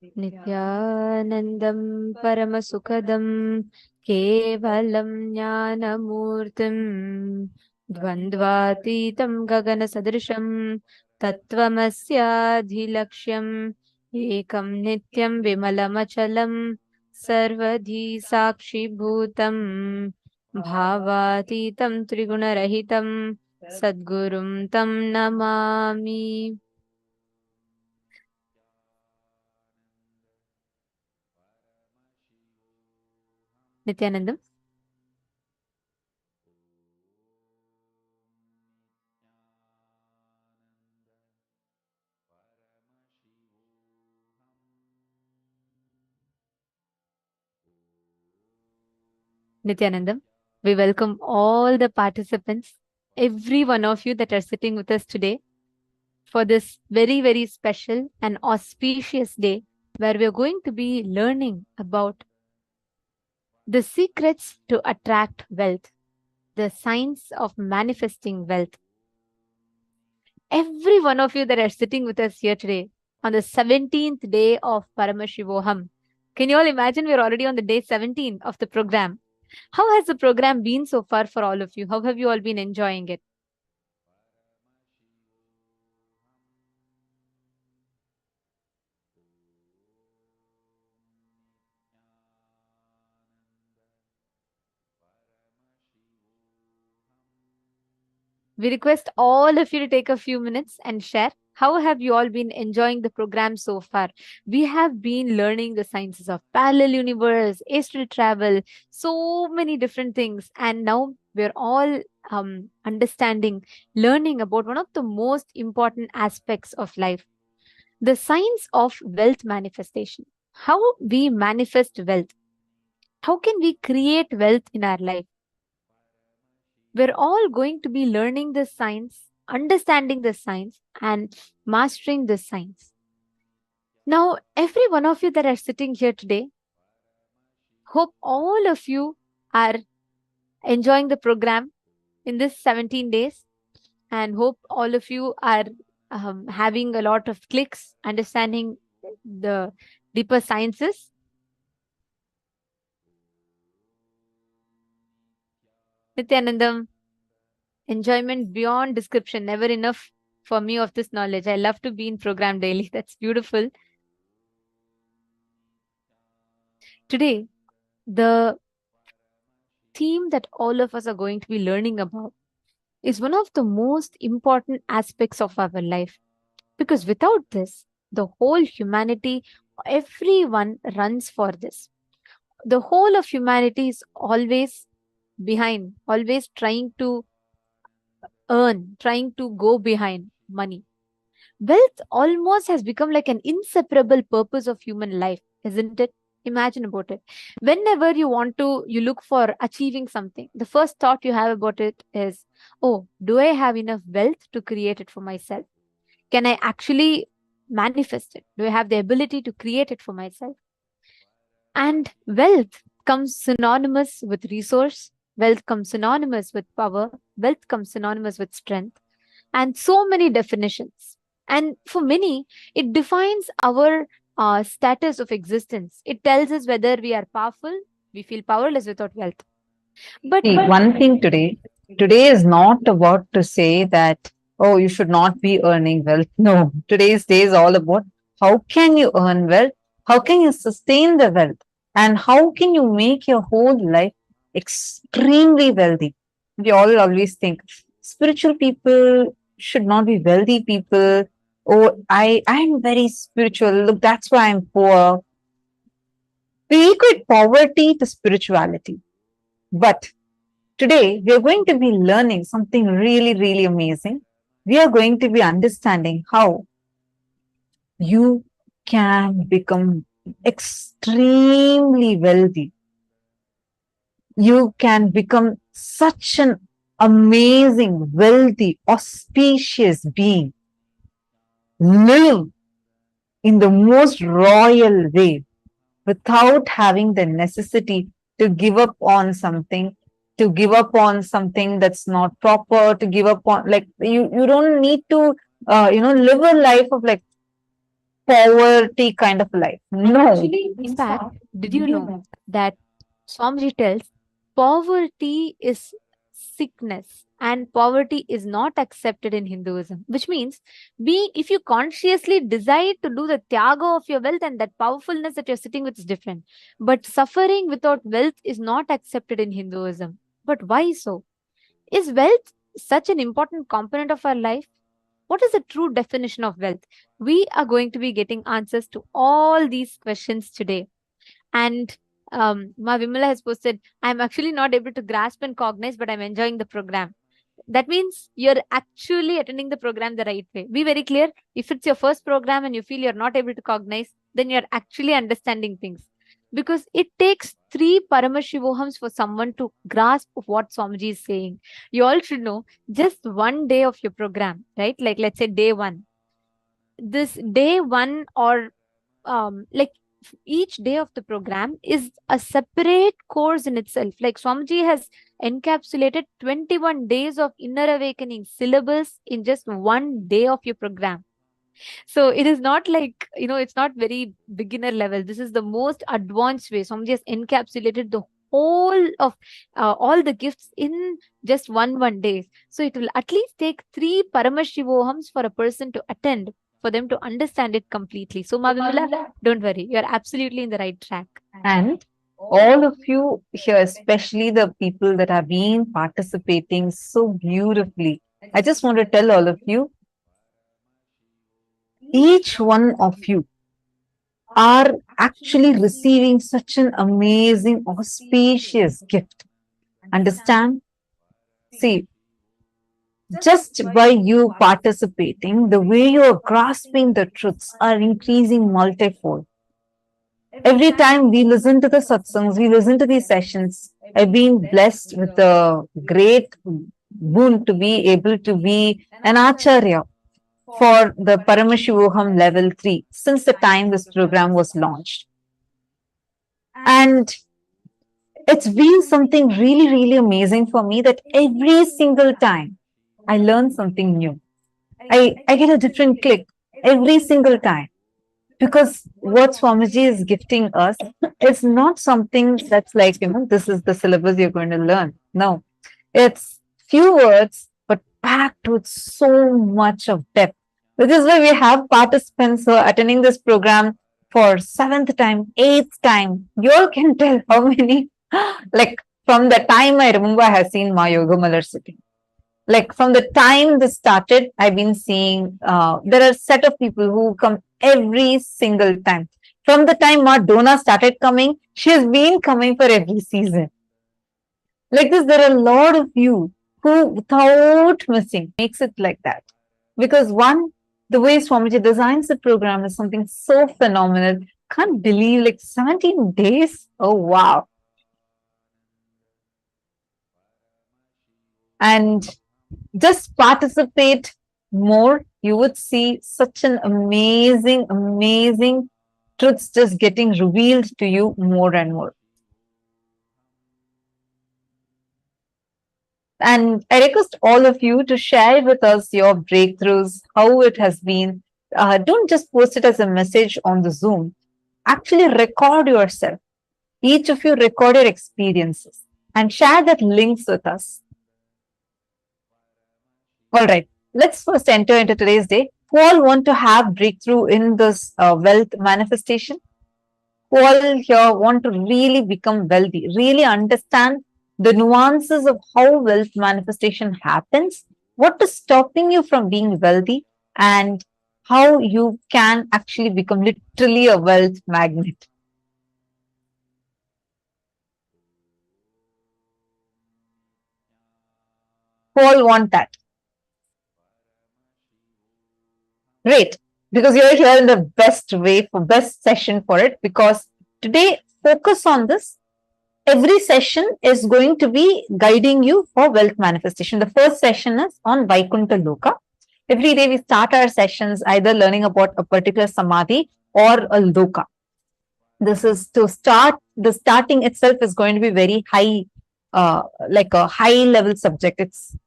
Nithyanandam Paramasukadam Kevalam Jnanamurtim Dvandvatitam Gagana Sadrisham Tattvamasya Dhilaksham Ekam Nityam Vimalamachalam Sarvadhi Sakshi Bhutam Bhavatitam Trigunarahitam Sadgurum Tam Namami. Nithyanandam. Nithyanandam, we welcome all the participants, every one of you that are sitting with us today for this very, very special and auspicious day where we are going to be learning about the secrets to attract wealth, the science of manifesting wealth. Every one of you that are sitting with us here today on the 17th day of Paramashivoham. Can you all imagine we're already on the day 17 of the program? How has the program been so far for all of you? How have you all been enjoying it? We request all of you to take a few minutes and share. How have you all been enjoying the program so far? We have been learning the sciences of parallel universe, astral travel, so many different things. And now we're all understanding, learning about one of the most important aspects of life, the science of wealth manifestation. How we manifest wealth. How can we create wealth in our life? We're all going to be learning the science, understanding the science, and mastering the science. Now, every one of you that are sitting here today, hope all of you are enjoying the program in this 17 days, and hope all of you are having a lot of clicks, understanding the deeper sciences. Nithyanandam, enjoyment beyond description, never enough for me of this knowledge. I love to be in program daily. That's beautiful. Today, the theme that all of us are going to be learning about is one of the most important aspects of our life. Because without this, the whole humanity, everyone runs for this. The whole of humanity is always behind, always trying to earn, trying to go behind money. Wealth almost has become like an inseparable purpose of human life, isn't it? Imagine about it. Whenever you look for achieving something, the first thought you have about it is, oh, do I have enough wealth to create it for myself? Can I actually manifest it? Do I have the ability to create it for myself? And wealth comes synonymous with resource, wealth comes synonymous with power, wealth comes synonymous with strength, and so many definitions. And for many, it defines our status of existence. It tells us whether we are powerful, we feel powerless without wealth. But See, one thing today is not about to say that, oh, you should not be earning wealth. No, today's day is all about how can you earn wealth? How can you sustain the wealth? And how can you make your whole life extremely wealthy? We all always think spiritual people should not be wealthy people. Oh, I'm very spiritual. Look, that's why I'm poor. We equate poverty to spirituality. But today, we are going to be learning something really, really amazing. We are going to be understanding how you can become extremely wealthy. You can become such an amazing, wealthy, auspicious being, live in the most royal way without having the necessity to give up on something, to give up on something that's not proper, to give up on, like, you don't need to live a life of like poverty kind of life. No. In fact, did you know that Swamiji tells poverty is sickness and poverty is not accepted in Hinduism, which means being if you consciously decide to do the tyaga of your wealth and that powerfulness that you're sitting with is different. But suffering without wealth is not accepted in Hinduism. But why so? Is wealth such an important component of our life? What is the true definition of wealth? We are going to be getting answers to all these questions today. And Ma Vimala has posted, I'm actually not able to grasp and cognize, but I'm enjoying the program. That means you're actually attending the program the right way. Be very clear. If it's your first program and you feel you're not able to cognize, then you're actually understanding things. Because it takes three Paramashivohams for someone to grasp what Swamiji is saying. You all should know just one day of your program, right? Like let's say day one. This day one or like each day of the program is a separate course in itself. Like Swamiji has encapsulated 21 days of inner awakening syllabus in just one day of your program. So it is not like, it's not very beginner level. This is the most advanced way. Swamiji has encapsulated the whole of all the gifts in just one day. So it will at least take three Paramashivohams for a person to attend for them to understand it completely. So Mavimala, don't worry. You're absolutely in the right track. And all of you here, especially the people that have been participating so beautifully, I just want to tell all of you, each one of you are actually receiving such an amazing, auspicious gift. Understand? See, just by you participating, the way you are grasping the truths are increasing multifold. Every time we listen to the satsangs, we listen to these sessions, I've been blessed with a great boon to be able to be an acharya for the Paramashivoham level 3 since the time this program was launched. And it's been something really, really amazing for me that every single time I learn something new. I get a different click every single time. Because what Swamiji is gifting us is not something that's like, this is the syllabus you're going to learn. No, it's few words, but packed with so much of depth. Which is why we have participants who are attending this program for 7th time, 8th time. You all can tell how many, like from the time I remember I have seen Ma Yoga Malar sitting. Like from the time this started, I've been seeing there are a set of people who come every single time. From the time Ma Dona started coming, she has been coming for every season. Like this, there are a lot of you who, without missing, makes it like that. Because one, the way Swamiji designs the program is something so phenomenal. Can't believe like 17 days. Oh, wow. And just participate more, you would see such an amazing, amazing truths just getting revealed to you more and more. And I request all of you to share with us your breakthroughs, how it has been. Don't just post it as a message on the Zoom. Actually record yourself. Each of you record your experiences and share that links with us. All right, let's first enter into today's day. Who all want to have breakthrough in this wealth manifestation? Who all here want to really become wealthy, really understand the nuances of how wealth manifestation happens, what is stopping you from being wealthy, and how you can actually become literally a wealth magnet. Who all want that? Great, because you're here in the best way for best session for it. Because today, focus on this. Every session is going to be guiding you for wealth manifestation. The first session is on Vaikuntha Loka. Every day we start our sessions either learning about a particular samadhi or a loka. This is to start. The starting itself is going to be very high, like a high level subject. It's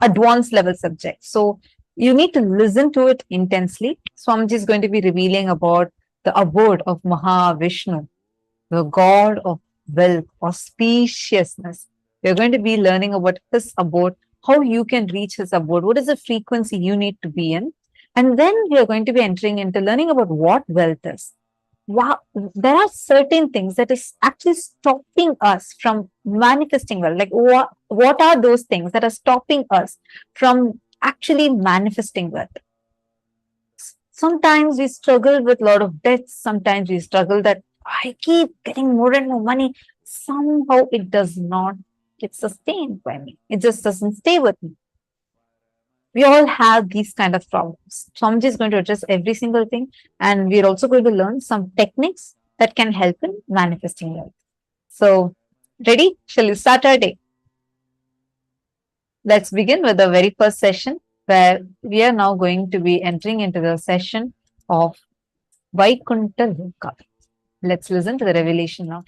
advanced level subject. So You need to listen to it intensely. Swamiji is going to be revealing about the abode of Mahavishnu, the god of wealth or spaciousness. We're going to be learning about his abode, how you can reach his abode, what is the frequency you need to be in. And then we are going to be entering into learning about what wealth is. Wow, there are certain things that is actually stopping us from manifesting wealth. Like what are those things that are stopping us from actually manifesting wealth? Sometimes we struggle with a lot of debts. Sometimes we struggle that I keep getting more and more money. Somehow it does not get sustained by me. It just doesn't stay with me. We all have these kind of problems. So I'm just going to address every single thing. And we're also going to learn some techniques that can help in manifesting wealth. So, ready? Shall we start our day? Let's begin with the very first session where we are now going to be entering into the session of Vaikuntha Loka. Let's listen to the revelation now.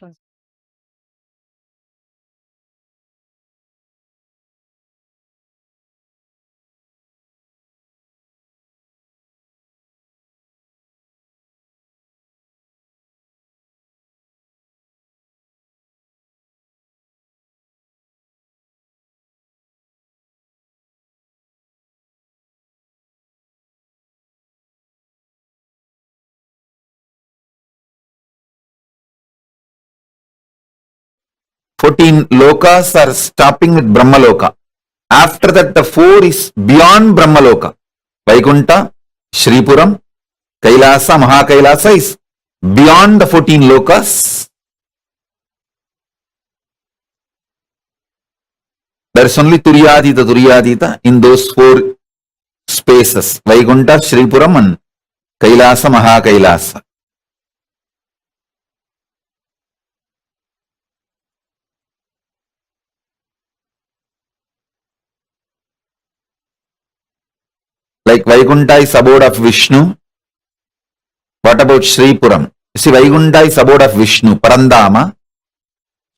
14 lokas are stopping with Brahmaloka. After that, the 4 is beyond Brahmaloka. Vaikunta, Shripuram, Kailasa, Mahakailasa is beyond the 14 lokas. There is only Turyadita in those 4 spaces. Vaikunta, Shripuram and Kailasa, Mahakailasa. Like Vaikunta is abode of Vishnu. What about Shripuram? See, Vaikunta is abode of Vishnu, Parandama.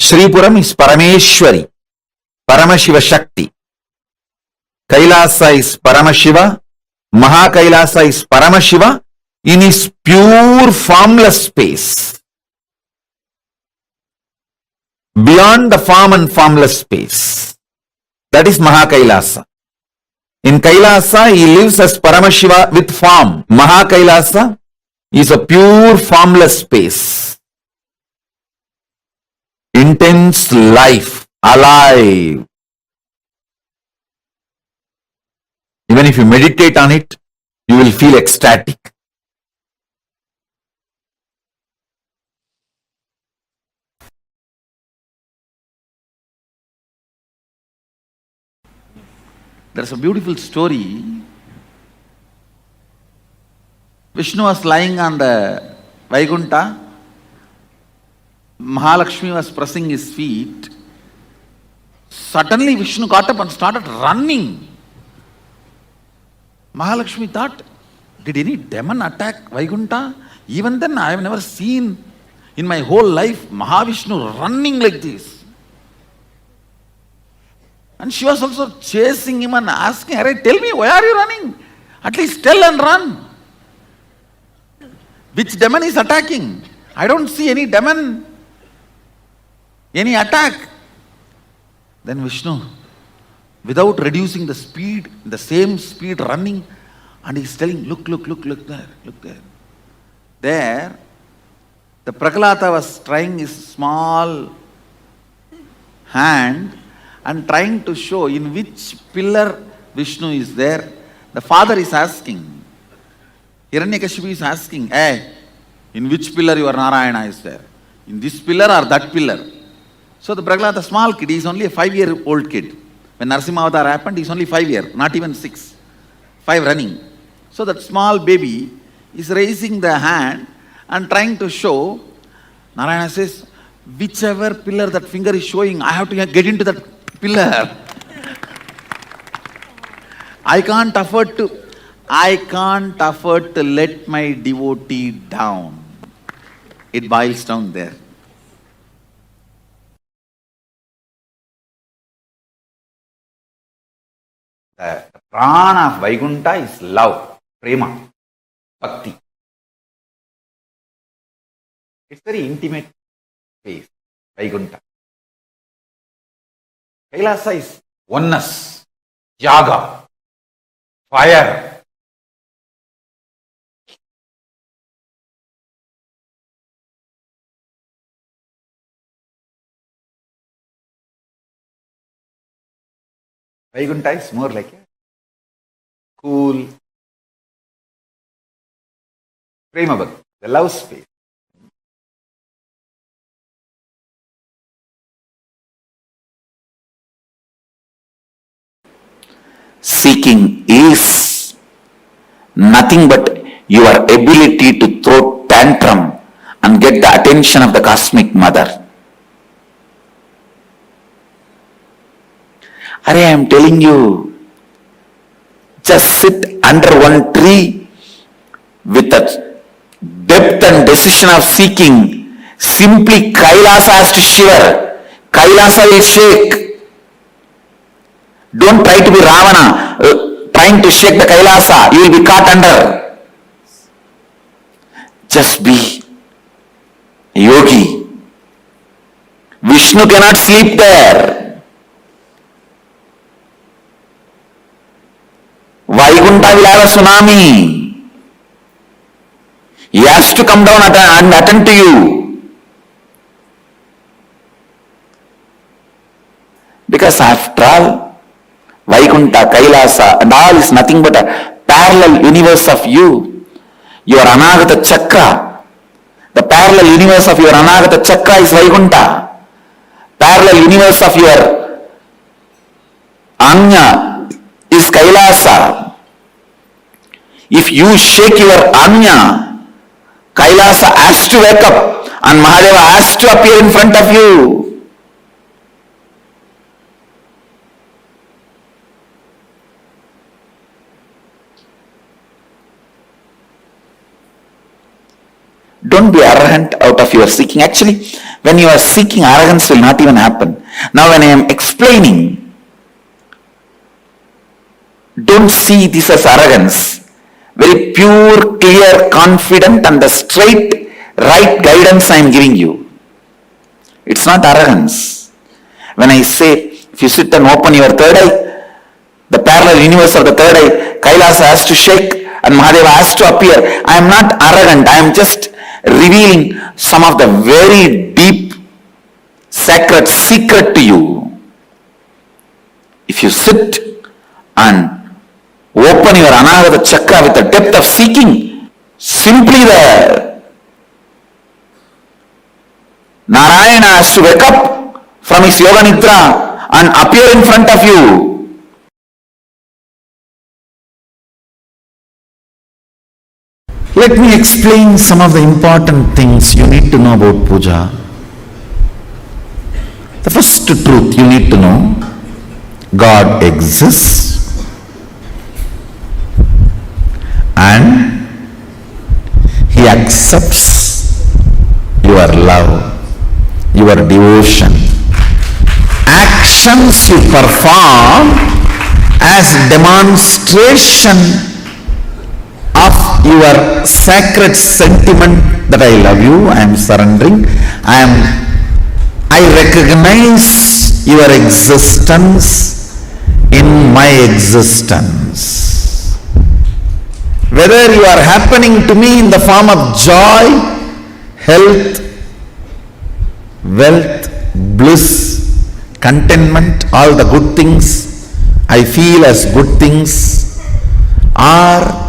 Shripuram is Parameshwari, Paramashiva Shakti. Kailasa is Paramashiva. Mahakailasa is Paramashiva in his pure formless space. Beyond the form and formless space. That is Mahakailasa. In Kailasa, he lives as Paramashiva with form. Mahakailasa is a pure formless space. Intense life, alive. Even if you meditate on it, you will feel ecstatic. There's a beautiful story. Vishnu was lying on the Vaikunta. Mahalakshmi was pressing his feet. Suddenly Vishnu got up and started running. Mahalakshmi thought, did any demon attack Vaikunta? Even then I have never seen in my whole life Mahavishnu running like this. And she was also chasing him and asking, Arey, tell me, why are you running? At least tell and run. Which demon is attacking? I don't see any demon, any attack. Then Vishnu, without reducing the speed, the same speed running, and he's telling, look there, look there. There, the Prahlada was trying his small hand and trying to show in which pillar Vishnu is there. The father is asking, Hiranyakashipu is asking, hey, in which pillar your Narayana is there? In this pillar or that pillar? So the Prahlada, small kid, he is only a 5-year-old kid. When Narasimha Avatar happened, he is only 5 years, not even 6. 5 running. So that small baby is raising the hand and trying to show. Narayana says, whichever pillar that finger is showing, I have to get into that pillar. I can't afford to let my devotee down. It boils down there. The prana of Vaikuntha is love, prema, bhakti. It's very intimate space, Vaikuntha. Kailasa is oneness, yaga, fire. Vaikuntha is more like a cool, prema bhakti, the love space. Seeking is nothing but your ability to throw tantrum and get the attention of the cosmic mother. I am telling you, just sit under one tree with a depth and decision of seeking. Simply Kailasa has to shiver. Kailasa will shake. Don't try to be Ravana, trying to shake the Kailasa. You will be caught under. Just be a yogi. Vishnu cannot sleep there. Vaikuntha will have a tsunami. He has to come down and attend to you. Because after all, Vaikuntha, Kailasa and all is nothing but a parallel universe of you. Your Anagata Chakra. The parallel universe of your Anagata Chakra is Vaikuntha. Parallel universe of your Anya is Kailasa. If you shake your Anya, Kailasa has to wake up and Mahadeva has to appear in front of you. Don't be arrogant out of your seeking. Actually, when you are seeking, arrogance will not even happen. Now when I am explaining, don't see this as arrogance. Very pure, clear, confident and the straight, right guidance I am giving you. It's not arrogance. When I say, if you sit and open your third eye, the parallel universe of the third eye, Kailasa has to shake and Mahadeva has to appear. I am not arrogant. I am just revealing some of the very deep, sacred secret to you. If you sit and open your Anagata Chakra with the depth of seeking, simply the Narayana has to wake up from his Yoga Nidra and appear in front of you. Let me explain some of the important things you need to know about puja. The first truth you need to know, God exists and He accepts your love, your devotion. Actions you perform as demonstration of your sacred sentiment that I love you, I am surrendering, I recognize your existence in my existence. Whether you are happening to me in the form of joy, health, wealth, bliss, contentment, all the good things I feel as good things, or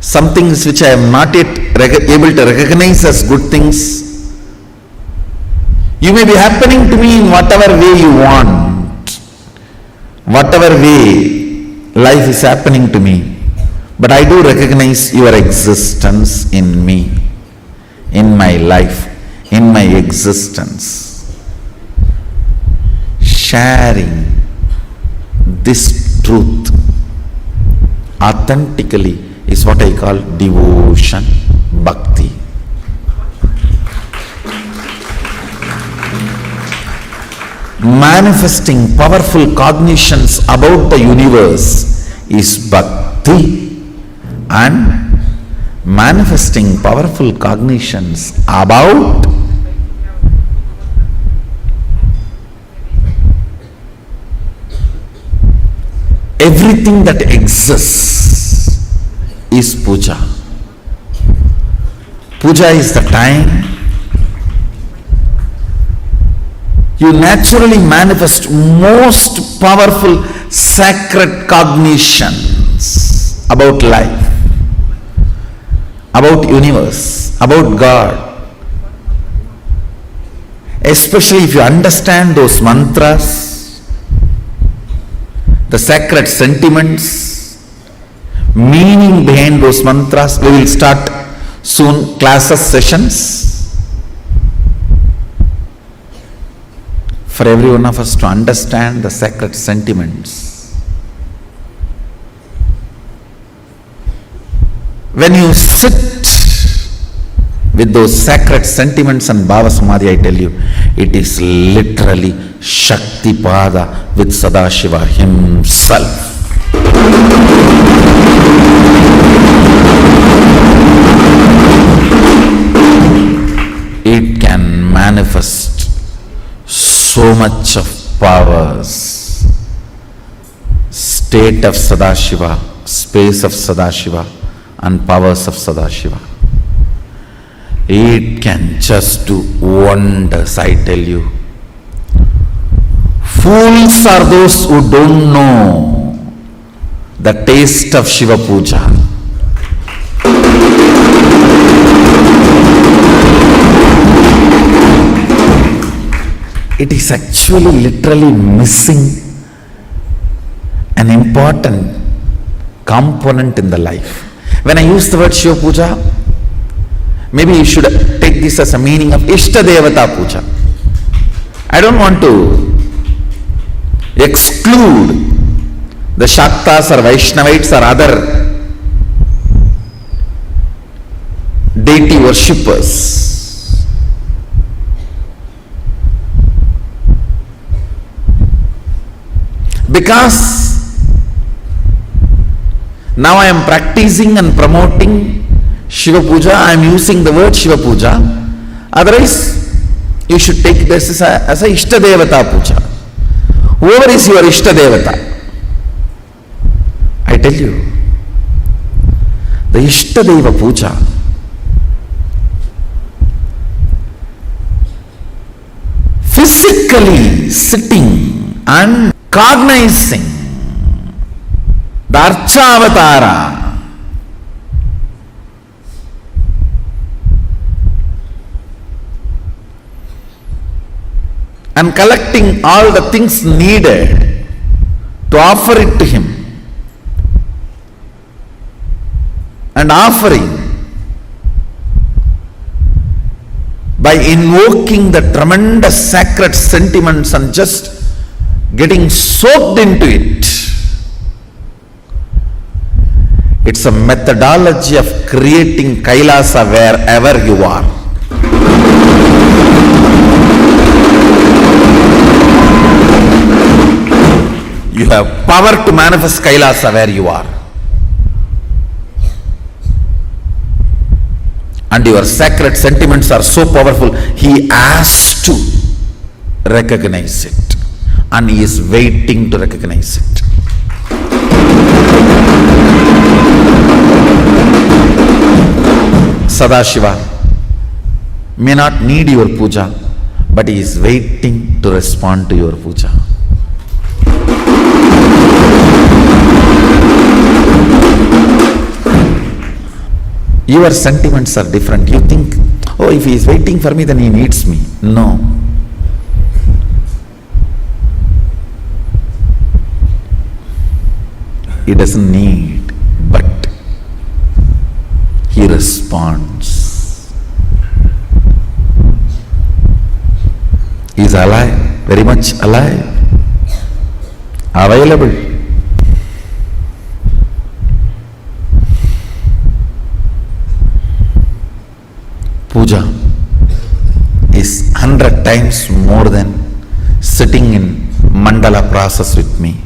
some things which I am not yet able to recognize as good things, you may be happening to me in whatever way you want, whatever way life is happening to me. But I do recognize your existence in me, in my life, in my existence. Sharing this truth authentically is what I call devotion, bhakti. manifesting powerful cognitions about the universe is bhakti, and manifesting powerful cognitions about everything that exists is puja. Puja is the time you naturally manifest most powerful sacred cognitions about life, about universe, about God. Especially if you understand those mantras, the sacred sentiments, meaning behind those mantras. We will start soon classes, sessions, for every one of us to understand the sacred sentiments. When you sit with those sacred sentiments and Bhava Samadhi, I tell you, it is literally Shakti Pada with Sadashiva himself. It can manifest so much of powers, state of Sadashiva, space of Sadashiva, and powers of Sadashiva. It can just do wonders, I tell you. Fools are those who don't know the taste of Shiva Puja. It is actually literally missing an important component in the life. When I use the word Shiva Puja, maybe you should take this as a meaning of Ishta Devata Puja. I don't want to exclude the Shaktas or Vaishnavites or other deity worshippers. Because now I am practicing and promoting Shiva Puja, I am using the word Shiva Puja. Otherwise, you should take this as a Ishta Devata Puja. Whoever is your Ishta Devata, I tell you, the Ishta Deva Puja physically sitting and cognizing the Archavatara, and collecting all the things needed to offer it to him, and offering by invoking the tremendous sacred sentiments and just getting soaked into it. It's a methodology of creating Kailasa wherever you are. You have power to manifest Kailasa where you are. And your sacred sentiments are so powerful, he has to recognize it. And he is waiting to recognize it. Sadashiva may not need your puja, but he is waiting to respond to your puja. Your sentiments are different. You think, oh, if he is waiting for me, then he needs me. No. He doesn't need, but he responds. He is alive, very much alive, available. Puja is 100 times more than sitting in mandala process with me.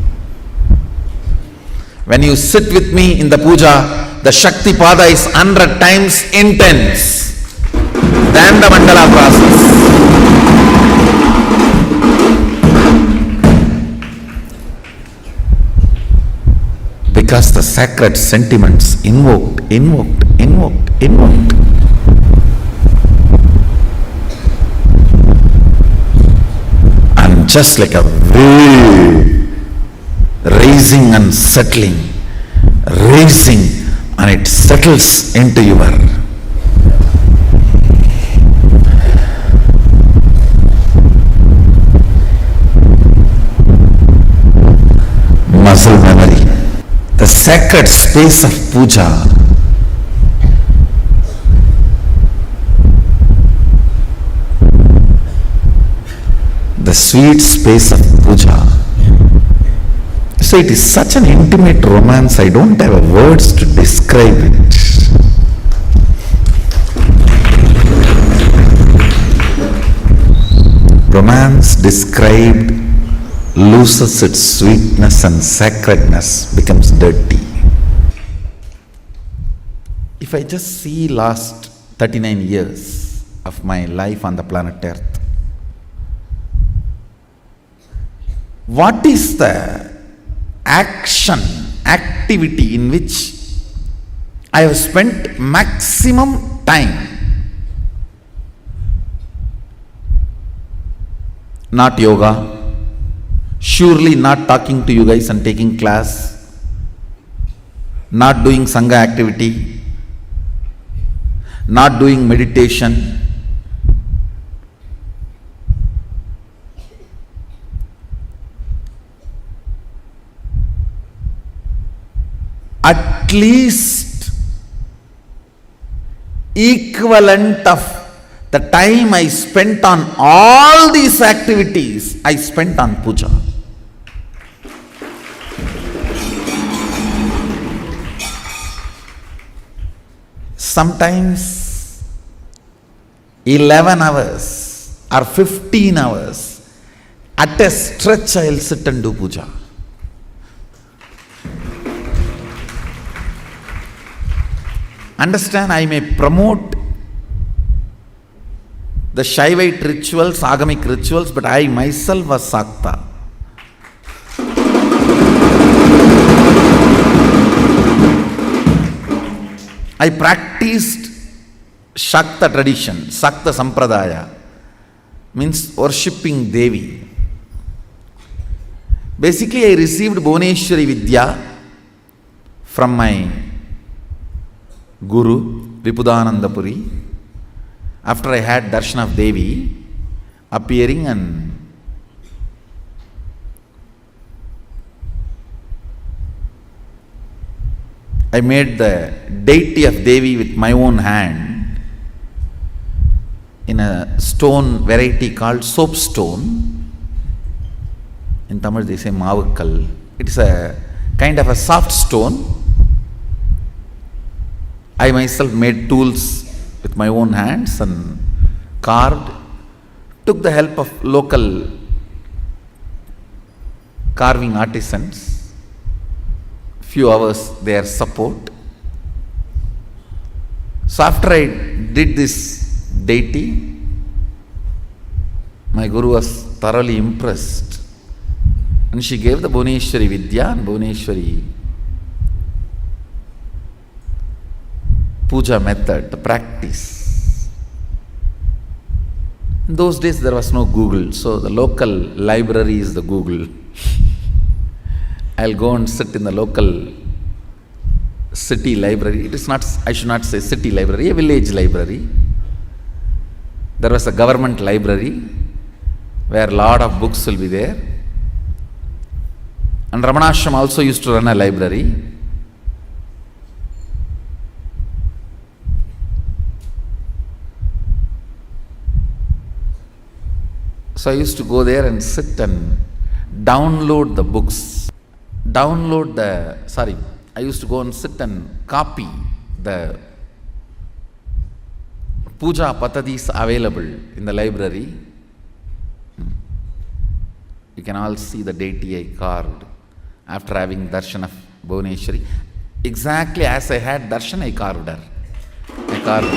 When you sit with me in the puja, the Shakti Pada is 100 times intense than the mandala process. Because the sacred sentiments invoked. And just like a wave, rising and settling, raising, and it settles into your muscle memory. The sacred space of puja the sweet space of puja. So it is such an intimate romance, I don't have words to describe it. Romance described loses its sweetness and sacredness, becomes dirty. If I just see last 39 years of my life on the planet Earth, what is the activity in which I have spent maximum time? Not yoga, surely not talking to you guys and taking class, not doing Sangha activity, not doing meditation. At least equivalent of the time I spent on all these activities, I spent on puja. Sometimes 11 hours or 15 hours at a stretch I will sit and do puja. Understand, I may promote the Shaivite rituals, Agamic rituals, but I myself was Sakta. I practiced Shakta tradition, Sakta Sampradaya, means worshipping Devi. Basically, I received Bhuvneshwari Vidya from my Guru, Vipudananda Puri, after I had darshan of Devi appearing, and I made the deity of Devi with my own hand in a stone variety called soapstone. In Tamil they say Mavakkal. It is a kind of a soft stone. I myself made tools with my own hands and carved, took the help of local carving artisans, few hours their support. So after I did this deity, my Guru was thoroughly impressed, and she gave the Bhuvneshwari Vidya and Bhuvneshwari puja method, the practice. In those days there was no Google, so the local library is the Google. I'll go and sit in the local city library. It is not, I should not say city library, a village library. There was a government library where a lot of books will be there. And Ramanashram also used to run a library. So I used to go there and sit and download the books. I used to go and sit and copy the puja patadis available in the library. You can all see the deity I carved after having darshan of Bhuvaneshwari. Exactly as I had darshan, I carved her. I carved.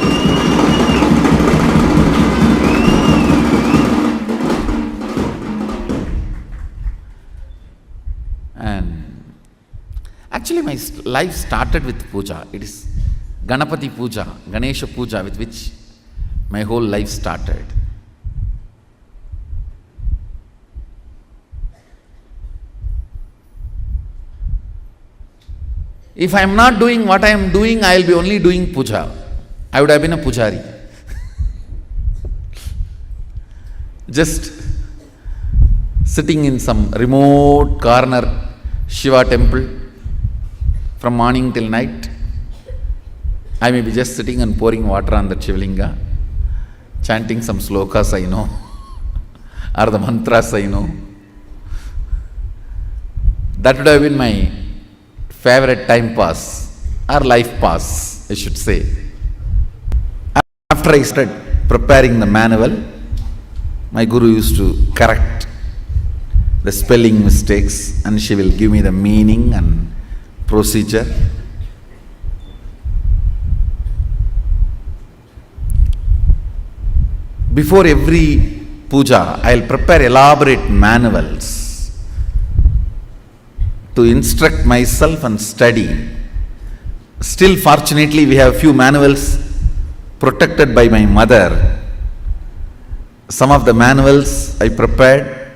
And actually, my life started with puja. It is Ganapati puja, Ganesha puja, with which my whole life started. If I am not doing what I am doing, I will be only doing puja. I would have been a pujari. Just sitting in some remote corner Shiva temple from morning till night. I may be just sitting and pouring water on the Shivalinga, chanting some slokas I know, or the mantras I know. That would have been my favorite time pass, or life pass, I should say. After I started preparing the manual, my guru used to correct the spelling mistakes, and she will give me the meaning and procedure. Before every puja, I will prepare elaborate manuals to instruct myself and study. Still, fortunately, we have few manuals protected by my mother. Some of the manuals I prepared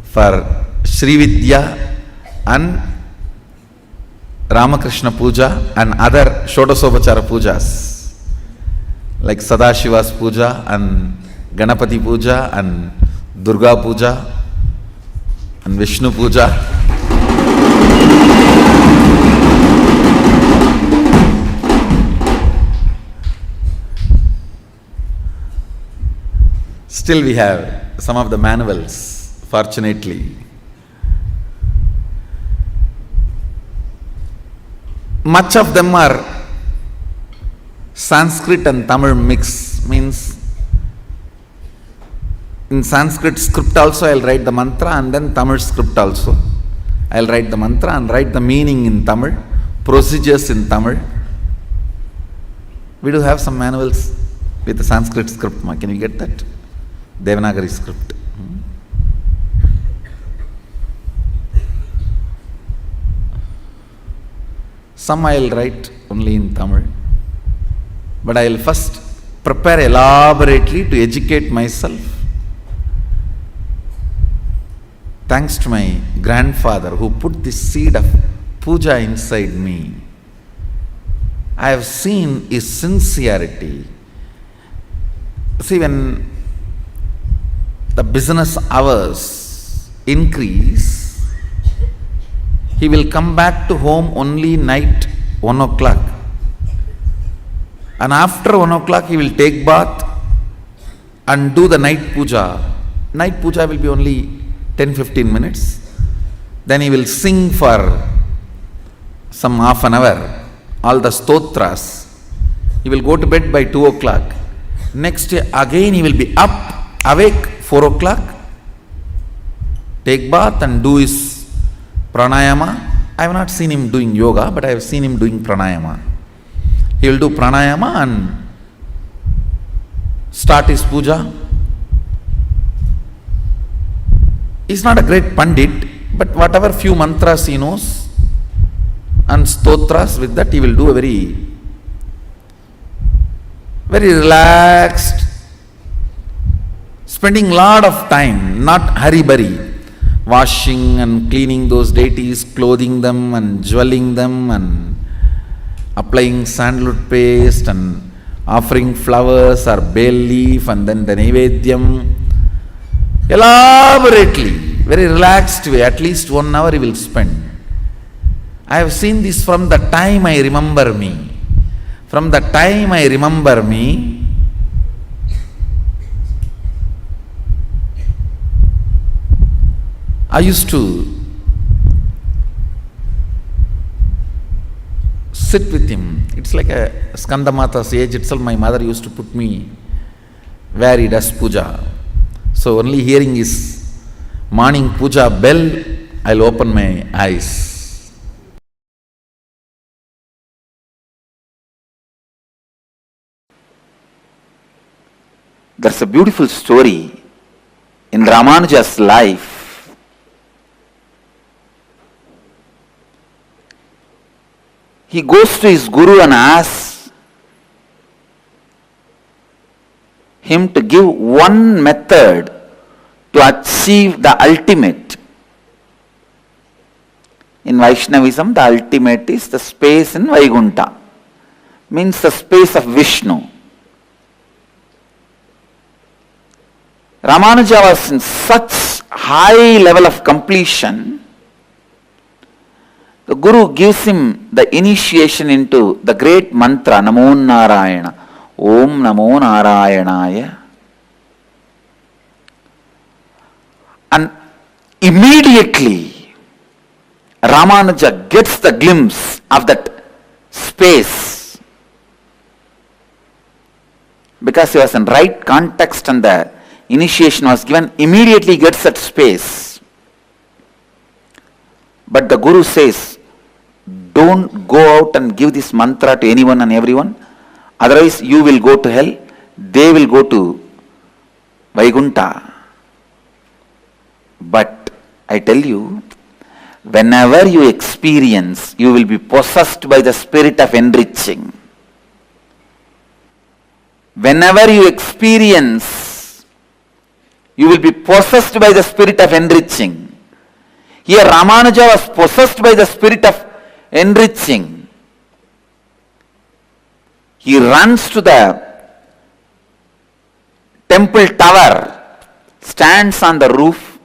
for Sri Vidya and Ramakrishna Puja and other Shodasopachara Pujas, like Sadashiva's Puja and Ganapati Puja and Durga Puja and Vishnu Puja. Still we have some of the manuals, fortunately. Much of them are Sanskrit and Tamil mix, means in Sanskrit script also I will write the mantra, and then Tamil script also. I will write the mantra and write the meaning in Tamil, procedures in Tamil. We do have some manuals with the Sanskrit script. Can you get that? Devanagari script. Some I will write only in Tamil, but I will first prepare elaborately to educate myself. Thanks to my grandfather who put this seed of puja inside me, I have seen his sincerity. See, when the business hours increase, he will come back to home only night 1 o'clock. And after 1 o'clock, he will take bath and do the night puja. Night puja will be only 10-15 minutes. Then he will sing for some half an hour, all the stotras. He will go to bed by 2 o'clock. Next day again he will be up, awake 4 o'clock, take bath and do his pranayama. I have not seen him doing yoga, but I have seen him doing pranayama. He will do pranayama and start his puja. He is not a great pandit, but whatever few mantras he knows and stotras, with that he will do a very relaxed, spending lot of time, not hurry-burry, washing and cleaning those deities, clothing them and jewelling them and applying sandalwood paste and offering flowers or bay leaf and then the Naivedyam. Elaborately, very relaxed way, at least 1 hour he will spend. I have seen this from the time I remember me. From the time I remember me, I used to sit with him. It's like a Skandamata's age itself. My mother used to put me where he does puja. So only hearing his morning puja bell, I'll open my eyes. There's a beautiful story in Ramanuja's life. He goes to his guru and asks him to give one method to achieve the ultimate. In Vaishnavism, the ultimate is the space in Vaikuntha, means the space of Vishnu. Ramanuja was in such high level of completion. The Guru gives him the initiation into the great mantra, Namo Narayana, Om Namo Narayanaya. And immediately, Ramanuja gets the glimpse of that space. Because he was in right context and the initiation was given, immediately gets that space. But the Guru says, don't go out and give this mantra to anyone and everyone, otherwise you will go to hell, they will go to Vaikuntha. But I tell you, whenever you experience, you will be possessed by the spirit of enriching. Whenever you experience, you will be possessed by the spirit of enriching. Here Ramanuja was possessed by the spirit of enriching. He runs to the temple tower, stands on the roof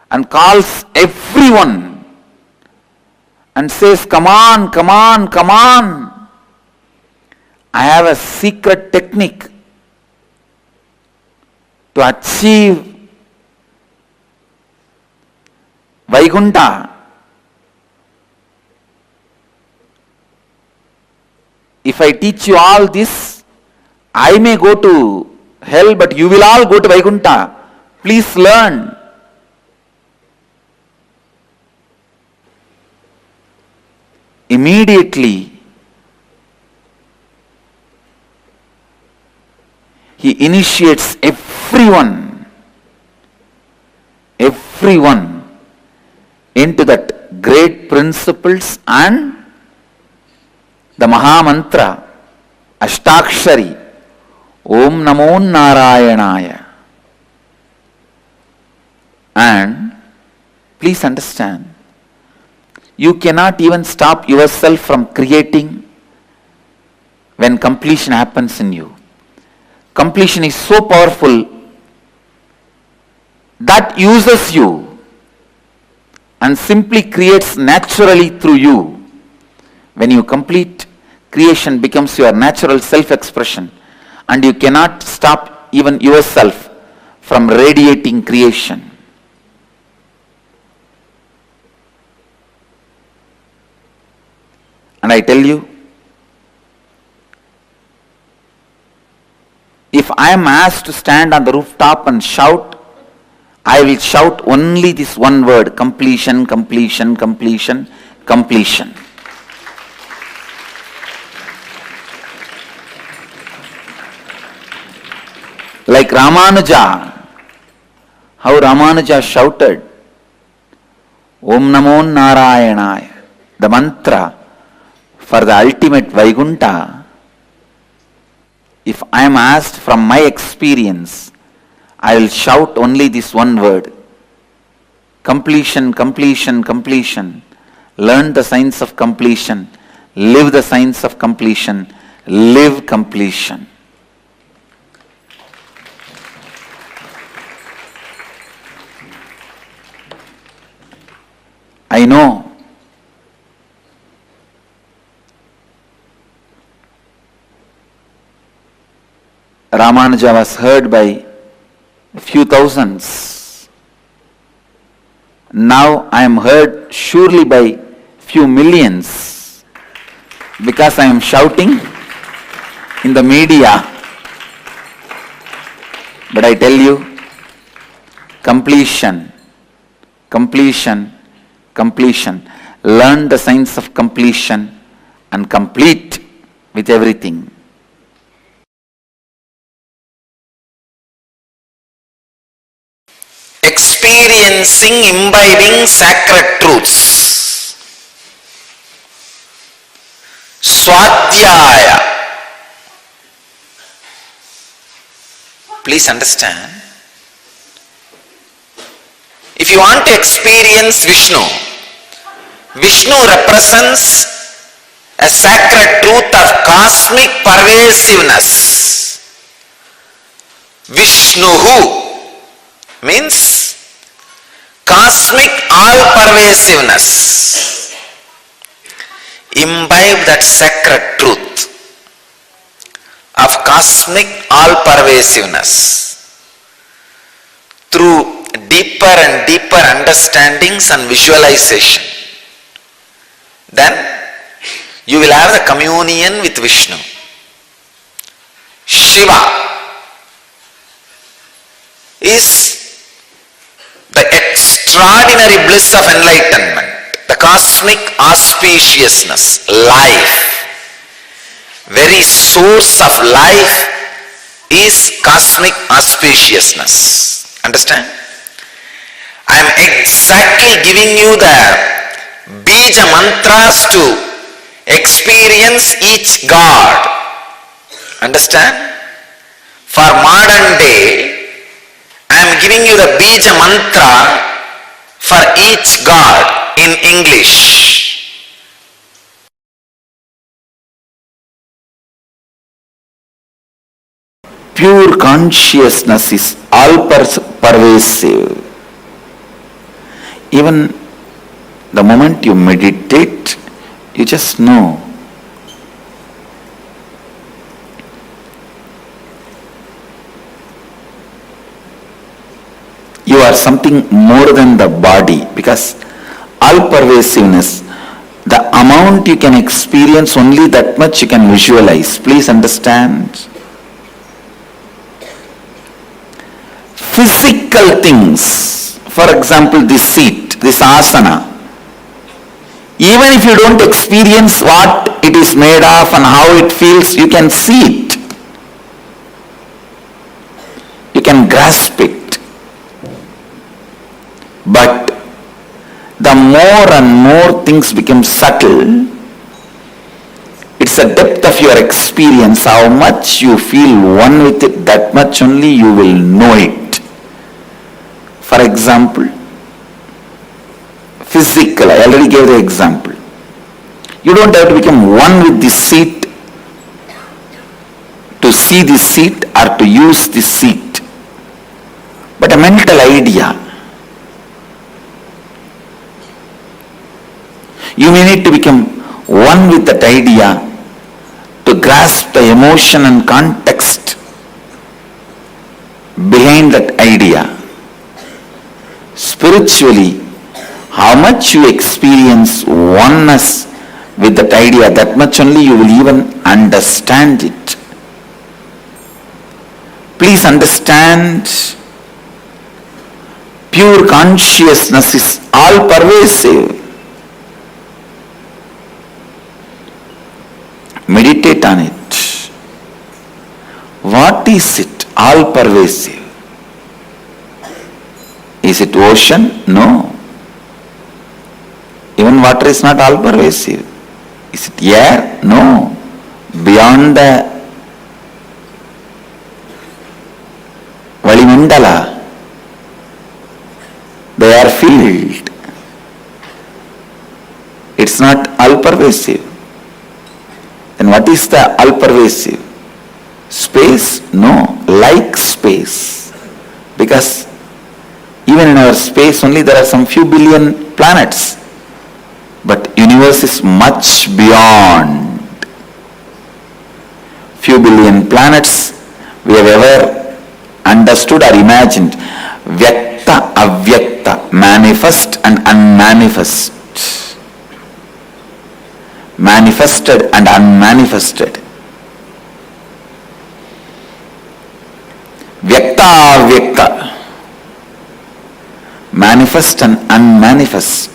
and calls everyone and says, come on, come on, come on. I have a secret technique to achieve Vaikuntha. If I teach you all this, I may go to hell, but you will all go to Vaikuntha. Please learn. Immediately, he initiates everyone into that great principles and the Maha Mantra, Ashtakshari, Om Namo Narayanaya. And please understand, you cannot even stop yourself from creating when completion happens in you. Completion is so powerful that uses you and simply creates naturally through you. When you complete, creation becomes your natural self-expression, and you cannot stop even yourself from radiating creation. And I tell you, if I am asked to stand on the rooftop and shout, I will shout only this one word: completion, completion, completion, completion. Like Ramanuja, how Ramanuja shouted, Om Namo Narayanaya, the mantra for the ultimate Vaikuntha. If I am asked from my experience, I will shout only this one word: completion, completion, completion. Learn the science of completion. Live the science of completion. Live completion. I know Ramanuja was heard by a few thousands. Now I am heard surely by few millions, because I am shouting in the media. But I tell you, completion, completion, completion. Learn the science of completion and complete with everything. Experiencing, imbibing sacred truths. Swadhyaya. Please understand. If you want to experience Vishnu, Vishnu represents a sacred truth of cosmic pervasiveness. Vishnuhu means cosmic all-pervasiveness. Imbibe that sacred truth of cosmic all-pervasiveness through deeper and deeper understandings and visualization. Then you will have the communion with Vishnu. Shiva is the extraordinary bliss of enlightenment, the cosmic auspiciousness, life. Very source of life is cosmic auspiciousness. Understand? I am exactly giving you the bija mantras to experience each God. Understand? For modern day, I am giving you the bija mantra for each God in English. Pure consciousness is all pervasive. Even the moment you meditate, you just know. You are something more than the body, because all pervasiveness, the amount you can experience, only that much you can visualize. Please understand. Physical things, for example, this seat, this asana, even if you don't experience what it is made of and how it feels, you can see it. You can grasp it. But the more and more things become subtle, it's the depth of your experience, how much you feel one with it, that much only you will know it. For example, physical, I already gave the example. You don't have to become one with this seat to see this seat or to use this seat, but a mental idea. You may need to become one with that idea to grasp the emotion and context behind that idea. Spiritually, how much you experience oneness with that idea, that much only you will even understand it. Please understand, pure consciousness is all pervasive. Meditate on it. What is it? All pervasive. Is it ocean? No. Even water is not all pervasive. Is it air? No. Beyond the Valimandala, they are filled. It's not all pervasive. Then what is the all pervasive? Space? No. Like space. Because even in our space only there are some few billion planets. But universe is much beyond. Few billion planets we have ever understood or imagined. Vyakta, avyakta, manifest and unmanifest. Manifested and unmanifested. Vyakta, avyakta. manifest and unmanifest.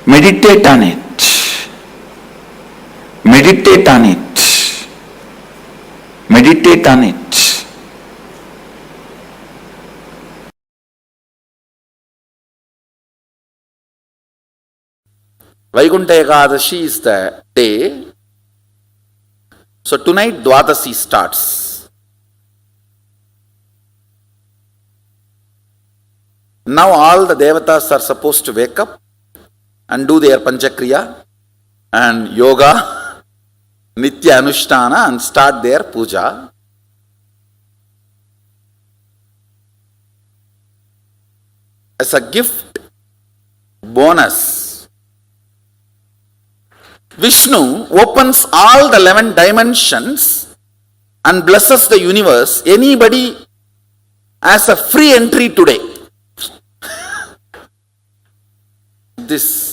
Meditate on it. Meditate on it. Meditate on it. Vaikuntha Ekadashi is the day. So tonight Dwadasi starts. Now all the devatas are supposed to wake up and do their panchakriya and yoga, nitya anushtana, and start their puja. As a gift bonus, Vishnu opens all the 11 dimensions and blesses the universe. Anybody has a free entry today. This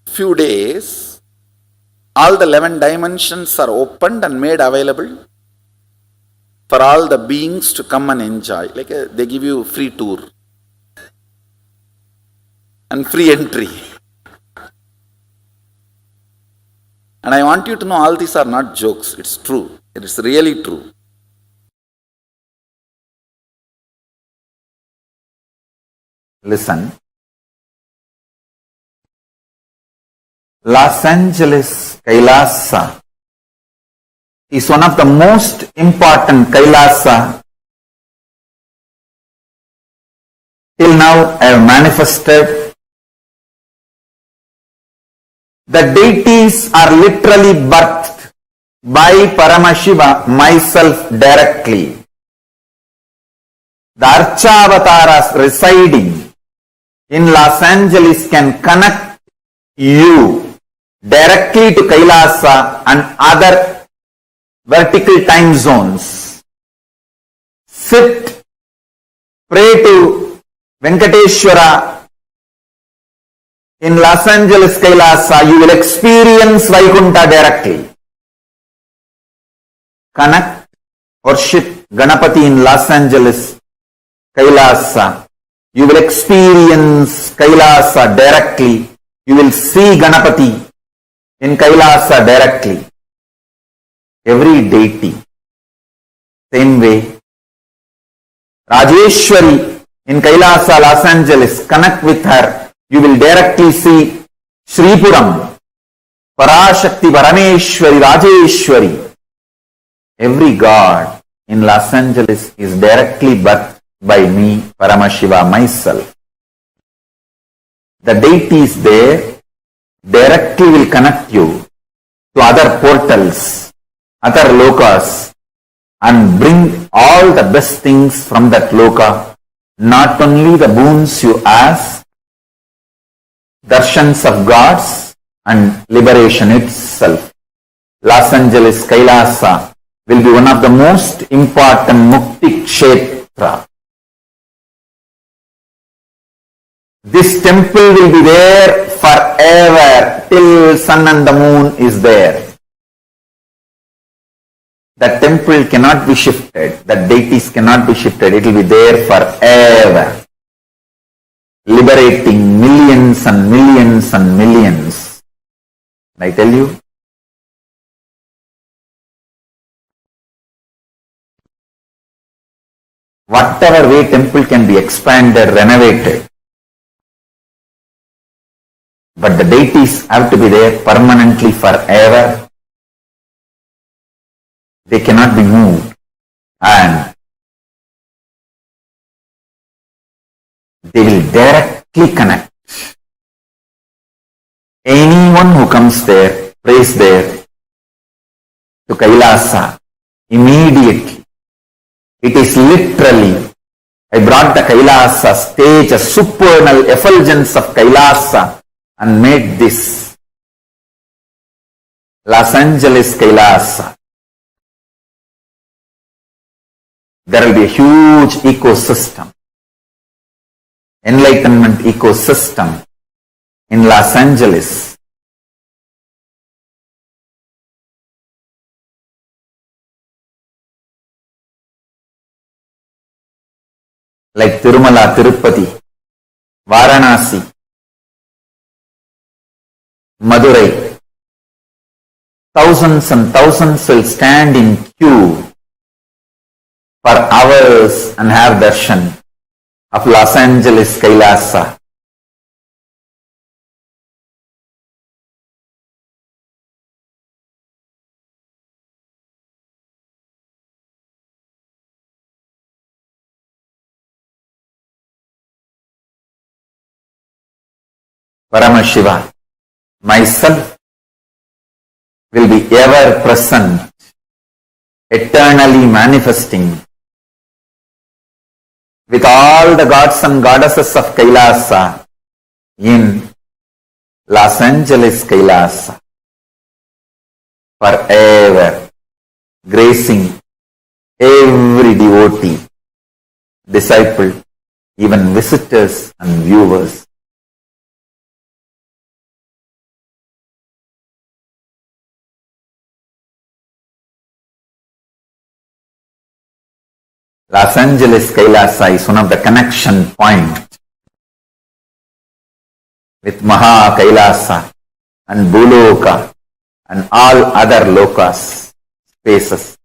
few days, all the 11 dimensions are opened and made available for all the beings to come and enjoy. Like they give you free tour and free entry. And I want you to know all these are not jokes. It's true. It is really true. Listen. Los Angeles Kailasa is one of the most important Kailasa till now I have manifested. The deities are literally birthed by Paramashiva, myself directly. The Archavataras residing in Los Angeles can connect you directly to Kailasa and other vertical time zones. Sit, pray to Venkateshwara in Los Angeles Kailasa, you will experience Vaikuntha directly. Connect, worship Ganapati in Los Angeles Kailasa. You will experience Kailasa directly. You will see Ganapati in Kailasa directly. Every deity. Same way. Rajeshwari in Kailasa, Los Angeles. Connect with her. You will directly see Sripuram, Parashakti, Parameshwari, Rajeshwari. Every god in Los Angeles is directly birthed by me, Paramashiva, myself. The deities there directly will connect you to other portals, other lokas, and bring all the best things from that loka, not only the boons you ask, darshans of gods and liberation itself. Los Angeles Kailasa will be one of the most important Mukti Kshetra. This temple will be there forever till sun and the moon is there. That temple cannot be shifted. That deities cannot be shifted. It will be there forever. Liberating millions and millions and millions. I tell you, whatever way temple can be expanded, renovated, but the deities have to be there permanently forever. They cannot be moved, and they will directly connect. Anyone who comes there, prays there, to Kailasa, immediately. It is literally, I brought the Kailasa stage, a supernal effulgence of Kailasa, and made this Los Angeles Kailasa. there will be a huge ecosystem, enlightenment ecosystem in Los Angeles. Like Tirumala, Tirupati, Varanasi, Madurai, thousands and thousands will stand in queue for hours and have darshan of Los Angeles Kailasa. Paramashiva, myself, will be ever present, eternally manifesting with all the gods and goddesses of Kailasa in Los Angeles Kailasa, forever, gracing every devotee, disciple, even visitors and viewers. Los Angeles Kailasa is one of the connection points with Maha Kailasa and Bhuloka and all other lokas, spaces.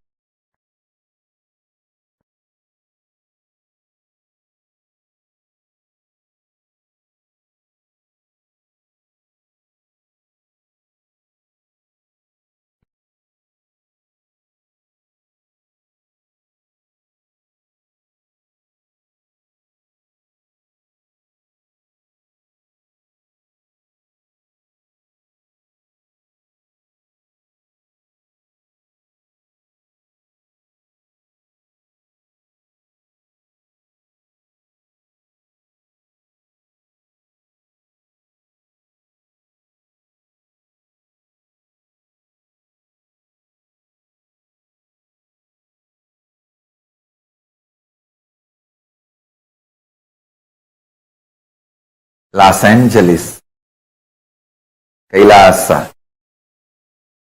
Los Angeles Kailasa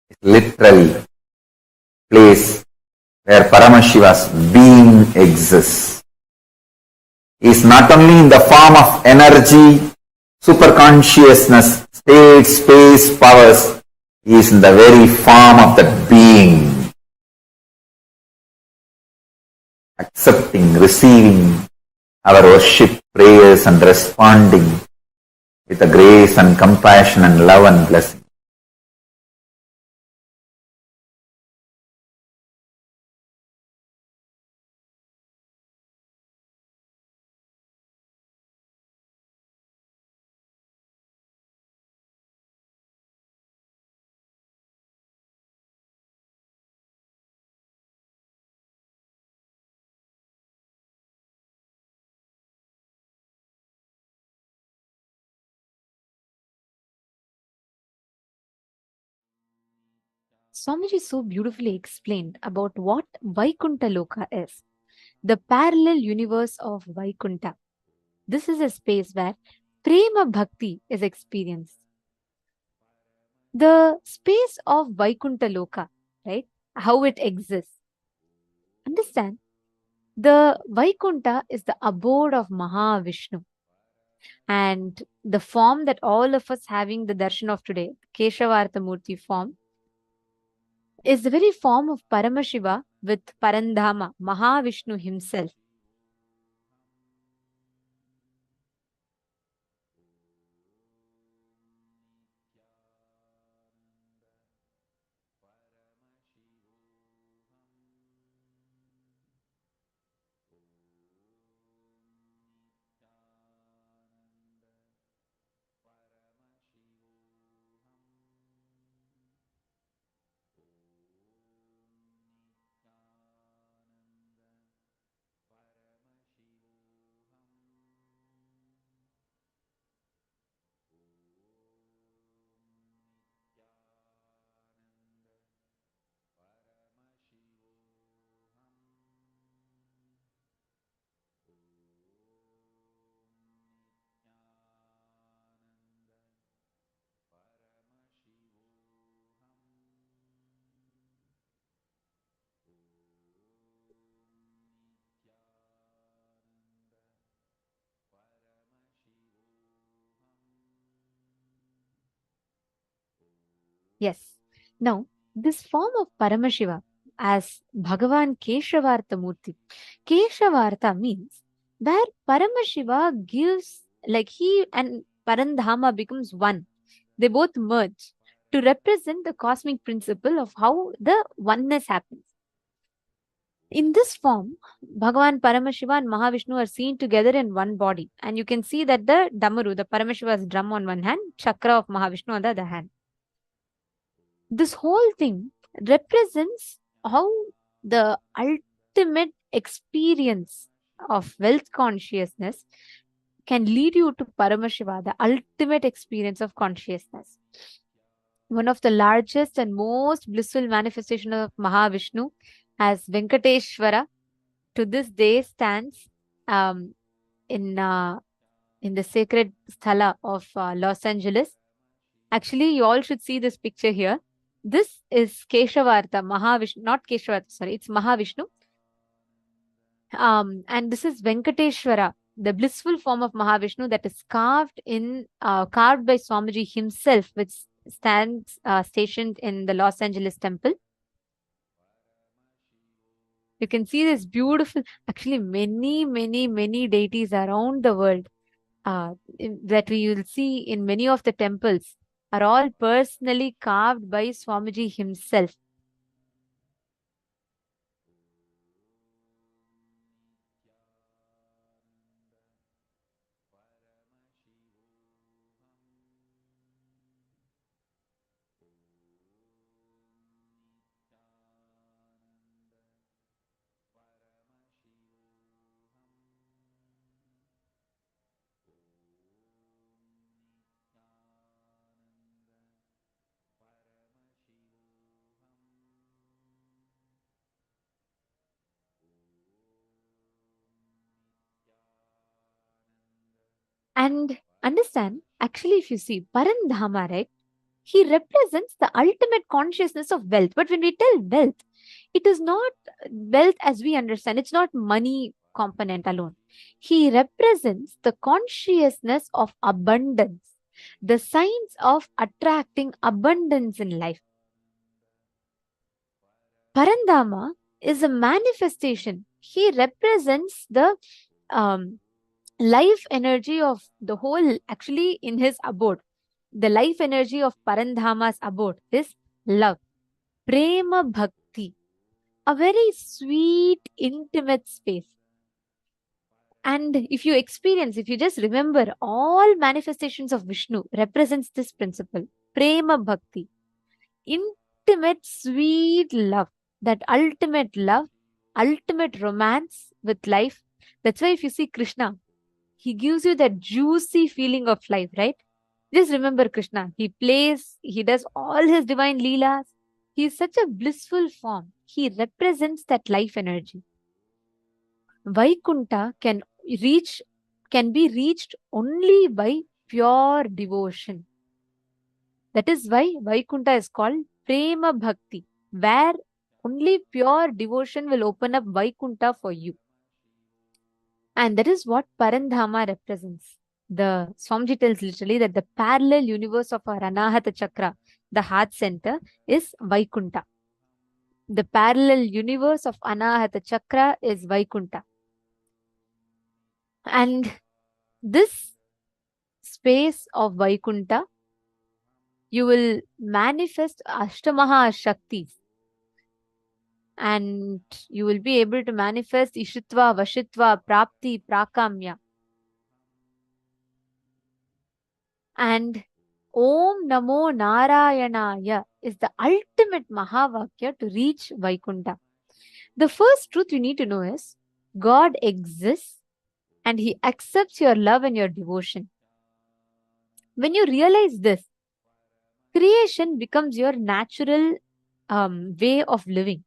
is literally place where Paramashiva's being exists. He is not only in the form of energy, superconsciousness, state, space, powers, he is in the very form of the being, accepting, receiving our worship, prayers and responding with a grace and compassion and love and blessing. Swamiji so beautifully explained about what Vaikuntha Loka is, the parallel universe of Vaikuntha. This is a space where Prema Bhakti is experienced. The space of Vaikuntha Loka, right? How it exists. Understand? The Vaikuntha is the abode of Mahavishnu. And the form that all of us having the darshan of today, Keshavartha Murti form, is the very form of Paramashiva with Parandama, Mahavishnu himself. Yes. Now, this form of Paramashiva as Bhagavan Keshavartha Murti. Keshavartha means where Paramashiva gives, like he and Parandama becomes one. They both merge to represent the cosmic principle of how the oneness happens. In this form, Bhagavan Paramashiva and Mahavishnu are seen together in one body. And you can see that the Damaru, the Paramashiva's drum on one hand, Chakra of Mahavishnu on the other hand. This whole thing represents how the ultimate experience of wealth consciousness can lead you to Paramashiva, the ultimate experience of consciousness. One of the largest and most blissful manifestations of Mahavishnu as Venkateshwara to this day stands um, in in the sacred sthala of Los Angeles. Actually, you all should see this picture here. This is Keshavartha, Mahavishnu, not Keshavartha, sorry, it's Mahavishnu. And this is Venkateshwara, the blissful form of Mahavishnu that is carved by Swamiji himself, which stands stationed in the Los Angeles temple. You can see this beautiful, actually, many deities around the world that we will see in many of the temples are all personally carved by Swamiji himself. And understand, actually, if you see Parandama, right, he represents the ultimate consciousness of wealth. But when we tell wealth, it is not wealth as we understand, it's not money component alone. He represents the consciousness of abundance, the signs of attracting abundance in life. Parandama is a manifestation. He represents the um, life energy of the whole, actually, in his abode. The life energy of Parandhama's abode is love, prema bhakti, a very sweet, intimate space. And if you just remember, all manifestations of Vishnu represents this principle, prema bhakti, intimate, sweet love, that ultimate love, ultimate romance with life. That's why if you see Krishna, he gives you that juicy feeling of life, right? Just remember Krishna. He plays, he does all his divine leelas. He is such a blissful form. He represents that life energy. Vaikunta can be reached only by pure devotion. That is why Vaikunta is called Prema Bhakti, where only pure devotion will open up Vaikunta for you. And that is what Parandhama represents. The Swamiji tells literally that the parallel universe of our Anahata Chakra, the heart center, is Vaikunta. The parallel universe of Anahata Chakra is Vaikunta. And this space of Vaikunta, you will manifest Ashtamaha Shaktis, and you will be able to manifest Ishitva, Vashitva, Prapti, Prakamya. And Om Namo Narayanaya is the ultimate Mahavakya to reach Vaikunta. The first truth you need to know is God exists and He accepts your love and your devotion. When you realize this, creation becomes your natural way of living.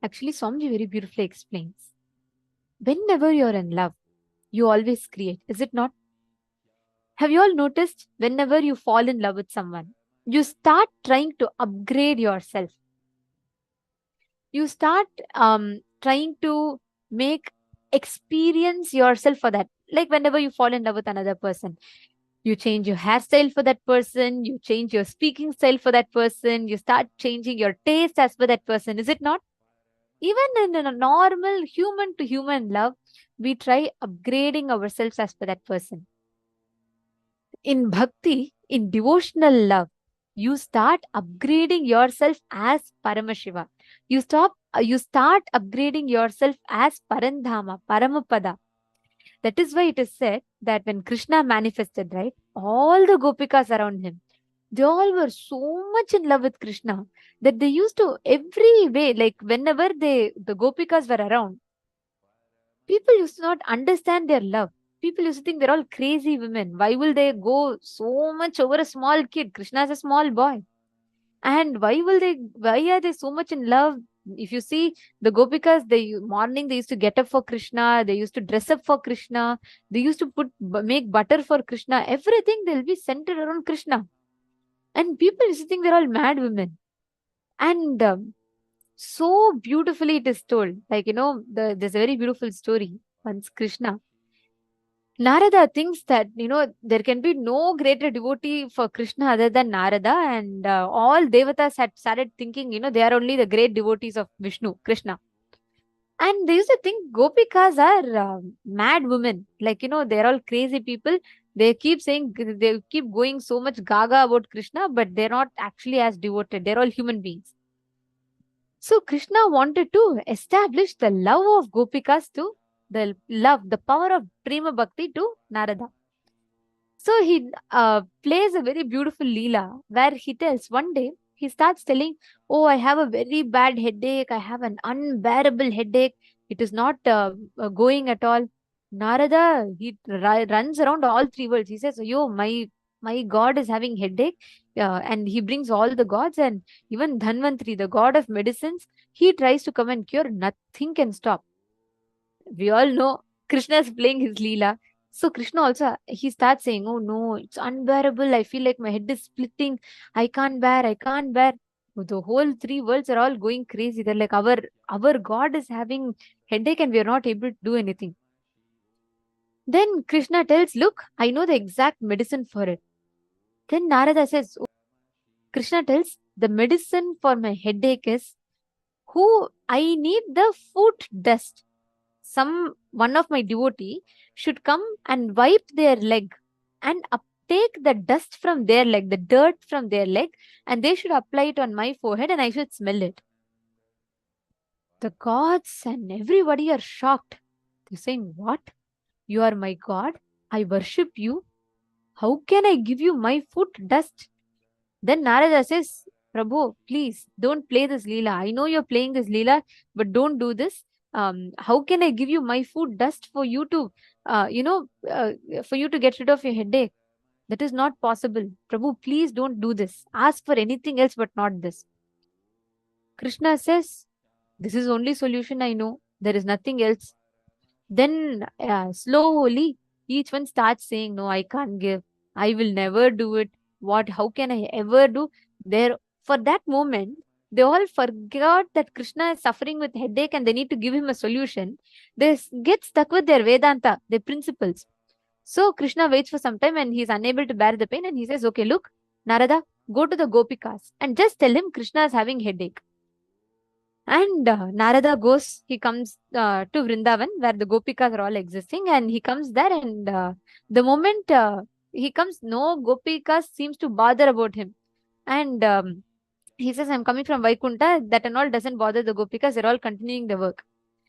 Actually, Swamiji very beautifully explains. Whenever you're in love, you always create, is it not? Have you all noticed whenever you fall in love with someone, you start trying to upgrade yourself? You start trying to make experience yourself for that. Like whenever you fall in love with another person, you change your hairstyle for that person, you change your speaking style for that person, you start changing your taste as per that person, is it not? Even in a normal human to human love, we try upgrading ourselves as per that person. In bhakti, in devotional love, you start upgrading yourself as Paramashiva. You start upgrading yourself as Parandama, Paramapada. That is why it is said that when Krishna manifested, right, all the gopikas around him, they all were so much in love with Krishna that they used to every way, like whenever the gopikas were around, people used to not understand their love. People used to think they're all crazy women. Why will they go so much over a small kid? Krishna is a small boy. And why are they so much in love? If you see the Gopikas, morning they used to get up for Krishna, they used to dress up for Krishna, they used to make butter for Krishna, everything they'll be centered around Krishna. And people used to think they're all mad women. And so beautifully it is told. Like, there's a very beautiful story. Once Krishna, Narada thinks that, there can be no greater devotee for Krishna other than Narada, and all devatas had started thinking, they are only the great devotees of Vishnu, Krishna. And they used to think Gopikas are mad women. Like, they're all crazy people. They keep saying, they keep going so much gaga about Krishna, but they're not actually as devoted. They're all human beings. So Krishna wanted to establish the love of Gopikas to the power of Prema Bhakti to Narada. So he plays a very beautiful Leela where he tells one day, he starts telling, oh, I have a very bad headache. I have an unbearable headache. It is not going at all. Narada, he runs around all three worlds. He says, yo, my God is having headache. And he brings all the gods, and even Dhanvantri, the god of medicines, he tries to come and cure. Nothing can stop. We all know Krishna is playing his Leela. So Krishna also, he starts saying, oh no, it's unbearable. I feel like my head is splitting. I can't bear, I can't bear. The whole three worlds are all going crazy. They're like, our God is having headache and we are not able to do anything. Then Krishna tells, look, I know the exact medicine for it. Then Narada says, oh. Krishna tells, the medicine for my headache is, I need the foot dust. One of my devotee should come and wipe their leg and take the dust from their leg, the dirt from their leg, and they should apply it on my forehead and I should smell it. The gods and everybody are shocked. They're saying, what? You are my God? I worship you. How can I give you my foot dust? Then Narada says, Prabhu, please don't play this Leela. I know you're playing this Leela, but don't do this. How can I give you my food dust for you to, for you to get rid of your headache? That is not possible. Prabhu, please don't do this. Ask for anything else, but not this. Krishna says, this is only solution I know. There is nothing else. Then slowly, each one starts saying, no, I can't give. I will never do it. How can I ever do? For that moment, they all forgot that Krishna is suffering with headache and they need to give him a solution. They get stuck with their Vedanta, their principles. So Krishna waits for some time and he's unable to bear the pain and he says, okay, look, Narada, go to the Gopikas and just tell him Krishna is having headache. And Narada goes, he comes to Vrindavan where the Gopikas are all existing, and he comes there, and the moment he comes, no Gopikas seems to bother about him. And he says, I'm coming from Vaikunta. That and all doesn't bother the Gopikas. They're all continuing the work.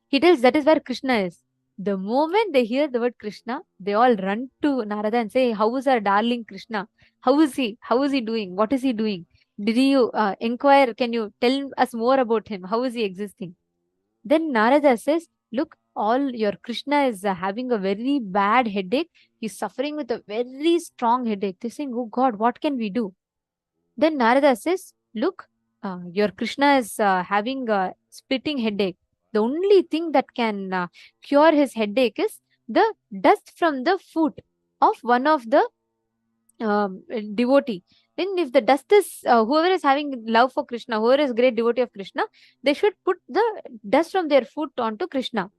He tells that is where Krishna is. The moment they hear the word Krishna, they all run to Narada and say, how is our darling Krishna? How is he? How is he doing? What is he doing? Did you inquire? Can you tell us more about him? How is he existing? Then Narada says, look, all your Krishna is having a very bad headache. He's suffering with a very strong headache. They're saying, oh God, what can we do? Then Narada says, look, your Krishna is having a splitting headache. The only thing that can cure his headache is the dust from the foot of one of the devotee. Then, if the dust is whoever is having love for Krishna, whoever is great devotee of Krishna, they should put the dust from their foot onto Krishna.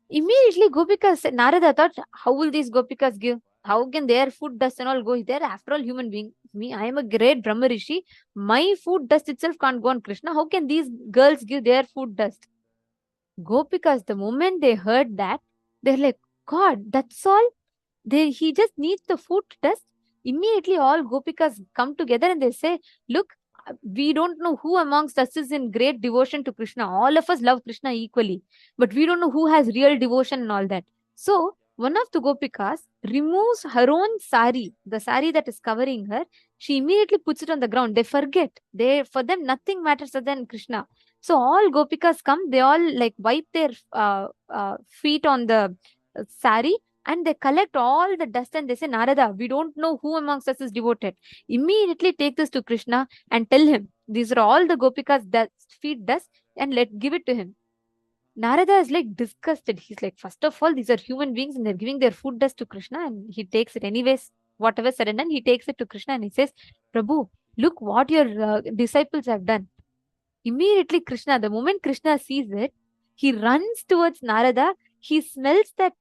Immediately, Gopika said, Narada thought, how will these Gopikas give? How can their food dust and all go? They're after all human being. Me, I am a great Brahma Rishi. My food dust itself can't go on Krishna. How can these girls give their food dust? Gopikas, the moment they heard that, they're like, God, that's all? He just needs the food dust. Immediately, all Gopikas come together and they say, look, we don't know who amongst us is in great devotion to Krishna. All of us love Krishna equally, but we don't know who has real devotion and all that. So, one of the Gopikas removes her own sari, the sari that is covering her. She immediately puts it on the ground. They forget. For them, nothing matters other than Krishna. So, all Gopikas come, they all like wipe their feet on the sari, and they collect all the dust and they say, Narada, we don't know who amongst us is devoted. Immediately take this to Krishna and tell him, these are all the Gopikas that feed dust, and give it to him. Narada is like disgusted. He's like, first of all, these are human beings and they're giving their food dust to Krishna, and he takes it anyways. Whatever said and done, he takes it to Krishna and he says, Prabhu, look what your disciples have done. Immediately, Krishna, the moment Krishna sees it, he runs towards Narada. He smells that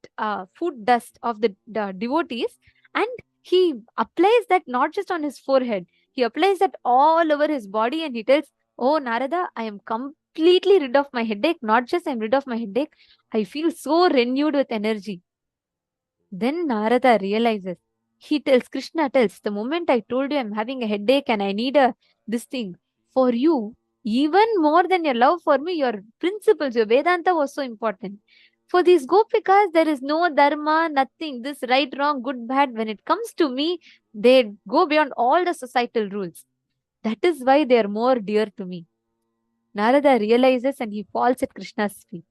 food dust of the devotees, and he applies that not just on his forehead, he applies that all over his body, and he tells, oh, Narada, I am completely rid of my headache. Not just I'm rid of my headache, I feel so renewed with energy. Then Narada realizes. Krishna tells, the moment I told you I'm having a headache and I need this thing, for you, even more than your love for me, your principles, your Vedanta was so important. For these Gopikas, there is no dharma, nothing, this right, wrong, good, bad. When it comes to me, they go beyond all the societal rules. That is why they are more dear to me. Narada realizes and he falls at Krishna's feet.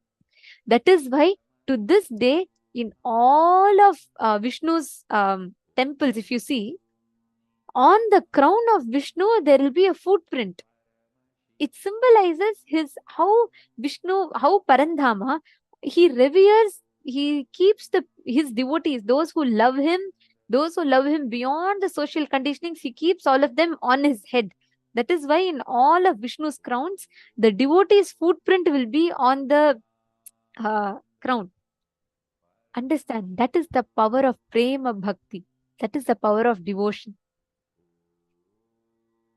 That is why to this day, in all of Vishnu's temples, if you see, on the crown of Vishnu, there will be a footprint. It symbolizes how Parandama, he reveres, he keeps his devotees, those who love him beyond the social conditionings, he keeps all of them on his head. That is why in all of Vishnu's crowns, the devotee's footprint will be on the crown. Understand, that is the power of prema bhakti. That is the power of devotion.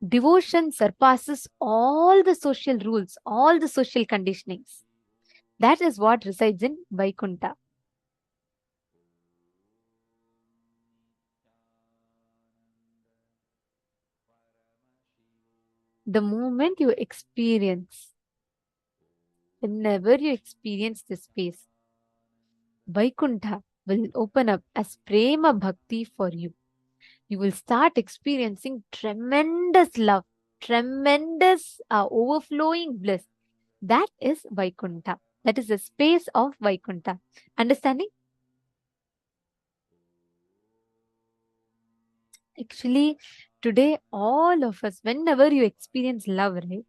Devotion surpasses all the social rules, all the social conditionings. That is what resides in Vaikuntha. The moment you experience, whenever you experience this space, Vaikuntha will open up as prema bhakti for you. You will start experiencing tremendous love, tremendous overflowing bliss. That is Vaikuntha. That is the space of Vaikuntha. Understanding? Actually, today, all of us, whenever you experience love, right,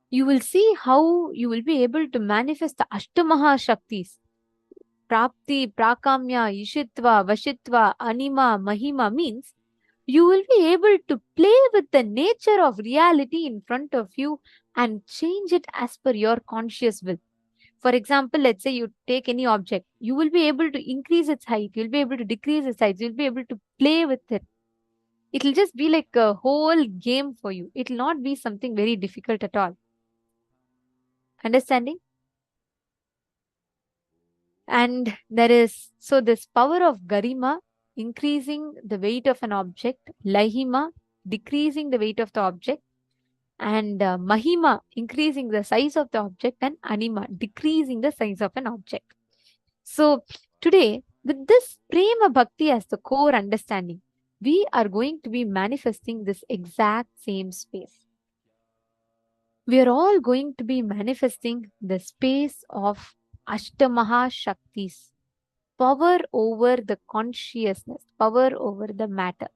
you will see how you will be able to manifest the Ashtamaha Shaktis. Prapti, Prakamya, Ishitva, Vashitva, Anima, Mahima means you will be able to play with the nature of reality in front of you and change it as per your conscious will. For example, let's say you take any object, you will be able to increase its height, you'll be able to decrease its height, you'll be able to play with it. It will just be like a whole game for you. It will not be something very difficult at all. Understanding? And there is, so this power of Garima, increasing the weight of an object, Lahima, decreasing the weight of the object, and Mahima, increasing the size of the object, and Anima, decreasing the size of an object. So today, with this Prema Bhakti as the core understanding, we are going to be manifesting this exact same space. We are all going to be manifesting the space of Ashtamaha Shaktis, power over the consciousness, power over the matter.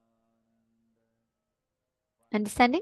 Understanding?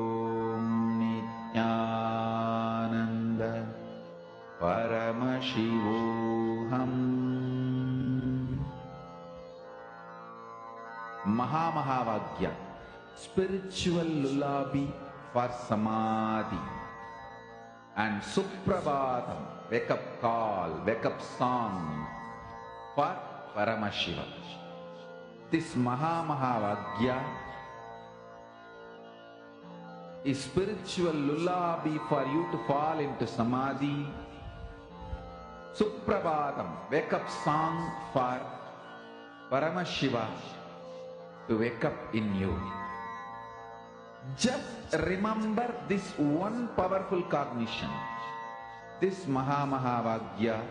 Paramashivoham. Mahamahavagya, spiritual lullaby for Samadhi. And Suprabhatam, wake up call, wake up song for Paramashiva. This Mahamahavagya is spiritual lullaby for you to fall into Samadhi. Suprabhatam, wake up song for Paramashiva to wake up in you. Just remember this one powerful cognition. This Mahamahavagya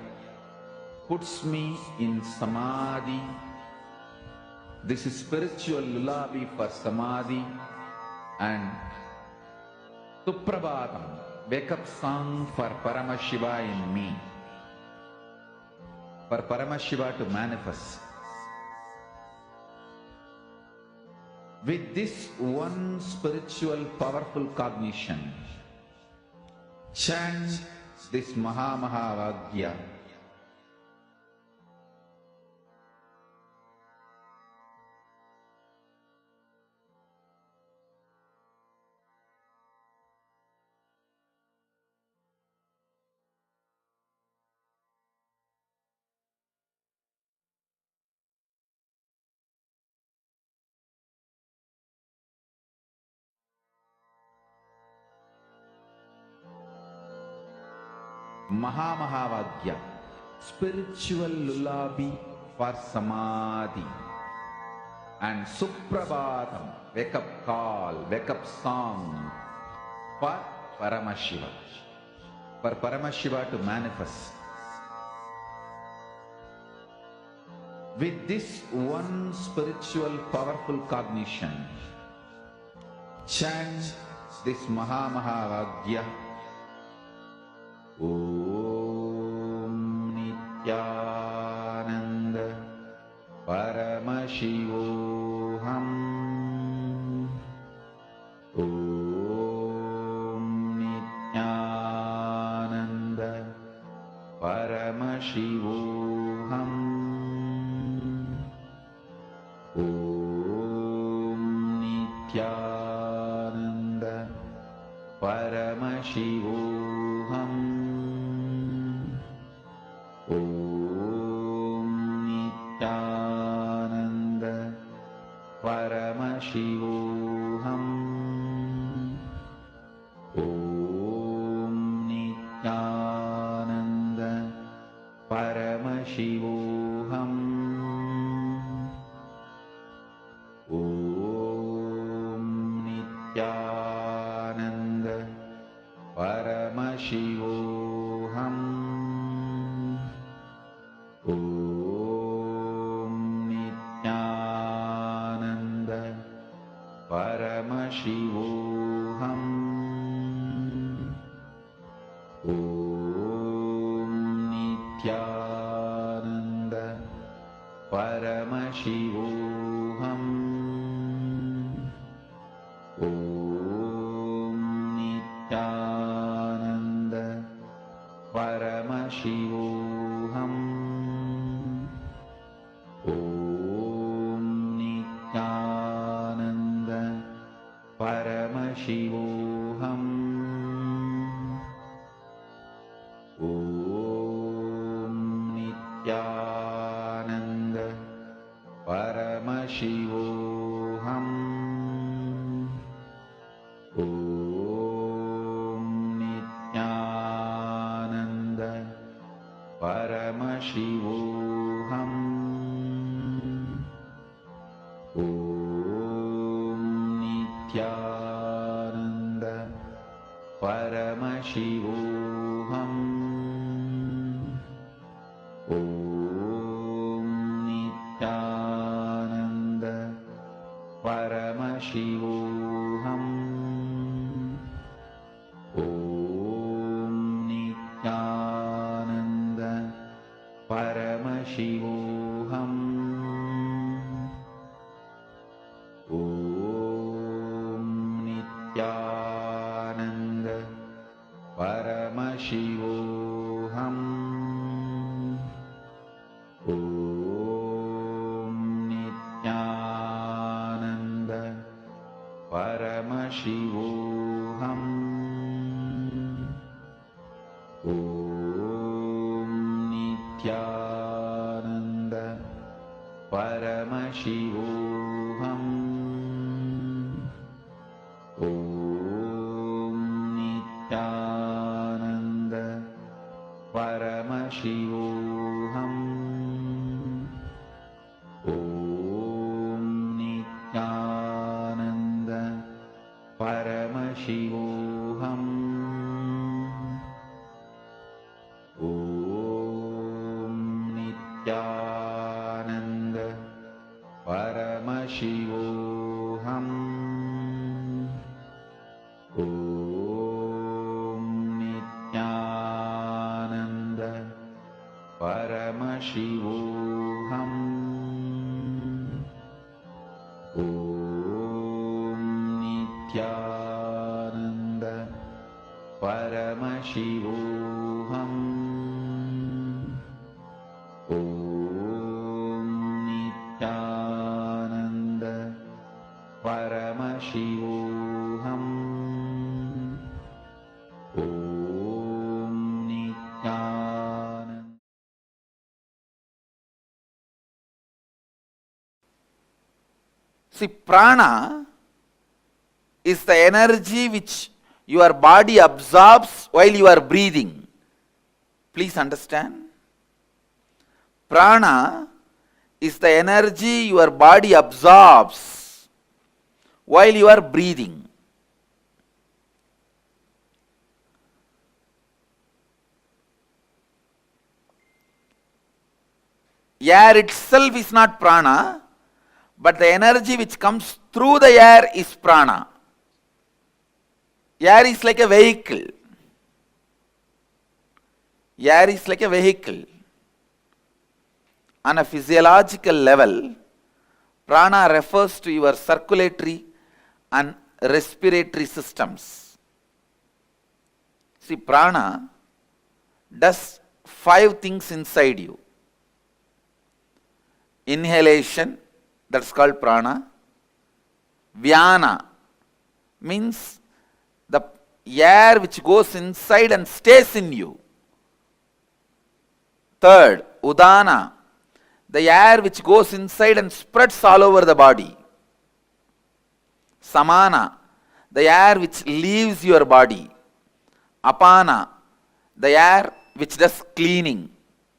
puts me in Samadhi. This is spiritual lullaby for Samadhi. And Suprabhatam, wake up song for Paramashiva in me. For Paramashiva to manifest. With this one spiritual powerful cognition, chant this Mahamahavagya. Mahamahavagya, spiritual lullaby for Samadhi. And Suprabhatam, wake up call, wake up song for Paramashiva. For Paramashiva to manifest. With this one spiritual powerful cognition, chant this Mahamahavagya. Om Nithyananda Paramashivoham. Om Nithyananda Paramashivoham. Om Nithyananda Paramashivoham. Om Nithyananda Paramashivoham. Om Nithyananda Paramashivoham. Om Nithyananda Paramashivoham. Om Nithyananda Paramashivoham. Om Nithyananda Paramashivoham. Om Nithyananda Paramashivoham. Om Nithyananda Paramashivoham. Om Nithyananda Paramashivoham. Om Nithyananda Paramashivoham. Om Nithyananda Paramashivoham. Om Nithyananda Paramashivoham. Om Nithyananda Paramashivoham. Om Nithyananda Paramashivoham. Om Nithyananda Paramashivoham. Om Nithyananda Paramashivoham. Om Nithyananda Paramashivoham. Om Nithyananda Paramashivoham. Om Nithyananda Paramashivoham. Om Nithyananda Paramashivoham. Om Nithyananda Paramashivoham. Om Nithyananda. See, prana is the energy which your body absorbs while you are breathing. Please understand. Prana is the energy your body absorbs while you are breathing. Air itself is not prana, but the energy which comes through the air is prana. Air is like a vehicle. Air is like a vehicle. On a physiological level, prana refers to your circulatory and respiratory systems. See, prana does 5 things inside you. Inhalation, that's called prana. Vyana means the air which goes inside and stays in you. Third, udana, the air which goes inside and spreads all over the body. Samana, the air which leaves your body. Apana, the air which does cleaning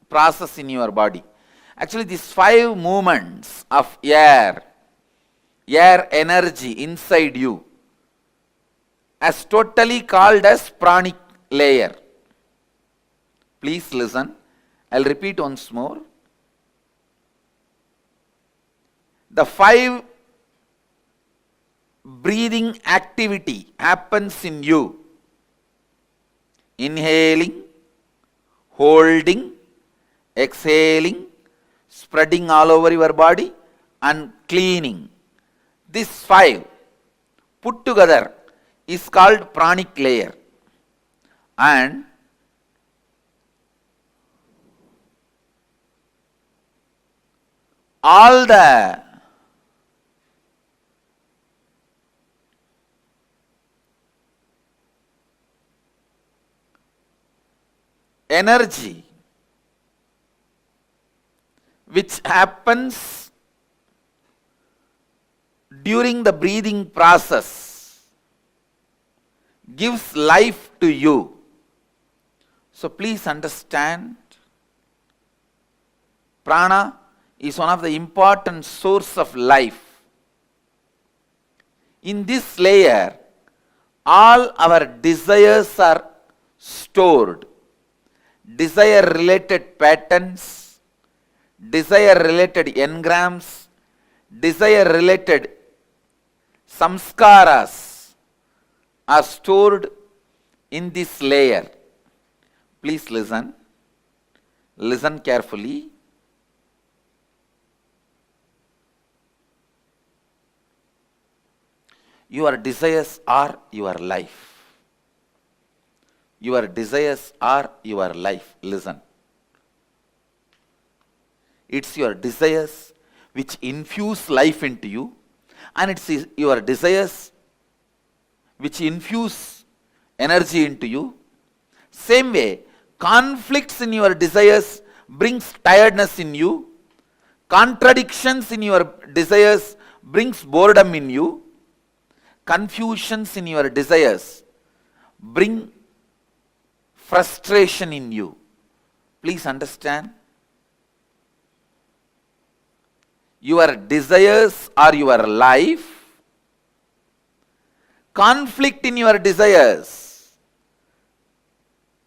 process in your body. Actually, these 5 movements of air energy inside you, as totally called as pranic layer. Please listen. I'll repeat once more. The 5 breathing activity happens in you. Inhaling, holding, exhaling, spreading all over your body, and cleaning. These 5 put together is called pranic layer. And all the energy which happens during the breathing process gives life to you. So please understand, prana is one of the important source of life. In this layer, all our desires are stored. Desire related patterns, desire related engrams, desire related samskaras are stored in this layer. Please listen. Listen carefully. Your desires are your life. Your desires are your life. Listen. It's your desires which infuse life into you, and it's your desires which infuse energy into you. Same way, Conflicts in your desires brings tiredness in you. Contradictions in your desires brings boredom in you. Confusions in your desires bring frustration in you. Please understand. Your desires are your life. Conflict in your desires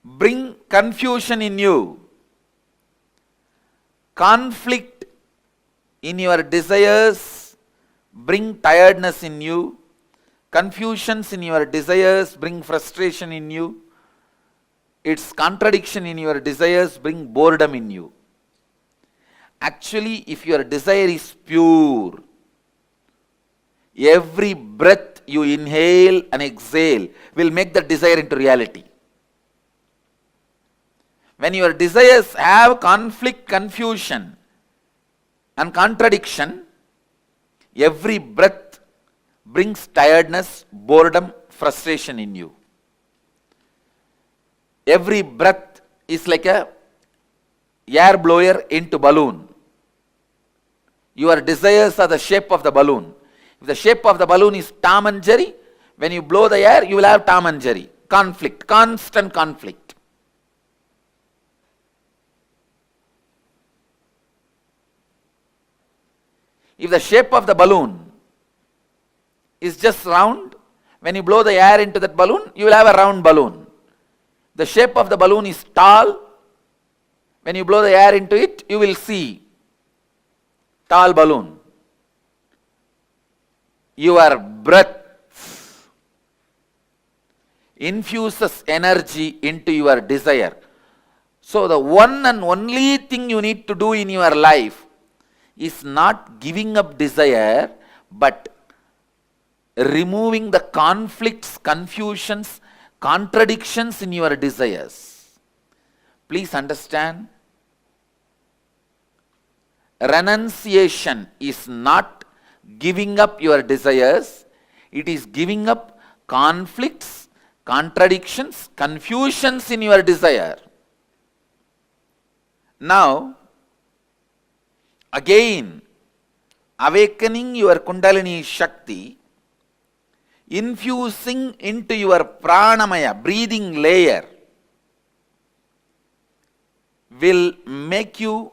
bring confusion in you. Conflict in your desires bring tiredness in you. Confusions in your desires bring frustration in you. Its contradiction in your desires bring boredom in you. Actually, if your desire is pure, every breath you inhale and exhale will make the desire into reality. When your desires have conflict, confusion and contradiction, every breath brings tiredness, boredom, frustration in you. Every breath is like a air blower into balloon. Your desires are the shape of the balloon. If the shape of the balloon is Tom and Jerry, when you blow the air, you will have Tom and Jerry. Conflict, constant conflict. If the shape of the balloon is just round, when you blow the air into that balloon, you will have a round balloon. The shape of the balloon is tall. When you blow the air into it, you will see tall balloon. Your breath infuses energy into your desire. So the one and only thing you need to do in your life is not giving up desire, but removing the conflicts, confusions, contradictions in your desires. Please understand, renunciation is not giving up your desires, it is giving up conflicts, contradictions, confusions in your desire. Now, again, awakening your Kundalini Shakti, infusing into your pranamaya, breathing layer, will make you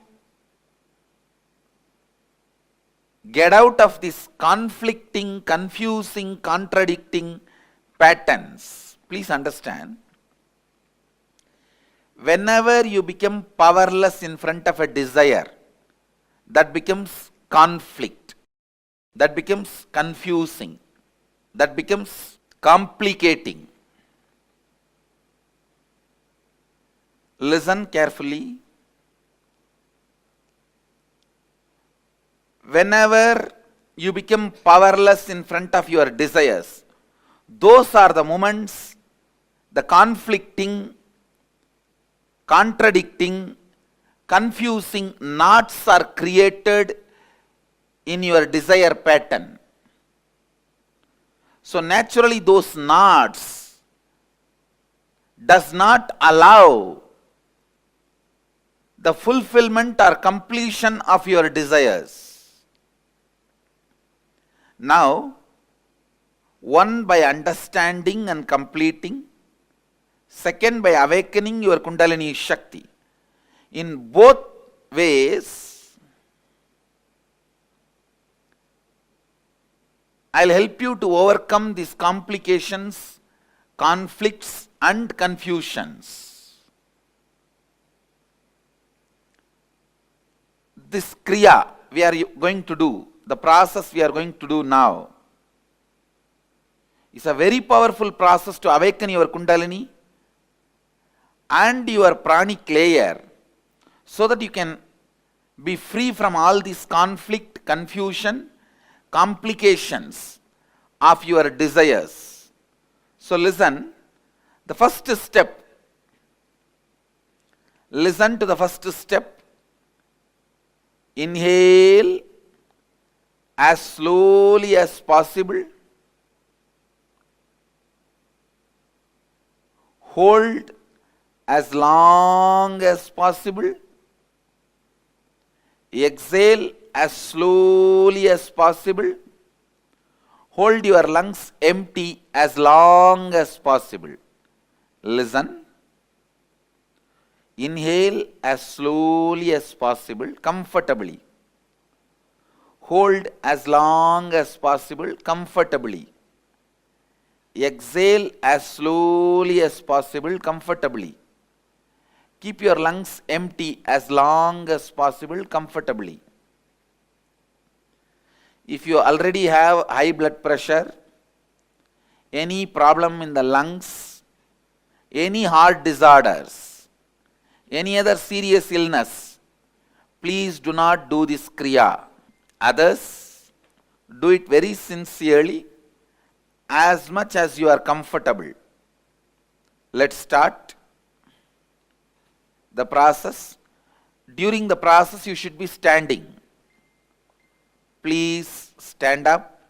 get out of these conflicting, confusing, contradicting patterns. Please understand, whenever you become powerless in front of a desire, that becomes conflict, that becomes confusing, that becomes complicating. Listen carefully. Whenever you become powerless in front of your desires, those are the moments the conflicting, contradicting, confusing knots are created in your desire pattern. So naturally those knots does not allow the fulfillment or completion of your desires. Now, one, by understanding and completing, second, by awakening your Kundalini Shakti. In both ways, I'll help you to overcome these complications, conflicts and confusions. This Kriya we are going to do, the process we are going to do now, is a very powerful process to awaken your Kundalini and your pranic layer, so that you can be free from all this conflict, confusion, complications of your desires. So listen, the first step, listen to the first step. Inhale as slowly as possible. Hold as long as possible. Exhale as slowly as possible. Hold your lungs empty as long as possible. Listen. Inhale as slowly as possible, comfortably. Hold as long as possible, comfortably. Exhale as slowly as possible, comfortably. Keep your lungs empty as long as possible, comfortably. If you already have high blood pressure, any problem in the lungs, any heart disorders, any other serious illness, please do not do this kriya. Others, do it very sincerely, as much as you are comfortable. Let's start the process. During the process, you should be standing. Please stand up.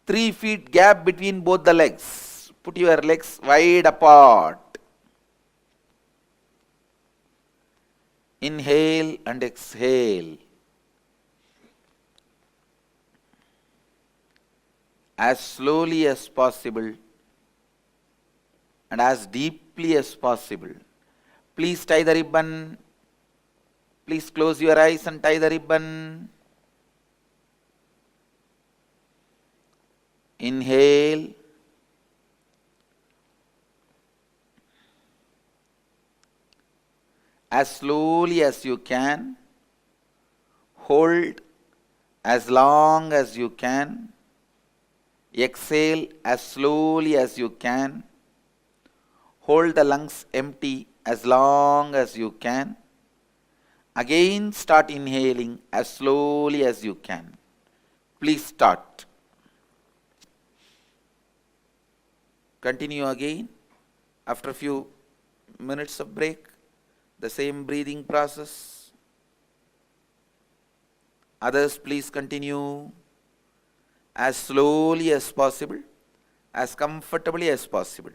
3 feet gap between both the legs. Put your legs wide apart. Inhale and exhale. As slowly as possible and as deeply as possible. Please tie the ribbon. Please close your eyes and tie the ribbon. Inhale. As slowly as you can. Hold as long as you can. Exhale as slowly as you can. Hold the lungs empty as long as you can. Again start inhaling as slowly as you can. Please start. Continue again. After a few minutes of break, the same breathing process. Others, please continue as slowly as possible, as comfortably as possible.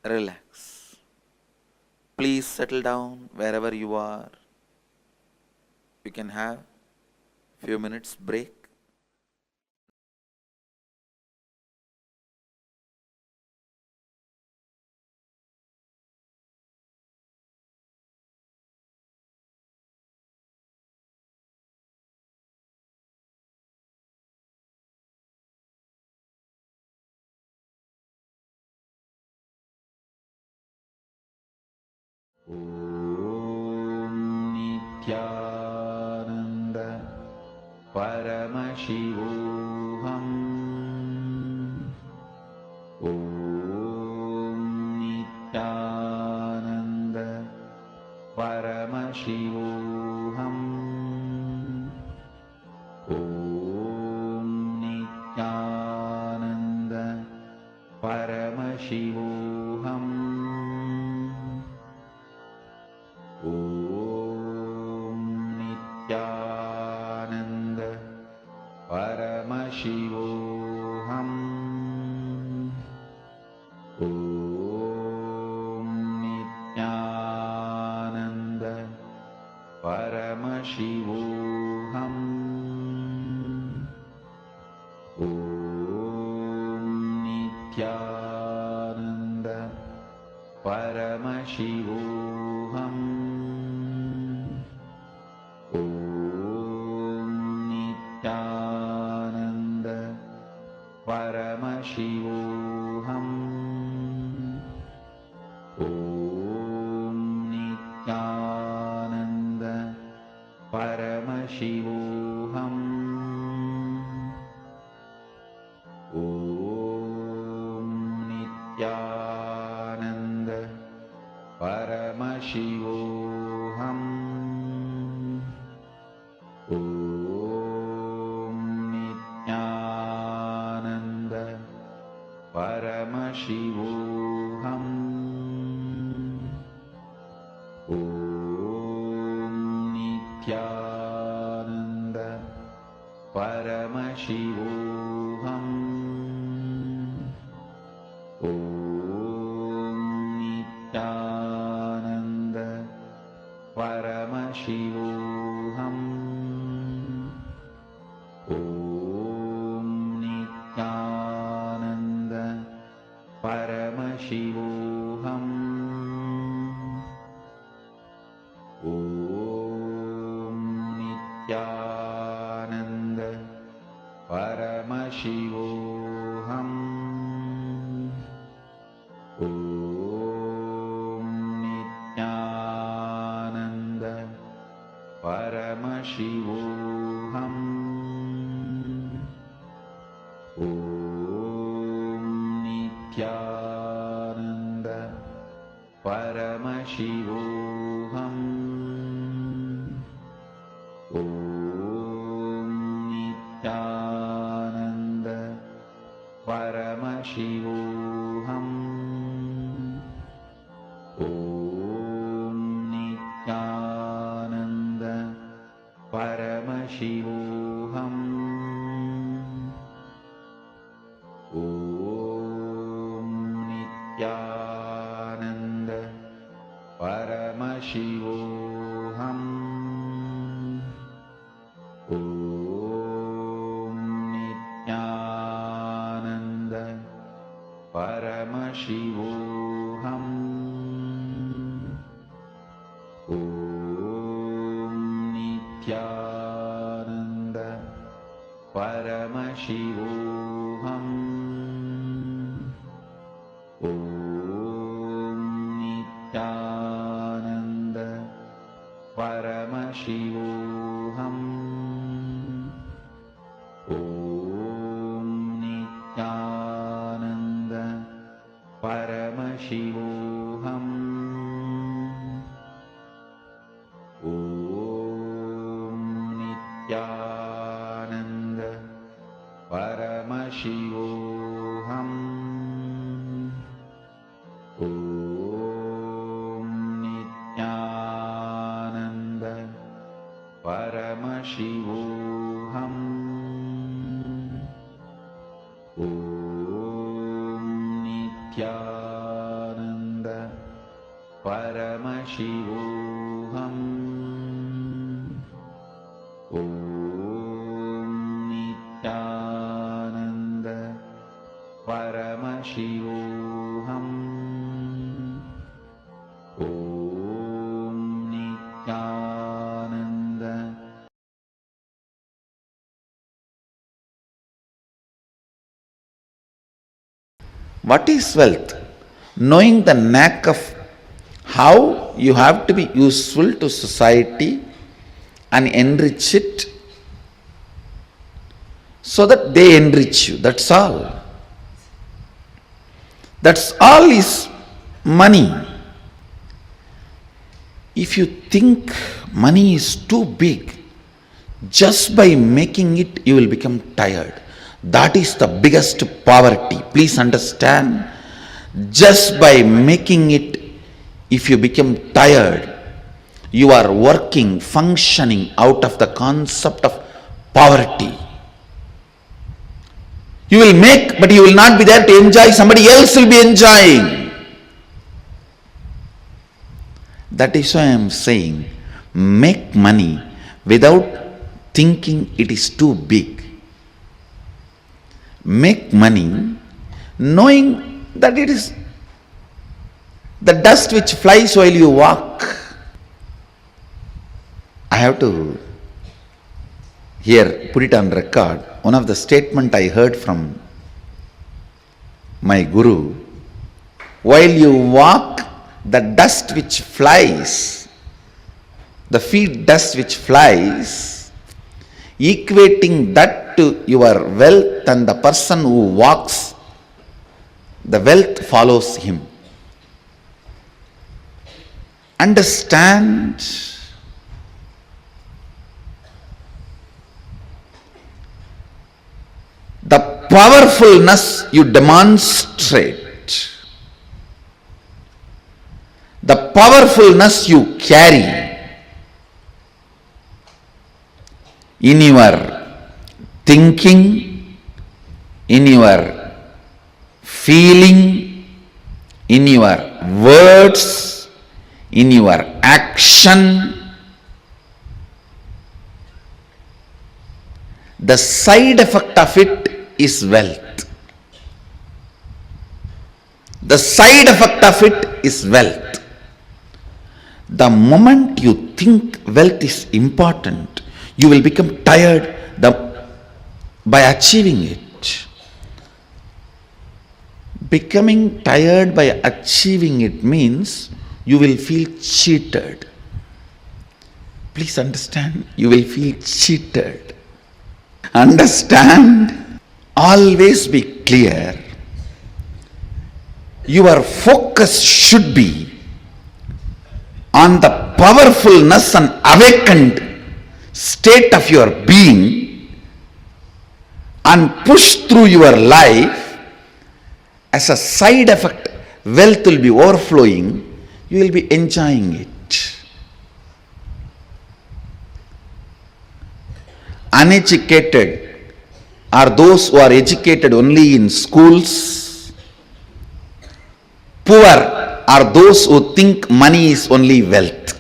Relax. Please settle down wherever you are. You can have a few minutes break. Om Nithyananda Paramashivoham. Om Nithyananda Paramashivoham. Om Nithyananda Paramashivoham. Om Nithyananda Paramashivoham. Om Nithyananda Paramashivoham. Om Nithyananda Paramashivoham. Om Nithyananda Paramashivoham. Om Nithyananda Paramashivoham. Om Nithyananda Paramashivoham. Om Nithyananda Paramashivoham. Om Nithyananda Paramashivoham. Om Nithyananda Paramashivoham. Om Nithyananda Paramashivoham. Om Nithyananda Paramashivoham. Om Nithyananda Paramashivoham. Om Nithyananda Paramashivoham. Om Nithyananda Paramashivoham. Om Nithyananda Paramashivoham. Om Nithyananda Paramashivoham. Om Nithyananda Paramashivoham. Om Nithyananda Paramashivoham. Om Nithyananda Paramashivoham. Om Nithyananda Paramashivoham. Om Nithyananda Paramashivoham. Om Nithyananda Paramashivoham. Om Nithyananda Paramashivoham. Om Nithyananda Paramashivoham. Om Nithyananda. What is wealth? Knowing the knack of how you have to be useful to society and enrich it so that they enrich you. That's all. That's all is money. If you think money is too big, just by making it you will become tired. That is the biggest poverty. Please understand. Just by making it, if you become tired, you are working, functioning out of the concept of poverty. You will make, but you will not be there to enjoy. Somebody else will be enjoying. That is why I am saying, make money without thinking it is too big. Make money knowing that it is the dust which flies while you walk. I have to here put it on record. One of the statement I heard from my guru, while you walk, the dust which flies, the feet dust which flies, equating that to your wealth, and the person who walks, the wealth follows him. Understand? The powerfulness you demonstrate, the powerfulness you carry in your thinking, in your feeling, in your words, in your action, the side effect of it is wealth. The side effect of it is wealth. The moment you think wealth is important, you will become tired by achieving it. Becoming tired by achieving it means you will feel cheated. Please understand, you will feel cheated. Understand, always be clear. Your focus should be on the powerfulness and awakened state of your being, and push through your life. As a side effect, wealth will be overflowing, you will be enjoying it. Uneducated are those who are educated only in schools. Poor are those who think money is only wealth.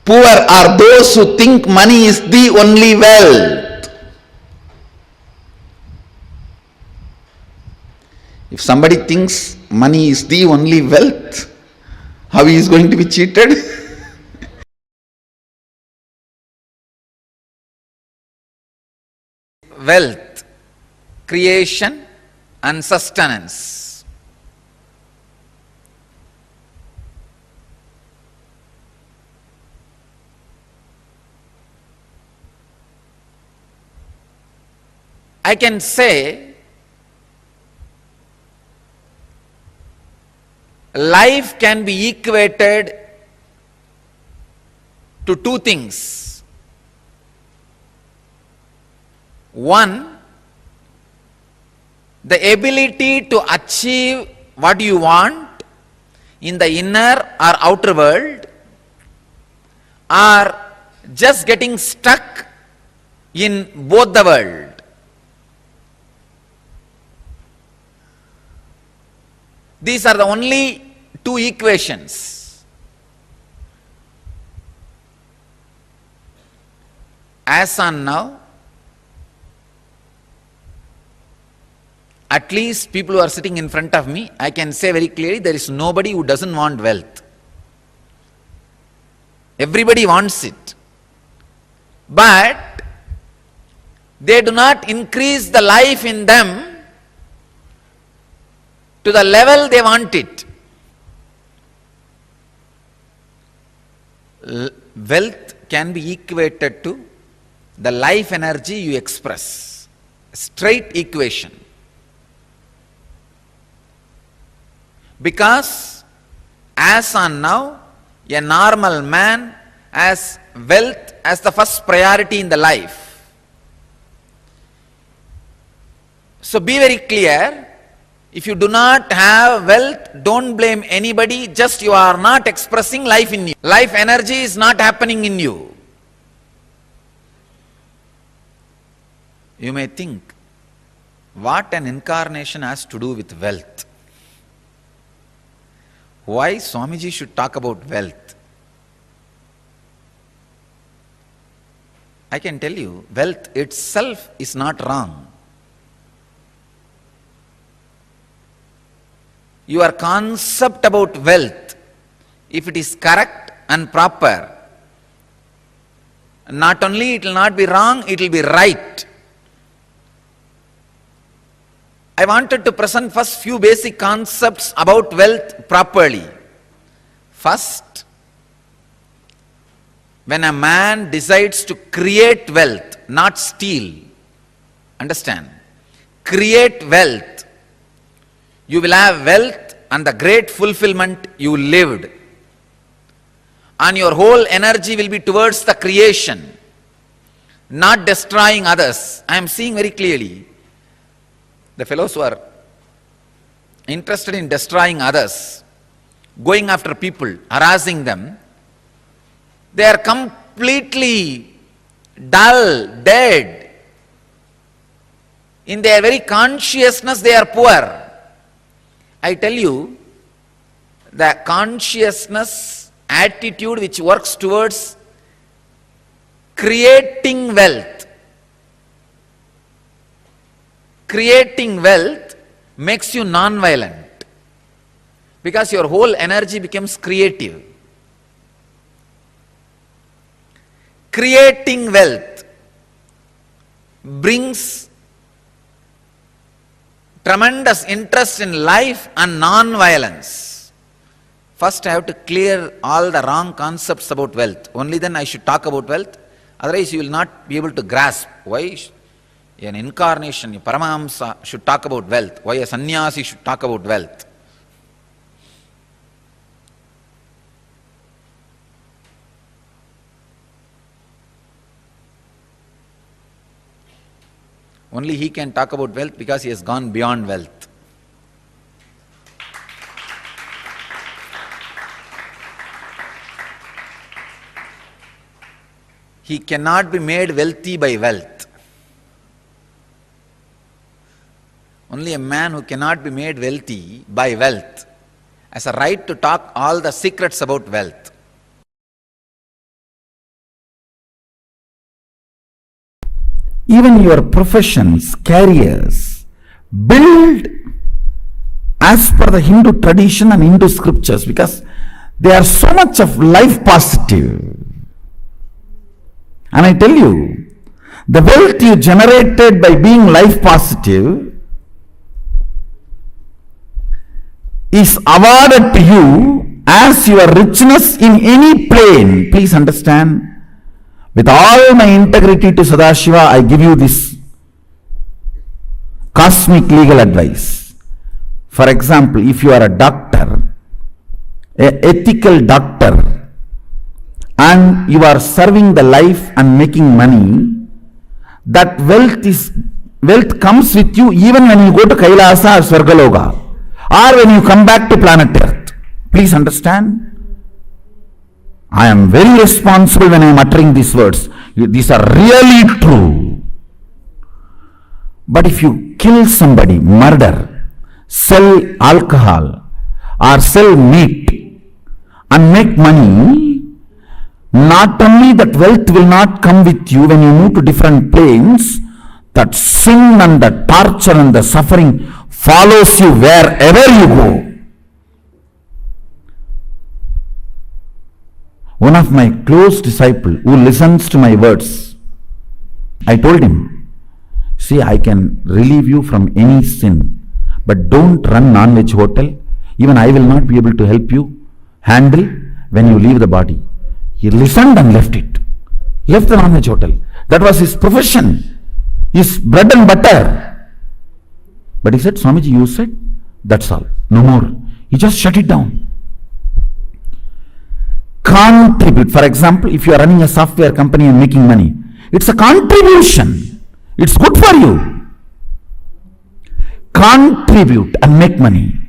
Poor are those who think money is the only wealth. If somebody thinks money is the only wealth, how he is going to be cheated? Wealth, creation and sustenance. I can say life can be equated to two things. One, the ability to achieve what you want in the inner or outer world, or just getting stuck in both the world. These are the only two equations. As on now, at least people who are sitting in front of me, I can say very clearly, there is nobody who doesn't want wealth. Everybody wants it. But they do not increase the life in them to the level they want it. Wealth can be equated to the life energy you express. Straight equation. Because as on now, a normal man has wealth as the first priority in the life. So be very clear, if you do not have wealth, don't blame anybody, just you are not expressing life in you. Life energy is not happening in you. You may think, what an incarnation has to do with wealth? Why Swamiji should talk about wealth? I can tell you, wealth itself is not wrong. Your concept about wealth, if it is correct and proper, not only it will not be wrong, it will be right. I wanted to present first few basic concepts about wealth properly. First, when a man decides to create wealth, not steal, understand, create wealth, you will have wealth and the great fulfillment you lived. And your whole energy will be towards the creation, not destroying others. I am seeing very clearly, the fellows who are interested in destroying others, going after people, harassing them, they are completely dull, dead. In their very consciousness, they are poor. I tell you, the consciousness attitude which works towards creating wealth makes you non-violent, because your whole energy becomes creative. Creating wealth brings tremendous interest in life and non-violence. First I have to clear all the wrong concepts about wealth. Only then I should talk about wealth. Otherwise you will not be able to grasp why an incarnation, a Paramahamsa should talk about wealth, why a sannyasi should talk about wealth. Only he can talk about wealth because he has gone beyond wealth. He cannot be made wealthy by wealth. Only a man who cannot be made wealthy by wealth has a right to talk all the secrets about wealth. Even your professions, careers, build as per the Hindu tradition and Hindu scriptures, because they are so much of life positive. And I tell you, the wealth you generated by being life positive is awarded to you as your richness in any plane. Please understand. With all my integrity to Sadashiva, I give you this cosmic legal advice. For example, if you are a doctor, an ethical doctor, and you are serving the life and making money, that wealth comes with you even when you go to Kailasa or Swargaloka, or when you come back to planet Earth. Please understand. I am very responsible when I am uttering these words. These are really true. But if you kill somebody, murder, sell alcohol, or sell meat and make money, not only that wealth will not come with you when you move to different planes, that sin and the torture and the suffering follows you wherever you go. One of my close disciples who listens to my words, I told him, see, I can relieve you from any sin, but don't run non-veg hotel. Even I will not be able to help you handle when you leave the body. He listened and left it. Left the non-veg hotel. That was his profession, his bread and butter. But he said, Swamiji, you said, that's all, no more. He just shut it down. Contribute. For example, if you are running a software company and making money, it's a contribution. It's good for you. Contribute and make money.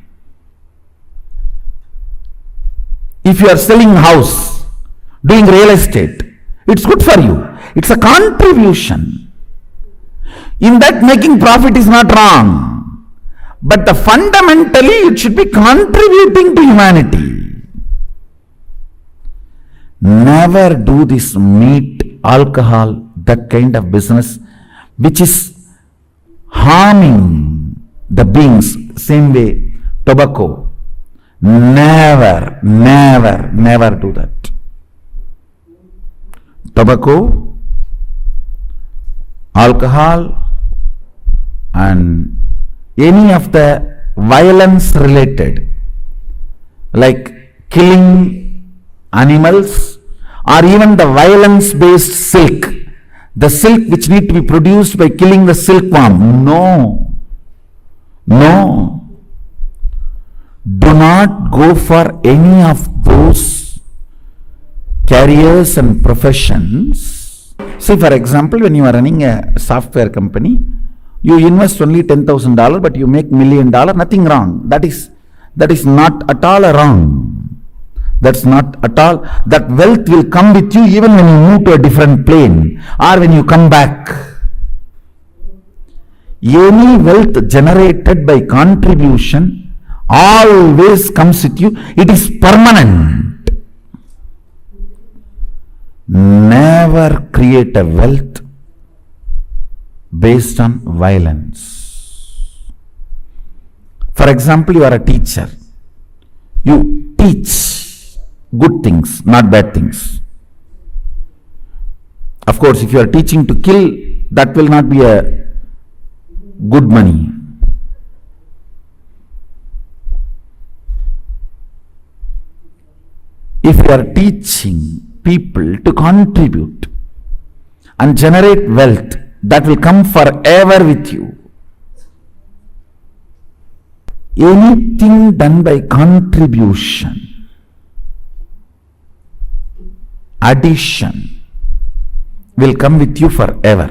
If you are selling house, doing real estate, it's good for you. It's a contribution. In that, making profit is not wrong. But fundamentally, it should be contributing to humanity. Never do this meat, alcohol, that kind of business which is harming the beings. Same way, tobacco. Never, never, never do that. Tobacco, alcohol, and any of the violence related, like killing animals, or even the violence based silk, the silk which need to be produced by killing the silkworm. No, do not go for any of those careers and professions. See, for example, when you are running a software company, you invest only $10,000, but you make $1 million, nothing wrong. That is not at all wrong. That's not at all. That wealth will come with you even when you move to a different plane or when you come back. Any wealth generated by contribution always comes with you. It is permanent. Never create a wealth based on violence. For example, you are a teacher. You teach good things, not bad things. Of course, if you are teaching to kill, that will not be a good money. If you are teaching people to contribute and generate wealth, that will come forever with you. Anything done by contribution, addition, will come with you forever.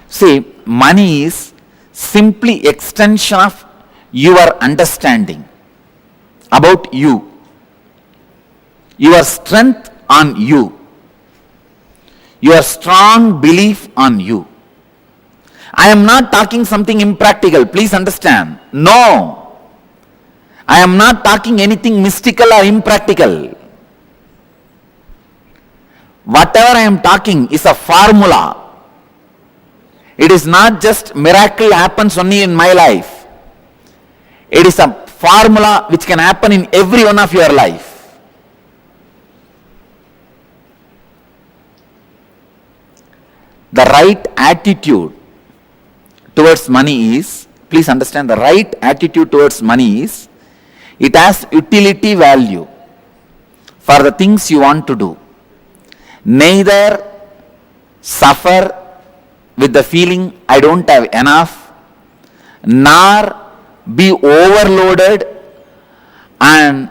See, money is simply extension of your understanding about you, your strength on you, your strong belief on you. I am not talking something impractical, please understand. No, I am not talking anything mystical or impractical. Whatever I am talking is a formula. It is not just miracle happens only in my life. It is a formula which can happen in every one of your life. The right attitude towards money is, please understand, the right attitude towards money is, it has utility value for the things you want to do. Neither suffer with the feeling I don't have enough, nor be overloaded and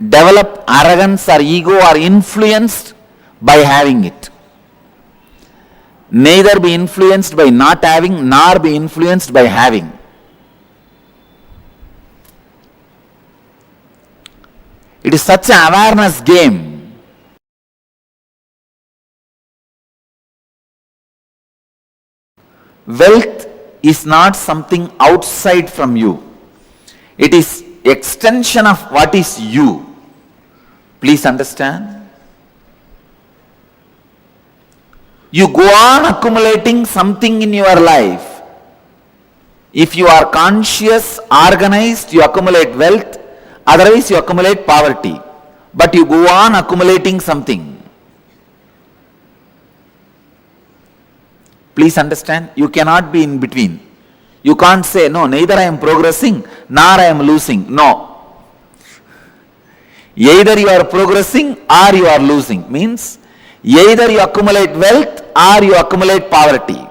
develop arrogance or ego or influenced by having it. Neither be influenced by not having, nor be influenced by having. It is such an awareness game. Wealth is not something outside from you. It is extension of what is you. Please understand. You go on accumulating something in your life. If you are conscious, organized, you accumulate wealth. Otherwise, you accumulate poverty. But you go on accumulating something. Please understand, you cannot be in between. You can't say, no, neither I am progressing, nor I am losing. No. Either you are progressing or you are losing. Means, either you accumulate wealth or you accumulate poverty.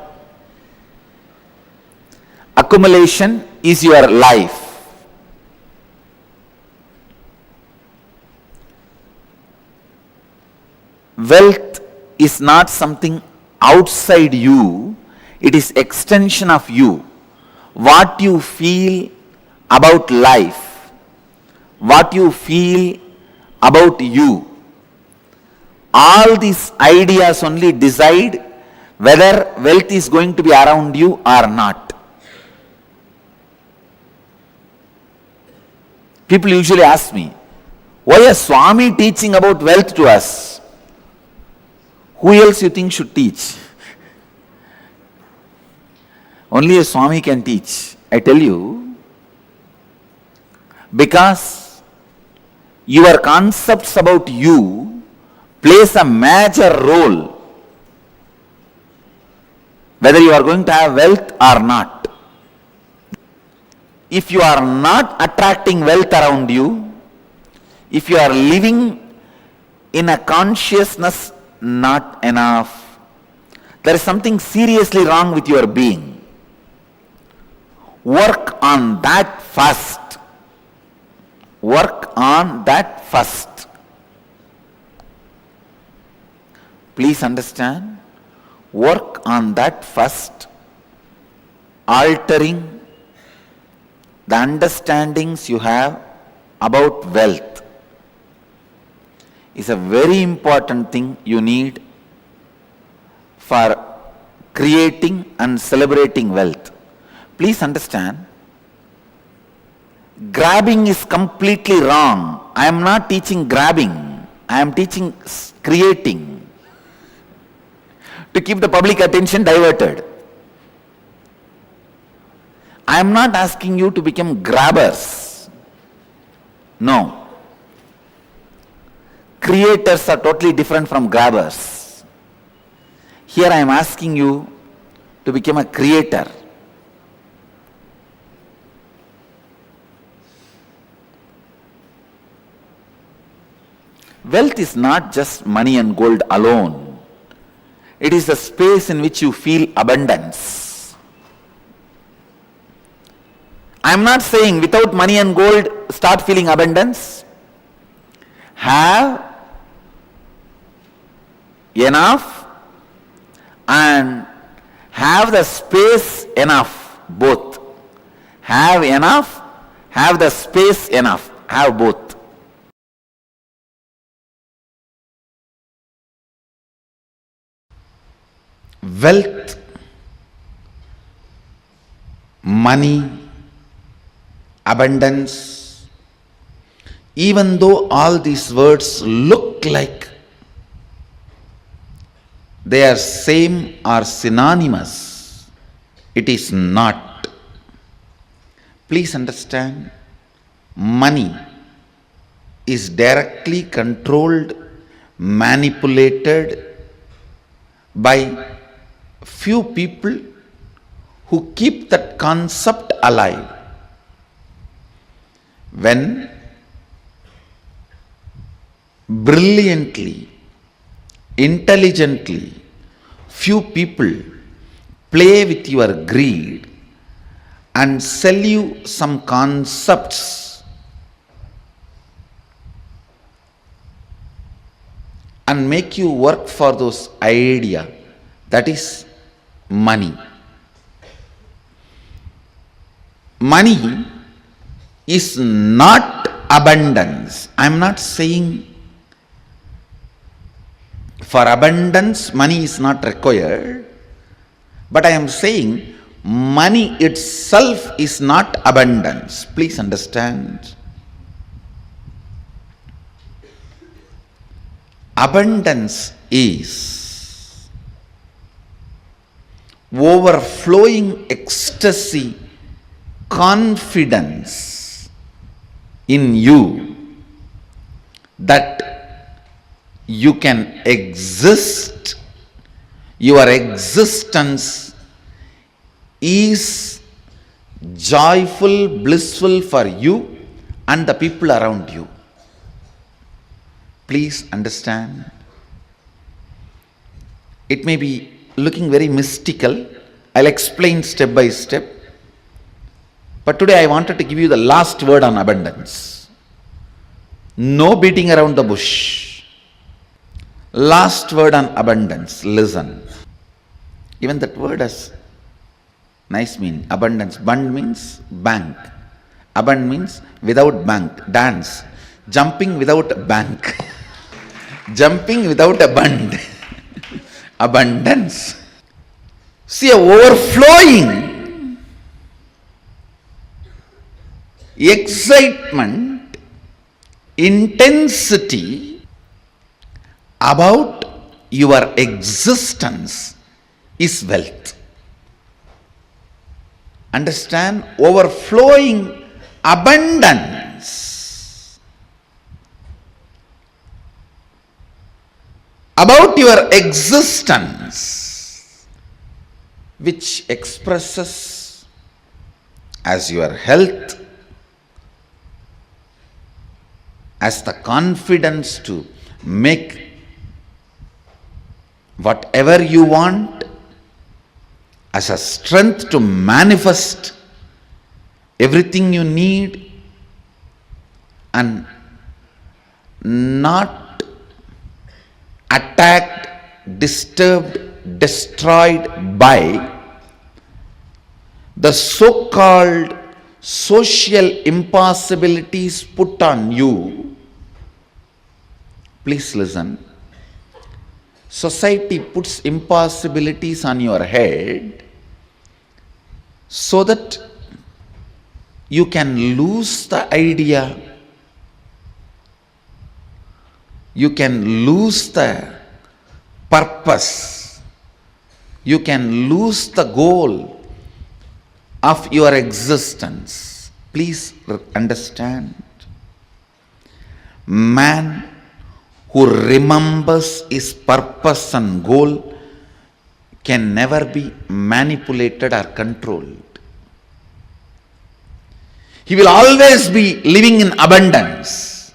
Accumulation is your life. Wealth is not something outside you, it is extension of you. What you feel about life, what you feel about you, all these ideas only decide whether wealth is going to be around you or not. People usually ask me, why is Swami teaching about wealth to us? Who else you think should teach? Only a Swami can teach. I tell you, because your concepts about you plays a major role whether you are going to have wealth or not. If you are not attracting wealth around you, if you are living in a consciousness not enough, there is something seriously wrong with your being. Work on that first. Work on that first. Please understand. Work on that first. Altering the understandings you have about wealth is a very important thing you need for creating and celebrating wealth. Please understand, grabbing is completely wrong. I am not teaching grabbing, I am teaching creating, to keep the public attention diverted. I am not asking you to become grabbers. No. Creators are totally different from grabbers. Here I am asking you to become a creator. Wealth is not just money and gold alone. It is the space in which you feel abundance. I am not saying without money and gold start feeling abundance. Have enough and have the space enough, both. Have enough, have the space enough, have both. Wealth, money, abundance, even though all these words look like they are same or synonymous, it is not. Please understand, money is directly controlled, manipulated by few people who keep that concept alive. When brilliantly, intelligently, few people play with your greed and sell you some concepts and make you work for those ideas, that is money. Money is not abundance. I am not saying for abundance money is not required, but I am saying money itself is not abundance. Please understand. Abundance is overflowing ecstasy, confidence in you that you can exist, your existence is joyful, blissful for you and the people around you. Please understand. It may be looking very mystical. I'll explain step by step. But today I wanted to give you the last word on abundance. No beating around the bush. Last word on abundance. Listen. Even that word has nice meaning. Abundance. Bund means bank. Abund means without bank. Dance. Jumping without a bank. Jumping without a bund. Abundance. See, a overflowing excitement, intensity about your existence is wealth. Understand? Overflowing abundance about your existence, which expresses as your health, as the confidence to make whatever you want, as a strength to manifest everything you need, and not attacked, disturbed, destroyed by the so-called social impossibilities put on you, please listen. Society puts impossibilities on your head so that you can lose the idea, you can lose the purpose, you can lose the goal of your existence. Please understand. Man who remembers his purpose and goal can never be manipulated or controlled. He will always be living in abundance.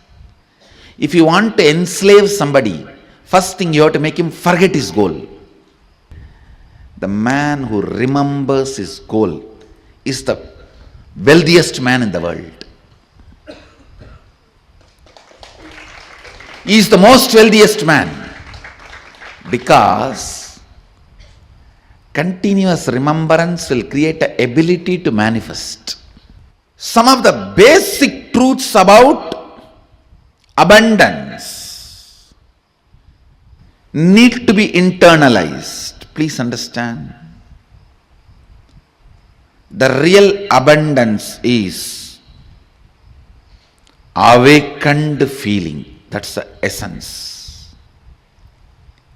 If you want to enslave somebody, first thing you have to make him forget his goal. The man who remembers his goal is the wealthiest man in the world. He is the most wealthiest man because continuous remembrance will create an ability to manifest. Some of the basic truths about abundance need to be internalized. Please understand. The real abundance is awakened feeling. That's the essence.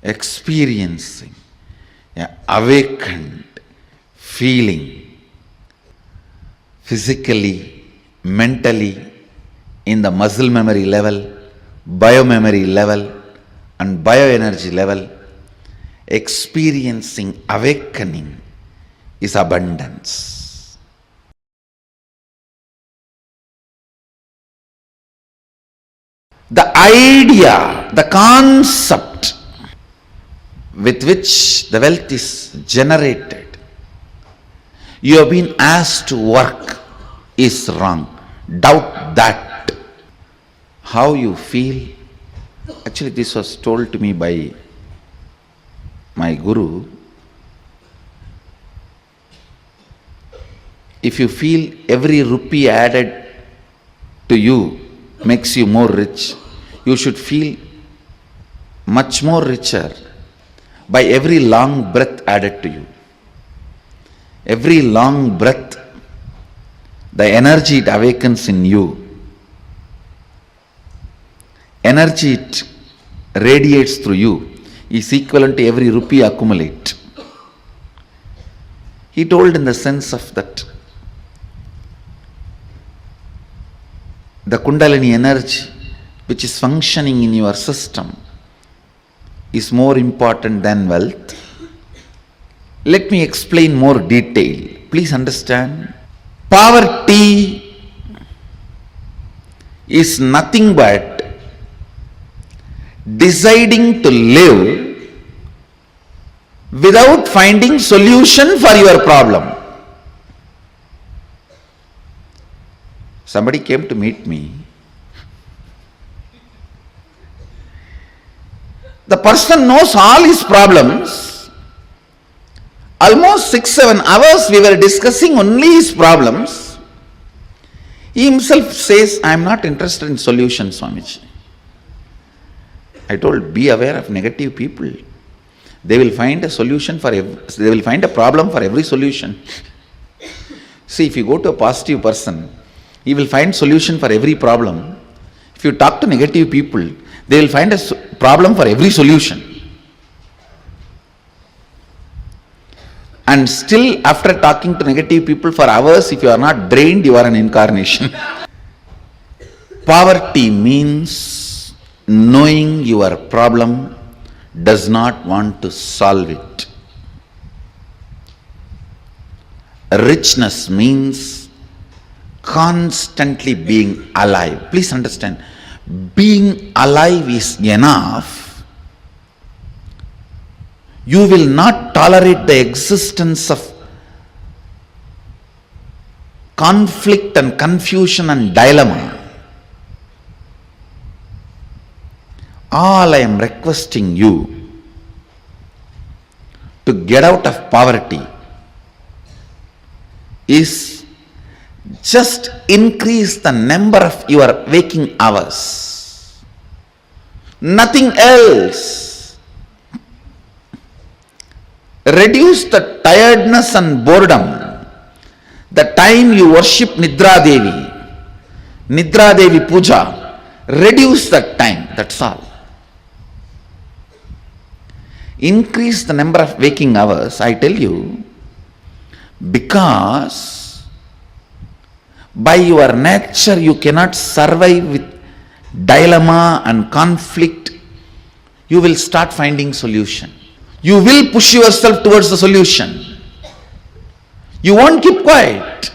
Experiencing awakened feeling physically, mentally, in the muscle memory level, biomemory level, and bioenergy level. Experiencing awakening is abundance. The idea, the concept with which the wealth is generated, you have been asked to work, is wrong. Doubt that. How you feel? Actually, this was told to me by my guru. If you feel every rupee added to you makes you more rich, you should feel much more richer by every long breath added to you. Every long breath, the energy it awakens in you, energy it radiates through you, is equivalent to every rupee accumulate. He told in the sense of that the Kundalini energy which is functioning in your system is more important than wealth. Let me explain more detail. Please understand. Poverty is nothing but deciding to live without finding solution for your problem. Somebody came to meet me. The person knows all his problems. Almost 6-7 hours we were discussing only his problems. He himself says, I am not interested in solutions, Swamiji. I told, be aware of negative people. They will find a solution for they will find a problem for every solution. See, if you go to a positive person, he will find solution for every problem. If you talk to negative people, they will find a problem for every solution. And still, after talking to negative people for hours, if you are not drained, you are an incarnation. Poverty means knowing your problem, does not want to solve it. Richness means constantly being alive. Please understand, being alive is enough. You will not tolerate the existence of conflict and confusion and dilemma. All I am requesting you to get out of poverty is Just increase the number of your waking hours. Nothing else. Reduce the tiredness and boredom. The time you worship Nidra Devi Puja, reduce that time, that's all. Increase the number of waking hours, I tell you, because by your nature you cannot survive with dilemma and conflict. You will start finding solution. You will push yourself towards the solution. You won't keep quiet.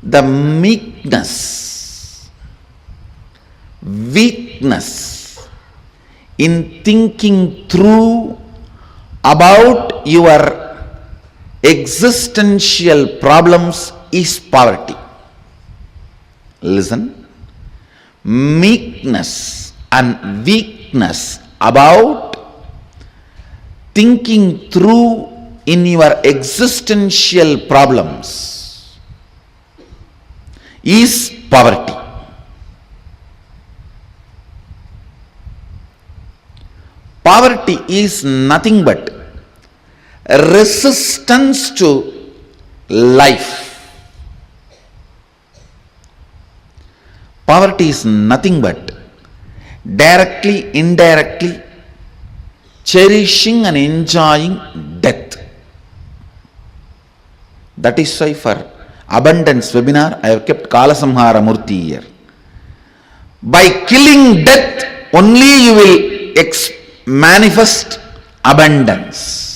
The meekness, weakness in thinking through about your existential problems is poverty. Listen, meekness and weakness about thinking through in your existential problems is poverty. Poverty is nothing but resistance to life. Poverty is nothing but directly, indirectly cherishing and enjoying death. That is why for abundance webinar I have kept Keshavartha Murti here. By killing death only you will manifest abundance.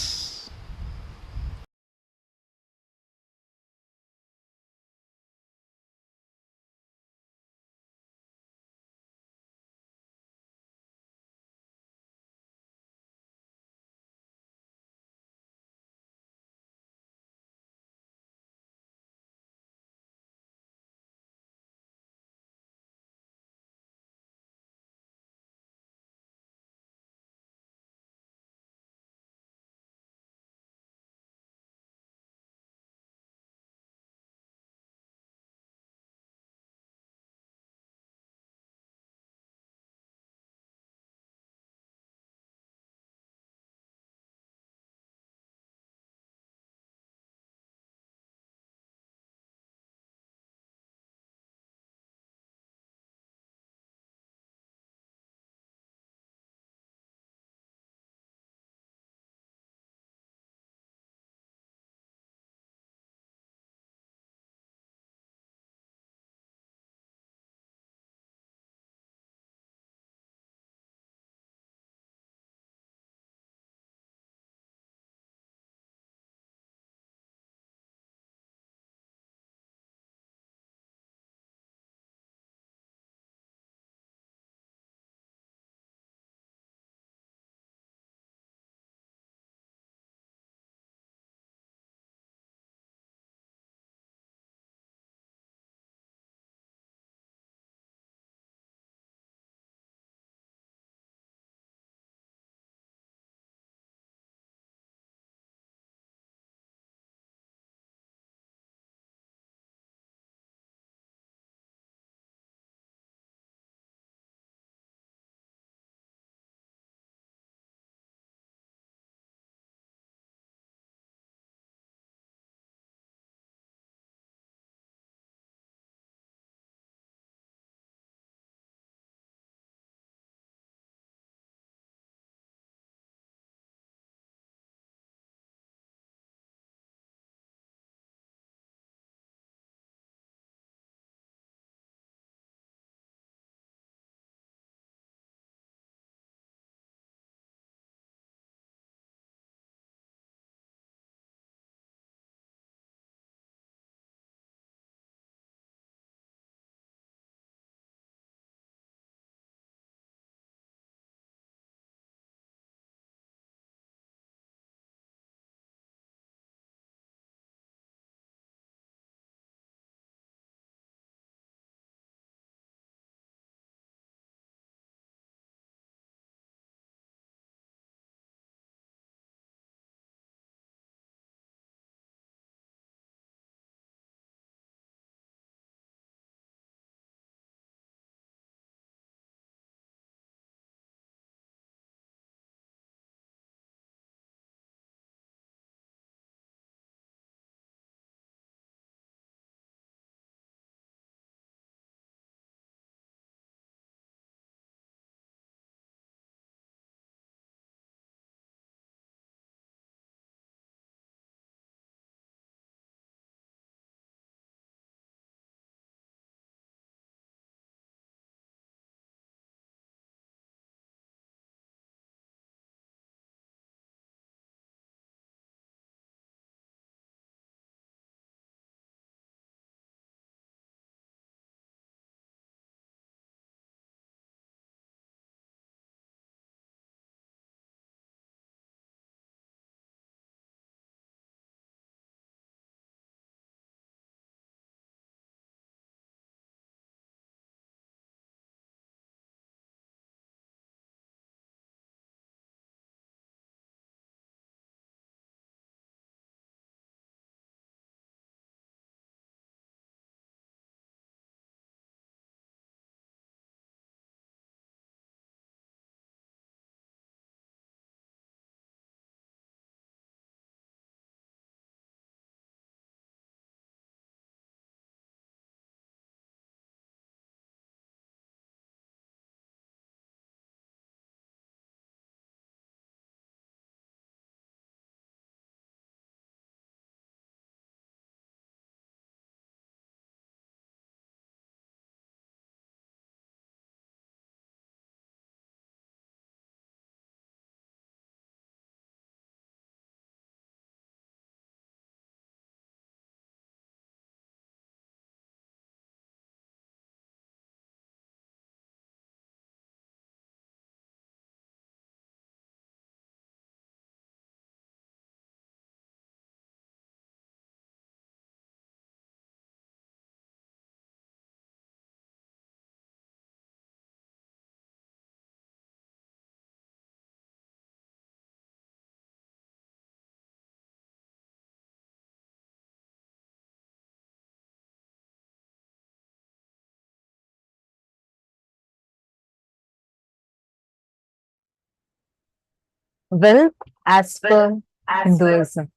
Wealth as per Hinduism.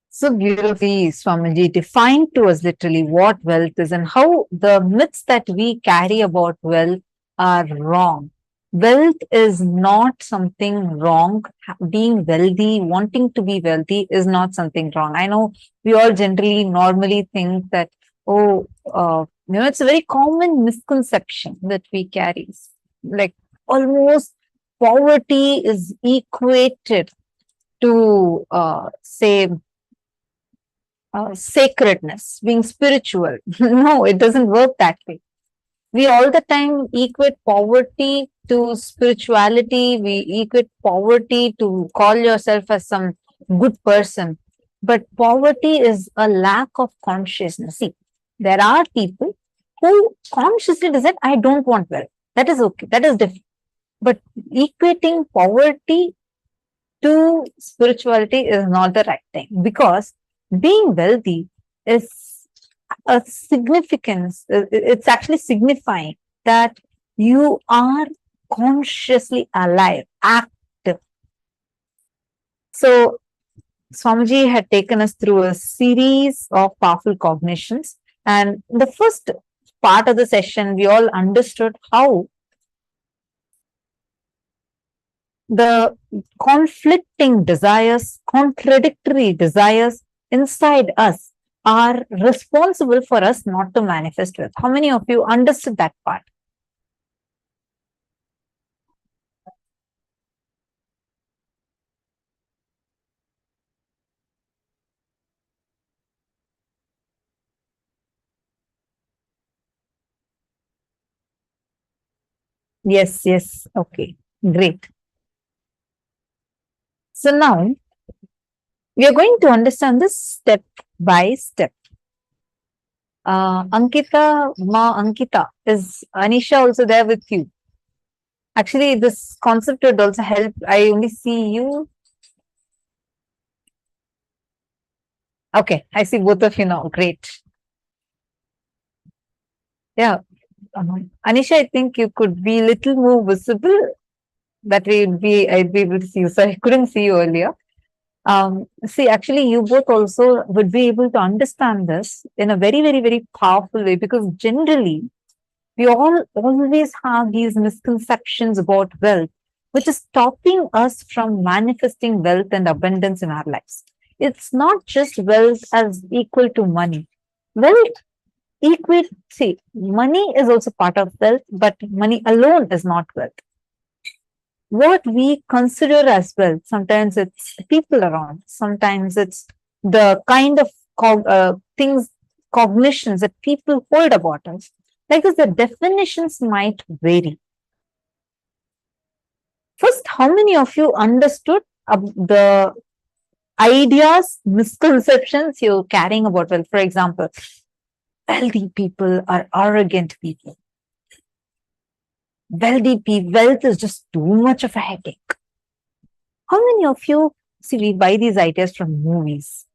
So beautifully, Swamiji defined to us literally what wealth is and how the myths that we carry about wealth are wrong. Wealth is not something wrong. Being wealthy, wanting to be wealthy is not something wrong. I know we all generally normally think that, oh, it's a very common misconception that we carry. Like almost poverty is equated to, say, sacredness, being spiritual. No, it doesn't work that way. We all the time equate poverty to spirituality. We equate poverty to call yourself as some good person. But poverty is a lack of consciousness. See, there are people who consciously decide, I don't want wealth. That is okay. That is different. But equating poverty to spirituality is not the right thing, because being wealthy is a significance, it's actually signifying that you are consciously alive, active. So Swamiji had taken us through a series of powerful cognitions, and the first part of the session we all understood how the conflicting desires, contradictory desires inside us are responsible for us not to manifest wealth. How many of you understood that part? Yes, yes. Okay, great. So now we are going to understand this step by step. Ankita, is Anisha also there with you? Actually, this concept would also help. I only see you. Okay, I see both of you now. Great. Yeah. Anisha, I think you could be a little more visible. That way I'd be able to see you. So I couldn't see you earlier. See, actually, you both also would be able to understand this in a very, very, very powerful way, because generally we all always have these misconceptions about wealth, which is stopping us from manifesting wealth and abundance in our lives. It's not just wealth as equal to money. Wealth equate, see, money is also part of wealth, but money alone is not wealth. What we consider as wealth, sometimes it's people around, sometimes it's the kind of things, cognitions that people hold about us. Like this, the definitions might vary. First, how many of you understood the ideas, misconceptions you're carrying about wealth? For example, wealthy people are arrogant people. Wealth is just too much of a headache. How many of you see, we buy these ideas from movies?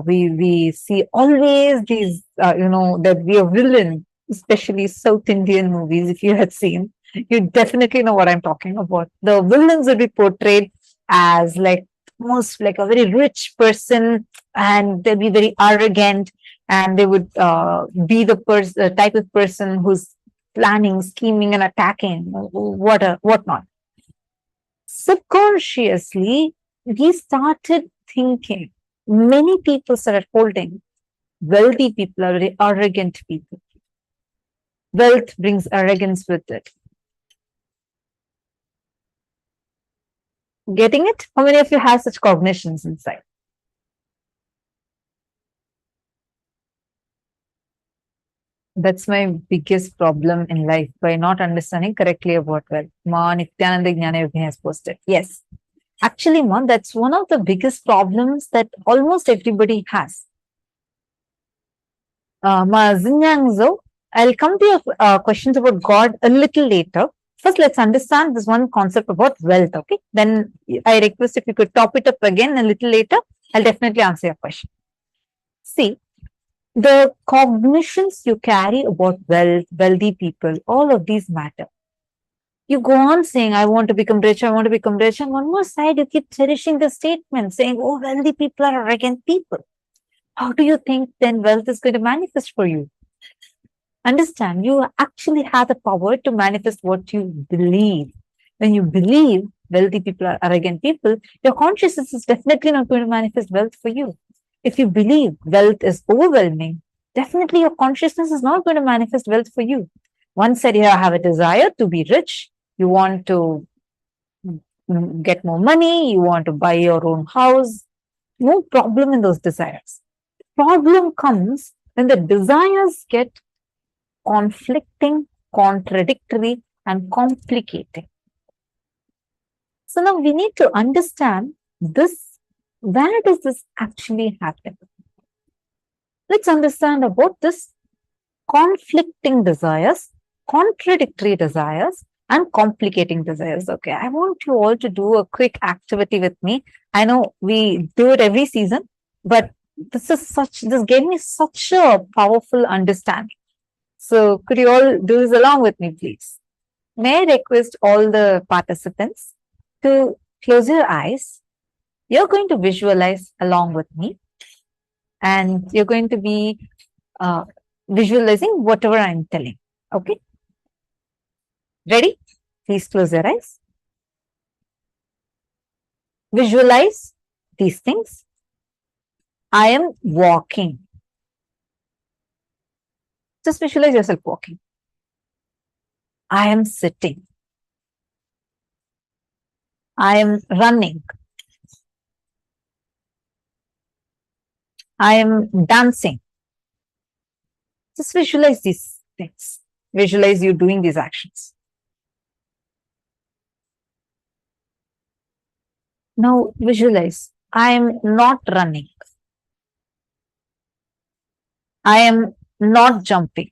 We see always these, that we are villain, especially South Indian movies. If you had seen, you definitely know what I'm talking about. The villains would be portrayed as like most like a very rich person, and they'll be very arrogant, and they would be the type of person who's planning, scheming, and attacking, whatnot. Subconsciously, we started thinking, many people started holding wealthy people are very arrogant people. Wealth brings arrogance with it. Getting it? How many of you have such cognitions inside? That's my biggest problem in life, by not understanding correctly about wealth. Ma Nithyananda Jnana Yogi has posted. Yes. Actually, Ma, that's one of the biggest problems that almost everybody has. Ma Zingyangzo, I'll come to your questions about God a little later. First, let's understand this one concept about wealth, okay? Then I request if you could top it up again a little later. I'll definitely answer your question. See, the cognitions you carry about wealth, wealthy people, all of these matter. You go on saying, I want to become rich, I want to become rich. And one more side, you keep cherishing the statement saying, oh, wealthy people are arrogant people. How do you think then wealth is going to manifest for you? Understand, you actually have the power to manifest what you believe. When you believe wealthy people are arrogant people, your consciousness is definitely not going to manifest wealth for you. If you believe wealth is overwhelming, definitely your consciousness is not going to manifest wealth for you. One said you have a desire to be rich, you want to get more money, you want to buy your own house. No problem in those desires. Problem comes when the desires get conflicting, contradictory, and complicating. So now we need to understand this. Where does this actually happen? Let's understand about this conflicting desires, contradictory desires, and complicating desires. Okay, I want you all to do a quick activity with me. I know we do it every season, but this gave me such a powerful understanding. So could you all do this along with me, please? May I request all the participants to close your eyes. You're going to visualize along with me, and you're going to be visualizing whatever I'm telling. Okay? Ready? Please close your eyes. Visualize these things. I am walking. Just visualize yourself walking. I am sitting. I am running. I am dancing. Just visualize these things. Visualize you doing these actions. Now visualize, I am not running. I am not jumping.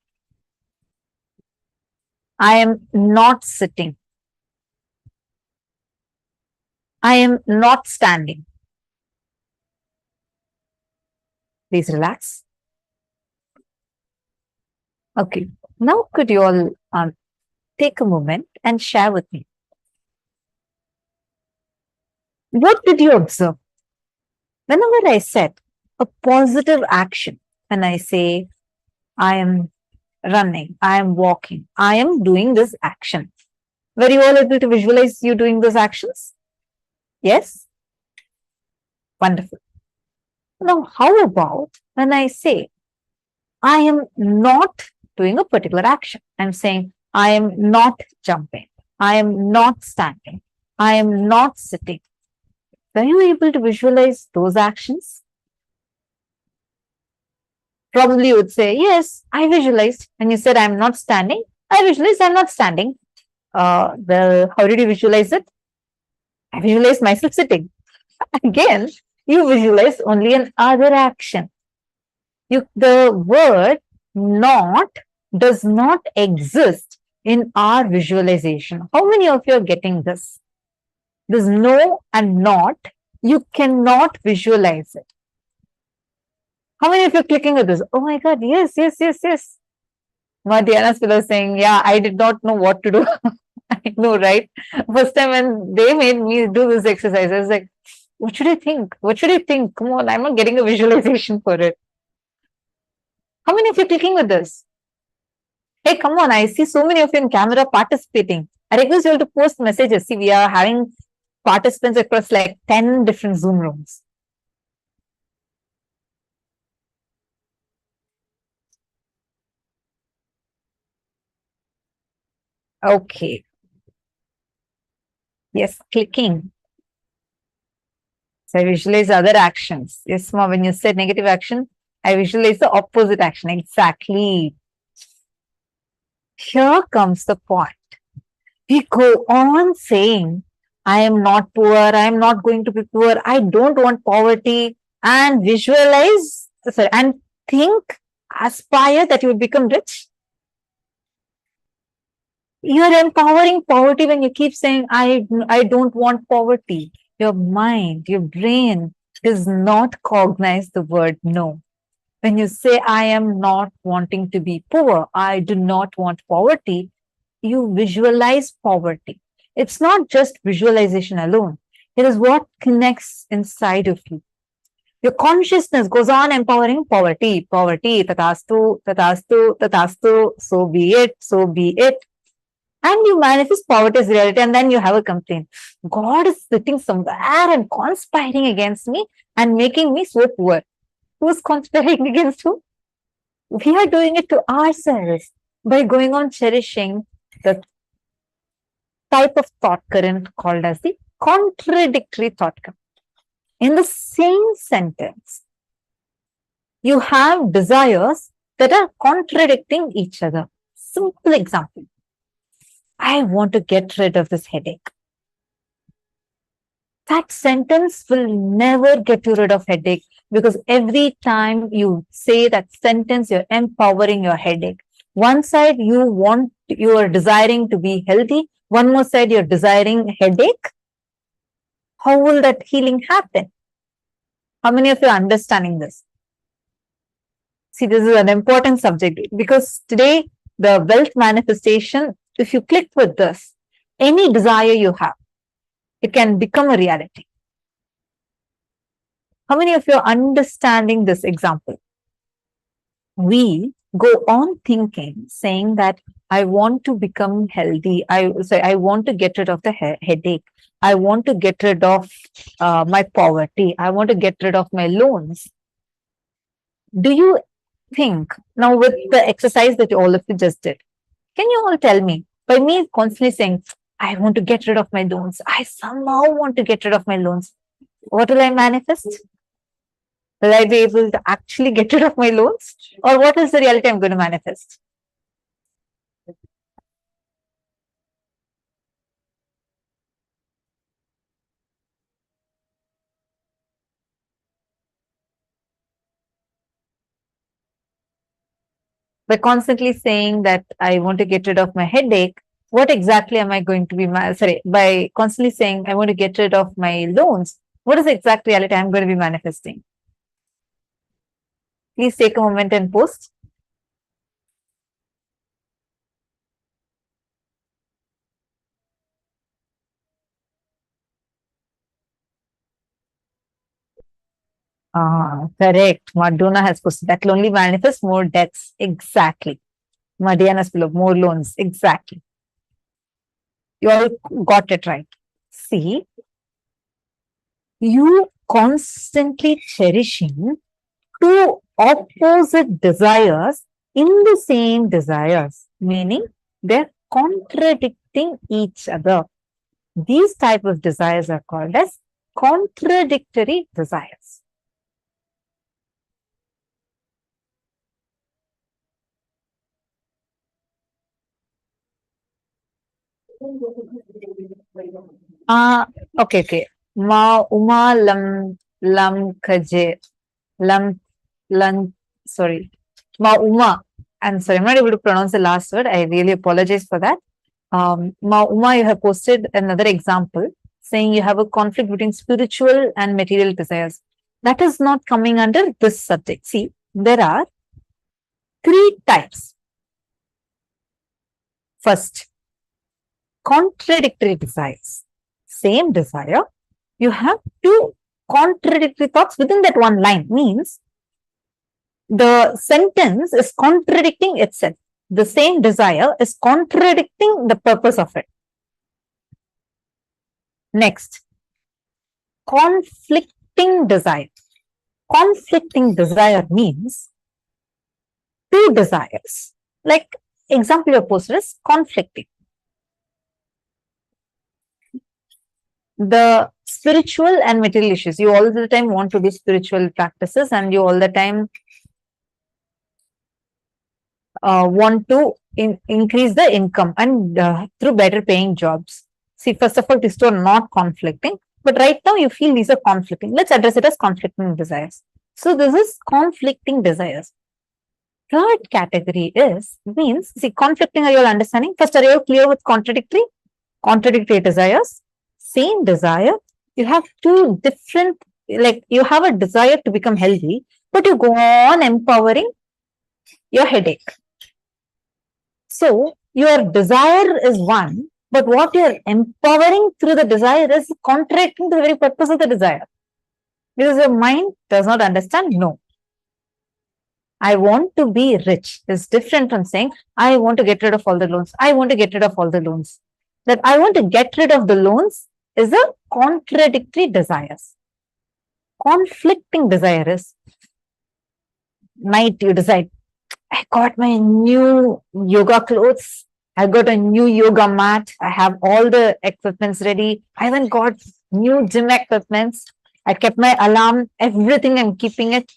I am not sitting. I am not standing. Please relax. Okay. Now could you all take a moment and share with me? What did you observe? Whenever I said a positive action, when I say I am running, I am walking, I am doing this action. Were you all able to visualize you doing those actions? Yes? Wonderful. Now, how about when I say I am not doing a particular action? I'm saying I am not jumping. I am not standing. I am not sitting. Were you able to visualize those actions? Probably you would say, yes, I visualized. When you said I'm not standing, I visualized I'm not standing. Well, how did you visualize it? I visualized myself sitting. Again, you visualize only an other action. The word not does not exist in our visualization. How many of you are getting this? This no and not, you cannot visualize it. How many of you are clicking at this? Oh my God, yes, yes, yes, yes. Diana's fellow saying, yeah, I did not know what to do. I know, right? First time when they made me do this exercise, I was like, what should I think? What should I think? Come on, I'm not getting a visualization for it. How many of you are clicking with this? Hey, come on, I see so many of you in camera participating. I request you all to post messages. See, we are having participants across like 10 different Zoom rooms. Okay. Yes, clicking. So I visualize other actions. Yes, Ma, when you said negative action, I visualize the opposite action. Exactly. Here comes the point. We go on saying, I am not poor, I am not going to be poor, I don't want poverty, and visualize, and think, aspire that you will become rich. You are empowering poverty when you keep saying, I don't want poverty. Your mind, your brain does not cognize the word no. When you say, I am not wanting to be poor, I do not want poverty, you visualize poverty. It's not just visualization alone. It is what connects inside of you. Your consciousness goes on empowering poverty, poverty, tatastu, tatastu, tatastu, so be it, so be it. And you manifest poverty as reality, and then you have a complaint. God is sitting somewhere and conspiring against me and making me so poor. Who's conspiring against who? We are doing it to ourselves by going on cherishing the type of thought current called as the contradictory thought current. In the same sentence, you have desires that are contradicting each other. Simple example. I want to get rid of this headache. That sentence will never get you rid of headache, because every time you say that sentence, you're empowering your headache. One side you are desiring to be healthy. One more side you're desiring headache. How will that healing happen? How many of you are understanding this? See, this is an important subject, because today the wealth manifestation, if you click with this, any desire you have, it can become a reality. How many of you are understanding this example? We go on thinking, saying that I want to become healthy. I want to get rid of the headache. I want to get rid of my poverty. I want to get rid of my loans. Do you think now, with the exercise that all of you just did, can you all tell me, by me constantly saying, I want to get rid of my loans, I somehow want to get rid of my loans, what will I manifest? Will I be able to actually get rid of my loans? Or what is the reality I'm going to manifest? By constantly saying that I want to get rid of my headache, what exactly am I going to be, by constantly saying I want to get rid of my loans, what is the exact reality I'm going to be manifesting? Please take a moment and post. Correct. Madonna has posted that will only manifest more debts. Exactly. Madiana's below, more loans. Exactly. You all got it right. See, you constantly cherishing two opposite desires in the same desires, meaning they're contradicting each other. These type of desires are called as contradictory desires. Okay. Ma uma lam kaje lam lan sorry. Ma uma. I'm sorry, I'm not able to pronounce the last word. I really apologize for that. Ma uma, you have posted another example saying you have a conflict between spiritual and material desires. That is not coming under this subject. See, there are three types. First, contradictory desires. Same desire, you have two contradictory thoughts within that one line. Means the sentence is contradicting itself. The same desire is contradicting the purpose of it. Next, conflicting desire. Conflicting desire means two desires. Like example you posted is conflicting. The spiritual and material issues. You all the time want to do spiritual practices, and you all the time want to increase the income and through better paying jobs. See, first of all, these two are not conflicting, but right now you feel these are conflicting. Let's address it as conflicting desires. So this is conflicting desires. Third category means, see, conflicting, are you all understanding? First, are you all clear with contradictory? Contradictory desires. Same desire, you have two different, like you have a desire to become healthy, but you go on empowering your headache. So your desire is one, but what you're empowering through the desire is contracting to the very purpose of the desire. Because your mind does not understand, no. I want to be rich is different from saying, I want to get rid of all the loans. I want to get rid of all the loans. That I want to get rid of the loans is a contradictory desires. Conflicting desire is night you decide, I got my new yoga clothes. I got a new yoga mat. I have all the equipments ready. I even got new gym equipments. I kept my alarm, everything I'm keeping it.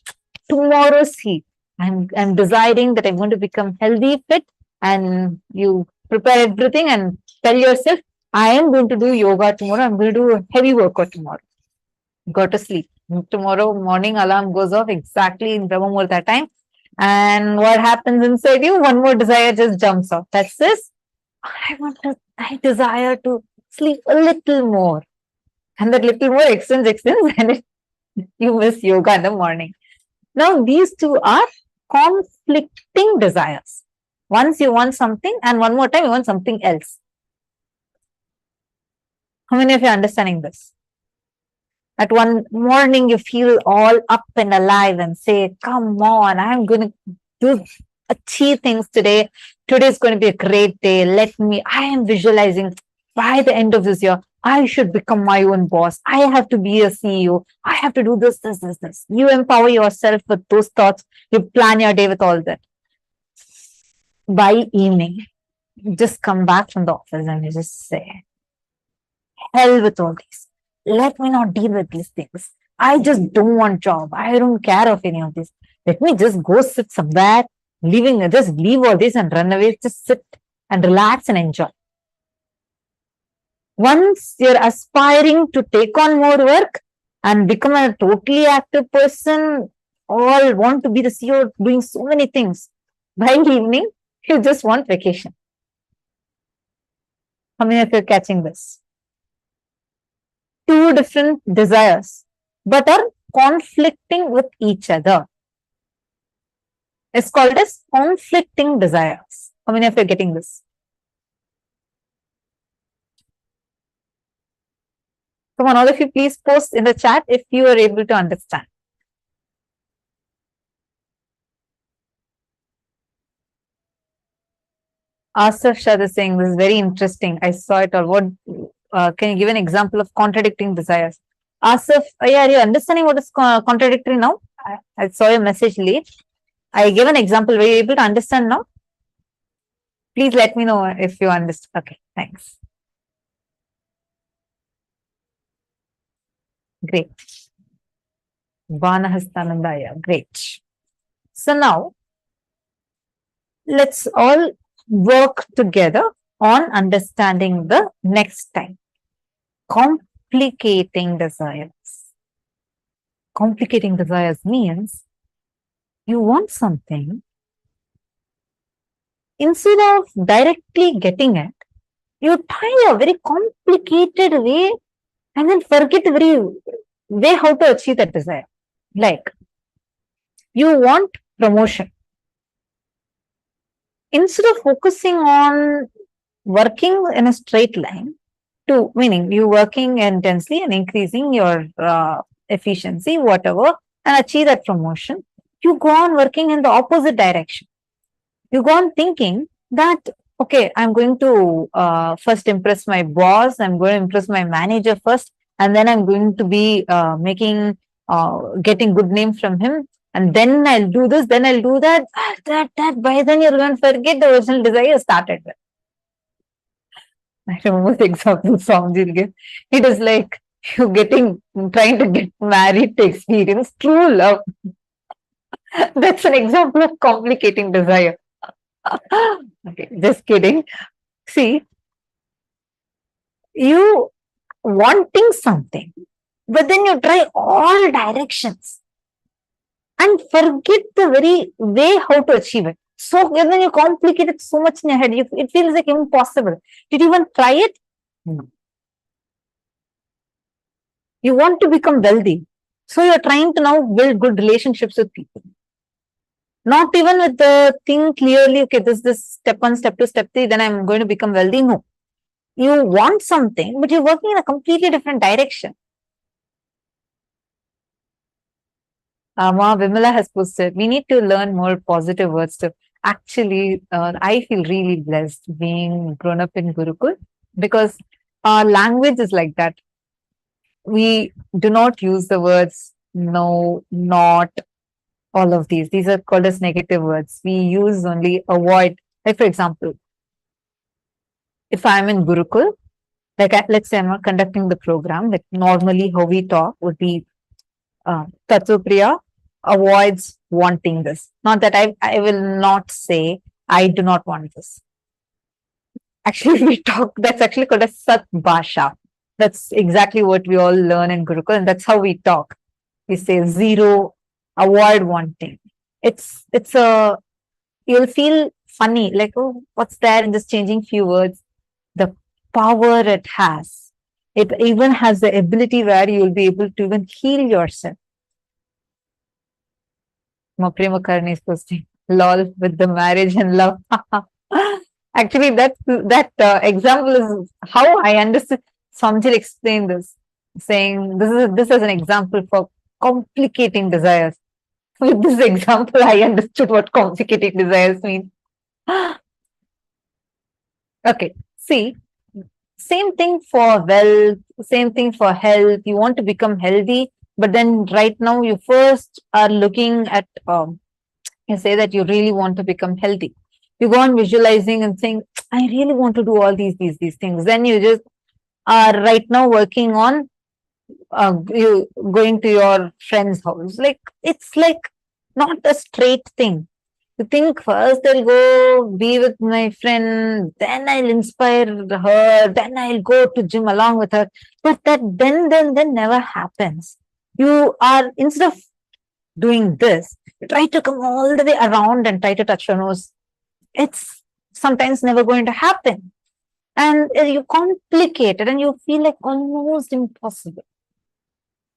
Tomorrow, see, I'm deciding that I'm going to become healthy, fit, and you prepare everything and tell yourself, I am going to do yoga tomorrow. I'm going to do a heavy workout tomorrow. Go to sleep. Tomorrow morning alarm goes off exactly in Brahma Muhurta time. And what happens inside you? One more desire just jumps off. That's this. I desire to sleep a little more. And that little more extends, and you miss yoga in the morning. Now, these two are conflicting desires. Once you want something, and one more time you want something else. How many of you are understanding this? At one morning, you feel all up and alive and say, come on, I'm going to achieve things today. Today is going to be a great day. I am visualizing by the end of this year, I should become my own boss. I have to be a CEO. I have to do this, this, this, this. You empower yourself with those thoughts. You plan your day with all that. By evening, you just come back from the office and you just say, hell with all these. Let me not deal with these things. I just don't want job. I don't care of any of this. Let me just go sit somewhere, just leave all this and run away. Just sit and relax and enjoy. Once you're aspiring to take on more work and become a totally active person, all want to be the CEO doing so many things. By evening, you just want vacation. How many of you are catching this? Two different desires, but are conflicting with each other. It's called as conflicting desires. How many of you are getting this? Come on, all of you, please post in the chat if you are able to understand. Asaf Shah is saying this is very interesting. I saw it all. What can you give an example of contradicting desires? Asaf, are you understanding what is contradictory now? I saw your message late. I gave an example. Were you able to understand now? Please let me know if you understand. Okay, thanks. Great. Vanahastanandaya. Great. So now, let's all work together on understanding the next time. Complicating desires. Complicating desires means you want something, instead of directly getting it, you try a very complicated way and then forget the very way how to achieve that desire. Like, you want promotion. Instead of focusing on working in a straight line, meaning you working intensely and increasing your efficiency, whatever, and achieve that promotion, you go on working in the opposite direction. You go on thinking that, okay, I'm going to first impress my boss, I'm going to impress my manager first, and then I'm going to be getting good name from him, and then I'll do this, then I'll do that. By then you're going to forget the original desire you started with. I remember the example Swamiji gave. It is like you trying to get married to experience true love. That's an example of complicating desire. Okay, just kidding. See, you wanting something, but then you try all directions and forget the very way how to achieve it. So then you complicate it so much in your head, it feels like impossible. Did you even try it? No. You want to become wealthy. So you're trying to now build good relationships with people. Not even with the thing clearly, okay, this step 1, step 2, step 3, then I'm going to become wealthy. No. You want something, but you're working in a completely different direction. Ma Vimala has posted, we need to learn more positive words to actually, I feel really blessed being grown up in Gurukul because our language is like that. We do not use the words no, not, all of these. These are called as negative words. We use only avoid. Like, for example, if I'm in Gurukul, like let's say I'm conducting the program, like normally how we talk would be Tatsupriya avoids wanting this. Not that I will not say I do not want this. Actually, we talk, that's actually called a Sat Bhasha. That's exactly what we all learn in Gurukul, and that's how we talk. We say zero, avoid wanting. It's a, you'll feel funny, like, oh, what's there in just changing few words? The power it has. It even has the ability where you'll be able to even heal yourself. Prema Karni is posting lol with the marriage and love. Actually, that example is how I understood. Samjit explained this, saying this is an example for complicating desires. With this example, I understood what complicating desires mean. Okay, see, same thing for wealth, same thing for health. You want to become healthy, but then right now you first are looking at you say that you really want to become healthy. You go on visualizing and saying, I really want to do all these things. Then you just are right now working on you going to your friend's house. Like it's like not a straight thing. You think first I'll go be with my friend, then I'll inspire her, then I'll go to gym along with her. But that then never happens. You are, instead of doing this, you try to come all the way around and try to touch your nose. It's sometimes never going to happen. And you complicate it and you feel like almost impossible.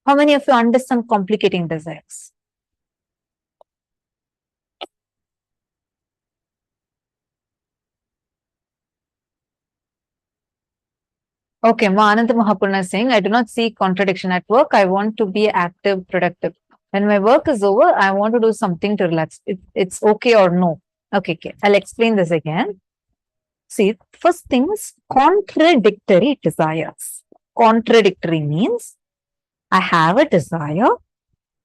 How many of you understand complicating desires? Okay, Ma Ananta Mahapurna is saying, I do not see contradiction at work. I want to be active, productive. When my work is over, I want to do something to relax. It's okay or no. Okay, I'll explain this again. See, first thing is contradictory desires. Contradictory means I have a desire.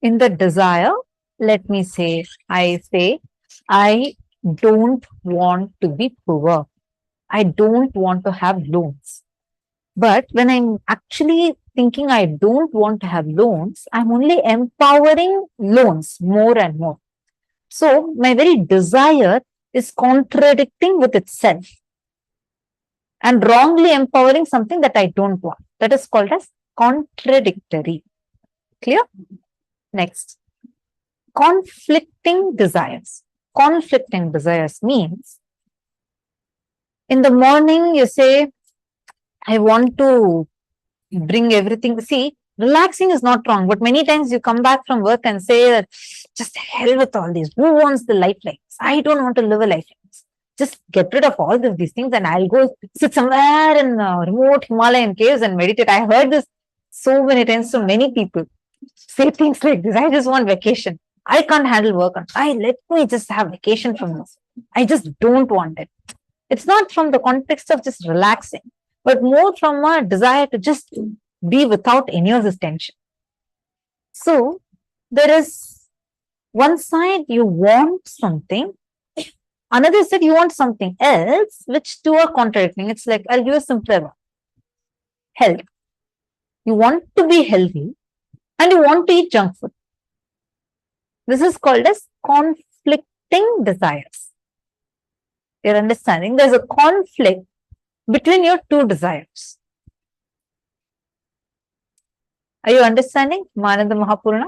In the desire, let me say, I don't want to be poor. I don't want to have loans. But when I'm actually thinking I don't want to have loans, I'm only empowering loans more and more. So my very desire is contradicting with itself and wrongly empowering something that I don't want. That is called as contradictory. Clear? Next, conflicting desires. Conflicting desires means in the morning you say, I want to bring everything. See, relaxing is not wrong, but many times you come back from work and say that just hell with all these. Who wants the life like this? I don't want to live a life like this. Just get rid of all of these things and I'll go sit somewhere in remote Himalayan caves and meditate. I heard this so many times from many people say things like this. I just want vacation. I can't handle work. Let me just have vacation from this. I just don't want it. It's not from the context of just relaxing, but more from a desire to just be without any of this tension. So there is one side you want something, another side you want something else, which two are contradicting. It's like, I'll give a simpler one. Health. You want to be healthy and you want to eat junk food. This is called as conflicting desires. You're understanding? There's a conflict between your two desires. Are you understanding, Mananda Mahapurna?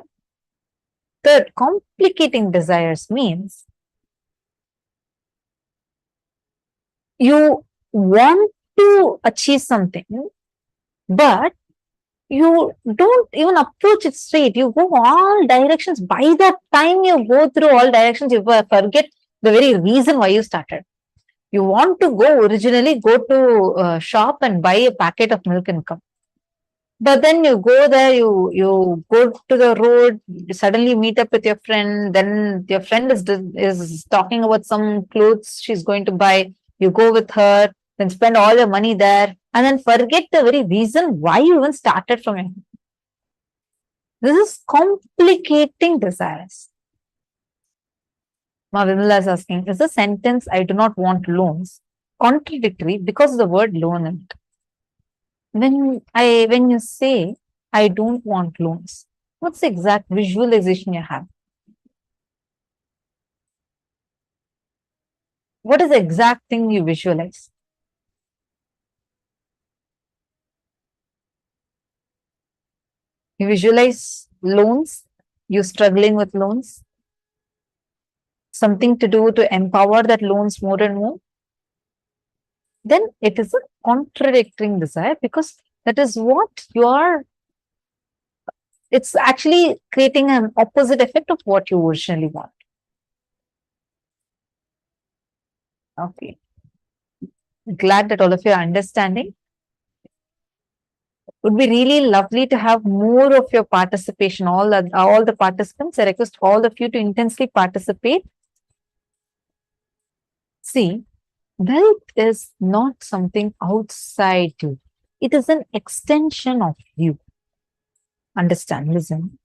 Third, complicating desires means you want to achieve something, but You don't even approach it straight. You go all directions. By that time you go through all directions, you forget the very reason why you started. You want to go originally, go to a shop and buy a packet of milk and come. But then you go there, you go to the road, you suddenly meet up with your friend, then your friend is talking about some clothes she's going to buy. You go with her, then spend all your money there, and then forget the very reason why you even started from it. This is complicating desires. Ma Vimala is asking, is the sentence I do not want loans contradictory because of the word loan in it? When you say I don't want loans, what's the exact visualization you have? What is the exact thing you visualize? You visualize loans, you struggling with loans, something to do to empower that loans more and more. Then it is a contradicting desire because that is what you are. It's actually creating an opposite effect of what you originally want. Okay. Glad that all of you are understanding. Would be really lovely to have more of your participation. All the participants, I request all of you to intensely participate. See, wealth is not something outside you. It is an extension of you. Understand, listen.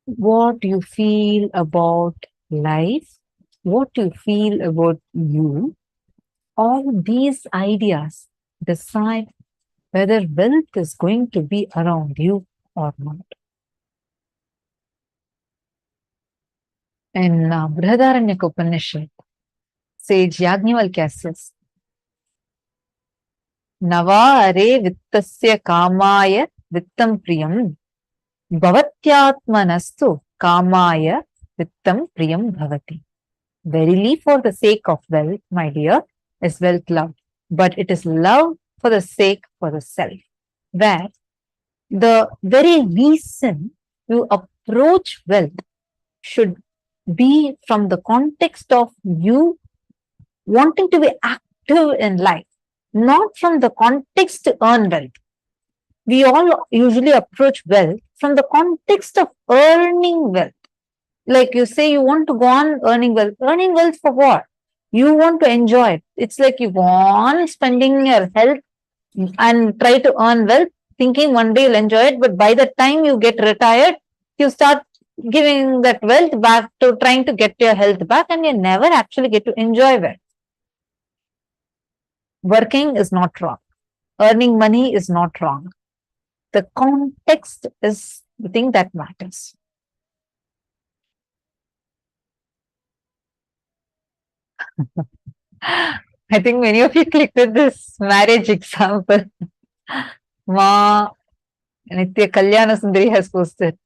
What you feel about life, what you feel about you, all these ideas decide whether wealth is going to be around you or not. In Brihadaranyaka Upanishad, sage Yajnavalkya says, Nava are vittasya kamaya vittam priyam bhavatyatmanastu kamaya vittam priyam bhavati. Verily, for the sake of wealth, my dear, is wealth love, but it is love for the sake for the self, where the very reason you approach wealth should be from the context of you wanting to be active in life, not from the context to earn wealth. We all usually approach wealth from the context of earning wealth. Like you say, you want to go on earning wealth. Earning wealth for what? You want to enjoy it. It's like you go on spending your health and try to earn wealth, thinking one day you'll enjoy it. But by the time you get retired, you start giving that wealth back to trying to get your health back, and you never actually get to enjoy wealth. Working is not wrong. Earning money is not wrong. The context is the thing that matters. I think many of you clicked with this marriage example. Ma Nitya Kalyana Sundari has posted.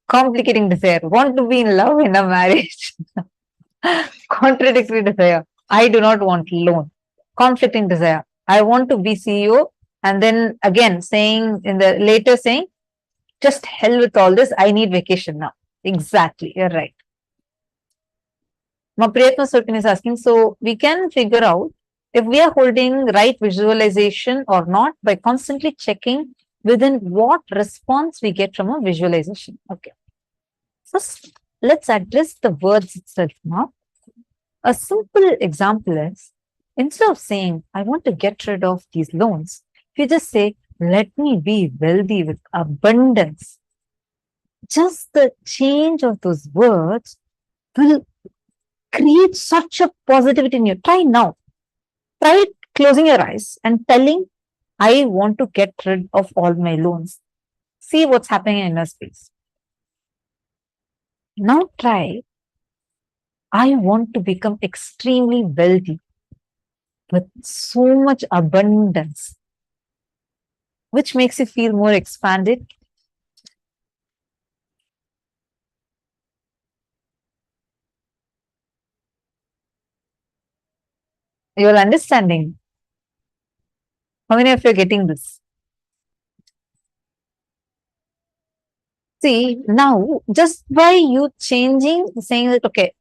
Complicating desire. Want to be in love in a marriage. Contradictory desire. I do not want loan. Conflicting desire. I want to be CEO. And then again saying in the later saying, just hell with all this. I need vacation now. Exactly. You're right. Priyatna Surkin is asking, so we can figure out if we are holding right visualization or not by constantly checking within what response we get from a visualization. Okay. First, let's address the words itself now. A simple example is, instead of saying, I want to get rid of these loans, if you just say, let me be wealthy with abundance, just the change of those words will create such a positivity in you. Try now. Try closing your eyes and telling, I want to get rid of all my loans. See what's happening in your space. Now try, I want to become extremely wealthy with so much abundance, which makes you feel more expanded. You're understanding. How many of you are getting this? See, now just by you changing, saying that, okay,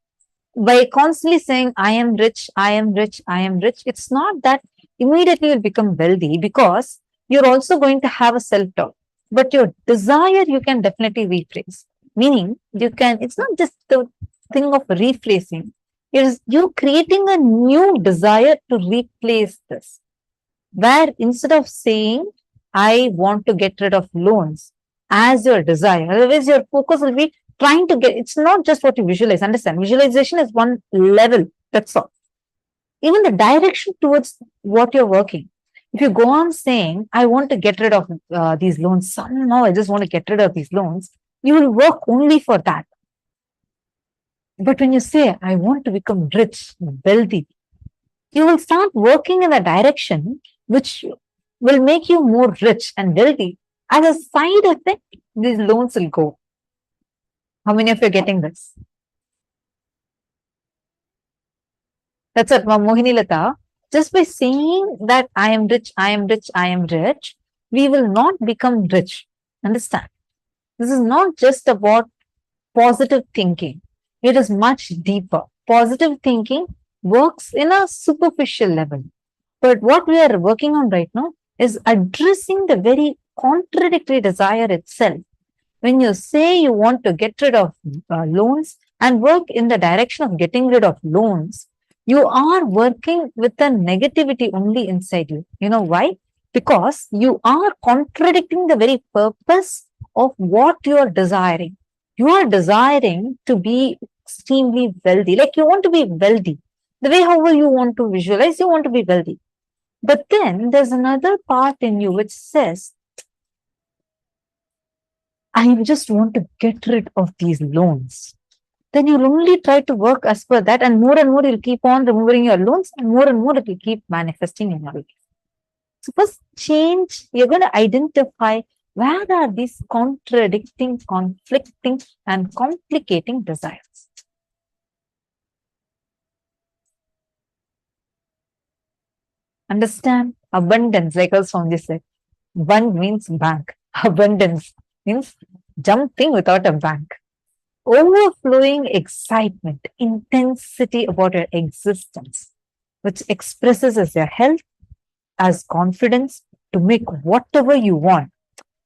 by constantly saying, I am rich, I am rich, I am rich, it's not that immediately you'll become wealthy, because you're also going to have a self doubt. But your desire, you can definitely rephrase. Meaning, you can, it's not just the thing of rephrasing, it is you creating a new desire to replace this. Where instead of saying, I want to get rid of loans as your desire, otherwise your focus will be trying to get, it's not just what you visualize. Understand, visualization is one level, that's all. Even the direction towards what you're working. If you go on saying, I want to get rid of these loans, somehow I just want to get rid of these loans, you will work only for that. But when you say, I want to become rich, wealthy, you will start working in a direction which will make you more rich and wealthy. As a side effect, these loans will go. How many of you are getting this? That's what Mohini Lata. Just by saying that I am rich, I am rich, I am rich, we will not become rich. Understand? This is not just about positive thinking. It is much deeper. Positive thinking works in a superficial level. But what we are working on right now is addressing the very contradictory desire itself. When you say you want to get rid of loans and work in the direction of getting rid of loans, you are working with the negativity only inside you. You know why? Because you are contradicting the very purpose of what you are desiring. You are desiring to be extremely wealthy, like you want to be wealthy. The way, however, you want to visualize, you want to be wealthy. But then there's another part in you which says, I just want to get rid of these loans. Then you'll only try to work as per that, and more you'll keep on removing your loans, and more it will keep manifesting in your life. So first change, you're going to identify where are these contradicting, conflicting, and complicating desires. Understand? Abundance, like our Swami said. One means bank. Abundance means jumping without a bank. Overflowing excitement, intensity about your existence, which expresses as your health, as confidence to make whatever you want,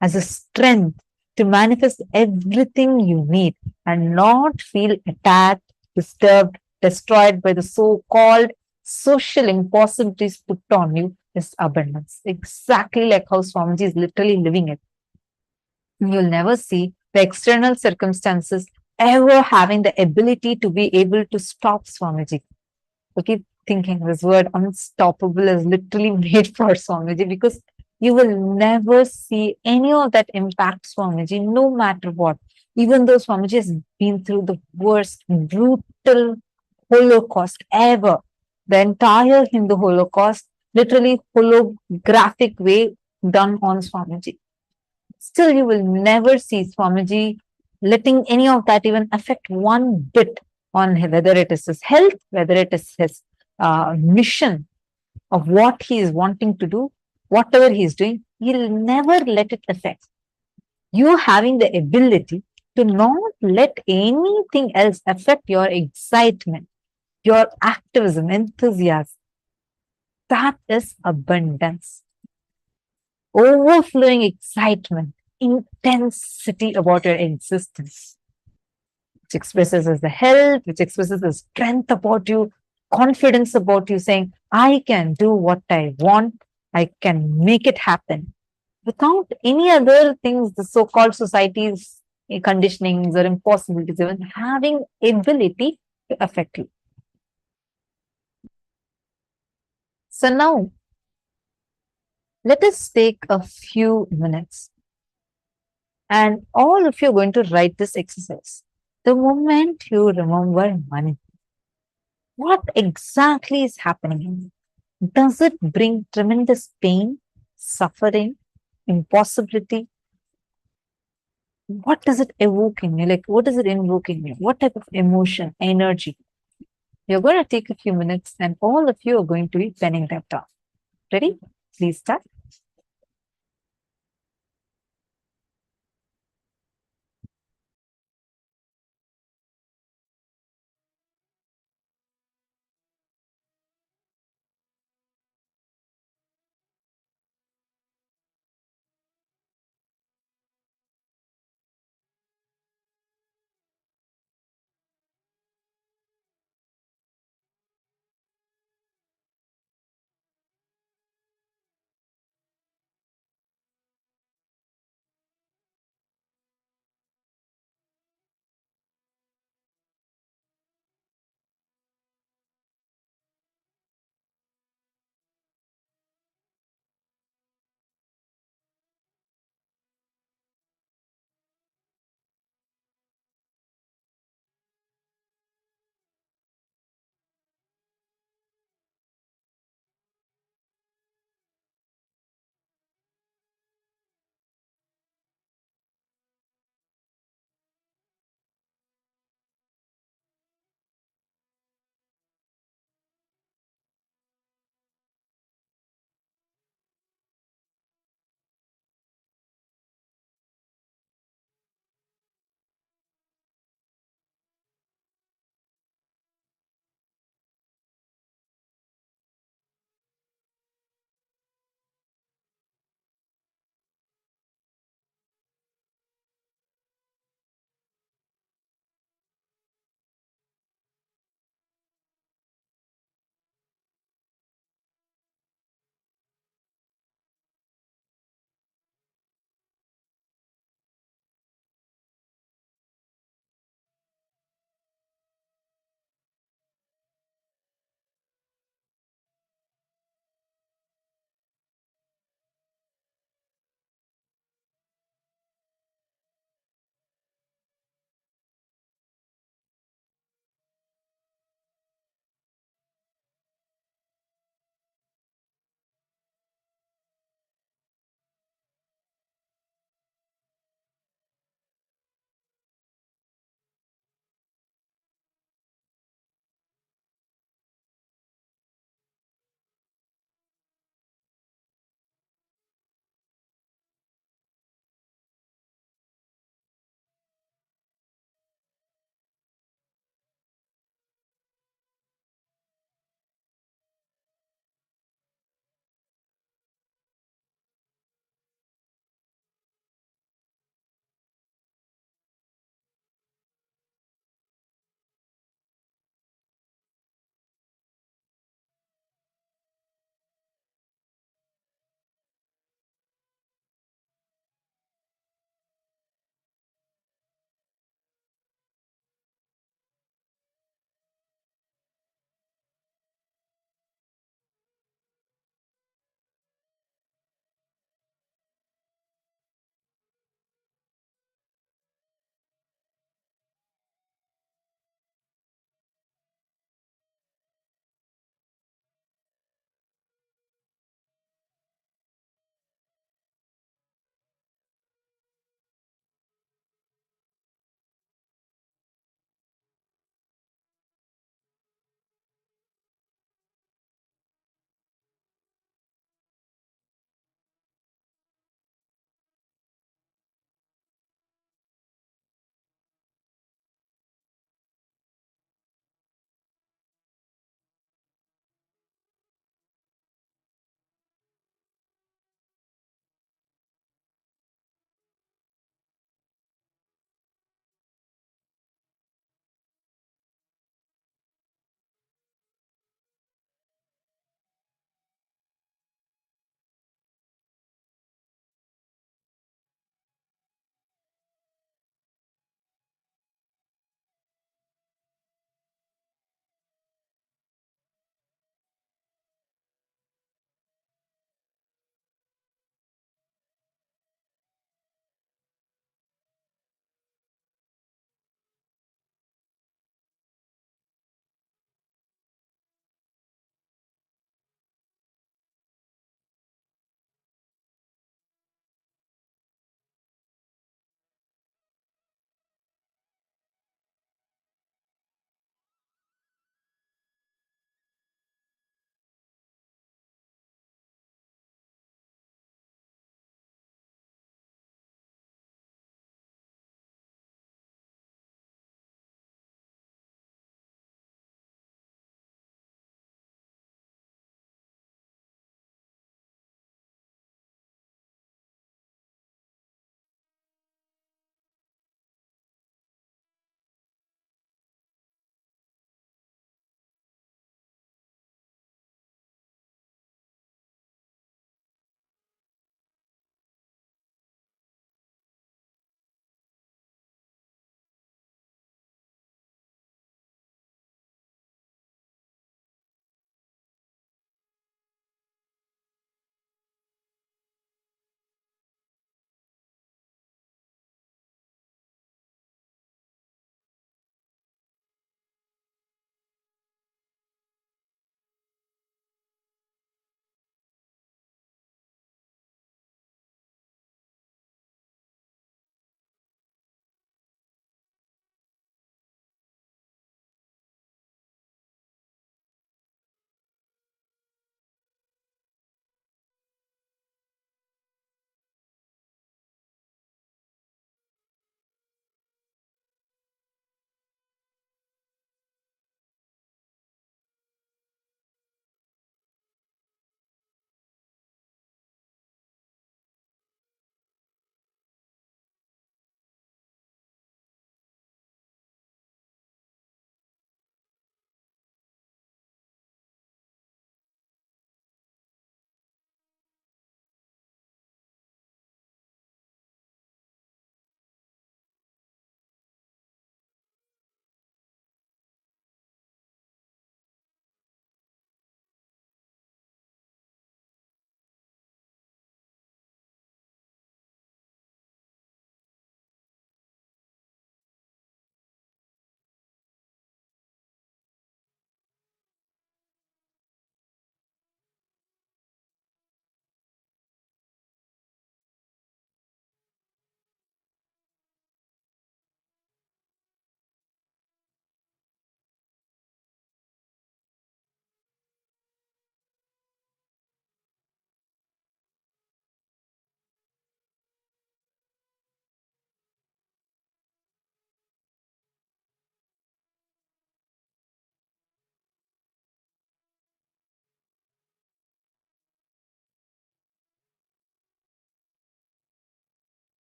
as a strength to manifest everything you need and not feel attacked, disturbed, destroyed by the so-called social impossibilities put on you is abundance. Exactly like how Swamiji is literally living it. You'll never see the external circumstances ever having the ability to be able to stop Swamiji. So keep thinking this word unstoppable is literally made for Swamiji, because you will never see any of that impact Swamiji, no matter what. Even though Swamiji has been through the worst, brutal Holocaust ever, the entire Hindu Holocaust, literally holographic way done on Swamiji. Still, you will never see Swamiji letting any of that even affect one bit on whether it is his health, whether it is his mission of what he is wanting to do, whatever he is doing, he'll never let it affect. You having the ability to not let anything else affect your excitement, your activism, enthusiasm. That is abundance. Overflowing excitement, intensity about your existence, which expresses as the health, which expresses the strength about you, confidence about you, saying, I can do what I want, I can make it happen. Without any other things, the so-called society's conditionings or impossibilities, even having ability to affect you. So now, let us take a few minutes and all of you are going to write this exercise. The moment you remember money, what exactly is happening? Does it bring tremendous pain, suffering, impossibility? What does it evoke in you? Like, what does it invoke in you? What type of emotion, energy? You're going to take a few minutes and all of you are going to be penning that down. Ready? Please start.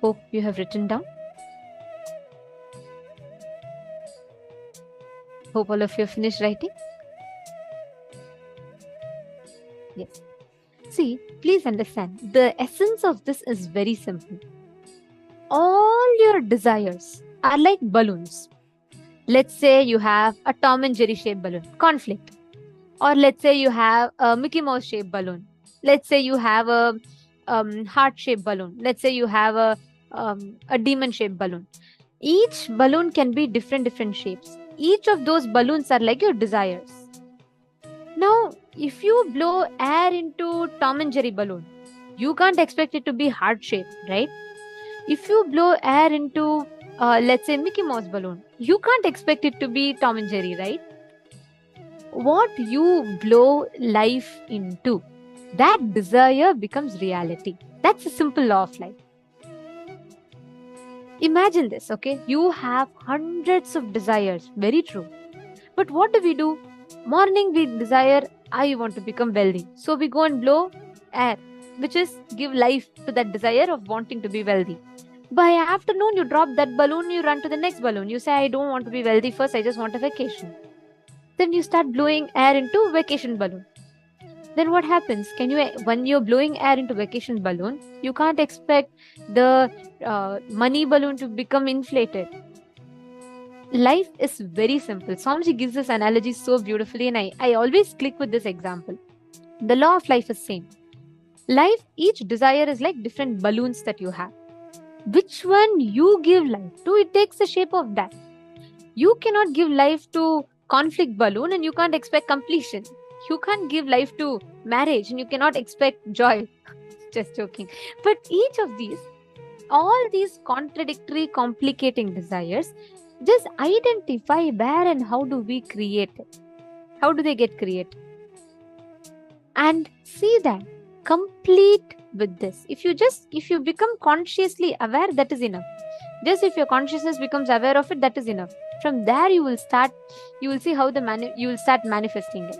Hope you have written down. Hope all of you have finished writing. Yes. See, please understand, the essence of this is very simple. All your desires are like balloons. Let's say you have a Tom and Jerry shaped balloon, conflict. Or let's say you have a Mickey Mouse shaped balloon. Let's say you have a heart shaped balloon. Let's say you have a demon shaped balloon. Each balloon can be different shapes. Each of those balloons are like your desires. Now, if you blow air into Tom and Jerry balloon, you can't expect it to be heart shaped, right? If you blow air into, let's say, Mickey Mouse balloon, you can't expect it to be Tom and Jerry, right? What you blow life into, that desire becomes reality. That's a simple law of life. Imagine this, okay? You have hundreds of desires, very true. But what do? Morning we desire, I want to become wealthy. So we go and blow air, which is give life to that desire of wanting to be wealthy. By afternoon, you drop that balloon, you run to the next balloon. You say, I don't want to be wealthy first, I just want a vacation. Then you start blowing air into vacation balloon. Then what happens? When you're blowing air into vacation balloon, you can't expect the money balloon to become inflated. Life is very simple. Swamiji gives this analogy so beautifully, and I always click with this example. The law of life is same. Life, each desire is like different balloons that you have. Which one you give life to, it takes the shape of that. You cannot give life to conflict balloon and you can't expect completion. You can't give life to marriage and you cannot expect joy. Just joking. But each of these, all these contradictory, complicating desires, just identify where and how do we create it. How do they get created? And see that complete with this. If you become consciously aware, that is enough. Just if your consciousness becomes aware of it, that is enough. From there you will see how you will start manifesting it.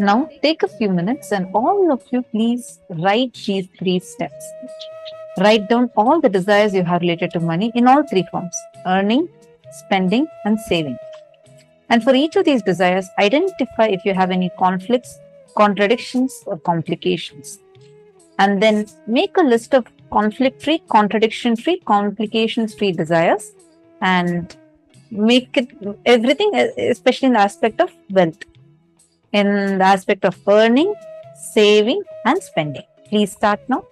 Now, take a few minutes and all of you please write these 3 steps. Write down all the desires you have related to money in all 3 forms: earning, spending, and saving. And for each of these desires, identify if you have any conflicts, contradictions, or complications. And then make a list of conflict-free, contradiction-free, complications-free desires and make it everything, especially in the aspect of wealth, in the aspect of earning, saving, and spending. Please start now.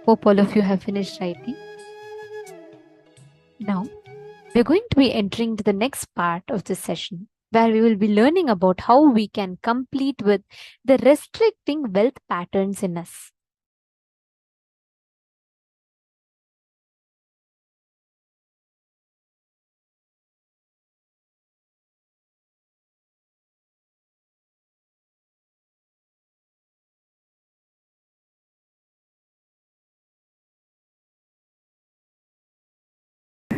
Hope all of you have finished writing. Now, we're going to be entering to the next part of this session, where we will be learning about how we can complete with the restricting wealth patterns in us.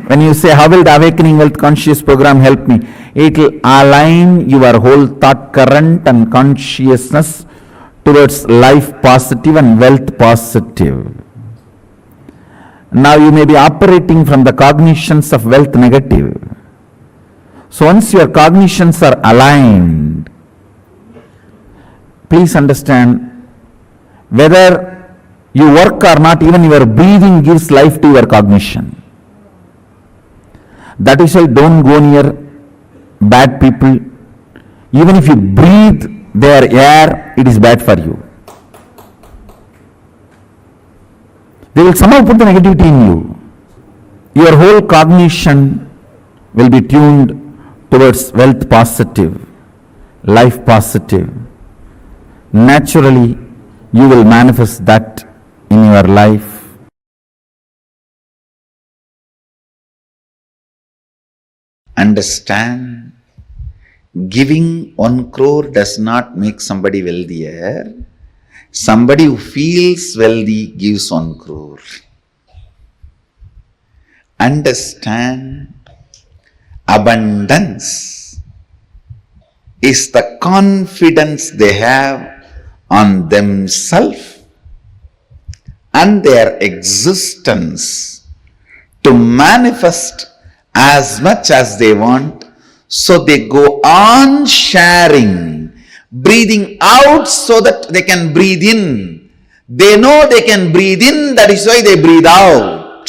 When you say, how will the Awakening Wealth Conscious program help me? It will align your whole thought current and consciousness towards life positive and wealth positive. Now you may be operating from the cognitions of wealth negative. So once your cognitions are aligned, please understand, whether you work or not, even your breathing gives life to your cognition. That is why don't go near bad people. Even if you breathe their air, it is bad for you. They will somehow put the negativity in you. Your whole cognition will be tuned towards wealth positive, life positive. Naturally, you will manifest that in your life. Understand, giving 1 crore does not make somebody wealthier. Somebody who feels wealthy gives 1 crore. Understand, abundance is the confidence they have on themselves and their existence to manifest as much as they want, so they go on sharing, breathing out so that they can breathe in. They know they can breathe in, that is why they breathe out.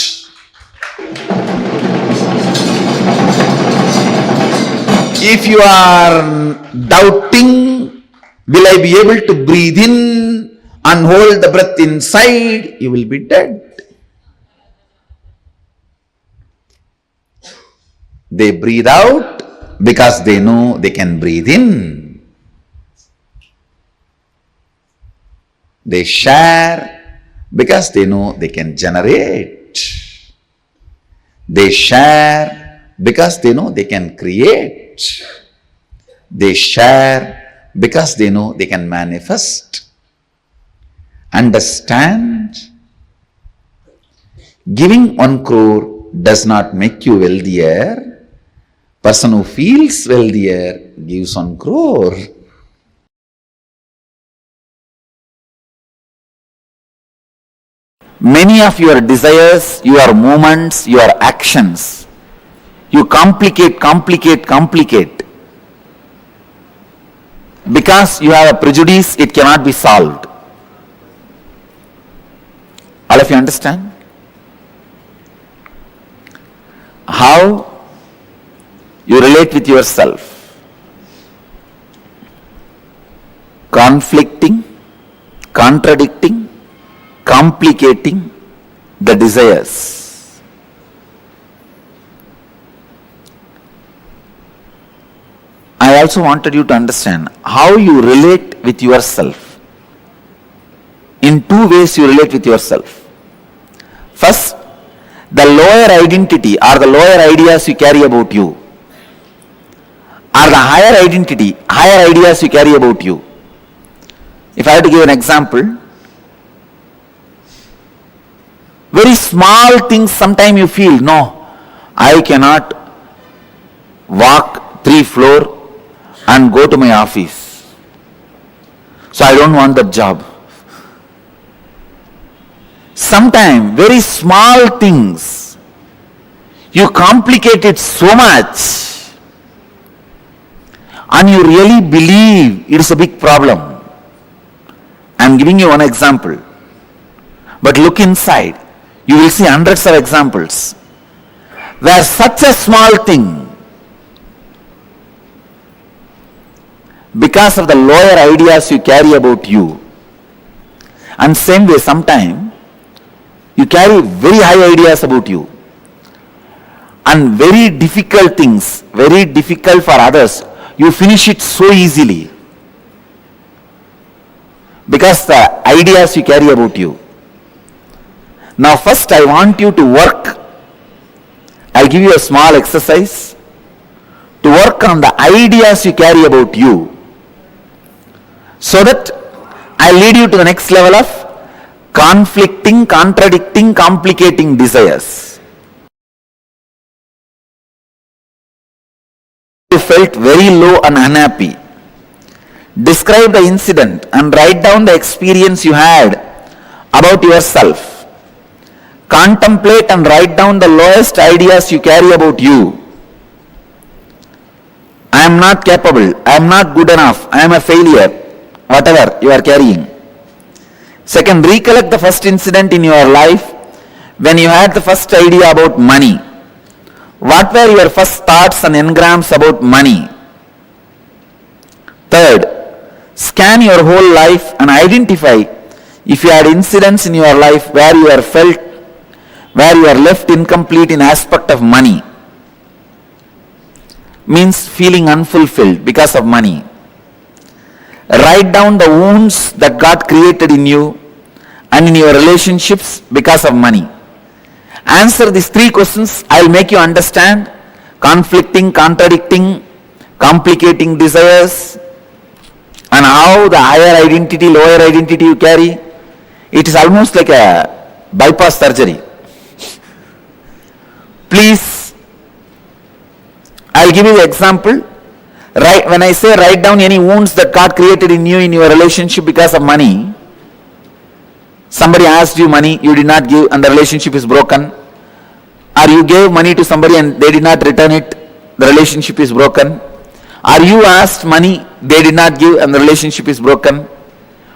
If you are doubting, will I be able to breathe in and hold the breath inside, you will be dead. They breathe out because they know they can breathe in. They share because they know they can generate. They share because they know they can create. They share because they know they can manifest. Understand? Giving 1 crore does not make you wealthier. Person who feels wealthier gives 1 crore. Many of your desires, your movements, your actions, you complicate. Because you have a prejudice, it cannot be solved. All of you understand? How you relate with yourself. Conflicting, contradicting, complicating the desires. I also wanted you to understand how you relate with yourself. In 2 ways you relate with yourself. First, the lower identity or the lower ideas you carry about you, or the higher identity, higher ideas you carry about you. If I have to give an example, very small things sometimes you feel, no, I cannot walk 3 floors and go to my office. So I don't want that job. Sometimes very small things, you complicate it so much and you really believe it is a big problem. I am giving you one example. But look inside, you will see hundreds of examples where such a small thing, because of the lower ideas you carry about you, and same way sometime carry very high ideas about you. And very difficult things, very difficult for others, you finish it so easily. Because the ideas you carry about you. Now first I want you to work. I'll give you a small exercise to work on the ideas you carry about you, so that I'll lead you to the next level of conflicting, contradicting, complicating desires. You felt very low and unhappy. Describe the incident and write down the experience you had about yourself. Contemplate and write down the lowest ideas you carry about you. I am not capable, I am not good enough, I am a failure, whatever you are carrying. Second, recollect the first incident in your life when you had the first idea about money. What were your first thoughts and engrams about money? Third, scan your whole life and identify if you had incidents in your life where you are left incomplete in aspect of money. Means feeling unfulfilled because of money. Write down the wounds that got created in you and in your relationships because of money. Answer these three questions. I will make you understand conflicting, contradicting, complicating desires, and how the higher identity, lower identity you carry. It is almost like a bypass surgery. Please, I will give you the example. Right, when I say write down any wounds that got created in you in your relationship because of money, somebody asked you money, you did not give and the relationship is broken. Or you gave money to somebody and they did not return it, the relationship is broken. Or you asked money, they did not give and the relationship is broken.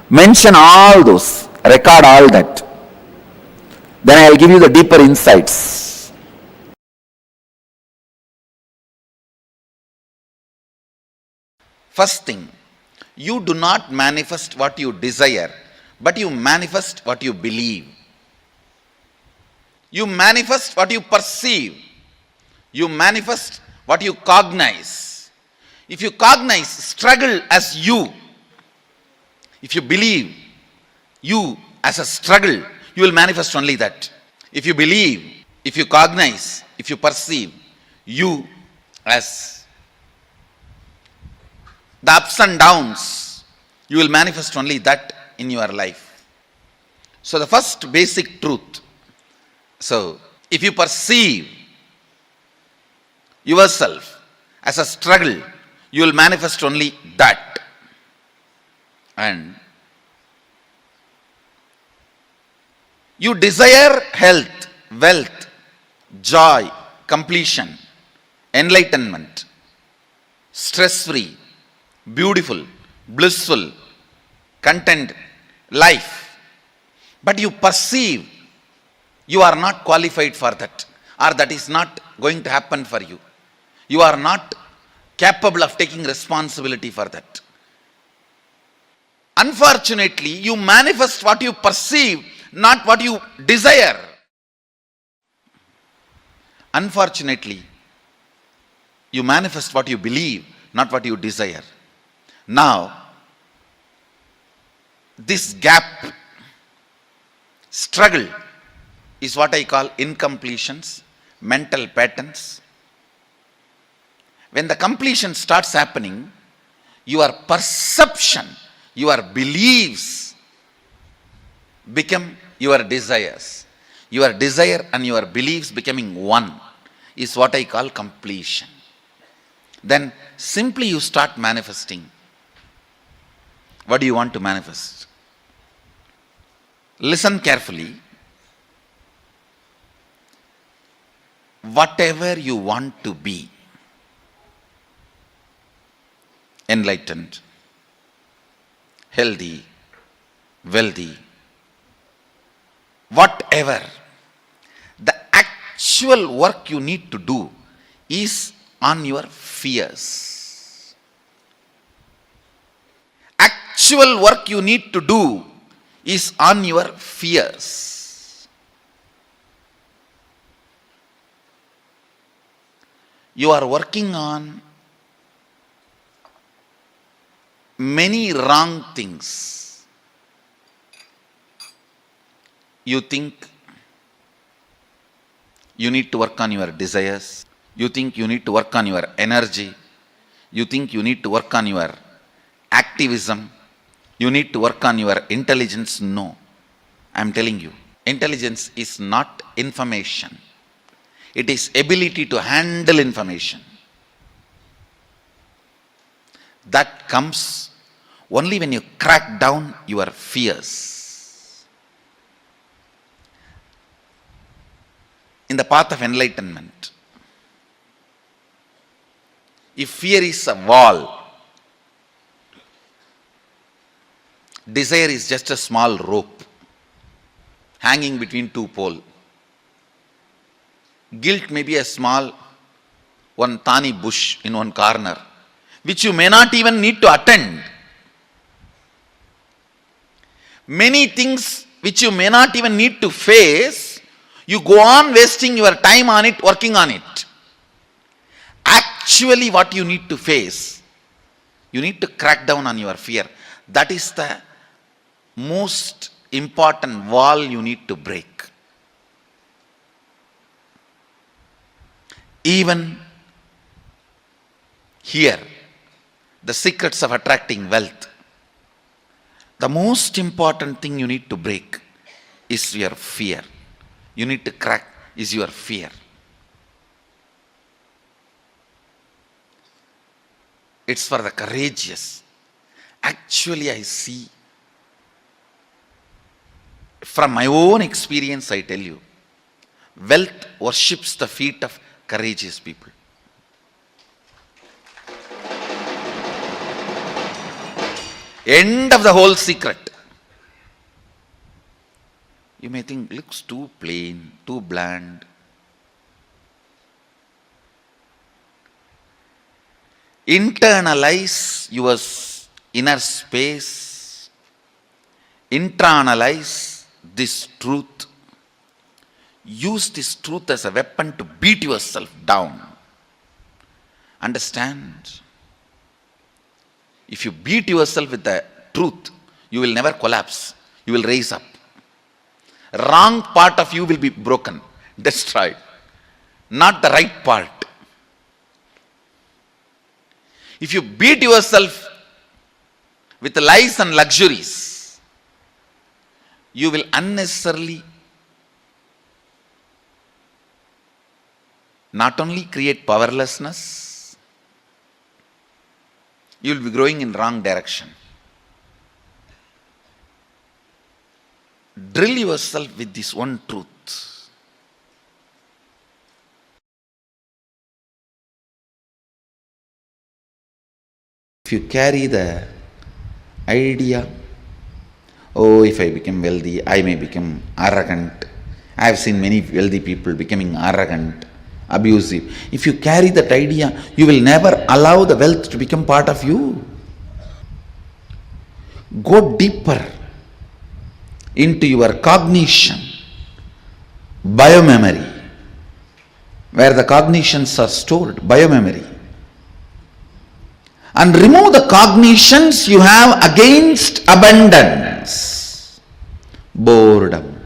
Mention all those, record all that. Then I will give you the deeper insights. First thing, you do not manifest what you desire, but you manifest what you believe. You manifest what you perceive. You manifest what you cognize. If you cognize struggle as you, if you believe you as a struggle, you will manifest only that. If you believe, if you cognize, if you perceive you as the ups and downs, you will manifest only that in your life. So the first basic truth. So if you perceive yourself as a struggle, you will manifest only that. And you desire health, wealth, joy, completion, enlightenment, stress-free, beautiful, blissful, content life. But you perceive you are not qualified for that, or that is not going to happen for you. You are not capable of taking responsibility for that. Unfortunately, you manifest what you perceive, not what you desire. Unfortunately, you manifest what you believe, not what you desire. Now, this gap, struggle, is what I call incompletions, mental patterns. When the completion starts happening, your perception, your beliefs become your desires. Your desire and your beliefs becoming one is what I call completion. Then simply you start manifesting. What do you want to manifest? Listen carefully. Whatever you want to be, enlightened, healthy, wealthy, whatever, the actual work you need to do is on your fears. Actual work you need to do is on your fears. you are working on many wrong things. You think you need to work on your desires. You think you need to work on your energy. You think you need to work on your activism. You need to work on your intelligence. No. I am telling you, intelligence is not information. It is ability to handle information. That comes only when you crack down your fears. In the path of enlightenment, if fear is a wall, desire is just a small rope hanging between two poles. Guilt may be a small one thani bush in one corner, which you may not even need to attend. Many things which you may not even need to face, you go on wasting your time on it, working on it. Actually, what you need to face, you need to crack down on your fear. That is the most important wall you need to break. Even here, the secrets of attracting wealth, the most important thing you need to break is your fear. You need to crack is your fear. It's for the courageous. Actually, I see, from my own experience, I tell you, wealth worships the feet of courageous people. End of the whole secret. You may think, looks too plain, too bland. Internalize your inner space. Internalize this truth. Use this truth as a weapon to beat yourself down. Understand? If you beat yourself with the truth, you will never collapse. You will raise up. Wrong part of you will be broken, destroyed. Not the right part. If you beat yourself with lies and luxuries, you will unnecessarily not only create powerlessness, you will be growing in wrong direction. Drill yourself with this one truth. If you carry the idea, oh, if I become wealthy, I may become arrogant. I have seen many wealthy people becoming arrogant, abusive. If you carry that idea, you will never allow the wealth to become part of you. Go deeper into your cognition, biomemory, where the cognitions are stored, biomemory. And remove the cognitions you have against abundance, boredom.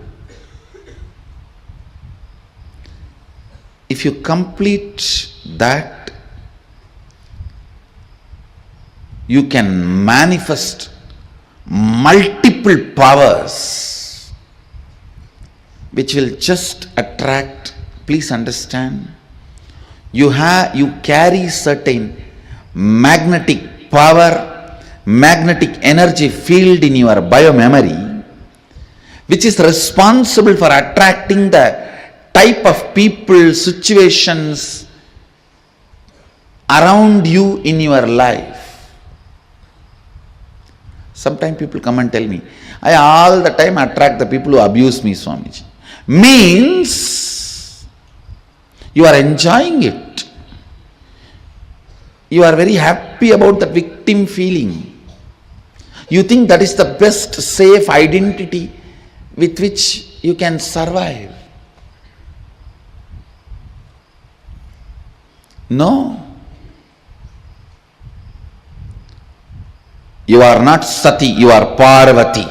If you complete that, you can manifest multiple powers which will just attract. Please understand, you carry certain magnetic power, magnetic energy field in your biomemory, which is responsible for attracting the type of people, situations around you in your life. Sometimes people come and tell me, I all the time attract the people who abuse me, Swamiji. Means you are enjoying it. You are very happy about the victim feeling. You think that is the best safe identity with which you can survive. No. You are not Sati, you are Parvati.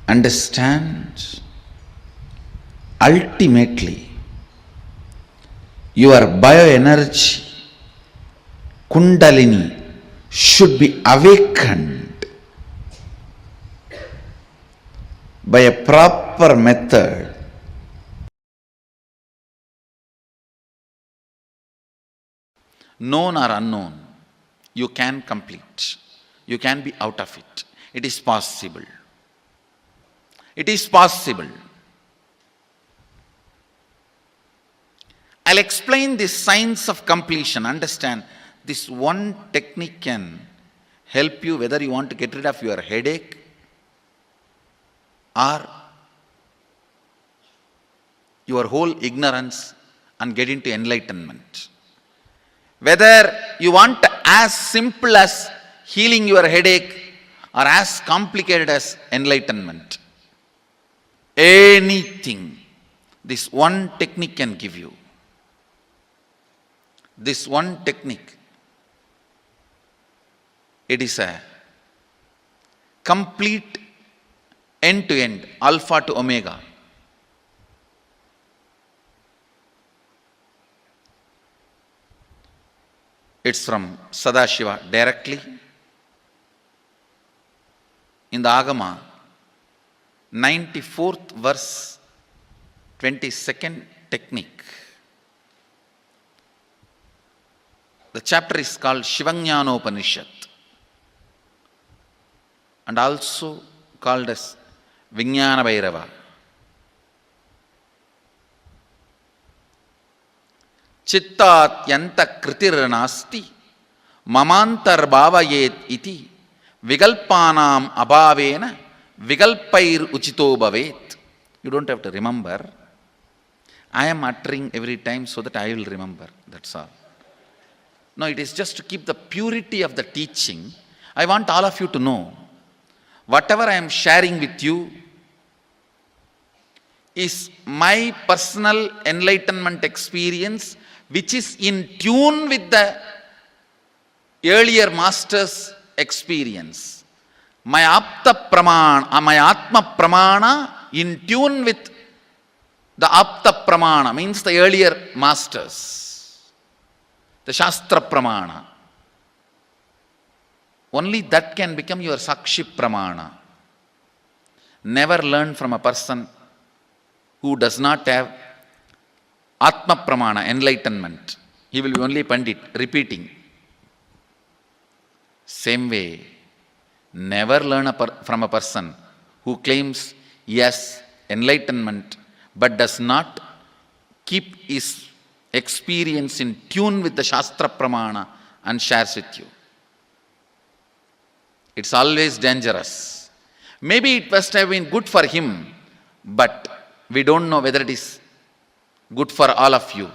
Understand? Ultimately, your bioenergy, Kundalini, should be awakened by a proper method. Known or unknown, you can complete. You can be out of it. It is possible. It is possible. I'll explain the science of completion. Understand, this one technique can help you whether you want to get rid of your headache or your whole ignorance and get into enlightenment. Whether you want as simple as healing your headache or as complicated as enlightenment. Anything, this one technique can give you. This one technique, it is a complete end-to-end, alpha to omega. It's from Sadashiva directly. In the Agama, 94th verse, 22nd technique. The chapter is called Shivajnanopanishad and also called as Vijnana Bhairava. Chittatyanta kritir nasti mamantar bhavayet iti vigalpanam abhavena vigalpair uchito bhavet. You don't have to remember. I am uttering every time so that I will remember. That's all. No, it is just to keep the purity of the teaching. I want all of you to know, whatever I am sharing with you is my personal enlightenment experience, which is in tune with the earlier master's experience. My Apta Pramana, my Atma Pramana in tune with the Apta Pramana, means the earlier masters. The Shastra Pramana. Only that can become your Sakshi Pramana. Never learn from a person who does not have Atma Pramana, enlightenment. He will be only Pandit, repeating. Same way, never learn from a person who claims yes, enlightenment, but does not keep his experience in tune with the Shastra Pramana and shares with you. It's always dangerous. Maybe it must have been good for him, but we don't know whether it is good for all of you.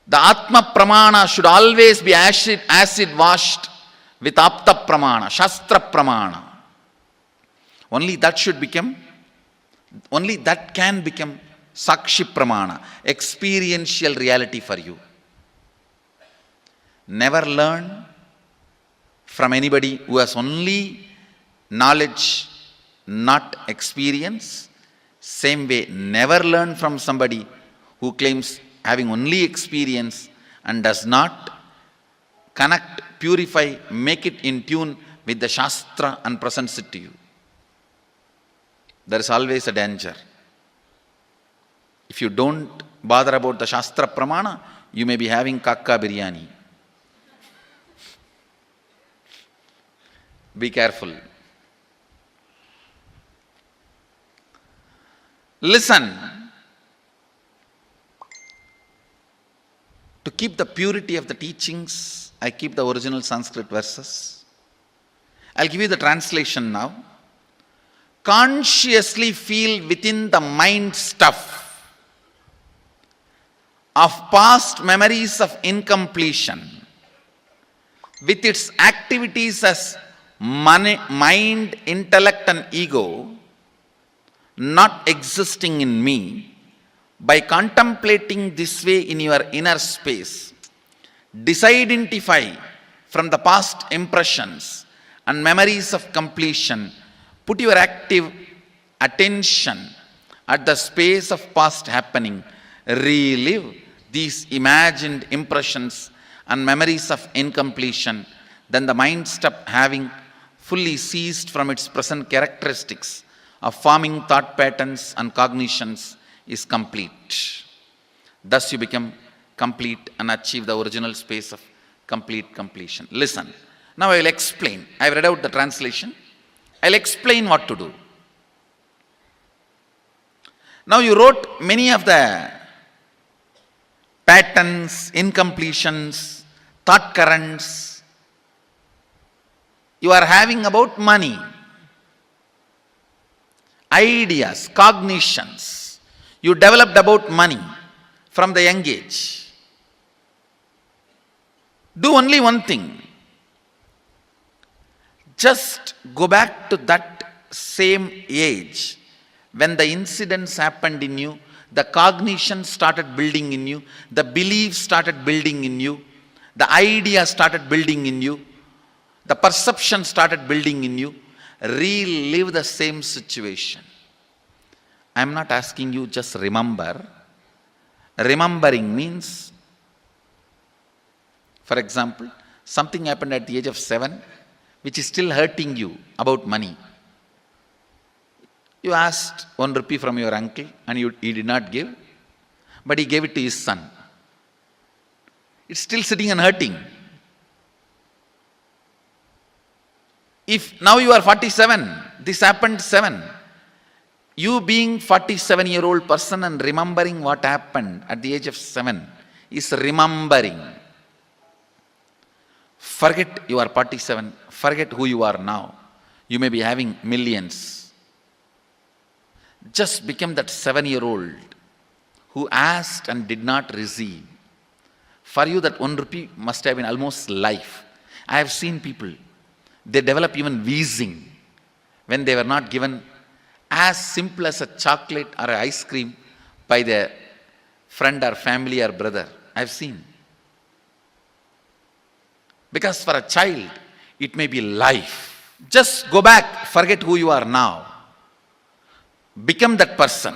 The Atma Pramana should always be acid washed with Apta Pramana, Shastra Pramana. Only that can become Sakshi Pramana, experiential reality for you. Never learn from anybody who has only knowledge, not experience. Same way, never learn from somebody who claims having only experience and does not connect, purify, make it in tune with the Shastra and presents it to you. There is always a danger. If you don't bother about the Shastra Pramana, you may be having kakka biryani. Be careful. Listen. To keep the purity of the teachings, I keep the original Sanskrit verses. I'll give you the translation now. Consciously feel within the mind stuff of past memories of incompletion with its activities as mind, intellect and ego not existing in me, By contemplating this way in your inner space, disidentify from the past impressions and memories of completion. Put your active attention at the space of past happening. Relive these imagined impressions and memories of incompletion. Then the mind stop having fully ceased from its present characteristics of forming thought patterns and cognitions is complete. Thus you become complete and achieve the original space of complete completion. Listen. Now I will explain. I have read out the translation. I will explain what to do. Now you wrote many of the patterns, incompletions, thought currents you are having about money, ideas, cognitions you developed about money from the young age. Do only one thing. Just go back to that same age when the incidents happened in you, the cognition started building in you, the beliefs started building in you, the idea started building in you, the perception started building in you. Relive the same situation. I am not asking you just remember. Remembering means, for example, something happened at the age of 7 which is still hurting you about money. You asked 1 rupee from your uncle and he did not give, but he gave it to his son. It's still sitting and hurting. If now you are 47, this happened 7. You being 47-year-old person and remembering what happened at the age of 7 is remembering. Forget you are 47. Forget who you are now. You may be having millions. Just become that 7-year-old who asked and did not receive. For you that 1 rupee must have been almost life. I have seen people, they develop even wheezing when they were not given as simple as a chocolate or an ice cream by their friend or family or brother. I have seen. Because for a child, it may be life. Just go back, forget who you are now. Become that person.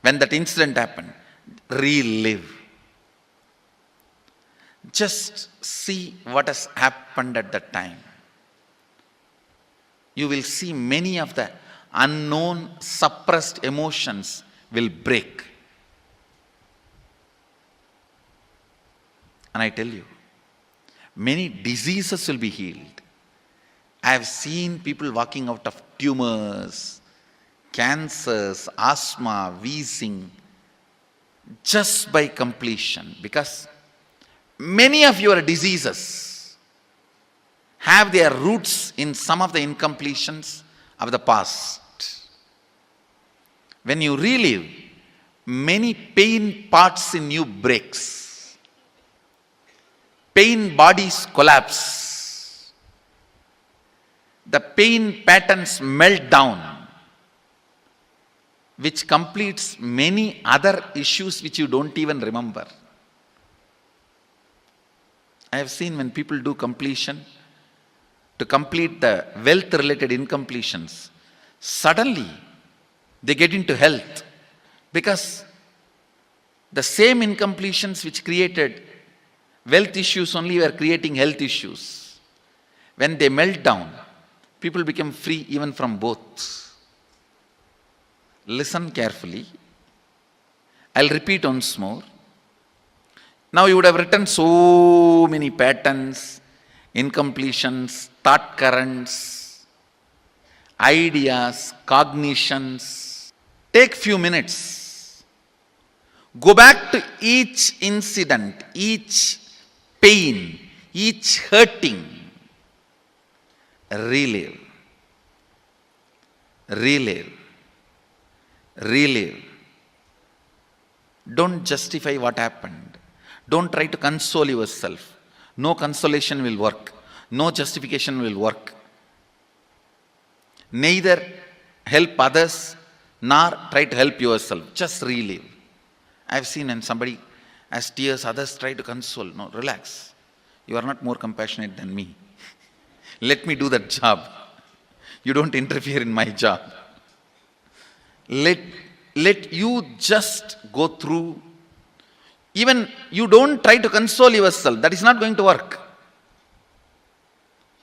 When that incident happened, relive. Just see what has happened at that time. You will see many of the unknown, suppressed emotions will break. And I tell you, many diseases will be healed. I have seen people walking out of tumors, cancers, asthma, wheezing, just by completion. Because many of your diseases have their roots in some of the incompletions of the past. When you relive, many pain parts in you breaks. Pain bodies collapse. The pain patterns melt down, which completes many other issues which you don't even remember. I have seen when people do completion, to complete the wealth-related incompletions, suddenly they get into health, because the same incompletions which created wealth issues only were creating health issues. When they melt down, people become free even from both. Listen carefully. I'll repeat once more. Now you would have written so many patterns, incompletions, thought currents, ideas, cognitions. Take few minutes. Go back to each incident, each pain, each hurting. Relive. Relive. Relive. Don't justify what happened. Don't try to console yourself. No consolation will work. No justification will work. Neither help others nor try to help yourself. Just relive. I've seen when somebody has tears, others try to console. No, relax. You are not more compassionate than me. Let me do that job. You don't interfere in my job. Let you just go through. Even you don't try to console yourself. That is not going to work.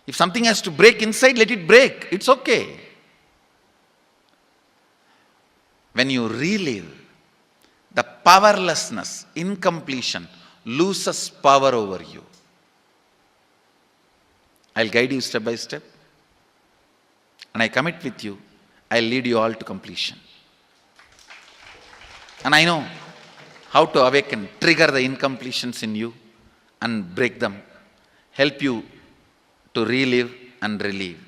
If something has to break inside, let it break. It's okay. When you relive, the powerlessness, incompletion, loses power over you. I'll guide you step by step. And I commit with you, I'll lead you all to completion. And I know how to awaken, trigger the incompletions in you and break them. Help you to relive and relieve.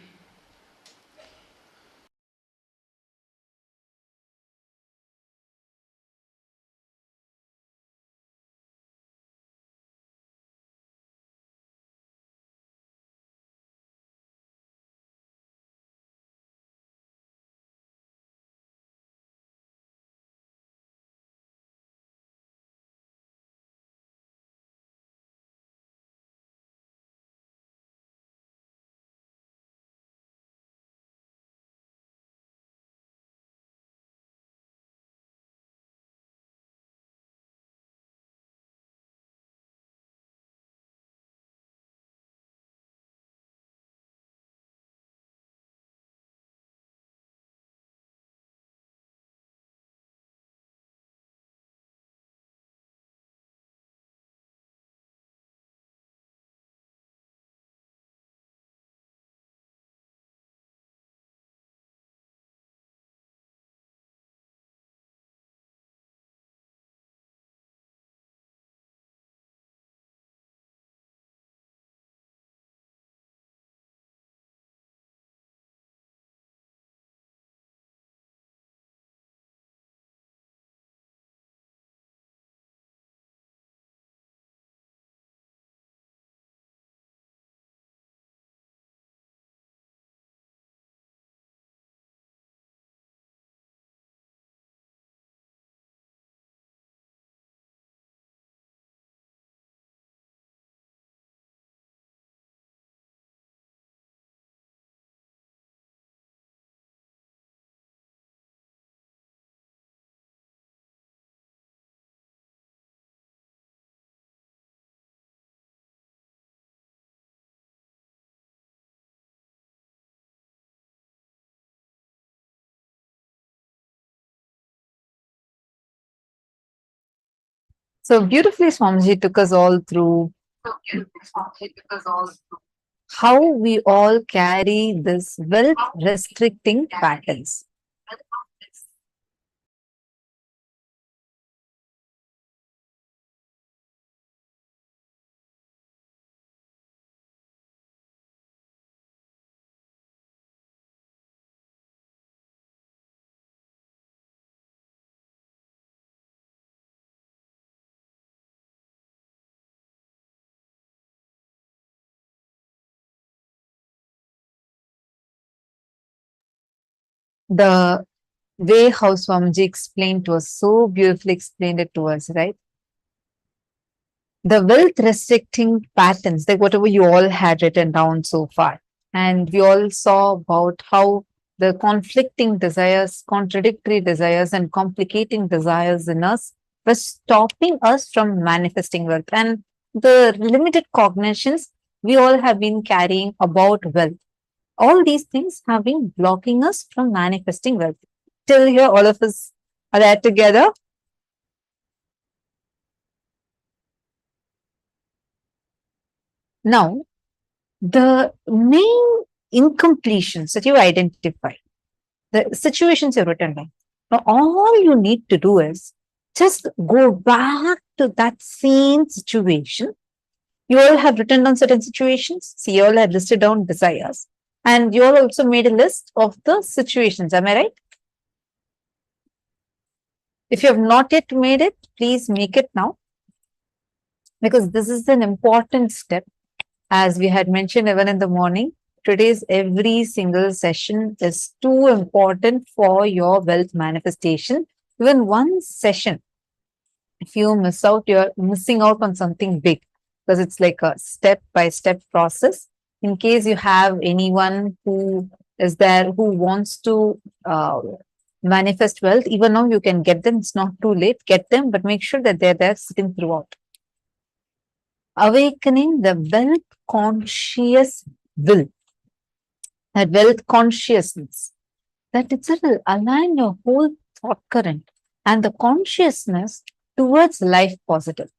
So beautifully, Swamiji took us all through how we all carry this wealth restricting patterns. The way how Swamiji explained to us, so beautifully explained it to us, right? The wealth restricting patterns, like whatever you all had written down so far. And we all saw about how the conflicting desires, contradictory desires, and complicating desires in us were stopping us from manifesting wealth. And the limited cognitions we all have been carrying about wealth. All these things have been blocking us from manifesting wealth. Till here, all of us are there together. Now, the main incompletions that you identify, the situations you've written down. Now, all you need to do is just go back to that same situation. You all have written down certain situations. See, you all have listed down desires. And you all also made a list of the situations. Am I right? If you have not yet made it, please make it now. Because this is an important step, as we had mentioned even in the morning. Today's every single session is too important for your wealth manifestation. Even one session, if you miss out, you're missing out on something big because it's like a step by step process. In case you have anyone who is there who wants to manifest wealth, even now you can get them. It's not too late. Get them, but make sure that they're there sitting throughout. Awakening the wealth conscious will, that wealth consciousness, that itself will align your whole thought current and the consciousness towards life positive.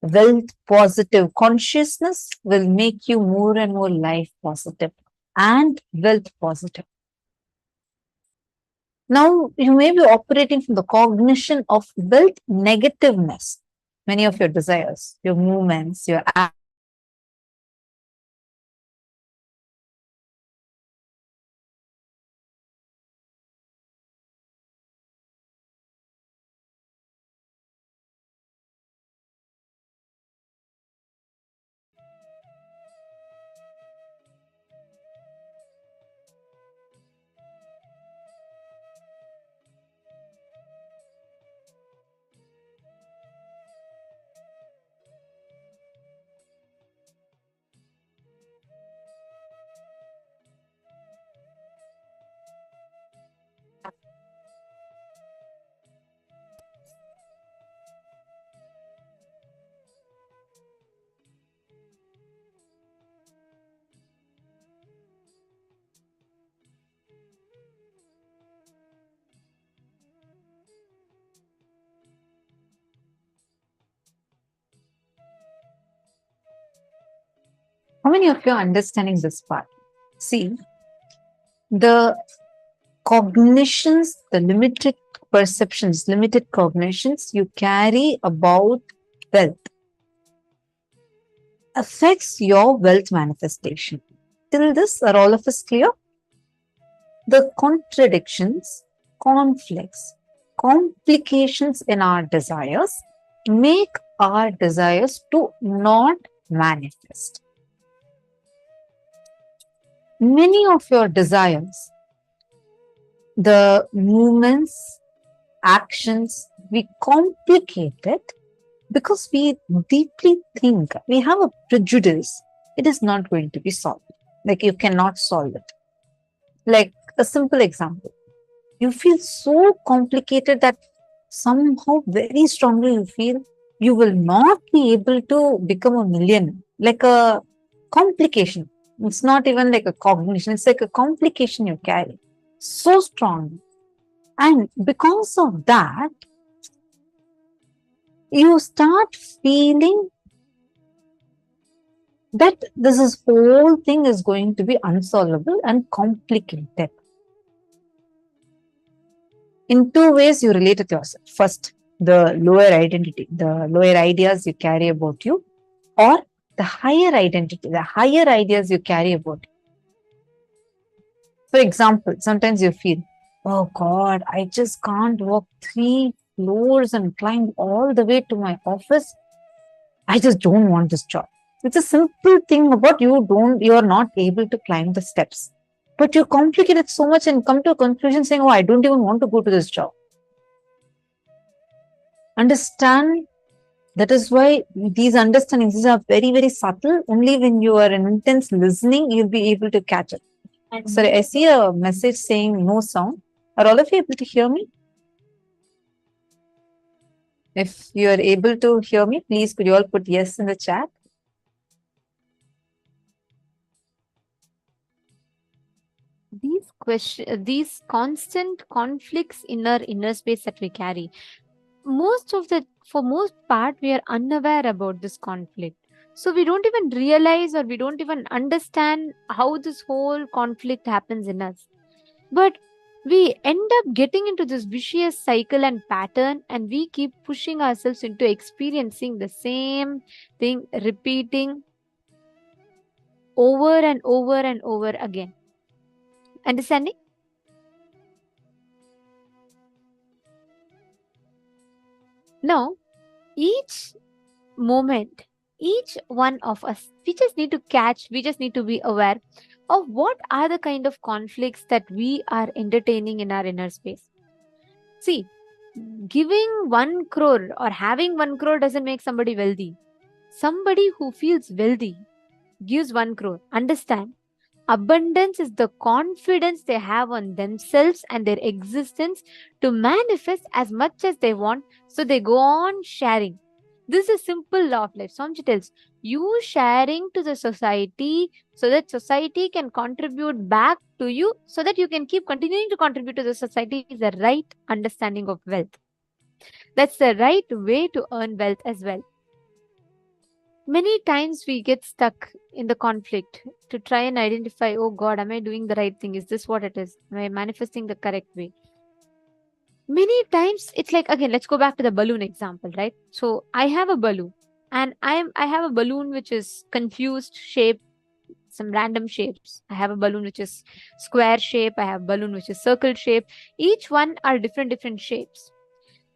Wealth positive consciousness will make you more and more life positive and wealth positive. Now, you may be operating from the cognition of wealth negativeness. Many of your desires, your movements, your how many of you are understanding this part? See, the cognitions, the limited perceptions, limited cognitions you carry about wealth affects your wealth manifestation. Till this, are all of us clear? The contradictions, conflicts, complications in our desires make our desires to not manifest. Many of your desires, the movements, actions, we complicate it because we deeply think, we have a prejudice, it is not going to be solved. Like you cannot solve it. Like a simple example, you feel so complicated that somehow very strongly you feel you will not be able to become a millionaire. Like a complication. It's not even like a cognition, it's like a complication you carry so strong. And because of that, you start feeling that this whole thing is going to be unsolvable and complicated. In two ways, you relate with yourself. First, the lower identity, the lower ideas you carry about you, or the higher identity, the higher ideas you carry about you. For example, sometimes you feel, oh God, I just can't walk 3 floors and climb all the way to my office. I just don't want this job. It's a simple thing about you are not able to climb the steps. But you complicate it so much and come to a conclusion saying, oh, I don't even want to go to this job. Understand, that is why these understandings, these are very, very subtle. Only when you are in intense listening, you'll be able to catch it. Sorry, I see a message saying no sound. Are all of you able to hear me? If you are able to hear me, please could you all put yes in the chat? These constant conflicts in our inner space that we carry, for most part, we are unaware about this conflict. So we don't even realize or we don't even understand how this whole conflict happens in us. But we end up getting into this vicious cycle and pattern, and we keep pushing ourselves into experiencing the same thing, repeating over and over and over again. Understanding? Now, each moment, each one of us, we just need to catch, we just need to be aware of what are the kind of conflicts that we are entertaining in our inner space. See, giving 1 crore or having 1 crore doesn't make somebody wealthy. Somebody who feels wealthy gives 1 crore. Understand? Abundance is the confidence they have on themselves and their existence to manifest as much as they want, so they go on sharing. This is simple law of life. Swamiji tells you sharing to the society so that society can contribute back to you, so that you can keep continuing to contribute to the society, is the right understanding of wealth. That's the right way to earn wealth as well. Many times we get stuck in the conflict to try and identify, oh God, am I doing the right thing? Is this what it is? Am I manifesting the correct way? Many times it's like, again, let's go back to the balloon example, right? So I have a balloon and I have a balloon which is confused shape, some random shapes. I have a balloon which is square shape. I have a balloon which is circle shape. Each one are different shapes.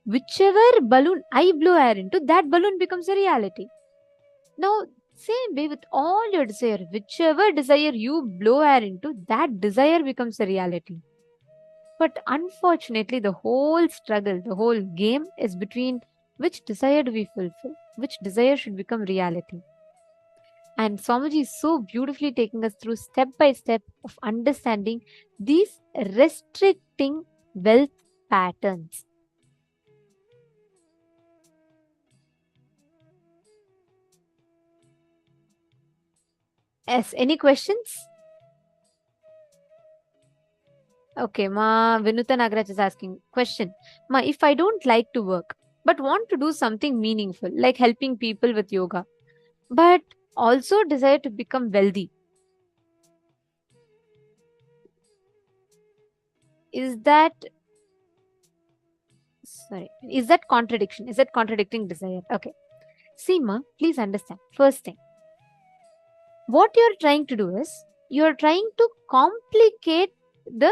Whichever balloon I blow air into, that balloon becomes a reality. Now, same way with all your desire, whichever desire you blow air into, that desire becomes a reality. But unfortunately, the whole struggle, the whole game is between which desire do we fulfill, which desire should become reality. And Swamiji is so beautifully taking us through step by step of understanding these restricting wealth patterns. Yes, any questions? Okay, Ma Vinuta Nagaraj is asking question. Ma, if I don't like to work but want to do something meaningful like helping people with yoga, but also desire to become wealthy, is that contradiction? Is that contradicting desire? Okay. See, Ma, please understand. First thing, what you're trying to do is you're trying to complicate the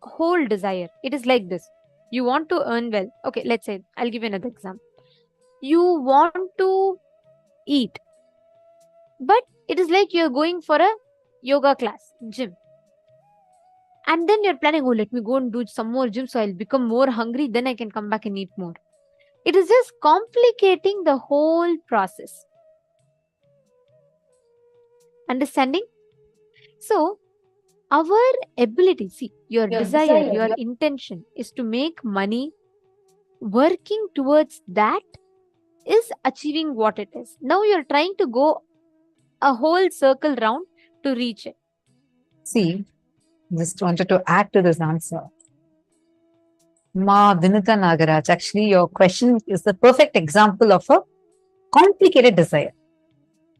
whole desire. It is like this. You want to earn well. Okay, let's say, I'll give you another example. You want to eat, but it is like you're going for a yoga class, gym. And then you're planning, oh, let me go and do some more gym so I'll become more hungry, then I can come back and eat more. It is just complicating the whole process. Understanding? So, our ability, see, your desire, your intention is to make money. Working towards that is achieving what it is. Now you're trying to go a whole circle round to reach it. See, just wanted to add to this answer. Ma Vinita Nagaraj, actually, your question is the perfect example of a complicated desire.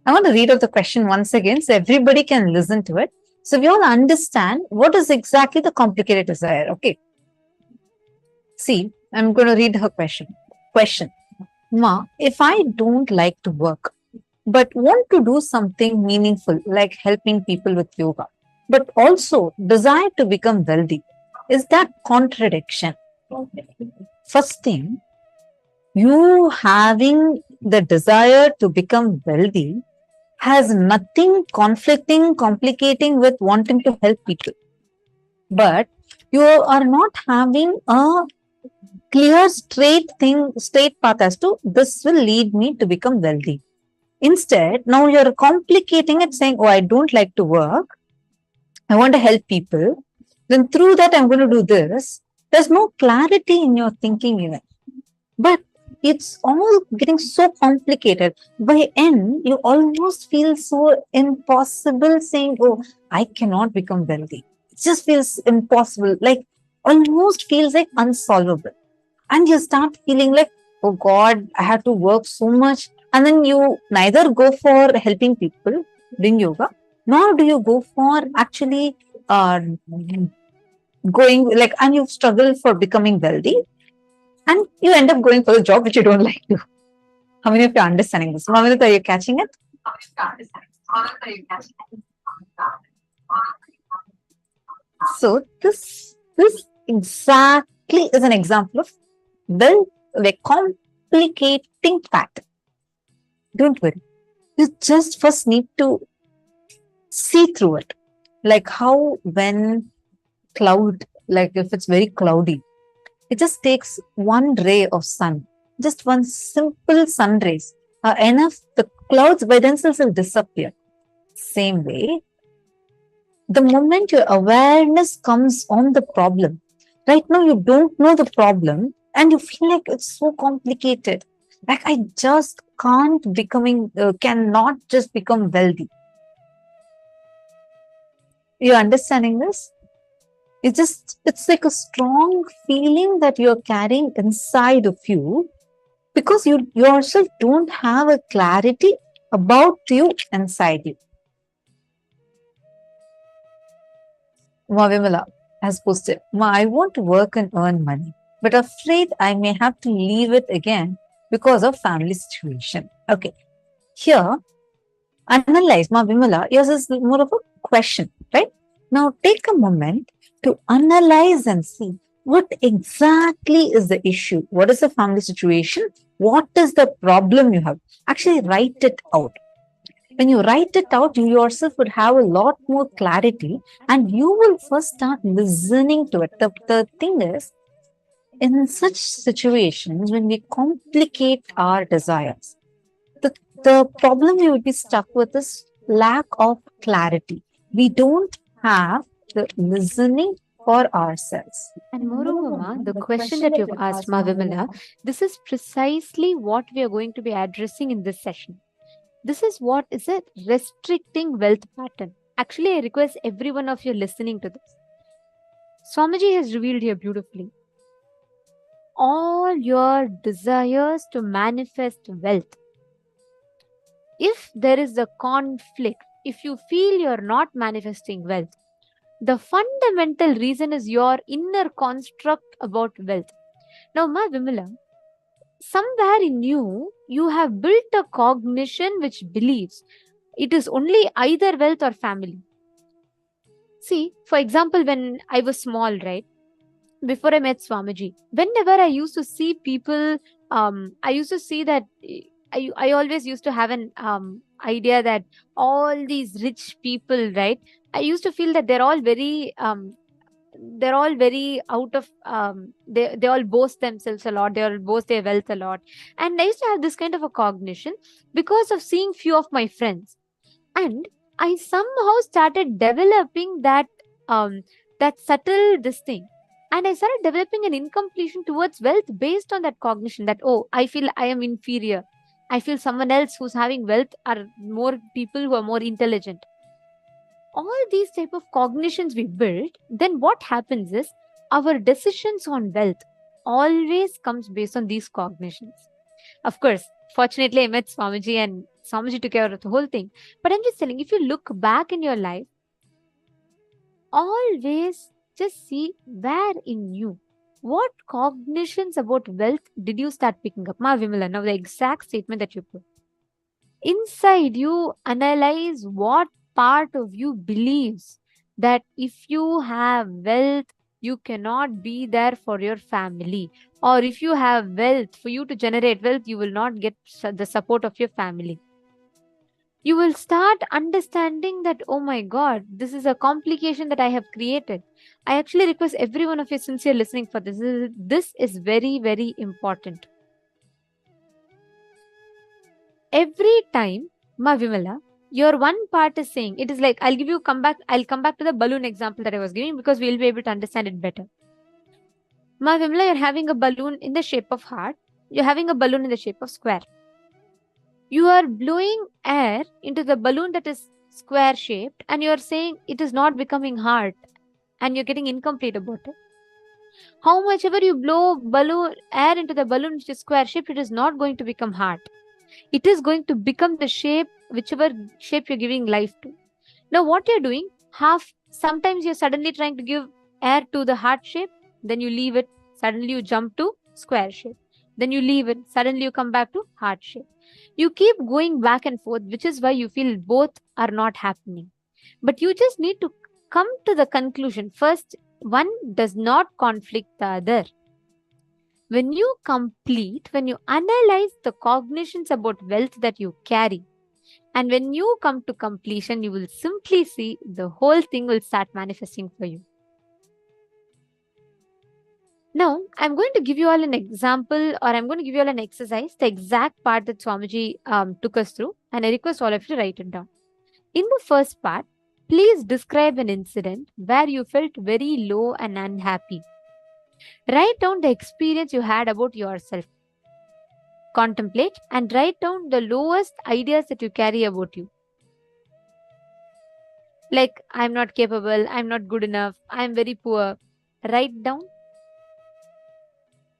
I want to read out the question once again so everybody can listen to it. So we all understand what is exactly the complicated desire. Okay. See, I'm going to read her question. Question. Ma, if I don't like to work, but want to do something meaningful like helping people with yoga, but also desire to become wealthy, is that contradiction? First thing, you having the desire to become wealthy has nothing conflicting, complicating with wanting to help people. But you are not having a clear, straight path as to this will lead me to become wealthy. Instead, now you're complicating it, saying, oh, I don't like to work. I want to help people. Then through that, I'm going to do this. There's no clarity in your thinking even. But it's all getting so complicated. By end, you almost feel so impossible saying, oh, I cannot become wealthy. It just feels impossible, like almost feels like unsolvable. And you start feeling like, oh God, I have to work so much. And then you neither go for helping people doing yoga, nor do you go for actually going like, and you struggle for becoming wealthy. And you end up going for the job which you don't like to. How many of you are understanding this? Mamanita, are you catching it? So this exactly is an example of the complicating pattern. Don't worry. You just first need to see through it. Like how when cloud, like if it's very cloudy, it just takes one ray of sun, just one simple sun rays are enough. The clouds by themselves will disappear. Same way, the moment your awareness comes on the problem, right now you don't know the problem and you feel like it's so complicated. Like I just cannot just become wealthy. You understanding this? It's like a strong feeling that you're carrying inside of you because you yourself don't have a clarity about you inside you. Vimala has posted, I want to work and earn money, but afraid I may have to leave it again because of family situation. Okay, here, analyze, Vimala, yours is more of a question, right? Now take a moment to analyze and see what exactly is the issue. What is the family situation? What is the problem you have? Actually, write it out. When you write it out, you yourself would have a lot more clarity and you will first start listening to it. The thing is, in such situations, when we complicate our desires, the problem we would be stuck with is lack of clarity. We don't have the listening for ourselves. And moreover, Ma, the question that you've asked, Ma Vimala, this is precisely what we are going to be addressing in this session. This is what is a restricting wealth pattern. Actually, I request every one of you listening to this. Swamiji has revealed here beautifully. All your desires to manifest wealth. If there is a conflict, if you feel you're not manifesting wealth, the fundamental reason is your inner construct about wealth. Now, Ma Vimala, somewhere in you, you have built a cognition which believes it is only either wealth or family. See, for example, when I was small, right, before I met Swamiji, whenever I used to see people, I used to see that I always used to have an idea that all these rich people, right, I used to feel that they're all very out of they all boast themselves a lot, they all boast their wealth a lot, and I used to have this kind of a cognition because of seeing few of my friends, and I somehow started developing that subtle this thing, and I started developing an incompletion towards wealth based on that cognition that, oh, I feel I am inferior, I feel someone else who's having wealth are more people who are more intelligent. All these type of cognitions we build, then what happens is our decisions on wealth always comes based on these cognitions. Of course, fortunately I met Swamiji and Swamiji took care of the whole thing, but I'm just telling, if you look back in your life, always just see where in you, what cognitions about wealth did you start picking up. Ma Vimala, now the exact statement that you put inside you, analyze what part of you believes that if you have wealth, you cannot be there for your family, or if you have wealth, for you to generate wealth, you will not get the support of your family. You will start understanding that, oh my god, this is a complication that I have created. I actually request every one of you sincere listening for this. This is very, very important. Every time, Ma Vimala, your one part is saying, it is like, I'll come back to the balloon example that I was giving because we'll be able to understand it better. Ma Vimala, you're having a balloon in the shape of heart, you're having a balloon in the shape of square. You are blowing air into the balloon that is square shaped, and you're saying it is not becoming heart, and you're getting incomplete about it. How much ever you blow balloon air into the balloon which is square shaped, it is not going to become heart. It is going to become the shape, whichever shape you're giving life to. Now, what you're doing, sometimes you're suddenly trying to give air to the heart shape, then you leave it, suddenly you jump to square shape, then you leave it, suddenly you come back to heart shape. You keep going back and forth, which is why you feel both are not happening. But you just need to come to the conclusion. First, one does not conflict the other. When you analyze the cognitions about wealth that you carry, And when you come to completion, you will simply see the whole thing will start manifesting for you. Now, I'm going to give you all an example, or I'm going to give you all an exercise, the exact part that Swamiji took us through, and I request all of you to write it down. In the first part, please describe an incident where you felt very low and unhappy. Write down the experience you had about yourself. Contemplate and write down the lowest ideas that you carry about you. Like, I'm not capable, I'm not good enough, I'm very poor. Write down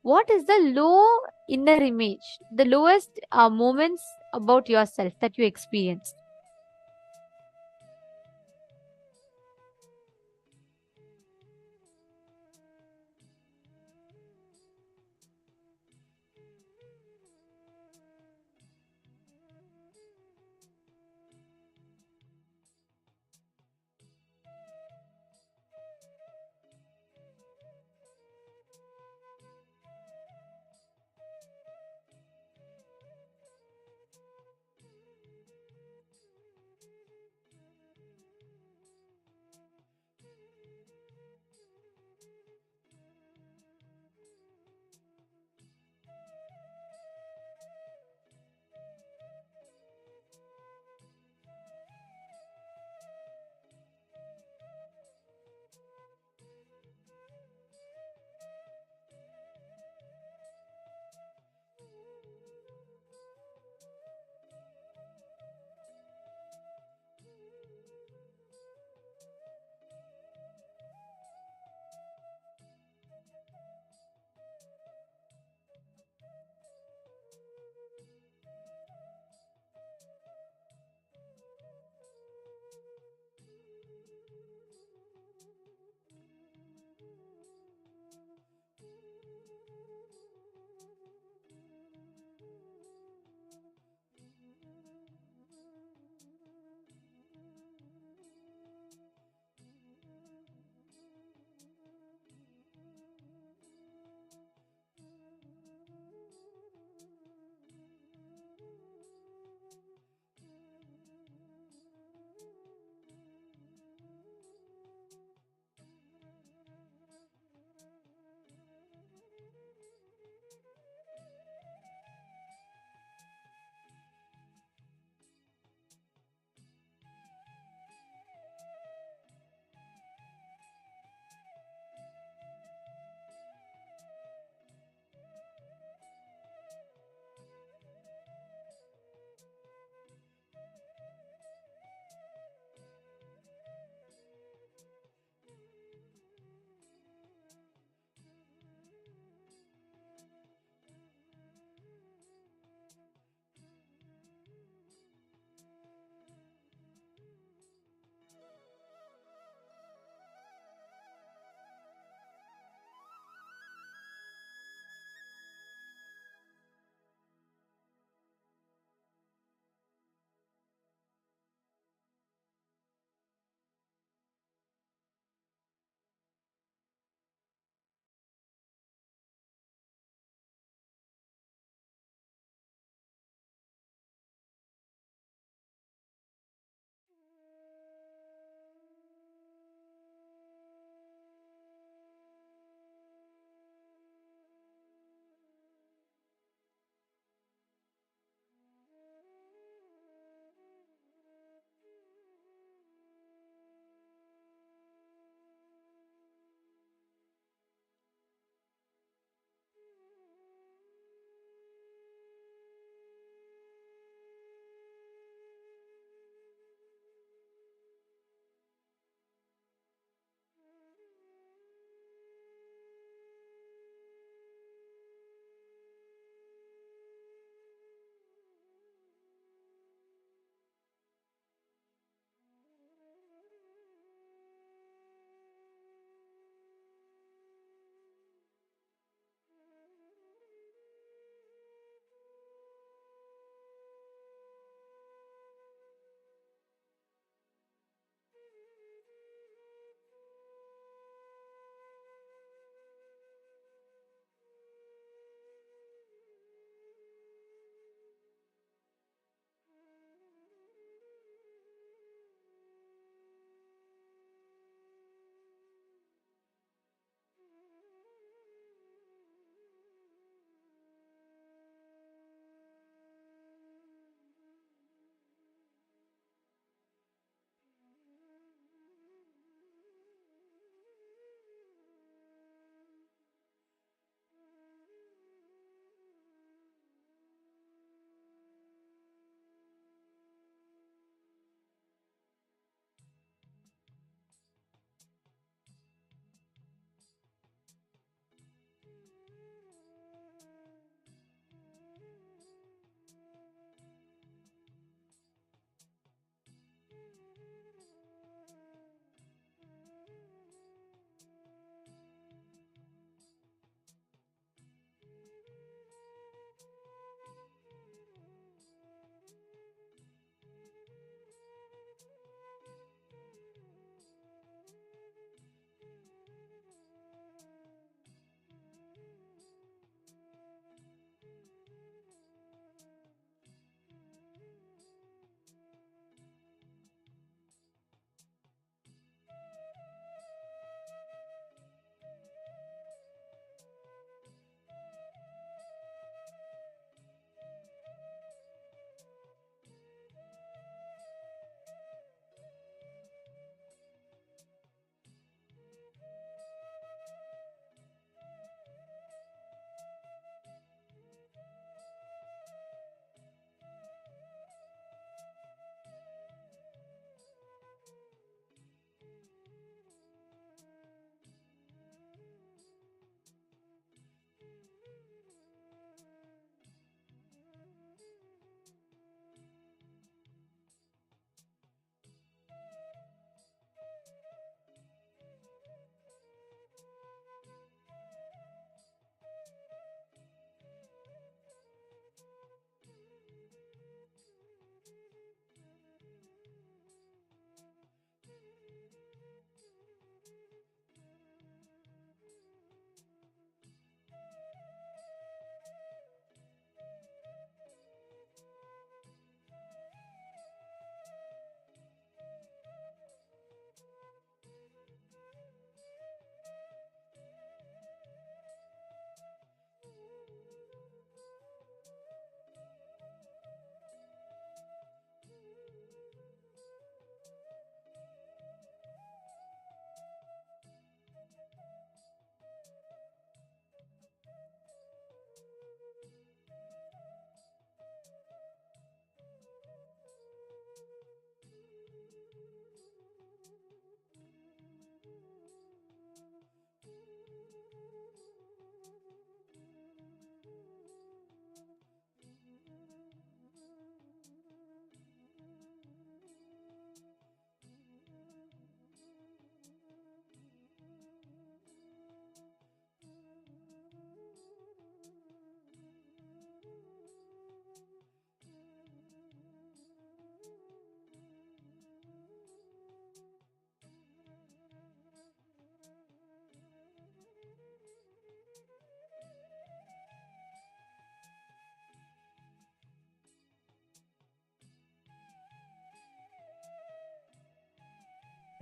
what is the low inner image, the lowest moments about yourself that you experienced.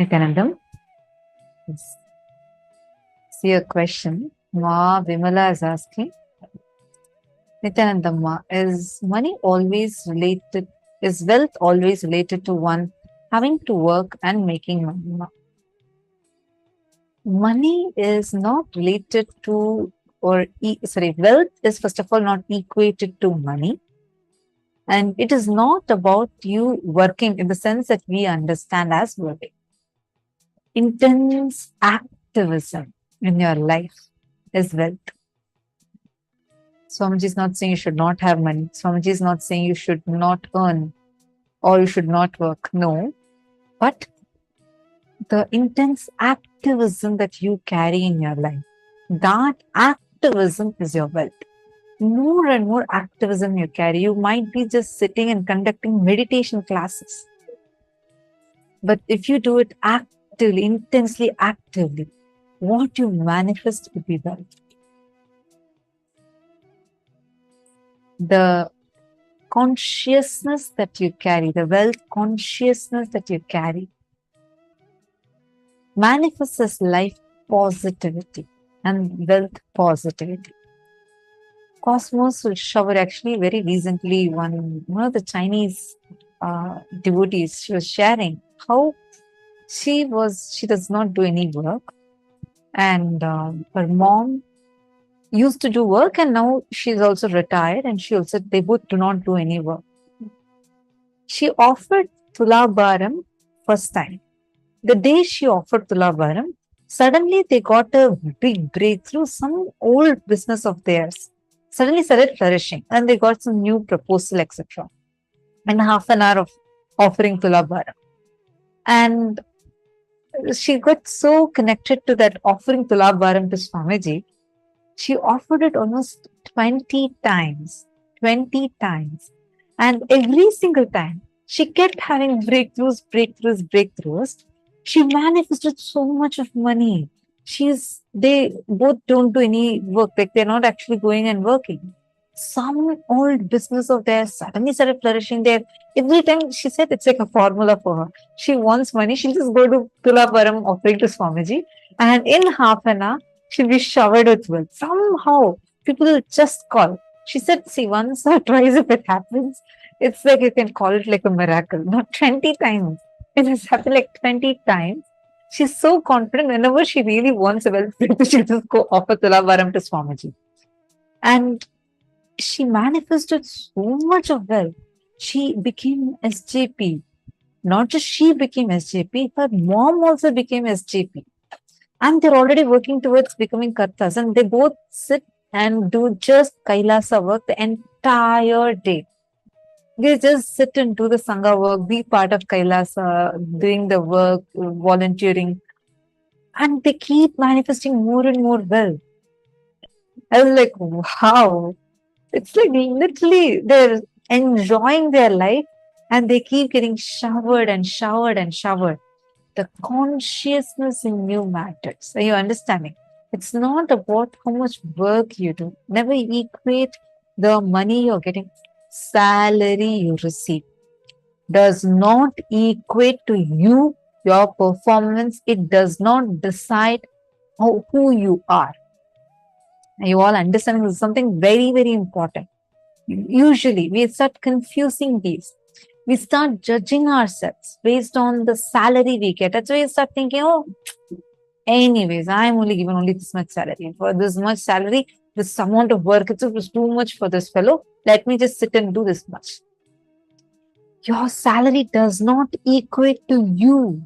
Nithyanandam, yes. See a question. Ma Vimala is asking, Nithyanandamma, is wealth always related to one having to work and making money? Money is not related to, wealth is first of all not equated to money. And it is not about you working in the sense that we understand as working. Intense activism in your life is wealth. Swamiji is not saying you should not have money. Swamiji is not saying you should not earn or you should not work. No. But the intense activism that you carry in your life, that activism is your wealth. More and more activism you carry. You might be just sitting and conducting meditation classes. But if you do it actively, intensely actively, what you manifest will be wealth. The consciousness that you carry, the wealth consciousness that you carry, manifests as life positivity and wealth positivity. Cosmos will shower. Actually, very recently, one of the Chinese devotees, she was sharing how she does not do any work, and her mom used to do work, and now she's also retired, and they both do not do any work. She offered Tulabharam first time. The day she offered Tulabharam, suddenly they got a big breakthrough. Some old business of theirs suddenly started flourishing, and they got some new proposal, etc. In half an hour of offering Tulabharam. And she got so connected to that offering Tulabharam to Swamiji, she offered it almost 20 times. 20 times. And every single time, she kept having breakthroughs. She manifested so much of money. They both don't do any work, like they're not actually going and working. Some old business of theirs suddenly started flourishing there. Every time she said it's like a formula for her. She wants money, she'll just go to Tulabharam offering to Swamiji, and in half an hour, she'll be showered with wealth. Somehow, people will just call. She said, see, once or twice if it happens, it's like you can call it like a miracle. Not 20 times. It has happened like 20 times. She's so confident whenever she really wants a wealth, she'll just go offer Tulabharam to Swamiji. And she manifested so much of wealth. She became SJP. Not just she became SJP, her mom also became SJP. And they're already working towards becoming Kartas. And they both sit and do just Kailasa work the entire day. They just sit and do the Sangha work, be part of Kailasa, doing the work, volunteering. And they keep manifesting more and more wealth. I was like, wow. It's like literally they're enjoying their life and they keep getting showered and showered and showered. The consciousness in you matters. Are you understanding? It's not about how much work you do. Never equate the money you're getting, salary you receive. Does not equate to you, your performance. It does not decide who you are. You all understand this is something very, very important. Usually, we start confusing these. We start judging ourselves based on the salary we get. That's why you start thinking, oh, anyways, I'm only given only this much salary. For this much salary, this amount of work, it was too much for this fellow. Let me just sit and do this much. Your salary does not equate to you.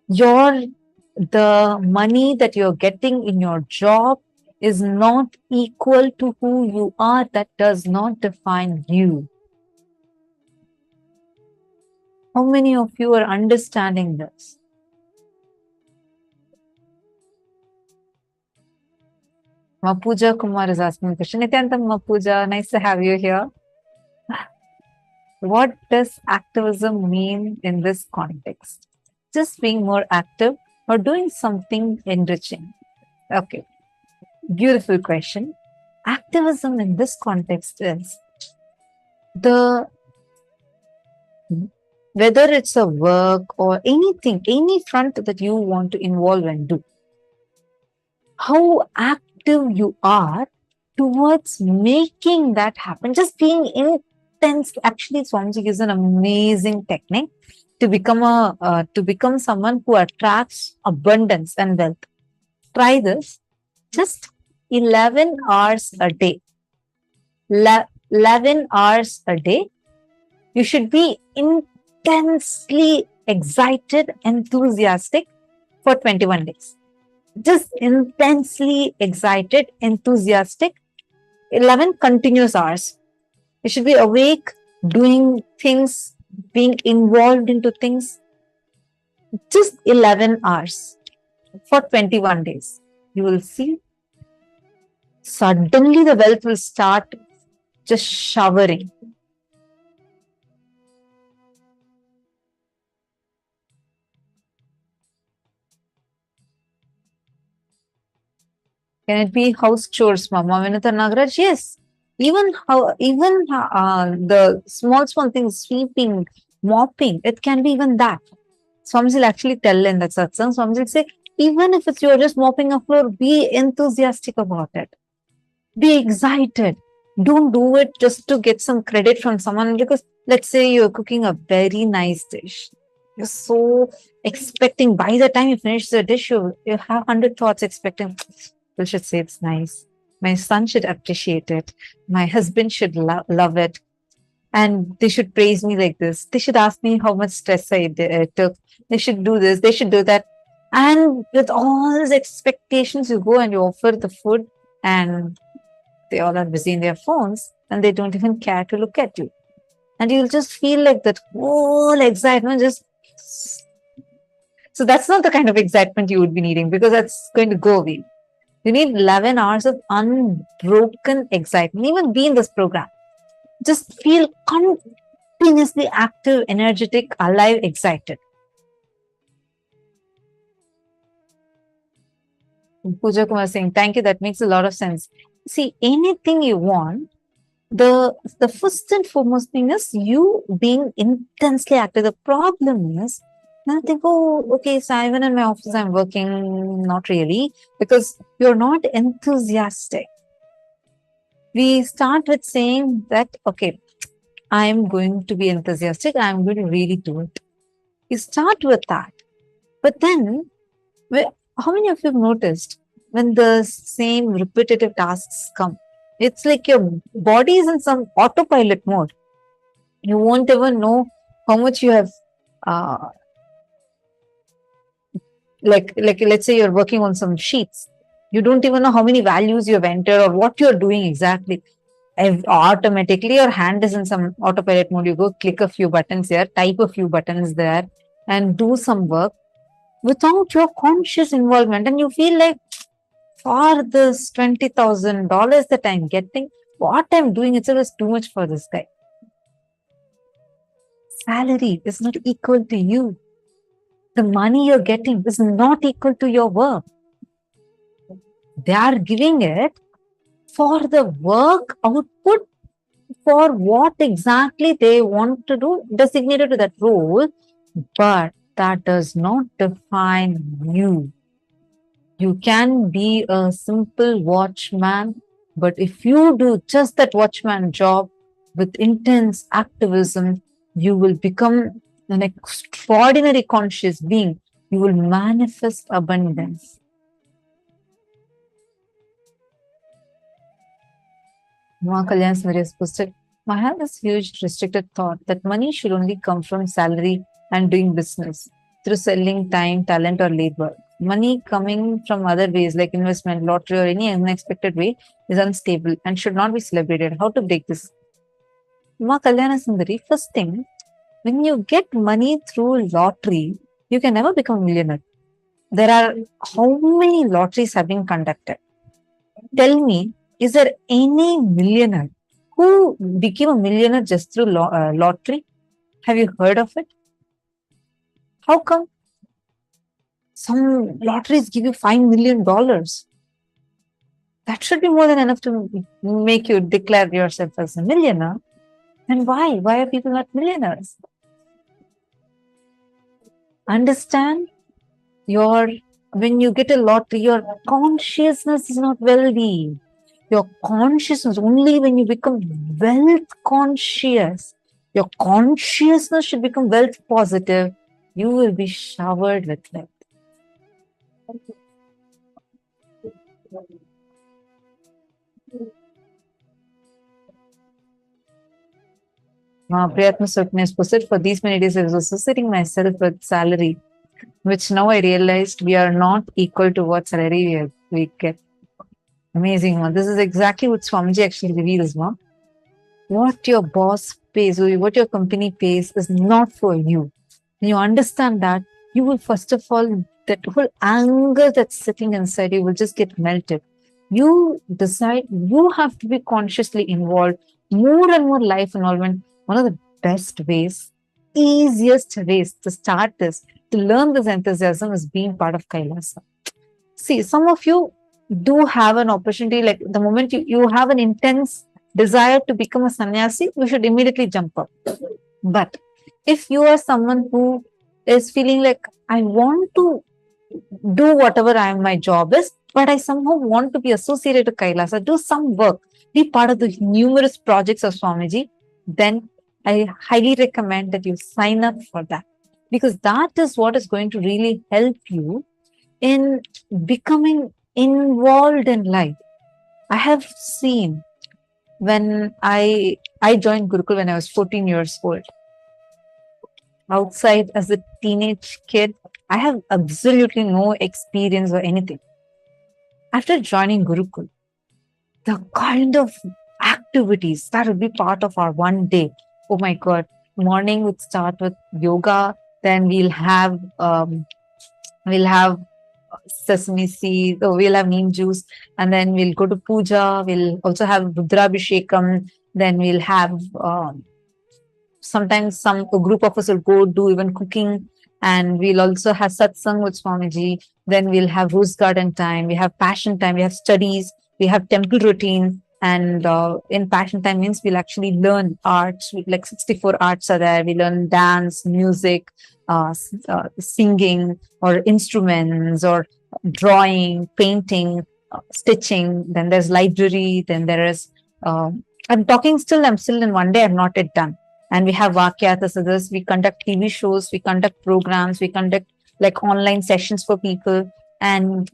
The money that you're getting in your job is not equal to who you are. That does not define you. How many of you are understanding this? Mapuja Kumar is asking a question. Nithyanandam Mapuja, nice to have you here. What does activism mean in this context? Just being more active or doing something enriching? Okay, beautiful question. Activism in this context is the whether it's a work or anything, any front that you want to involve and do. How active you are towards making that happen, just being intense. Actually, Swamiji is an amazing technique to become someone who attracts abundance and wealth. Try this. Just 11 hours a day. 11 hours a day. You should be intensely excited, enthusiastic for 21 days. Just intensely excited, enthusiastic, 11 continuous hours. You should be awake, doing things, being involved into things. Just 11 hours for 21 days. You will see suddenly the wealth will start just showering. Can it be house chores, Mama Vinitha Nagaraj? Yes. Even the small things, sweeping, mopping, it can be even that. Swamiji will actually tell in that satsang. Swamiji will say, even if it's you're just mopping a floor, be enthusiastic about it. Be excited. Don't do it just to get some credit from someone, because let's say you're cooking a very nice dish. You're so expecting, by the time you finish the dish, you have 100 thoughts expecting, people should say it's nice. My son should appreciate it. My husband should love it. And they should praise me like this. They should ask me how much stress I took. They should do this. They should do that. And with all these expectations, you go and you offer the food, and they all are busy in their phones and they don't even care to look at you. And you'll just feel like that whole excitement just. So that's not the kind of excitement you would be needing, because that's going to go away. You need 11 hours of unbroken excitement. Even be in this program, just feel continuously active, energetic, alive, excited. Pooja Kumar saying, thank you, that makes a lot of sense. See, anything you want, the first and foremost thing is you being intensely active. The problem is, now think, oh, okay, so even in my office I'm working. Not really, because you're not enthusiastic. We start with saying that, okay, I'm going to be enthusiastic, I'm going to really do it. You start with that. But then, how many of you have noticed when the same repetitive tasks come, it's like your body is in some autopilot mode. You won't even know how much you have, like let's say you're working on some sheets. You don't even know how many values you have entered or what you're doing exactly. Automatically, your hand is in some autopilot mode. You go click a few buttons here, type a few buttons there, and do some work without your conscious involvement. And you feel like, for this $20,000 that I'm getting, what I'm doing itself is too much for this guy. Salary is not equal to you. The money you're getting is not equal to your work. They are giving it for the work output, for what exactly they want to do, designated to that role, but that does not define you. You can be a simple watchman, but if you do just that watchman job with intense activism, you will become an extraordinary conscious being. You will manifest abundance. Kalyan Smari's posted, I have this huge restricted thought that money should only come from salary and doing business through selling time, talent, or labor. Money coming from other ways like investment, lottery, or any unexpected way is unstable and should not be celebrated. How to break this? Ma Kalyana Sundari, first thing, when you get money through lottery, you can never become a millionaire. There are how many lotteries have been conducted? Tell me, is there any millionaire who became a millionaire just through lottery? Have you heard of it? How come? Some lotteries give you $5 million. That should be more than enough to make you declare yourself as a millionaire. Then why? Why are people not millionaires? Understand your, when you get a lottery, your consciousness is not wealthy. Your consciousness, only when you become wealth conscious, your consciousness should become wealth positive, you will be showered with wealth. Priyatma Suknes posted, for these many days I was associating myself with salary, which now I realized we are not equal to what salary we get. Amazing one. This is exactly what Swamiji actually reveals, ma. What your boss pays, or what your company pays is not for you. When you understand that, you will first of all, that whole anger that's sitting inside you will just get melted. You decide you have to be consciously involved, more and more life involvement. One of the best ways, easiest ways to start this, to learn this enthusiasm is being part of Kailasa. See, some of you do have an opportunity, like the moment you have an intense desire to become a sannyasi, you should immediately jump up. But if you are someone who is feeling like, I want to do whatever my job is, but I somehow want to be associated to Kailasa, do some work, be part of the numerous projects of Swamiji, then I highly recommend that you sign up for that. Because that is what is going to really help you in becoming involved in life. I have seen when I joined Gurukul when I was 14 years old. Outside as a teenage kid, I have absolutely no experience or anything. After joining Gurukul, the kind of activities that would be part of our one day. Oh my God. Morning would start with yoga, then we'll have sesame seeds, we'll have neem juice, and then we'll go to puja, we'll also have Rudrabhishekam, then we'll have sometimes a group of us will go do even cooking, and we'll also have satsang with Swamiji. Then we'll have rose garden time, we have passion time, we have studies, we have temple routine. And in passion time means we'll actually learn arts, like 64 arts are there. We learn dance, music, singing, or instruments, or drawing, painting, stitching. Then there's library. Then there is, I'm still in one day, I'm not yet done. And we have Vakyatas, others. We conduct TV shows, we conduct programs, we conduct like online sessions for people, and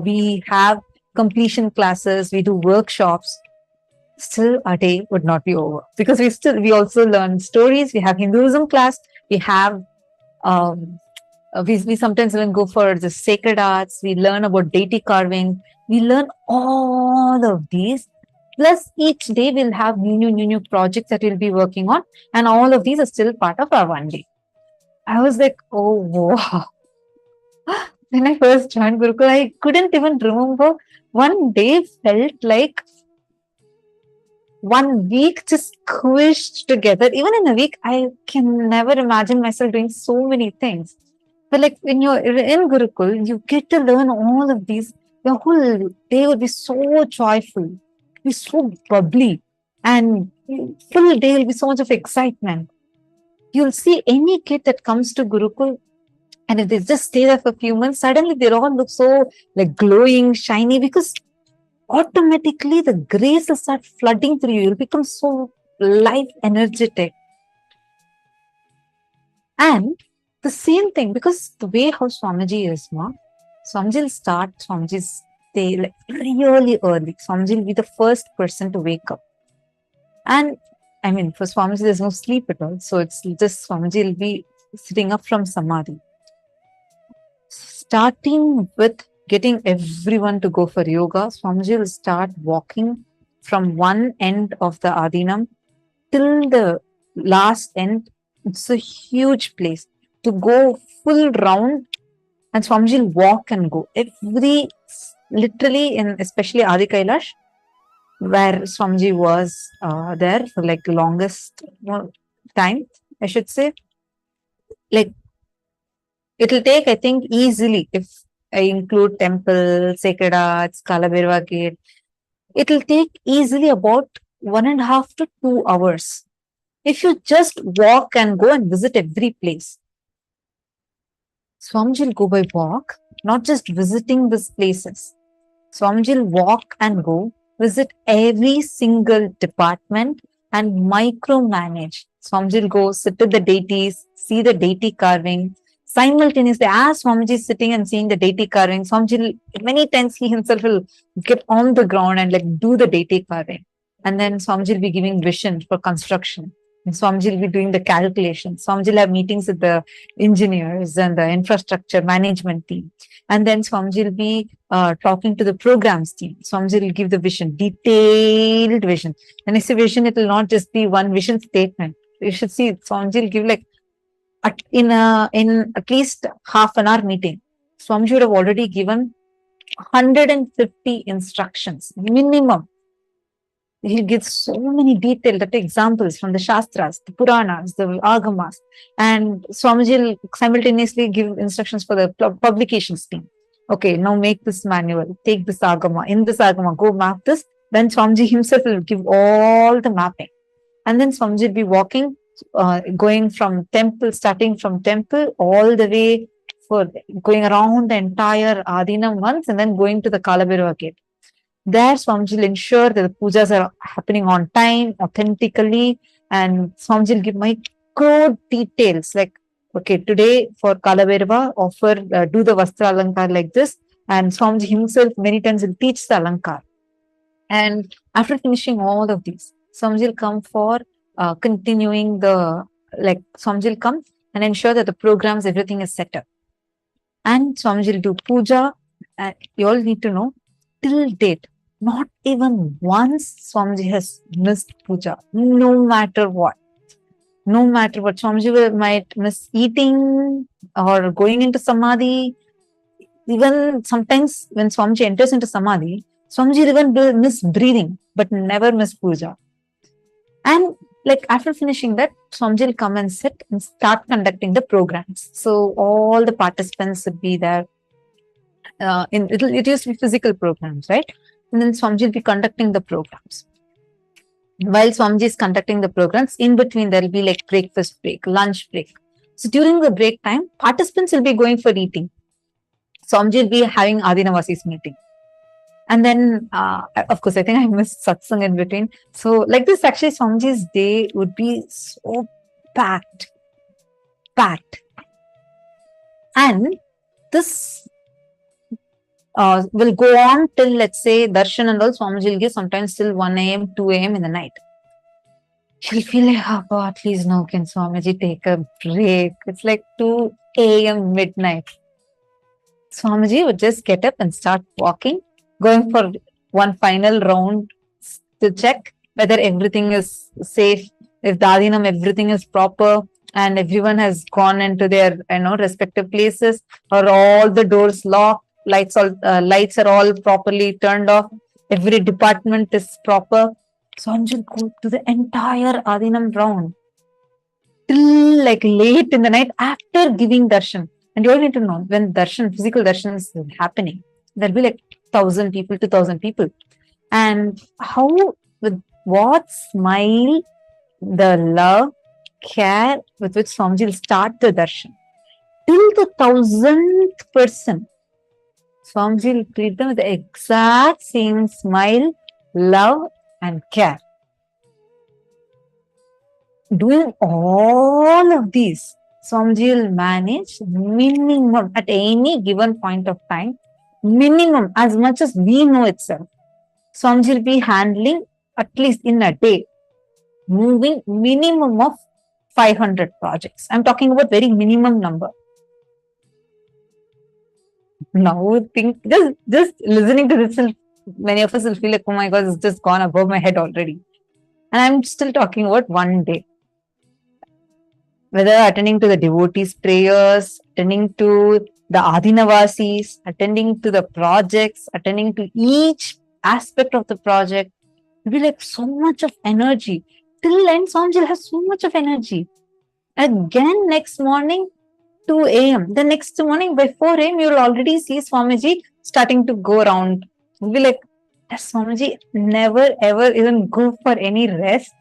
we have completion classes, we do workshops. Still, our day would not be over because we also learn stories. We have Hinduism class. We have we sometimes even go for the sacred arts. We learn about deity carving. We learn all of these. Plus, each day we'll have new projects that we'll be working on, and all of these are still part of our one day. I was like, oh wow. When I first joined Gurukul, I couldn't even remember. One day felt like 1 week just squished together. Even in a week, I can never imagine myself doing so many things. But like when you're in Gurukul, you get to learn all of these. Your whole day will be so joyful, be so bubbly, and full day will be so much of excitement. You'll see any kid that comes to Gurukul, and if they just stay there for a few months, suddenly they all look so like glowing, shiny, because automatically the grace will start flooding through you. You'll become so life energetic. And the same thing, because the way how Swamiji is, Swamiji will start Swamiji's day like really early. Swamiji will be the first person to wake up. And I mean, for Swamiji, there's no sleep at all. So it's just Swamiji will be sitting up from Samadhi. Starting with getting everyone to go for yoga, Swamiji will start walking from one end of the Adinam till the last end. It's a huge place to go full round, and Swamiji will walk and go literally in especially Adi Kailash, where Swamiji was there for like the longest time, I should say. Like it'll take, I think, easily, if I include temple, sacred arts, Kalabhairava Gate, it'll take easily about 1.5 to 2 hours. If you just walk and go and visit every place. Swamiji will go by walk, not just visiting these places. Swamiji will walk and go, visit every single department and micromanage. Swamiji will go sit with the deities, see the deity carving. Simultaneously, as Swamiji is sitting and seeing the deity carving, Swamiji will, many times he himself will get on the ground and like do the deity carving. And then Swamiji will be giving vision for construction. And Swamiji will be doing the calculations. Swamiji will have meetings with the engineers and the infrastructure management team. And then Swamiji will be talking to the programs team. Swamiji will give the vision, detailed vision. And it's a vision, it will not just be one vision statement. You should see Swamiji will give like in at least half an hour meeting. Swamiji would have already given 150 instructions minimum. He gives so many detailed examples from the Shastras, the Puranas, the Agamas, and Swamiji will simultaneously give instructions for the publications team. Okay, now make this manual, take this Agama, in this Agama, go map this. Then Swamiji himself will give all the mapping. And then Swamiji will be walking, going from temple, starting from temple all the way for going around the entire Adinam once and then going to the Kalabhairava gate. There, Swamiji will ensure that the pujas are happening on time, authentically, and Swamiji will give micro details like, okay, today for Kalabhairava, offer, do the Vastra Alankar like this, and Swamiji himself many times will teach the Alankar. And after finishing all of these, Swamiji will come for continuing the, like, Swamiji will come and ensure that the programs, everything is set up. And Swamiji will do puja. You all need to know, till date, not even once Swamiji has missed puja, no matter what. No matter what, Swamiji might miss eating or going into samadhi. Even sometimes when Swamiji enters into samadhi, Swamiji even miss breathing, but never miss puja. And like after finishing that, Swamiji will come and sit and start conducting the programs. So all the participants would be there. It used to be physical programs, right? And then Swamiji will be conducting the programs. While Swamiji is conducting the programs, in between there will be like breakfast break, lunch break. So during the break time, participants will be going for eating. Swamiji will be having Adinavasis meeting. And then, of course, I think I missed satsang in between. So like this, actually, Swamiji's day would be so packed. And this will go on till, let's say, darshan and all. Swamiji will give sometimes till 1 a.m., 2 a.m. in the night. She'll feel like, oh God, please no, can Swamiji take a break? It's like 2 a.m. midnight. Swamiji would just get up and start walking, going for one final round to check whether everything is safe, if the Adinam, everything is proper, and everyone has gone into their respective places, or all the doors locked, lights are all properly turned off, every department is proper. So Anjul go to the entire Adinam round till like late in the night after giving darshan. And you all need to know, when darshan, physical darshan is happening, there'll be like 1,000 people, 2,000 people. And how, with what smile, the love, care with which Swamiji will start the darshan. Till the 1,000th person, Swamiji will treat them with the exact same smile, love, and care. Doing all of these, Swamiji will manage minimum at any given point of time, minimum as much as we know itself. Swamiji will be handling at least in a day, moving minimum of 500 projects. I'm talking about very minimum number. Now think, just listening to this, many of us will feel like, oh my God, it's just gone above my head already. And I'm still talking about one day. Whether attending to the devotees' prayers, attending to the Adinavasis, attending to the projects, attending to each aspect of the project, it will be like so much of energy. Till end, Swamiji will have so much of energy. Again, next morning, 2 a.m. The next morning by 4 a.m., you will already see Swamiji starting to go around. You'll be like, does Swamiji never ever even go for any rest?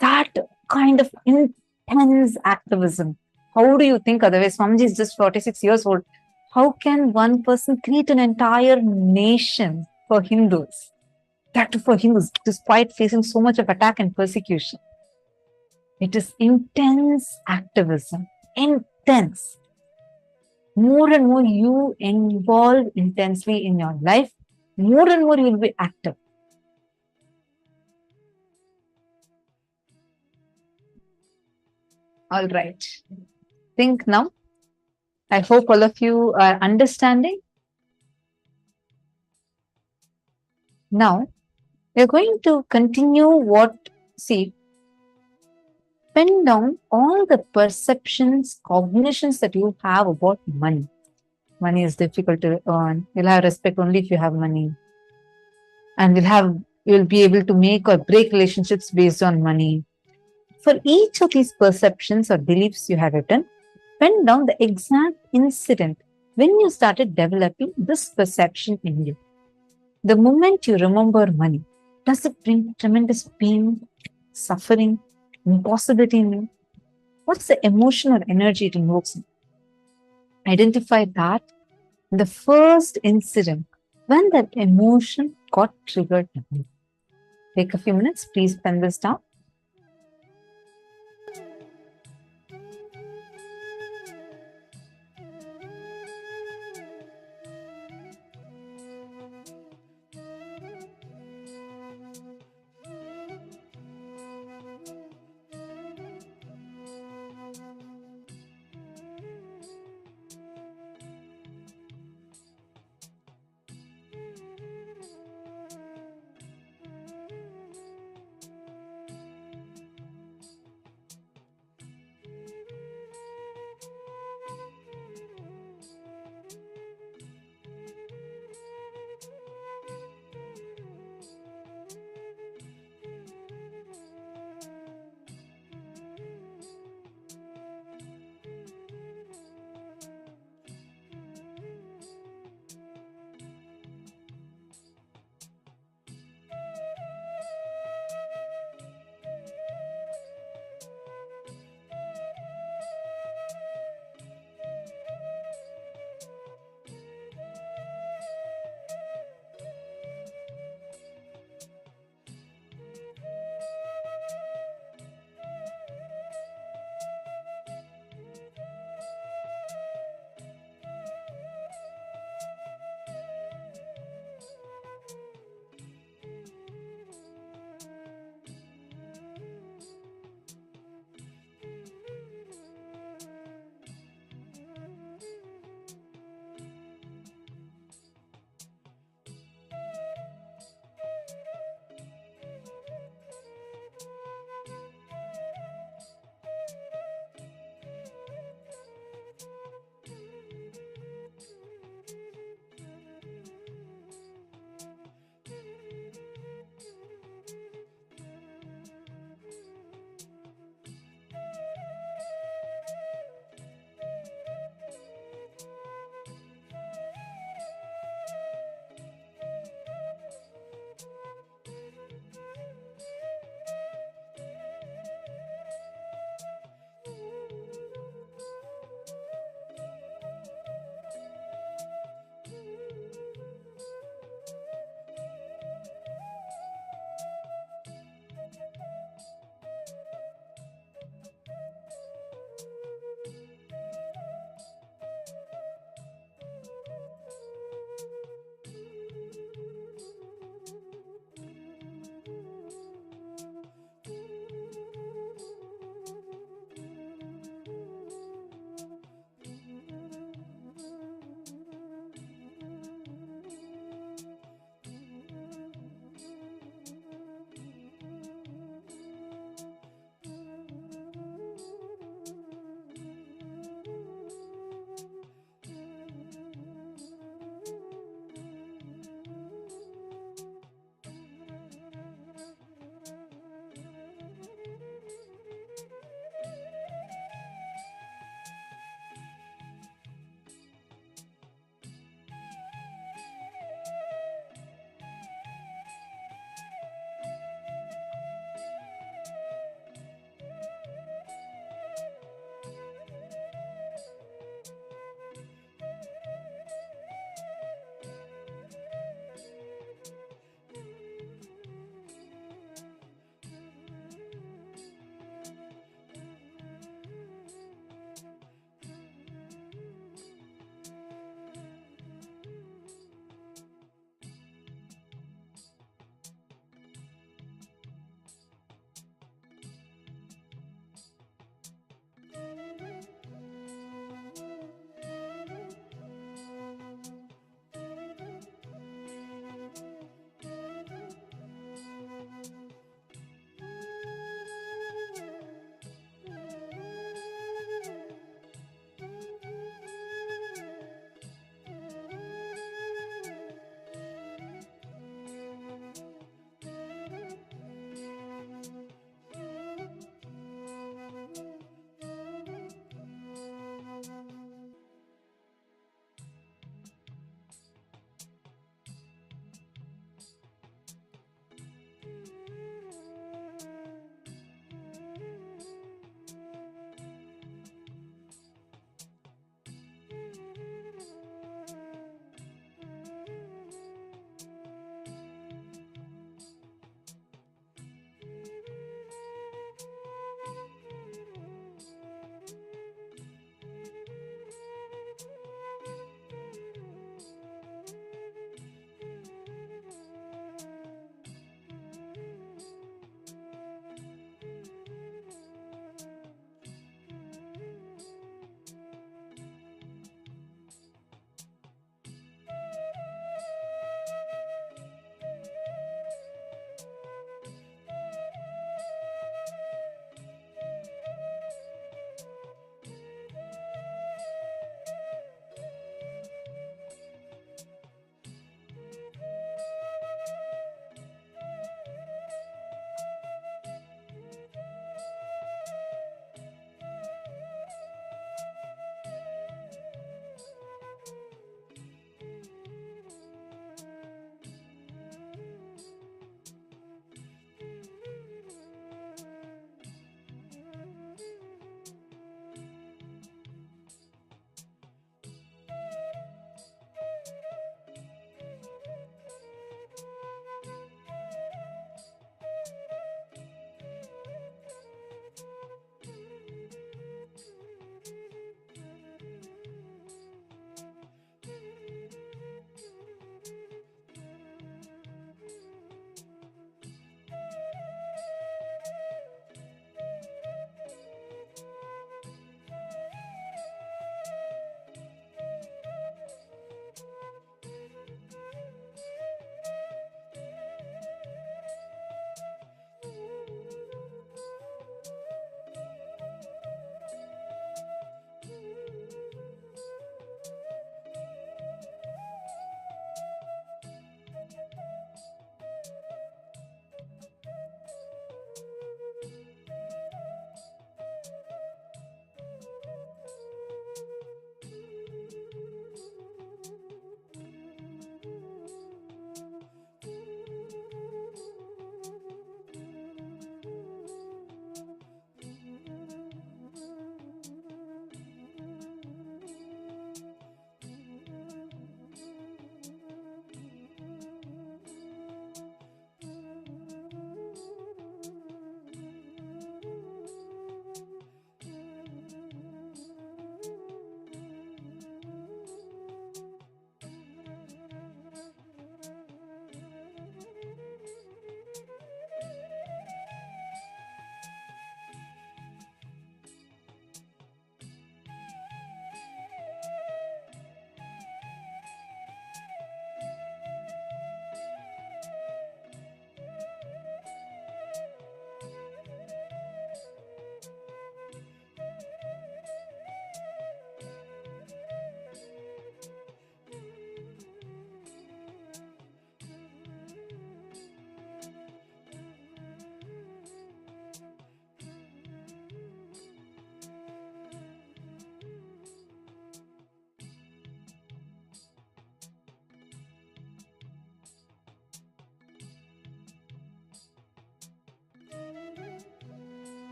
That kind of intense activism. How do you think otherwise? Swamiji is just 46 years old. How can one person create an entire nation for Hindus? That too for Hindus, despite facing so much of attack and persecution. It is intense activism. Intense. More and more you involve intensely in your life, more and more you will be active. All right. Think now. I hope all of you are understanding. Now, we're going to continue see, pen down all the perceptions, cognitions that you have about money. Money is difficult to earn. You'll have respect only if you have money. And you'll be able to make or break relationships based on money. For each of these perceptions or beliefs you have written, pen down the exact incident when you started developing this perception in you. The moment you remember money, does it bring tremendous pain, suffering, impossibility in you? What's the emotion or energy it invokes? Identify that in the first incident when that emotion got triggered. Take a few minutes, please pen this down.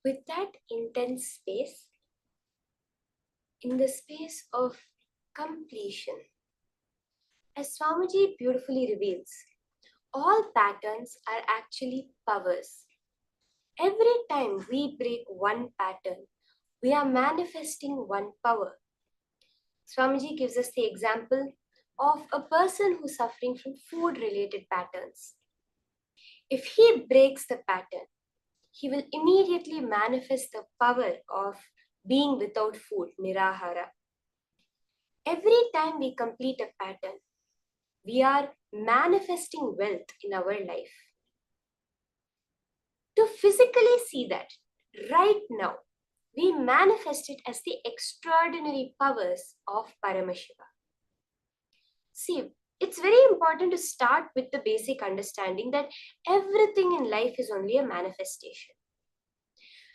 With that intense space, in the space of completion, as Swamiji beautifully reveals, all patterns are actually powers. Every time we break one pattern, we are manifesting one power. Swamiji gives us the example of a person who's suffering from food-related patterns. If he breaks the pattern, he will immediately manifest the power of being without food, nirahara. Every time we complete a pattern, we are manifesting wealth in our life. To physically see that right now, we manifest it as the extraordinary powers of Paramashiva. See, it's very important to start with the basic understanding that everything in life is only a manifestation.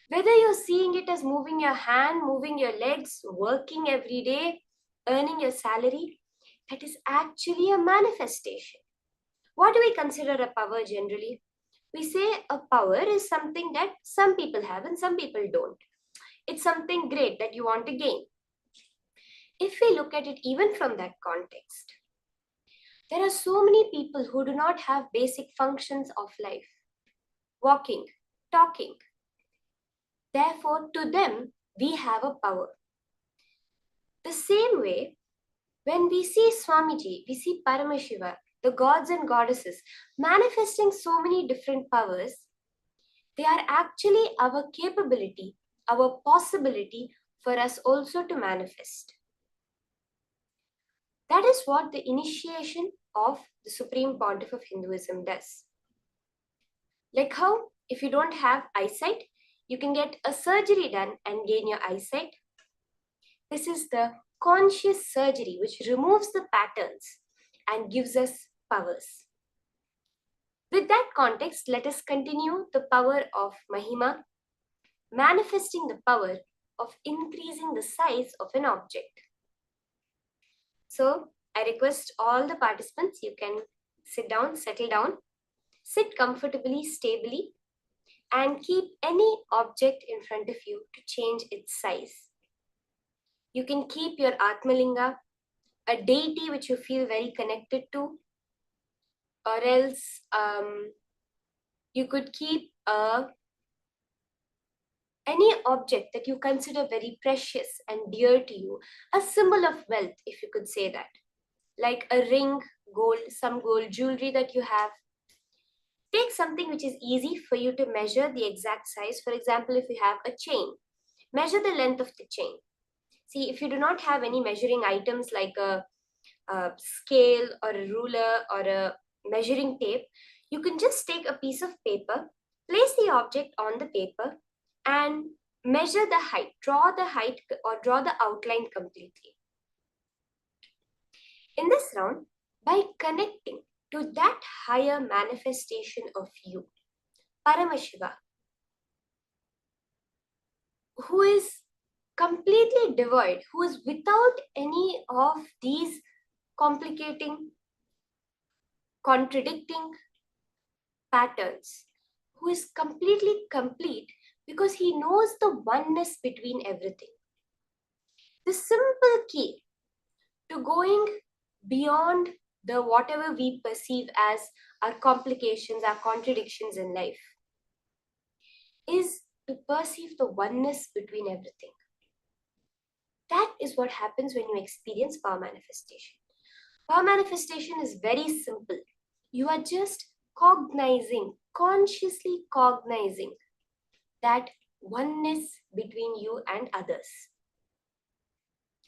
Whether you're seeing it as moving your hand, moving your legs, working every day, earning your salary, that is actually a manifestation. What do we consider a power generally? We say a power is something that some people have and some people don't. It's something great that you want to gain. If we look at it even from that context, there are so many people who do not have basic functions of life. Walking, talking. Therefore, to them, we have a power. The same way, when we see Swamiji, we see Paramashiva, the gods and goddesses, manifesting so many different powers, they are actually our capability, our possibility for us also to manifest. That is what the initiation of the Supreme Pontiff of Hinduism does. Like how, if you don't have eyesight, you can get a surgery done and gain your eyesight. This is the conscious surgery which removes the patterns and gives us powers. With that context, let us continue the power of Mahima, manifesting the power of increasing the size of an object. So, I request all the participants, you can sit down, settle down, sit comfortably, stably, and keep any object in front of you to change its size. You can keep your Atmalinga, a deity which you feel very connected to, or else you could keep any object that you consider very precious and dear to you, a symbol of wealth, if you could say that, like a ring, gold, some gold jewelry that you have. Take something which is easy for you to measure the exact size. For example, if you have a chain, measure the length of the chain. See, if you do not have any measuring items like a scale or a ruler or a measuring tape, you can just take a piece of paper, place the object on the paper, and measure the height, draw the height or draw the outline completely. In this round, by connecting to that higher manifestation of you, Paramashiva, who is completely devoid, who is without any of these complicating, contradicting patterns, who is completely complete because he knows the oneness between everything. The simple key to going beyond the whatever we perceive as our complications, our contradictions in life, is to perceive the oneness between everything. That is what happens when you experience power manifestation. Power manifestation is very simple. You are just cognizing, consciously cognizing that oneness between you and others.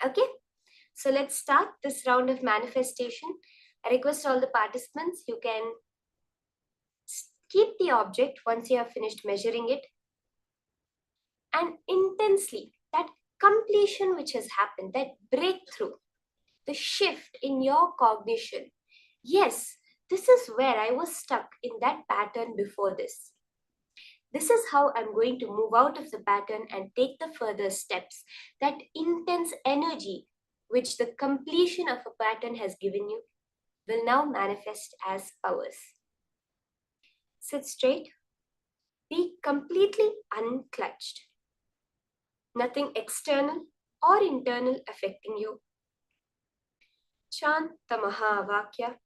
Okay, so let's start this round of manifestation. I request all the participants, you can keep the object once you have finished measuring it, and intensely, that completion which has happened, that breakthrough, the shift in your cognition. Yes, this is where I was stuck in that pattern before this. This is how I'm going to move out of the pattern and take the further steps. That intense energy which the completion of a pattern has given you will now manifest as powers. Sit straight. Be completely unclutched. Nothing external or internal affecting you. Chant the Mahavakya.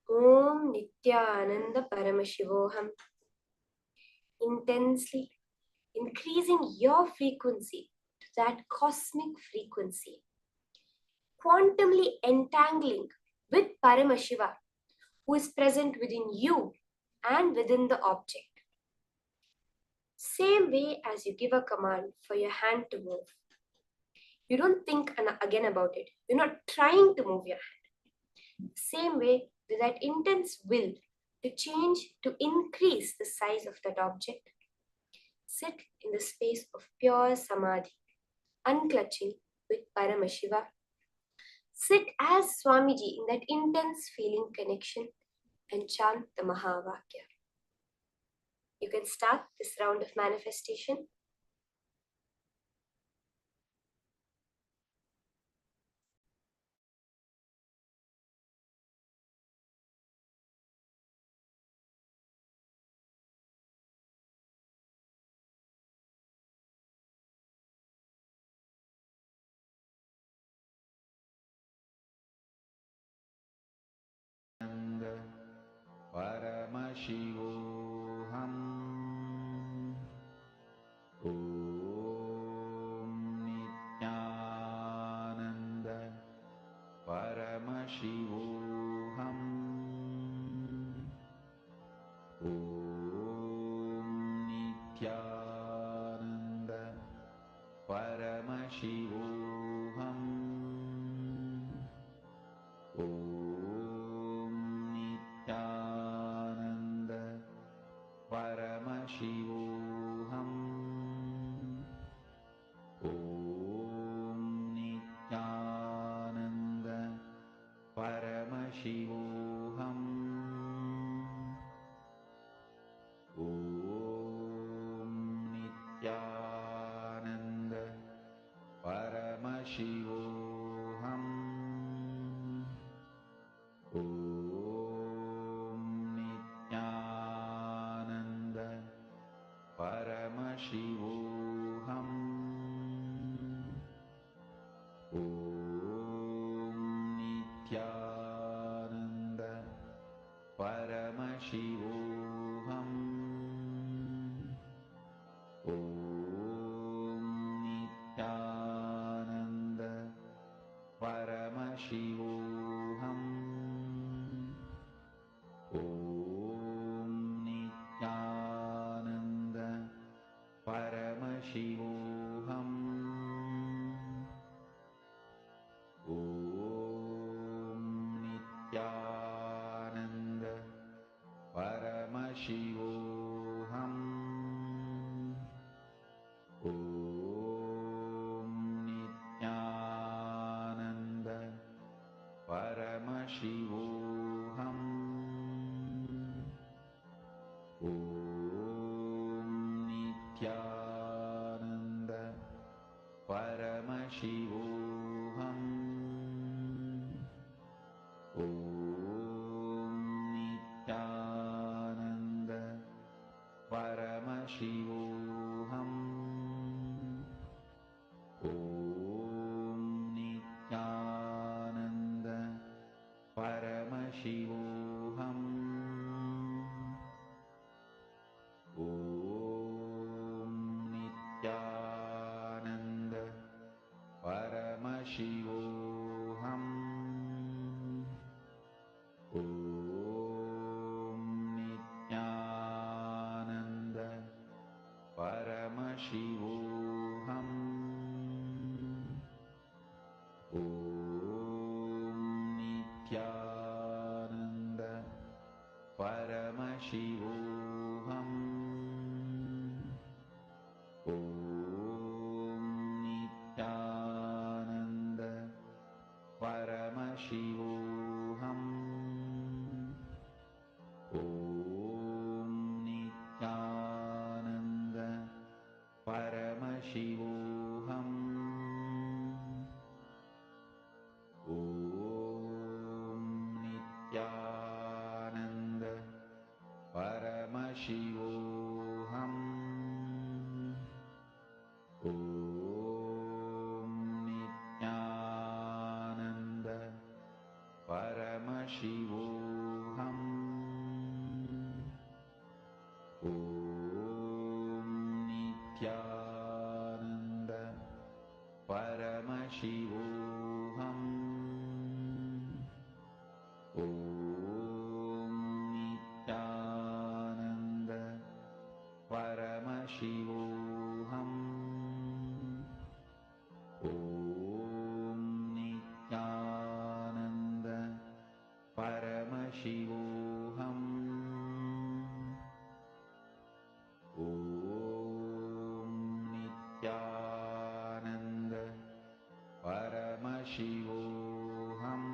Om Nithyananda Paramashivoham. Intensely increasing your frequency to that cosmic frequency. Quantumly entangling with Paramashiva, who is present within you and within the object. Same way as you give a command for your hand to move. You don't think again about it. You're not trying to move your hand. Same way with that intense will to change, to increase the size of that object. Sit in the space of pure samadhi, unclutching with Paramashiva. Sit as Swamiji in that intense feeling connection and chant the Mahavakya. You can start this round of manifestation. Paramashivoham. Om Nithyananda Paramashivoham. Om Nithyananda Paramashivoham. Om Nithyananda Paramashivoham. Om Nithyananda Paramashivoham. Om Nithyananda Paramashivoham. Om Nithyananda Paramashivoham. Om Nithyananda Paramashivoham. Om Nithyananda Paramashivoham. Om Nithyananda Paramashivoham. Om Nithyananda Paramashivoham. Om Nithyananda Paramashivoham. Om Nithyananda Paramashivoham. Om Nithyananda Paramashivoham. Om Nithyananda Paramashivoham. Om Nithyananda Paramashivoham. Om Nithyananda Paramashivoham. Om Nithyananda Paramashivoham. Om Nithyananda Paramashivoham. Om Nithyananda Paramashivoham. Om Nithyananda Paramashivoham. Om Nithyananda Paramashivoham.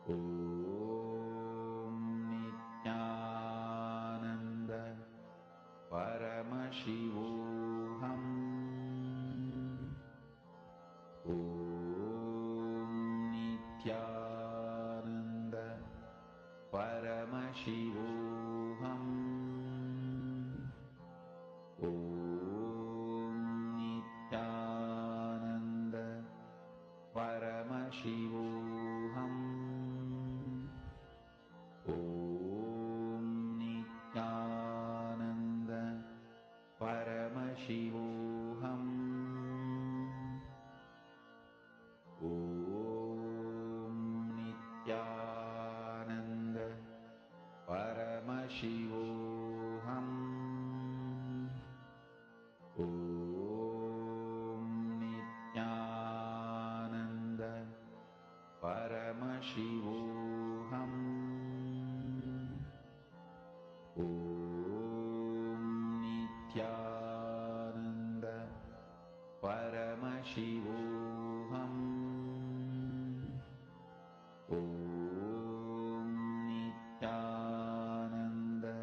Om Nithyananda Paramashivoham. Om Nithyananda Paramashivoham. Om Nithyananda Paramashivoham. Om Nithyananda Paramashivoham. Om Nithyananda Paramashivoham. Om Nithyananda Paramashivoham. Om Nithyananda Paramashivoham. Om Nithyananda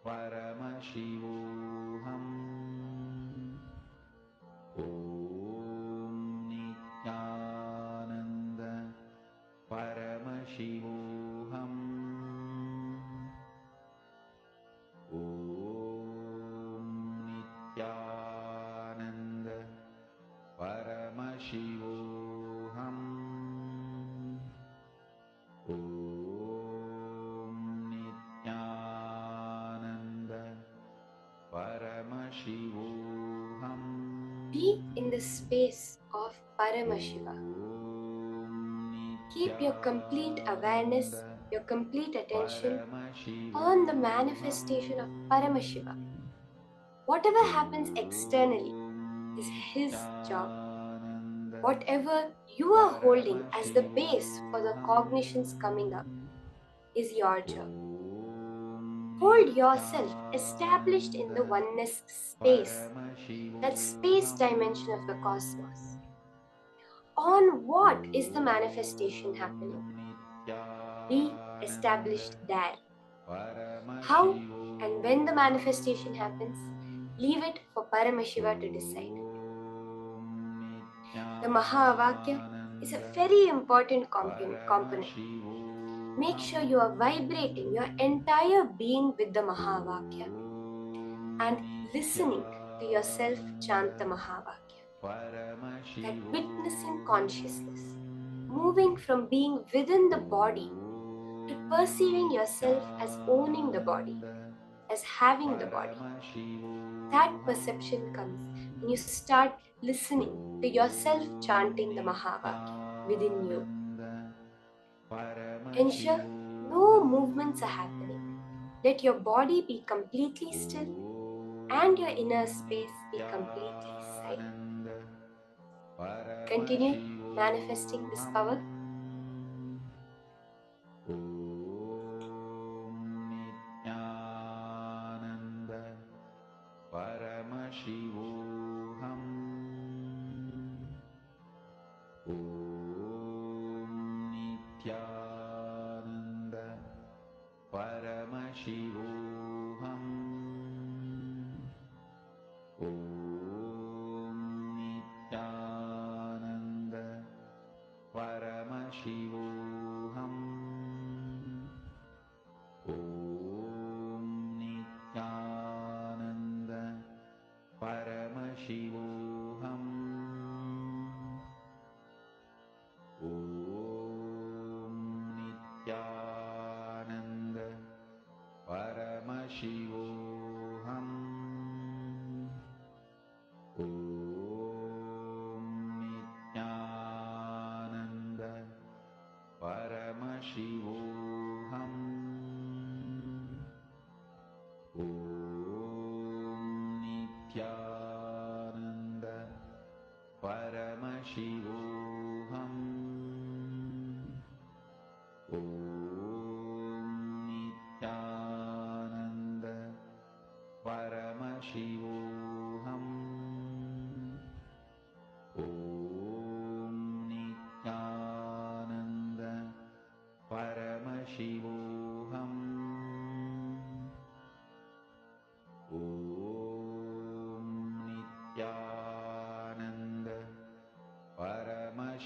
Paramashivoham. Om Nithyananda Paramashivoham. Om Nithyananda Paramashivoham. Om Nithyananda Paramashivoham. Be in the space of Paramashiva. Keep your complete awareness, your complete attention on the manifestation of Paramashiva. Whatever happens externally is his job. Whatever you are holding as the base for the cognitions coming up is your job. Hold yourself established in the oneness space, that space dimension of the cosmos. On what is the manifestation happening? Be established there. How and when the manifestation happens, leave it for Paramashiva to decide. The Mahavakya is a very important component. Make sure you are vibrating your entire being with the Mahavakya and listening to yourself chant the Mahavakya. That witnessing consciousness, moving from being within the body to perceiving yourself as owning the body, as having the body. That perception comes when you start listening to yourself chanting the Mahavakya within you. Ensure no movements are happening. Let your body be completely still and your inner space be completely silent. Continue manifesting this power. Paramashivoham. Om Nithyananda Paramashivoham. Om Nithyananda Paramashivoham. Om Nithyananda Paramashivoham. Om Nithyananda Paramashivoham. Om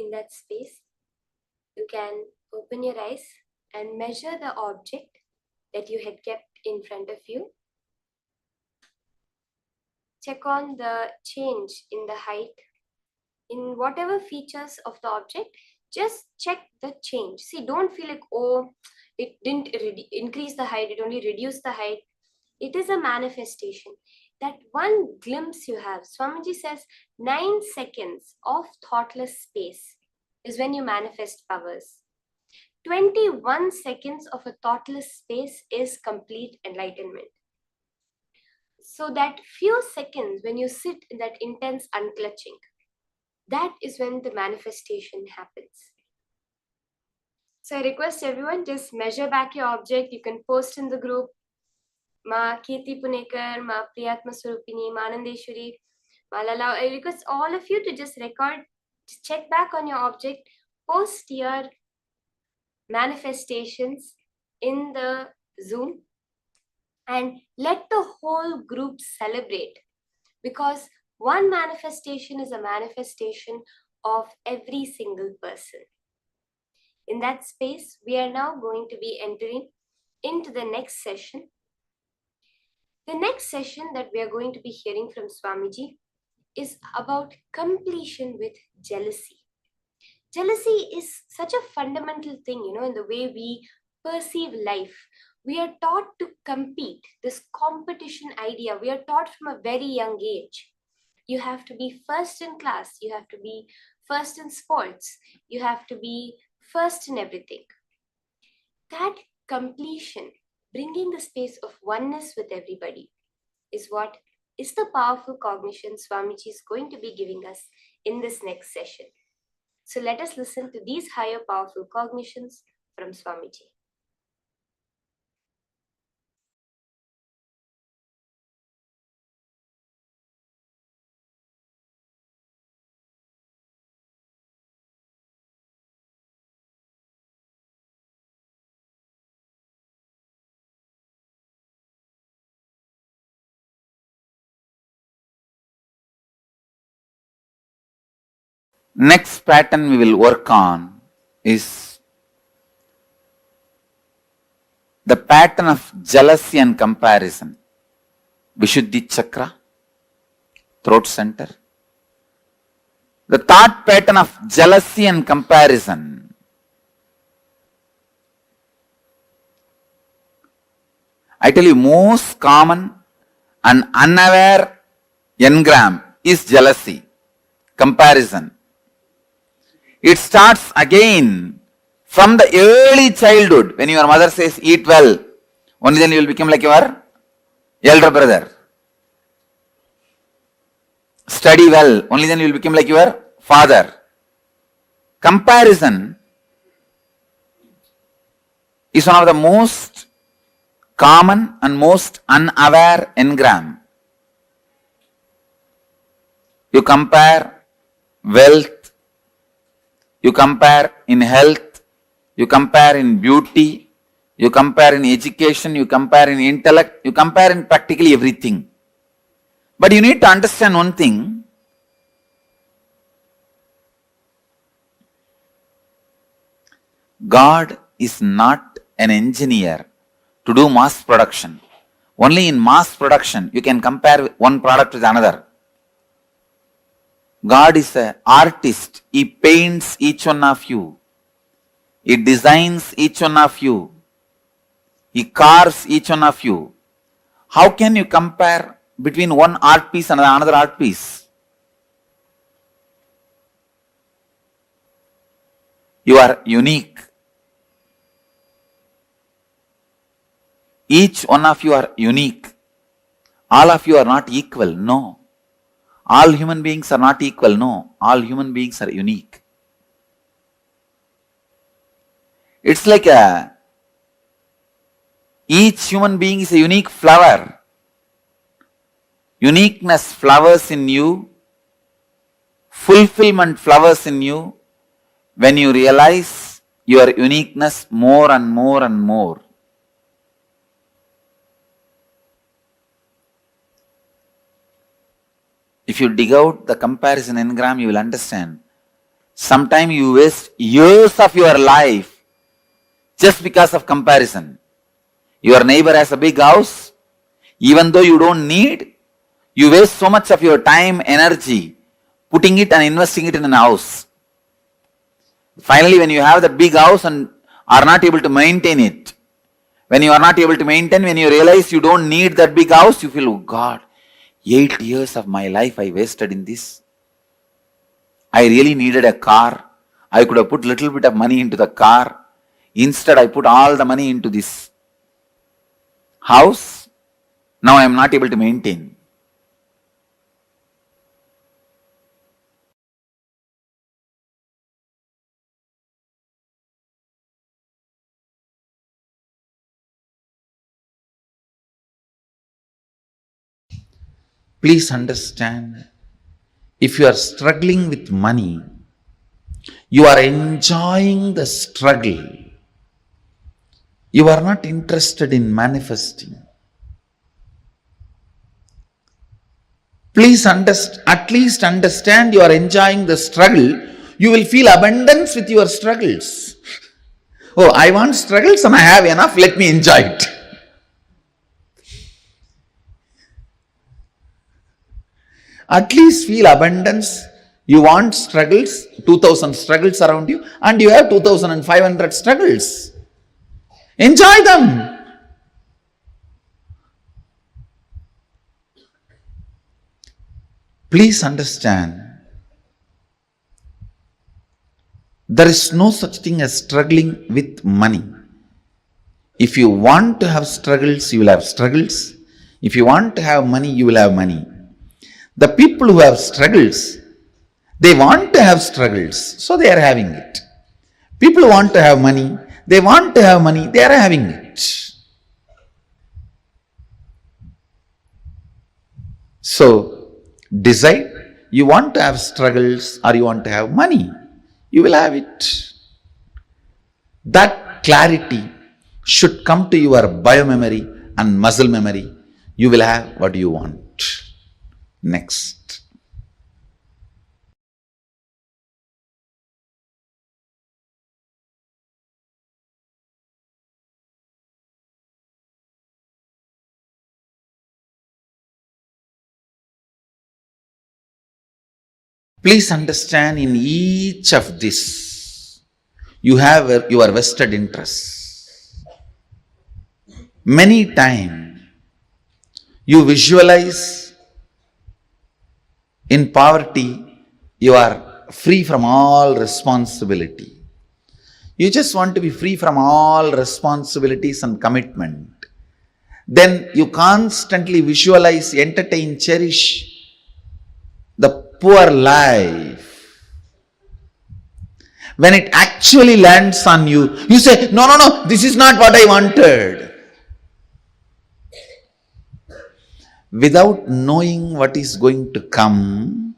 in that space, you can open your eyes and measure the object that you had kept in front of you. Check on the change in the height, in whatever features of the object. Just check the change. See, don't feel like, oh, it didn't increase the height, it only reduced the height. It is a manifestation. That one glimpse you have, Swamiji says 9 seconds of thoughtless space is when you manifest powers. 21 seconds of a thoughtless space is complete enlightenment. So that few seconds when you sit in that intense unclutching, that is when the manifestation happens. So I request everyone, just measure back your object. You can post in the group. Ma Kirti Punekar, Ma Priyatma Surupini, Ma Anandeshwari, Ma Lala. I request all of you to just record, just check back on your object, post your manifestations in the Zoom, and let the whole group celebrate, because one manifestation is a manifestation of every single person. In that space, we are now going to be entering into the next session. The next session that we are going to be hearing from Swamiji is about completion with jealousy. Jealousy is such a fundamental thing, in the way we perceive life. We are taught to compete, this competition idea. We are taught from a very young age. You have to be first in class. You have to be first in sports. You have to be first in everything. That completion, bringing the space of oneness with everybody, is what is the powerful cognition Swamiji is going to be giving us in this next session. So let us listen to these higher powerful cognitions from Swamiji. Next pattern we will work on is the pattern of jealousy and comparison. Vishuddhi chakra, throat center. The thought pattern of jealousy and comparison. I tell you, most common and unaware engram is jealousy, comparison. It starts again from the early childhood. When your mother says, eat well, only then you will become like your elder brother. Study well, only then you will become like your father. Comparison is one of the most common and most unaware engram. You compare wealth, you compare in health, you compare in beauty, you compare in education, you compare in intellect, you compare in practically everything. But you need to understand one thing. God is not an engineer to do mass production. Only in mass production you can compare one product with another. God is an artist. He paints each one of you. He designs each one of you. He carves each one of you. How can you compare between one art piece and another art piece? You are unique. Each one of you are unique. All of you are not equal. No. All human beings are not equal. No. All human beings are unique. It's like each human being is a unique flower. Uniqueness flowers in you. Fulfillment flowers in you when you realize your uniqueness more and more and more. If you dig out the comparison engram, you will understand. Sometimes you waste years of your life just because of comparison. Your neighbor has a big house, even though you don't need, you waste so much of your time, energy, putting it and investing it in a house. Finally, when you have that big house and are not able to maintain it, when you are not able to maintain, when you realize you don't need that big house, you feel, oh God, 8 years of my life I wasted in this. I really needed a car. I could have put little bit of money into the car. Instead, I put all the money into this house. Now I am not able to maintain. Please understand, if you are struggling with money, you are enjoying the struggle. You are not interested in manifesting. Please at least understand you are enjoying the struggle. You will feel abundance with your struggles. Oh, I want struggles and I have enough, let me enjoy it. At least feel abundance. You want struggles, 2000 struggles around you, and you have 2500 struggles. Enjoy them. Please understand, there is no such thing as struggling with money. If you want to have struggles, you will have struggles. If you want to have money, you will have money. The people who have struggles, they want to have struggles, so they are having it. People want to have money, they want to have money, they are having it. So, decide, you want to have struggles or you want to have money, you will have it. That clarity should come to your biomemory and muscle memory. You will have what you want. Next. Please understand, in each of this, you have your vested interests. Many times, you visualize in poverty, you are free from all responsibility. You just want to be free from all responsibilities and commitment. Then you constantly visualize, entertain, cherish the poor life. When it actually lands on you, you say, no, this is not what I wanted. Without knowing what is going to come,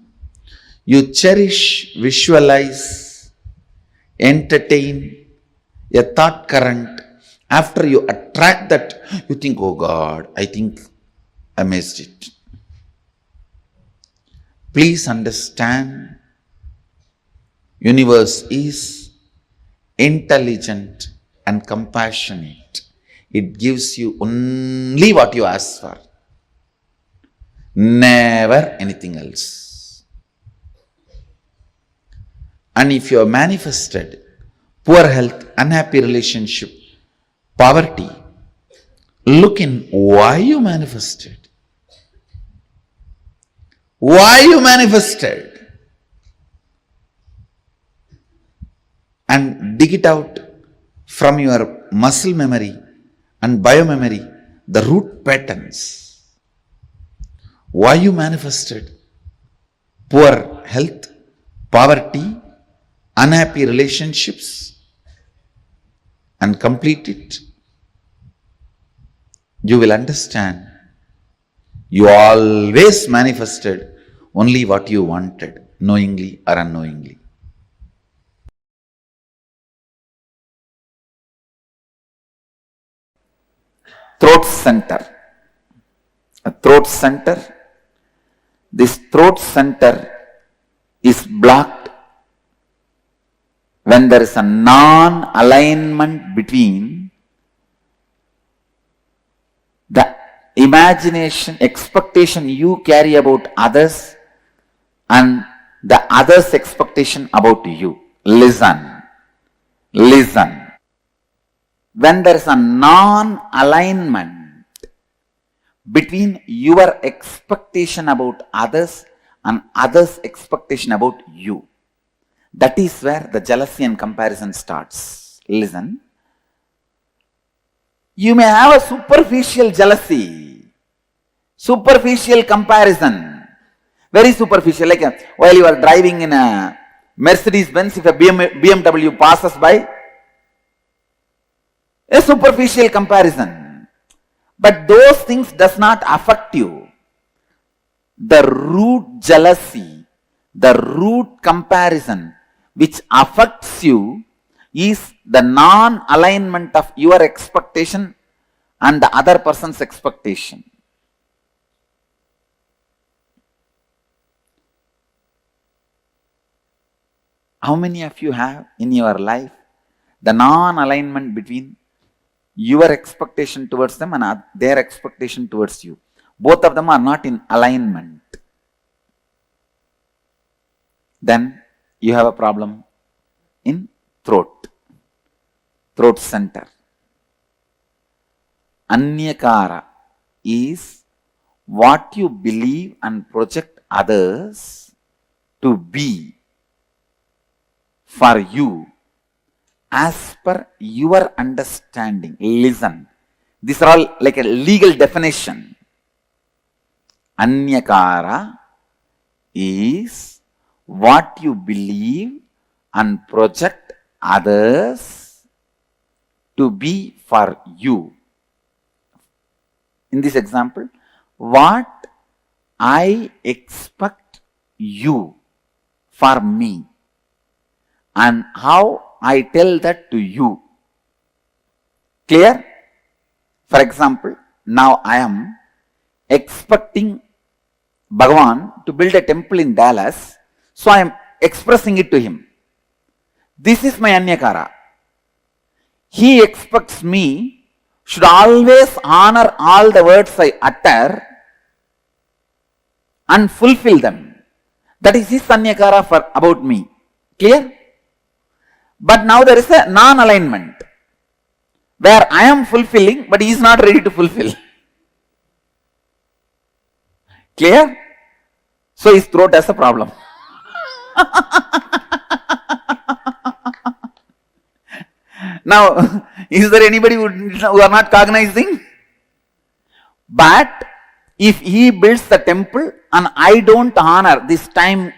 you cherish, visualize, entertain a thought current. After you attract that, you think, oh God, I think I missed it. Please understand, universe is intelligent and compassionate. It gives you only what you ask for. Never anything else. And if you have manifested poor health, unhappy relationship, poverty, look in why you manifested. Why you manifested. And dig it out from your muscle memory and biomemory, the root patterns. Why you manifested poor health, poverty, unhappy relationships, and complete it, you will understand you always manifested only what you wanted, knowingly or unknowingly. Throat center. A throat center. This throat center is blocked when there is a non-alignment between the imagination, expectation you carry about others and the others' expectation about you. Listen. When there is a non-alignment between your expectation about others and others' expectation about you, that is where the jealousy and comparison starts. Listen. You may have a superficial jealousy, superficial comparison, very superficial. Like while you are driving in a Mercedes Benz, if a BMW passes by, a superficial comparison. But those things does not affect you. The root jealousy, the root comparison which affects you is the non-alignment of your expectation and the other person's expectation. How many of you have in your life the non-alignment between your expectation towards them and their expectation towards you? Both of them are not in alignment. Then you have a problem in throat center. Anyakara is what you believe and project others to be for you as per your understanding. Listen. These are all like a legal definition. Anyakara is what you believe and project others to be for you. In this example, what I expect you for me and how I tell that to you. Clear? For example, now I am expecting Bhagavan to build a temple in Dallas, so I am expressing it to him. This is my Anyakara. He expects me should always honor all the words I utter and fulfill them. That is his Anyakara for about me. Clear? But now there is a non-alignment where I am fulfilling but he is not ready to fulfill. Clear? So his throat has a problem. Now, is there anybody who are not cognizing? But if he builds the temple and I don't honor this time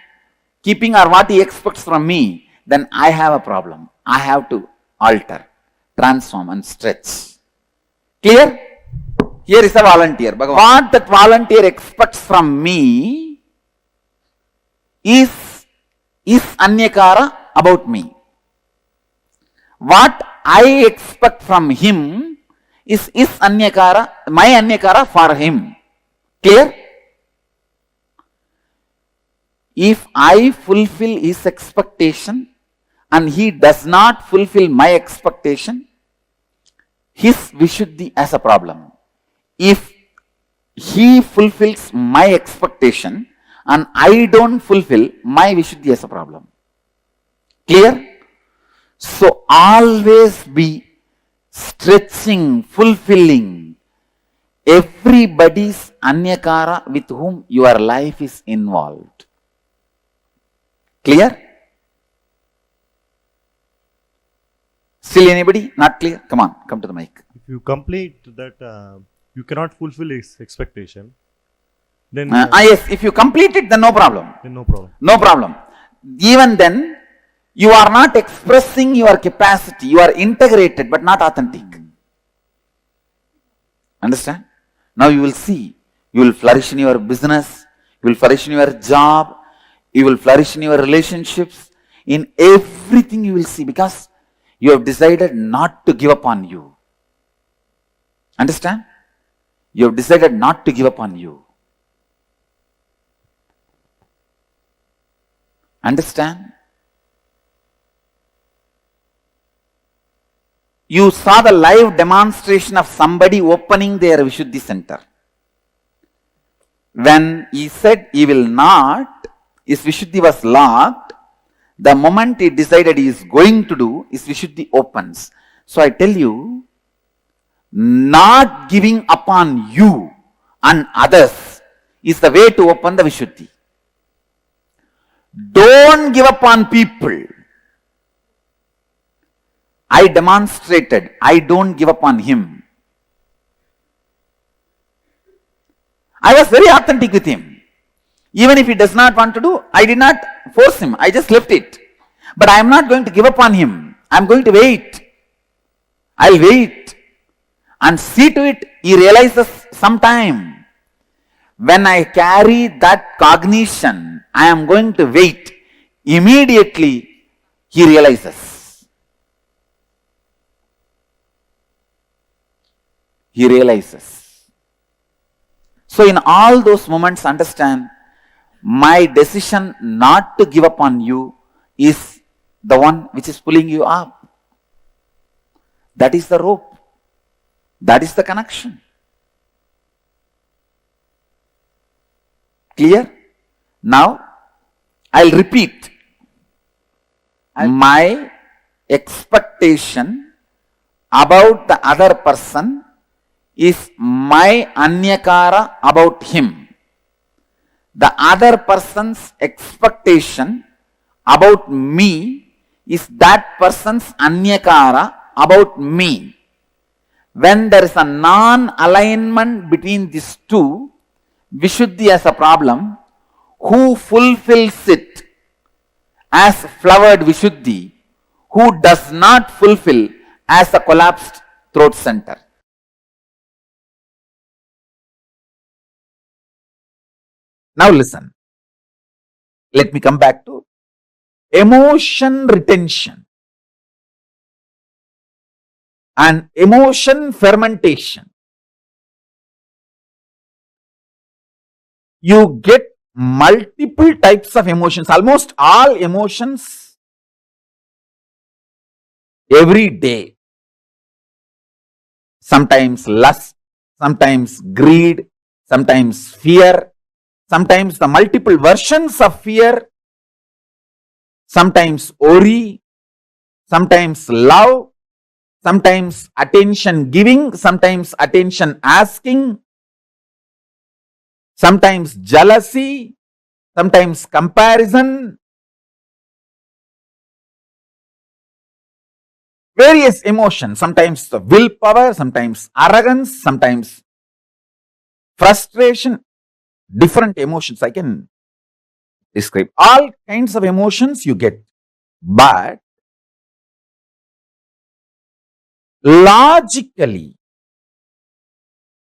keeping or what he expects from me, then I have a problem. I have to alter, transform and stretch. Clear? Here is a volunteer. What that volunteer expects from me is Anyakara about me. What I expect from him is Anyakara, my Anyakara for him. Clear? If I fulfill his expectation and he does not fulfill my expectation, his Vishuddhi has a problem. If he fulfills my expectation and I don't fulfill, my Vishuddhi has a problem. Clear? So always be stretching, fulfilling everybody's Anyakara with whom your life is involved. Clear? Still anybody? Not clear? Come on, come to the mic. If you complete that, you cannot fulfill his expectation, then yes, if you complete it, then no problem. then no problem. No problem. Even then, you are not expressing your capacity. You are integrated but not authentic. Understand? Now you will see. You will flourish in your business. You will flourish in your job. You will flourish in your relationships. In everything you will see because you have decided not to give up on you. Understand? You have decided not to give up on you. Understand? You saw the live demonstration of somebody opening their Vishuddhi center. When he said he will not, his Vishuddhi was locked. The moment he decided he is going to do, his Vishuddhi opens. So I tell you, not giving upon you and others is the way to open the Vishuddhi. Don't give up on people. I demonstrated, I don't give up on him. I was very authentic with him. Even if he does not want to do, I did not force him. I just left it. But I am not going to give up on him. I am going to wait. I'll wait and see to it he realizes sometime. When I carry that cognition, I am going to wait. Immediately he realizes. He realizes. So in all those moments, understand, my decision not to give up on you is the one which is pulling you up. That is the rope. That is the connection. Clear? Now, I'll repeat. My expectation about the other person is my anyakara about him. The other person's expectation about me is that person's anyakara about me. When there is a non-alignment between these two, Vishuddhi has a problem. Who fulfills it as flowered Vishuddhi? Who does not fulfill as a collapsed throat center? Now listen. Let me come back to emotion retention and emotion fermentation. You get multiple types of emotions, almost all emotions every day. Sometimes lust, sometimes greed, sometimes fear, sometimes the multiple versions of fear, sometimes worry, sometimes love, sometimes attention giving, sometimes attention asking, sometimes jealousy, sometimes comparison, various emotions, sometimes the willpower, sometimes arrogance, sometimes frustration, different emotions I can describe. All kinds of emotions you get. But logically,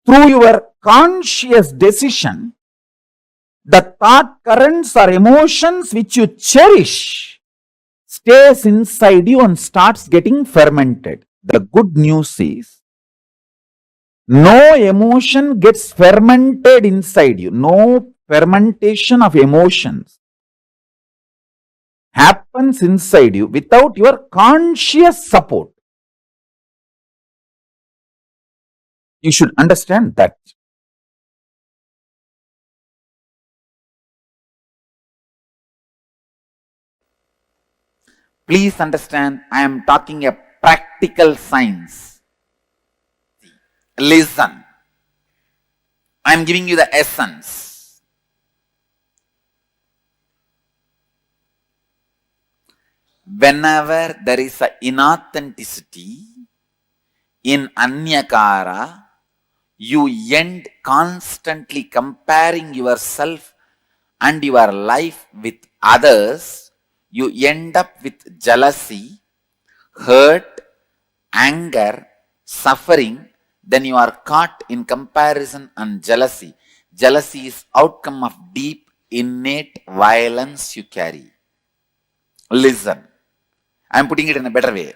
through your conscious decision, the thought currents or emotions which you cherish stays inside you and starts getting fermented. The good news is, no emotion gets fermented inside you. No fermentation of emotions happens inside you without your conscious support. You should understand that. Please understand, I am talking a practical science. Listen. I am giving you the essence. Whenever there is an inauthenticity in anyakara, you end constantly comparing yourself and your life with others. You end up with jealousy, hurt, anger, suffering. Then you are caught in comparison and jealousy. Jealousy is outcome of deep innate violence you carry. Listen, I am putting it in a better way.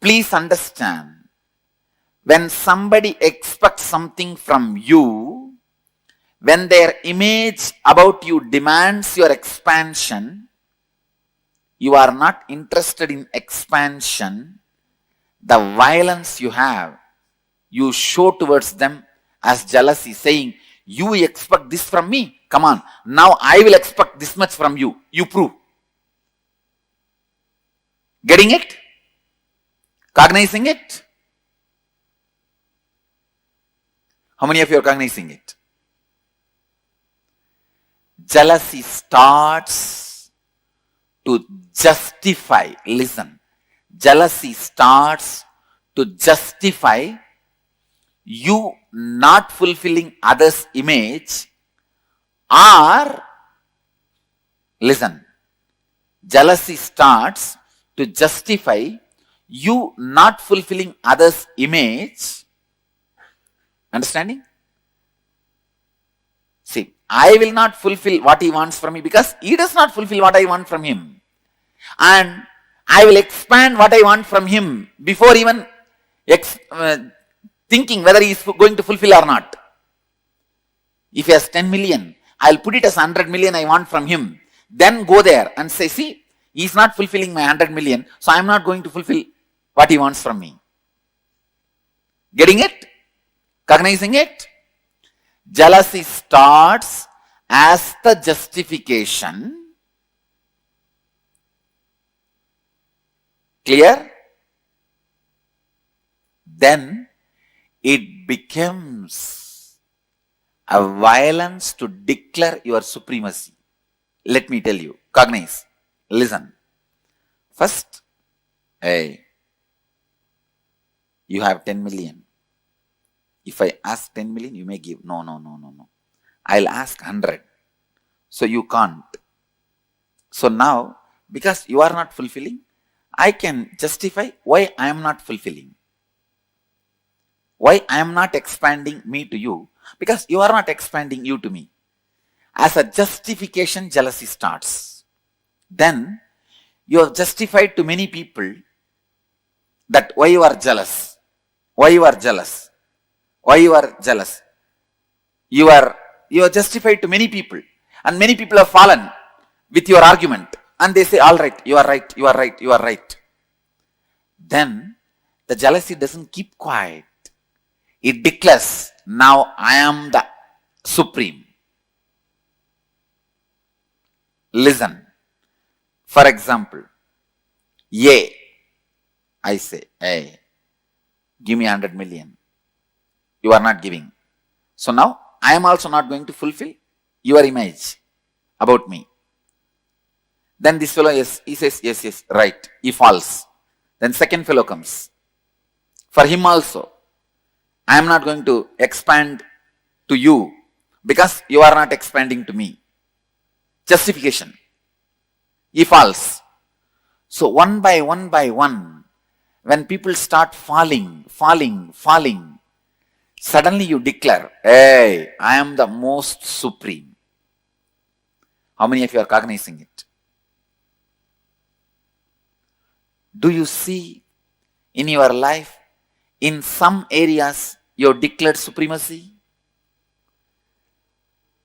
Please understand, when somebody expects something from you, when their image about you demands your expansion, you are not interested in expansion, the violence you have, you show towards them as jealousy, saying, you expect this from me? Come on, now I will expect this much from you. You prove. Getting it? Cognizing it? How many of you are cognizing it? Jealousy starts to justify. Listen. Jealousy starts to justify you not fulfilling others' image, or, listen, jealousy starts to justify you not fulfilling others' image. Understanding? See, I will not fulfill what he wants from me because he does not fulfill what I want from him. And I will expand what I want from him before even thinking whether he is going to fulfill or not. If he has 10 million, I'll put it as 100 million I want from him. Then go there and say, see, he's not fulfilling my 100 million, so I'm not going to fulfill what he wants from me. Getting it? Cognizing it? Jealousy starts as the justification. Clear? Then it becomes a violence to declare your supremacy. Let me tell you, cognize, listen. First, hey, you have 10 million. If I ask 10 million, you may give. No. I'll ask 100. So you can't. So now, because you are not fulfilling, I can justify why I am not fulfilling. Why I am not expanding me to you? Because you are not expanding you to me. As a justification, jealousy starts. Then you have justified to many people that why you are jealous. Why you are jealous. Why you are jealous. You are justified to many people. And many people have fallen with your argument. And they say, all right, you are right, you are right, you are right. Then the jealousy doesn't keep quiet. It declares, now I am the supreme. Listen. For example, I say, hey, give me 100 million. You are not giving. So now I am also not going to fulfill your image about me. Then this fellow, yes, he says, yes, right. He falls. Then second fellow comes. For him also, I am not going to expand to you because you are not expanding to me. Justification. He falls. So one by one, when people start falling, suddenly you declare, hey, I am the most supreme. How many of you are cognizing it? Do you see in your life, in some areas, you have declared supremacy?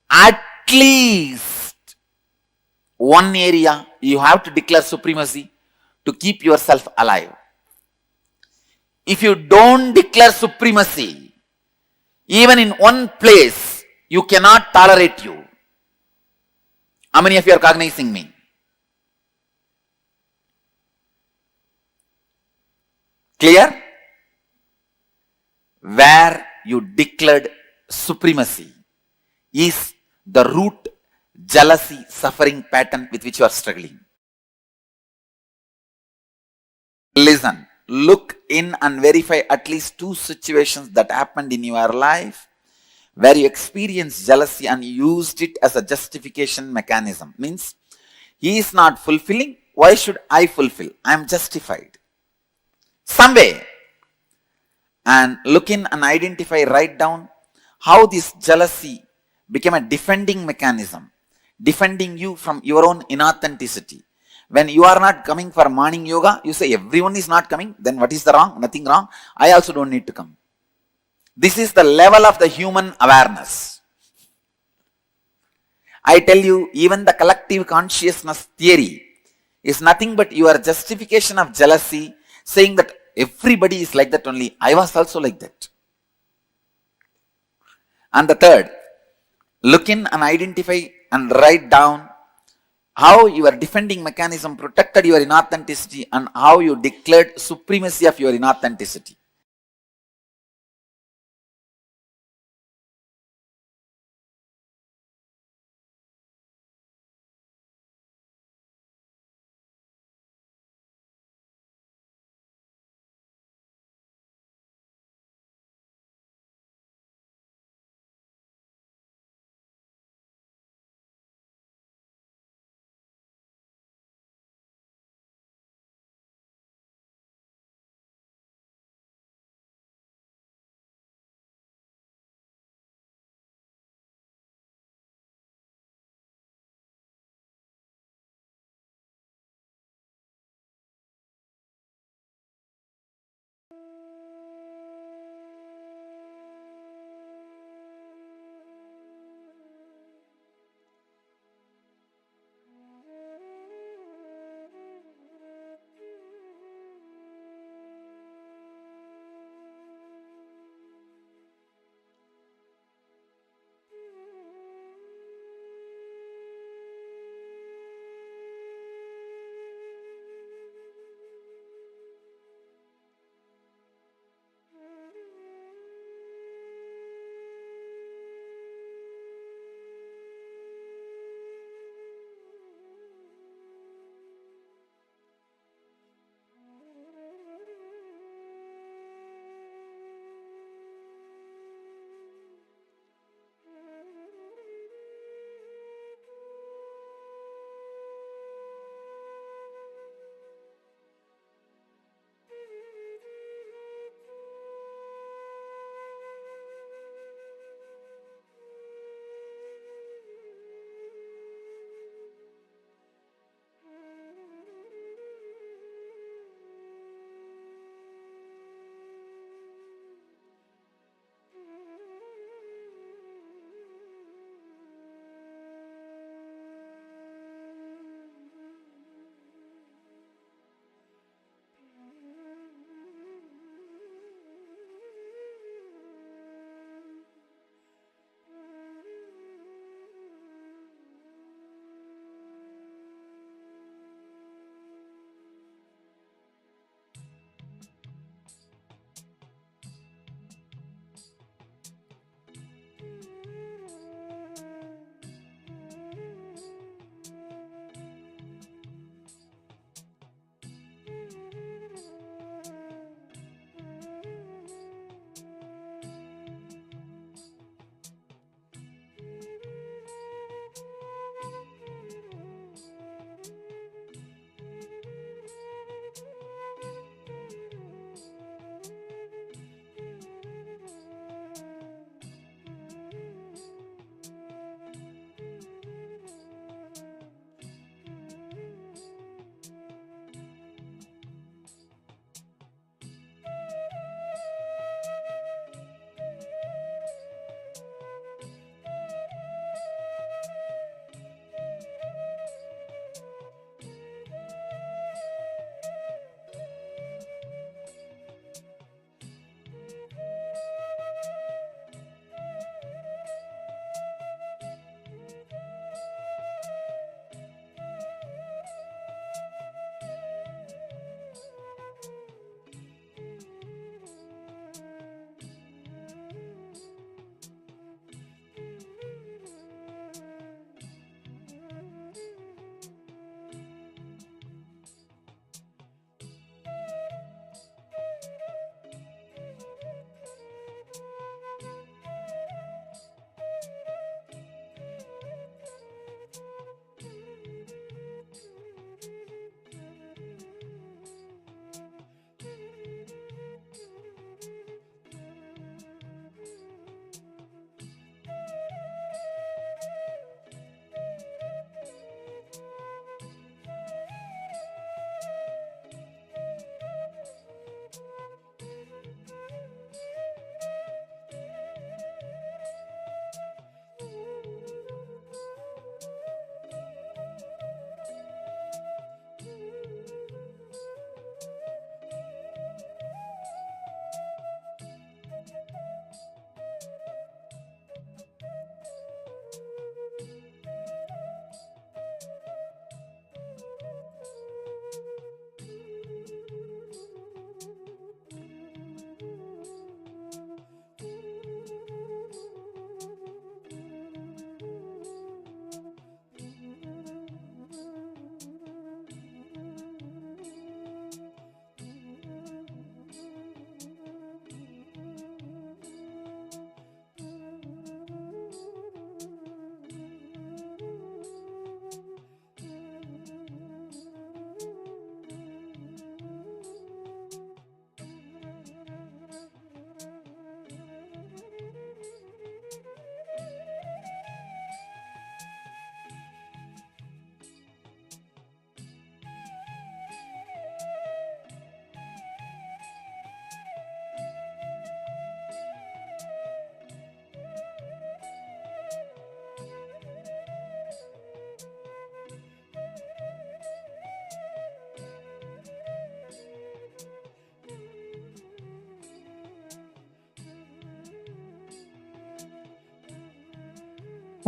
At least one area you have to declare supremacy to keep yourself alive. If you don't declare supremacy, even in one place, you cannot tolerate you. How many of you are cognizing me? Clear? Where you declared supremacy is the root jealousy suffering pattern with which you are struggling. Listen, look in and verify at least 2 situations that happened in your life where you experienced jealousy and used it as a justification mechanism. Means, he is not fulfilling, why should I fulfill? I am justified. Some way. And look in and identify, write down how this jealousy became a defending mechanism, defending you from your own inauthenticity. When you are not coming for morning yoga, you say everyone is not coming, then what is the wrong? Nothing wrong. I also don't need to come. This is the level of the human awareness. I tell you, even the collective consciousness theory is nothing but your justification of jealousy, saying that everybody is like that only. I was also like that. And the third, look in and identify and write down how your defending mechanism protected your inauthenticity and how you declared supremacy of your inauthenticity.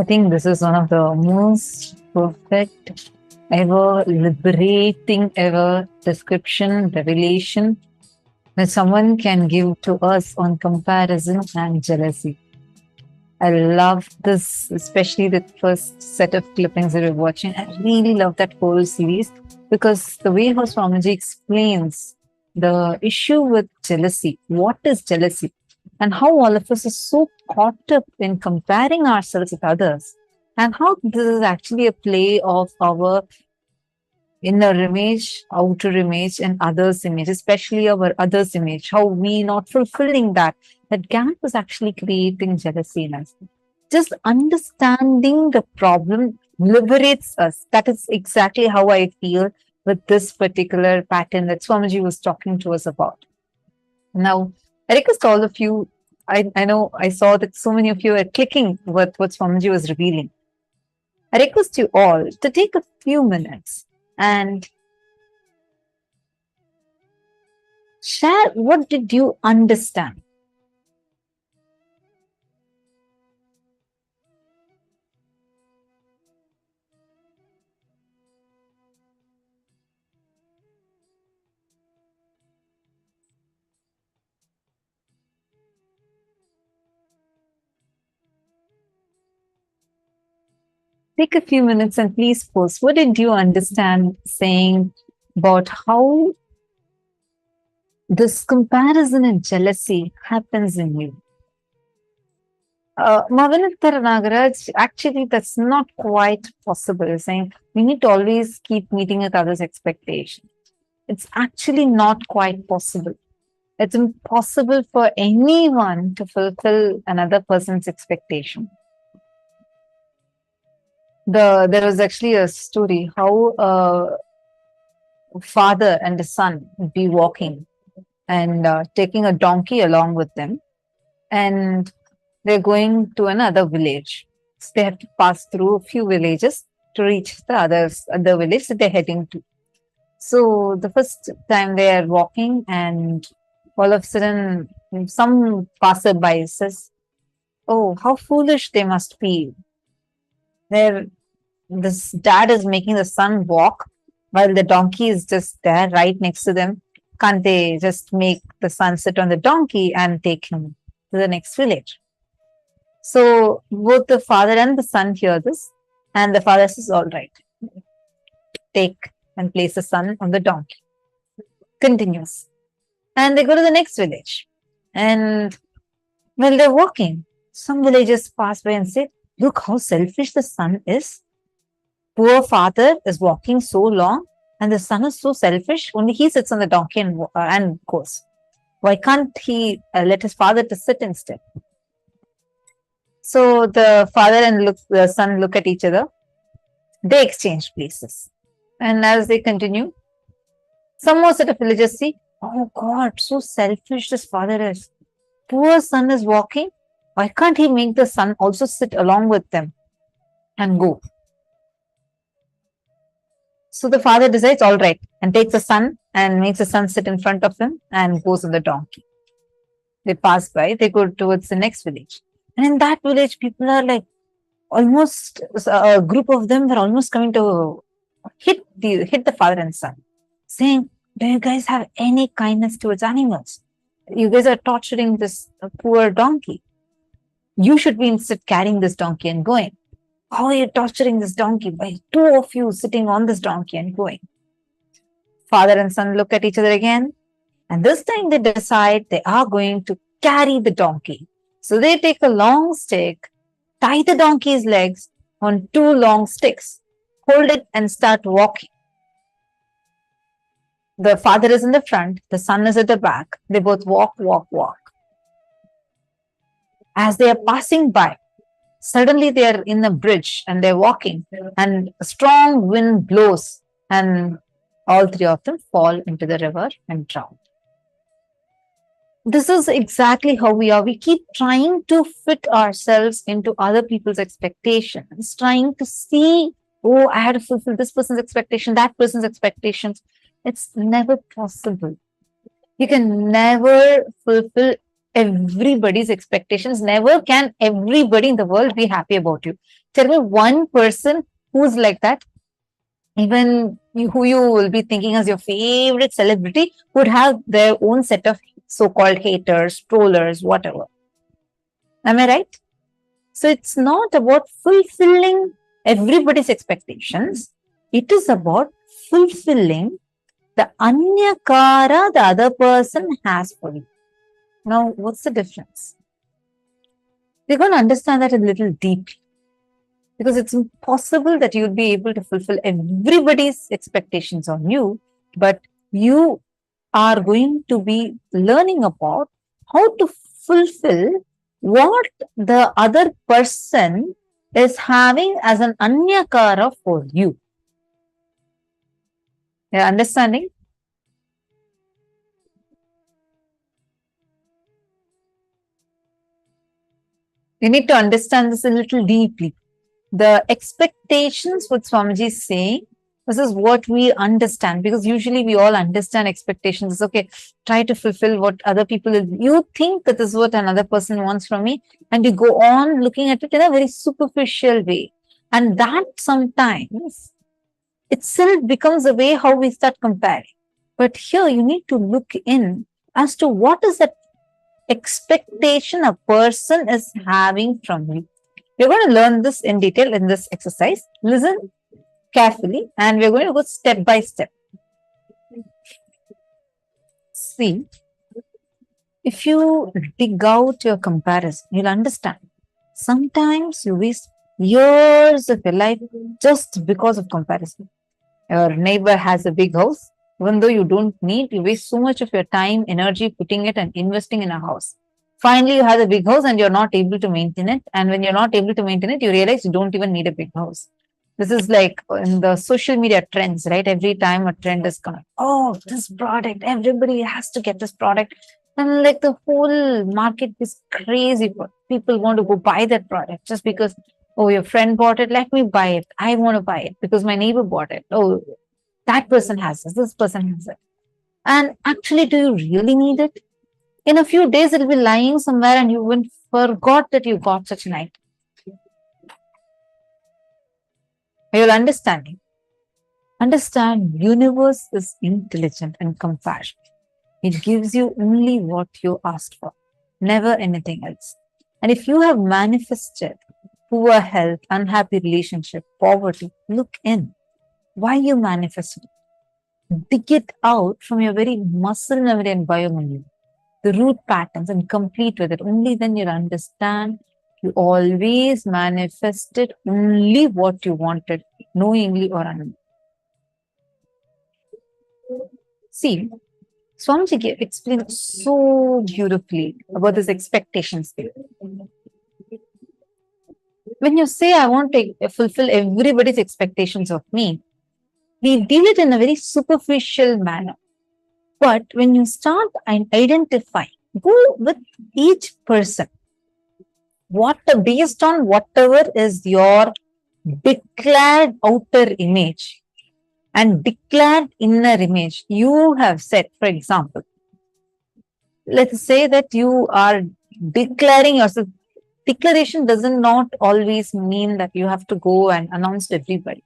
I think this is one of the most perfect ever, liberating ever description, revelation that someone can give to us on comparison and jealousy. I love this, especially the first set of clippings that we're watching. I really love that whole series because the way how Swamiji explains the issue with jealousy, what is jealousy, and how all of us are so caught up in comparing ourselves with others, and how this is actually a play of our inner image, outer image, and others' image, especially our others' image, how we not fulfilling that gap is actually creating jealousy in us. Just understanding the problem liberates us. That is exactly how I feel with this particular pattern that Swamiji was talking to us about. Now, I request all of you, I know I saw that so many of you are clicking with what Swamiji was revealing. I request you all to take a few minutes and share what did you understand. Take a few minutes and please post what did you understand saying about how this comparison and jealousy happens in you. Mavanithar Nagaraj, actually, that's not quite possible. You're saying we need to always keep meeting with others' expectations. It's actually not quite possible. It's impossible for anyone to fulfill another person's expectation. There was actually a story how a father and a son would be walking and taking a donkey along with them, and they're going to another village. So they have to pass through a few villages to reach the other village that they're heading to. So the first time they are walking, and all of a sudden, some passerby says, "Oh, how foolish they must be! This dad is making the son walk while the donkey is just there right next to them. Can't they just make the son sit on the donkey and take him to the next village?" So both the father and the son hear this, and the father says, "All right, take and place the son on the donkey." Continues. And they go to the next village. And while they're walking, some villagers pass by and say, "Look how selfish the son is. Poor father is walking so long, and the son is so selfish. Only he sits on the donkey and goes. Why can't he let his father to sit instead?" So the father and the son look at each other. They exchange places. And as they continue, some more set of villagers see, "Oh God, so selfish this father is. Poor son is walking. Why can't he make the son also sit along with them and go?" So the father decides, all right, and takes the son and makes the son sit in front of him and goes on the donkey. They pass by, they go towards the next village. And in that village, people are like almost, a group of them were almost coming to hit the father and son, saying, "Do you guys have any kindness towards animals? You guys are torturing this poor donkey. You should be instead carrying this donkey and going. How are you torturing this donkey by two of you sitting on this donkey and going?" Father and son look at each other again, and this time they decide they are going to carry the donkey. So they take a long stick, tie the donkey's legs on two long sticks, hold it, and start walking. The father is in the front, the son is at the back. They both walk, walk, walk. As they are passing by, suddenly they are in a bridge and they're walking, and a strong wind blows, and all three of them fall into the river and drown. This is exactly how we are. We keep trying to fit ourselves into other people's expectations, trying to see, oh, I had to fulfill this person's expectation, that person's expectations. It's never possible. You can never fulfill everybody's expectations. Never can everybody in the world be happy about you. Tell me one person who's like that. Even who you will be thinking as your favorite celebrity would have their own set of so-called haters, trollers, whatever. Am I right? So it's not about fulfilling everybody's expectations. It is about fulfilling the anyakara the other person has for you. Now, what's the difference? We're going to understand that a little deeply, because it's impossible that you'll be able to fulfill everybody's expectations on you, but you are going to be learning about how to fulfill what the other person is having as an anyakara for you. You're understanding? You need to understand this a little deeply. The expectations, what Swamiji is saying, this is what we understand, because usually we all understand expectations. It's okay, try to fulfill what other people, you think that this is what another person wants from me, and you go on looking at it in a very superficial way. And that sometimes itself becomes a way how we start comparing. But here you need to look in as to what is that expectation a person is having from you. We're going to learn this in detail in this exercise. Listen carefully, and we're going to go step by step. See, if you dig out your comparison, you'll understand. Sometimes you waste years of your life just because of comparison. Your neighbor has a big house. Even though you don't need, you waste so much of your time, energy putting it and investing in a house. Finally, you have a big house and you're not able to maintain it. And when you're not able to maintain it, you realize you don't even need a big house. This is like in the social media trends, right? Every time a trend is coming, oh, this product, everybody has to get this product. And like the whole market is crazy. People want to go buy that product just because, oh, your friend bought it, let me buy it. I want to buy it because my neighbor bought it. Oh, that person has this person has it. And actually, do you really need it? In a few days, it'll be lying somewhere and you even forgot that you got such an item. You're understanding. Understand, universe is intelligent and compassionate. It gives you only what you asked for, never anything else. And if you have manifested poor health, unhappy relationship, poverty, look in. Why you manifested it? Dig it out from your very muscle memory and biomemory, the root patterns, and complete with it. Only then you'll understand you always manifested only what you wanted, knowingly or unknowingly. See, Swamiji explained so beautifully about this expectations thing. When you say, I want to fulfill everybody's expectations of me, we deal it in a very superficial manner. But when you start identifying, go with each person, based on whatever is your declared outer image and declared inner image. You have said, for example, let's say that you are declaring yourself. Declaration doesn't not always mean that you have to go and announce to everybody.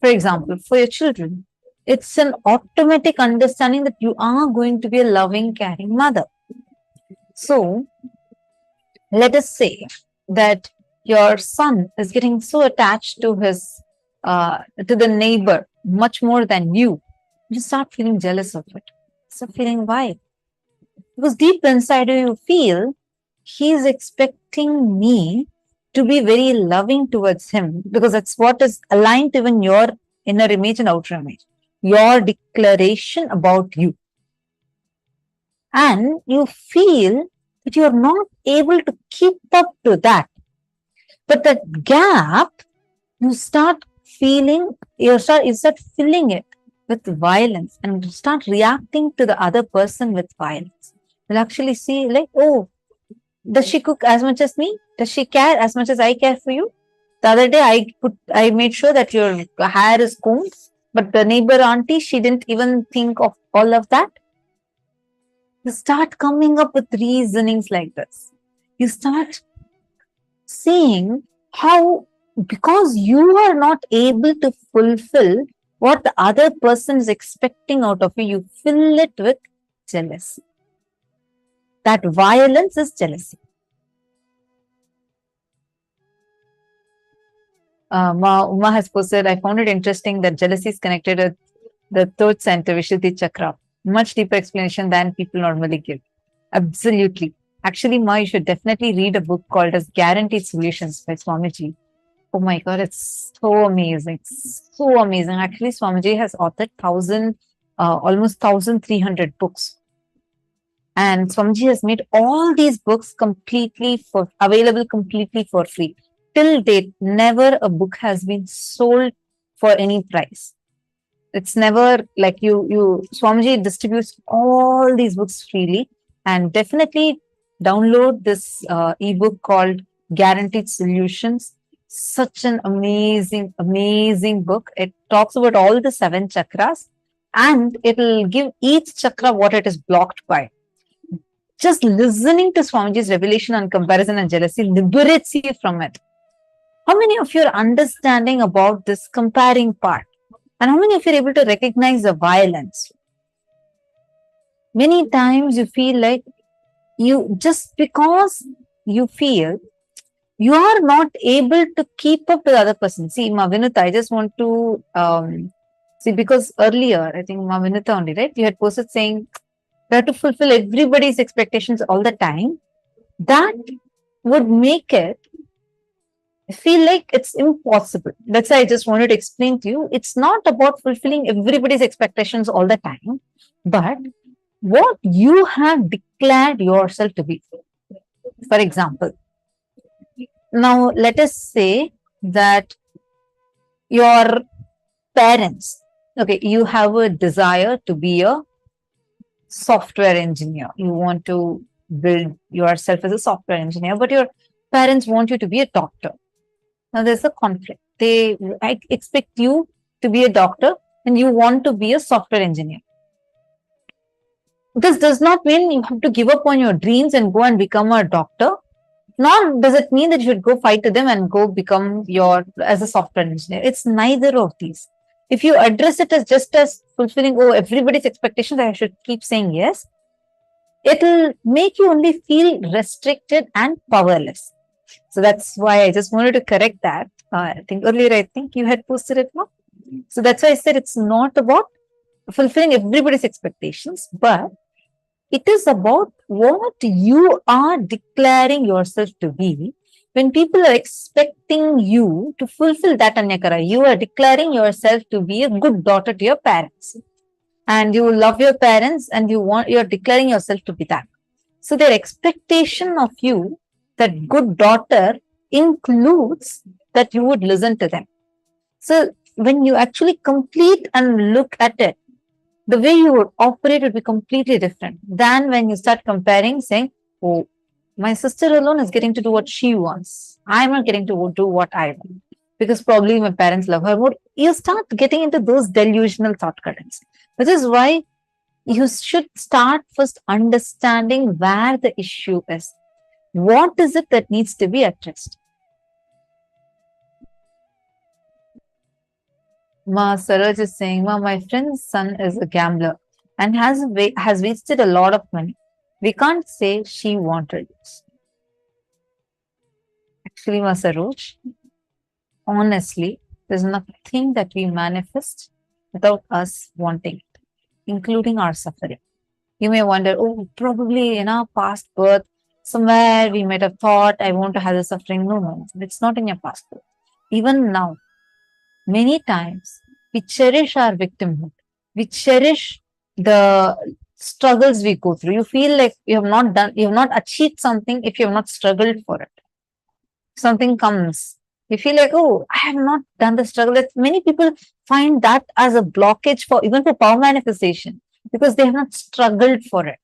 For example, for your children, it's an automatic understanding that you are going to be a loving, caring mother. So, let us say that your son is getting so attached to to the neighbor much more than you. You start feeling jealous of it. So, feeling why? Because deep inside you feel he's expecting me to be very loving towards him, because that's what is aligned to even your inner image and outer image, your declaration about you. And you feel that you're not able to keep up to that. But that gap, you start feeling, you start filling it with violence and you start reacting to the other person with violence. You'll actually see like, oh, does she cook as much as me? Does she care as much as I care for you? The other day I made sure that your hair is combed, but the neighbor auntie, she didn't even think of all of that. You start coming up with reasonings like this. You start seeing how because you are not able to fulfill what the other person is expecting out of you, you fill it with jealousy. That violence is jealousy. Uma has posted, I found it interesting that jealousy is connected with the third center, Vishuddhi Chakra. Much deeper explanation than people normally give. Absolutely. Actually, Ma, you should definitely read a book called as Guaranteed Solutions by Swamiji. Oh my God, it's so amazing. So amazing. Actually, Swamiji has authored almost 1,300 books. And Swamiji has made all these books available completely for free. Till date, never a book has been sold for any price. It's never like Swamiji distributes all these books freely, and definitely download this ebook called Guaranteed Solutions. Such an amazing, amazing book. It talks about all the 7 chakras, and it'll give each chakra what it is blocked by. Just listening to Swamiji's revelation on comparison and jealousy liberates you from it. How many of you are understanding about this comparing part? And how many of you are able to recognize the violence? Many times you feel like just because you feel you are not able to keep up with the other person. See, Ma Vinutha, I just want to see, because earlier, I think Ma Vinutha only, right? You had posted saying you have to fulfill everybody's expectations all the time. That would make it feel like it's impossible. That's why I just wanted to explain to you. It's not about fulfilling everybody's expectations all the time, but what you have declared yourself to be. For example, now let us say that your parents, okay, you have a desire to be a software engineer. You want to build yourself as a software engineer, but your parents want you to be a doctor. Now there's a conflict. I expect you to be a doctor and you want to be a software engineer. This does not mean you have to give up on your dreams and go and become a doctor. Nor does it mean that you should go fight to them and go become as a software engineer. It's neither of these. If you address it as just as fulfilling, everybody's expectations, I should keep saying yes, it'll make you only feel restricted and powerless. So that's why I just wanted to correct that. I think you had posted it now. So that's why I said it's not about fulfilling everybody's expectations, but it is about what you are declaring yourself to be. When people are expecting you to fulfill that, Anyakara, you are declaring yourself to be a good daughter to your parents. And you love your parents and you're declaring yourself to be that. So their expectation of you, that good daughter, includes that you would listen to them. So when you actually complete and look at it, the way you would operate would be completely different than when you start comparing, saying, oh, my sister alone is getting to do what she wants. I'm not getting to do what I want because probably my parents love her more. You start getting into those delusional thought currents, which is why you should start first understanding where the issue is. What is it that needs to be addressed? Ma Saraj is saying, my friend's son is a gambler and has wasted a lot of money. We can't say she wanted this. Actually, Ma Saroj, honestly, there's nothing that we manifest without us wanting it, including our suffering. You may wonder, probably in our past birth, somewhere we might have thought, I want to have the suffering. No, it's not in your past birth. Even now, many times, we cherish our victimhood. We cherish the struggles we go through. You feel like you have not achieved something if you have not struggled for it. Something comes, you feel like, I have not done the struggle. Many people find that as a blockage even for power manifestation because they have not struggled for it.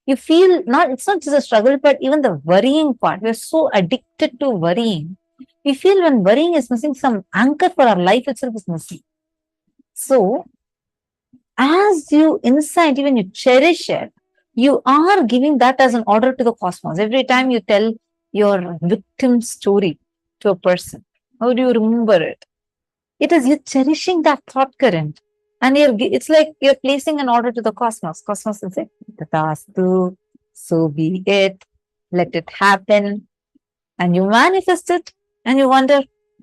You feel it's not just a struggle, but even the worrying part. We're so addicted to worrying. We feel when worrying is missing, some anchor for our life itself is missing. So, as you inside, even you cherish it, you are giving that as an order to the cosmos. Every time you tell your victim story to a person, How do you remember it? It is you cherishing that thought current. And it's like you're placing an order to the cosmos. Cosmos will say, Tatastu, so be it, let it happen. And you manifest it and you wonder,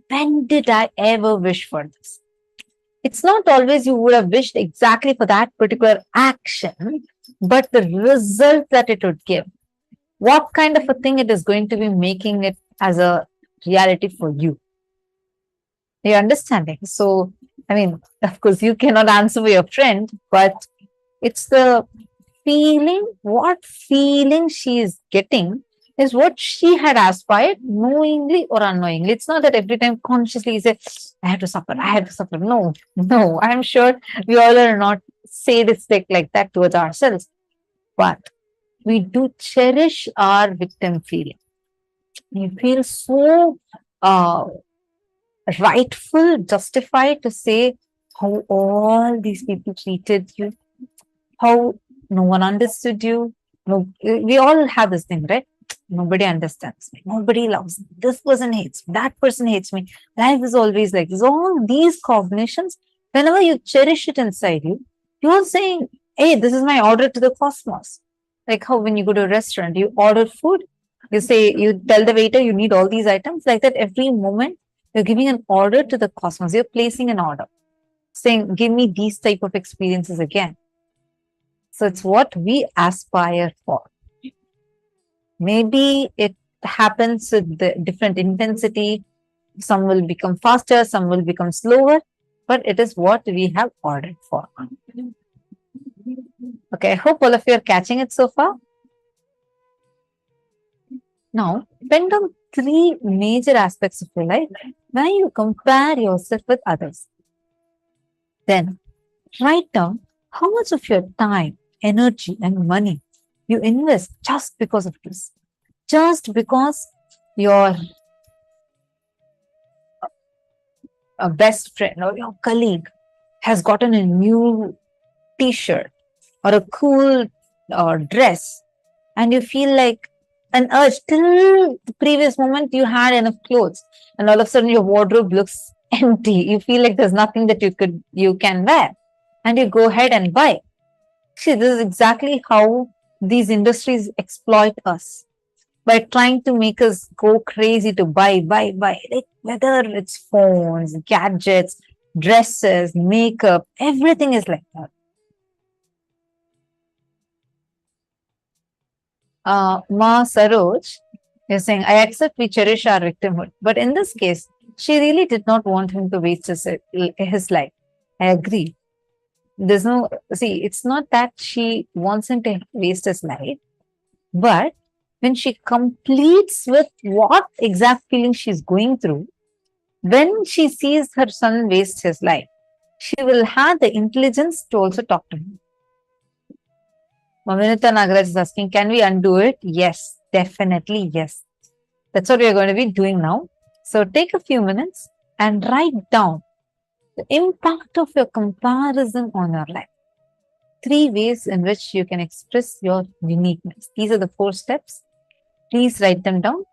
when did I ever wish for this? It's not always you would have wished exactly for that particular action, but the result that it would give. What kind of a thing it is going to be making it as a reality for you. You're understanding? So, I mean, of course, you cannot answer for your friend, but it's the feeling, what feeling she is getting is what she had aspired, knowingly or unknowingly. It's not that every time consciously you say, I have to suffer, I have to suffer. No, no, I'm sure we all are not sadistic like that towards ourselves, but we do cherish our victim feeling. We feel so uh, rightful, justified to say how all these people treated you, how no one understood you. No, we all have this thing, right? Nobody understands me. Nobody loves me. This person hates me. That person hates me. Life is always like this. All these cognitions, whenever you cherish it inside you, you're saying, hey, this is my order to the cosmos. Like how when you go to a restaurant, you order food, you say, you tell the waiter you need all these items. Like that, every moment you're giving an order to the cosmos. You're placing an order, saying, give me these type of experiences again. So it's what we aspire for. Maybe it happens with the different intensity. Some will become faster, some will become slower, but it is what we have ordered for. Okay, I hope all of you are catching it so far. Now, depend on three major aspects of your life when you compare yourself with others. Then write down how much of your time, energy, and money you invest just because of this. Just because your best friend or your colleague has gotten a new t-shirt or a cool dress, and you feel like an urge till the previous moment you had enough clothes, and all of a sudden your wardrobe looks empty. You feel like there's nothing that you can wear, and you go ahead and buy. See, this is exactly how these industries exploit us by trying to make us go crazy to buy. Like whether it's phones, gadgets, dresses, makeup, everything is like that. Ma Saroj is saying, I accept we cherish our victimhood. But in this case, she really did not want him to waste his life. I agree. There's no, see, it's not that she wants him to waste his life, but when she completes with what exact feeling she's going through, when she sees her son waste his life, she will have the intelligence to also talk to him. Maminita Nagaraj is asking, can we undo it? Yes, definitely yes. That's what we are going to be doing now. So take a few minutes and write down the impact of your comparison on your life. 3 ways in which you can express your uniqueness. These are the 4 steps. Please write them down.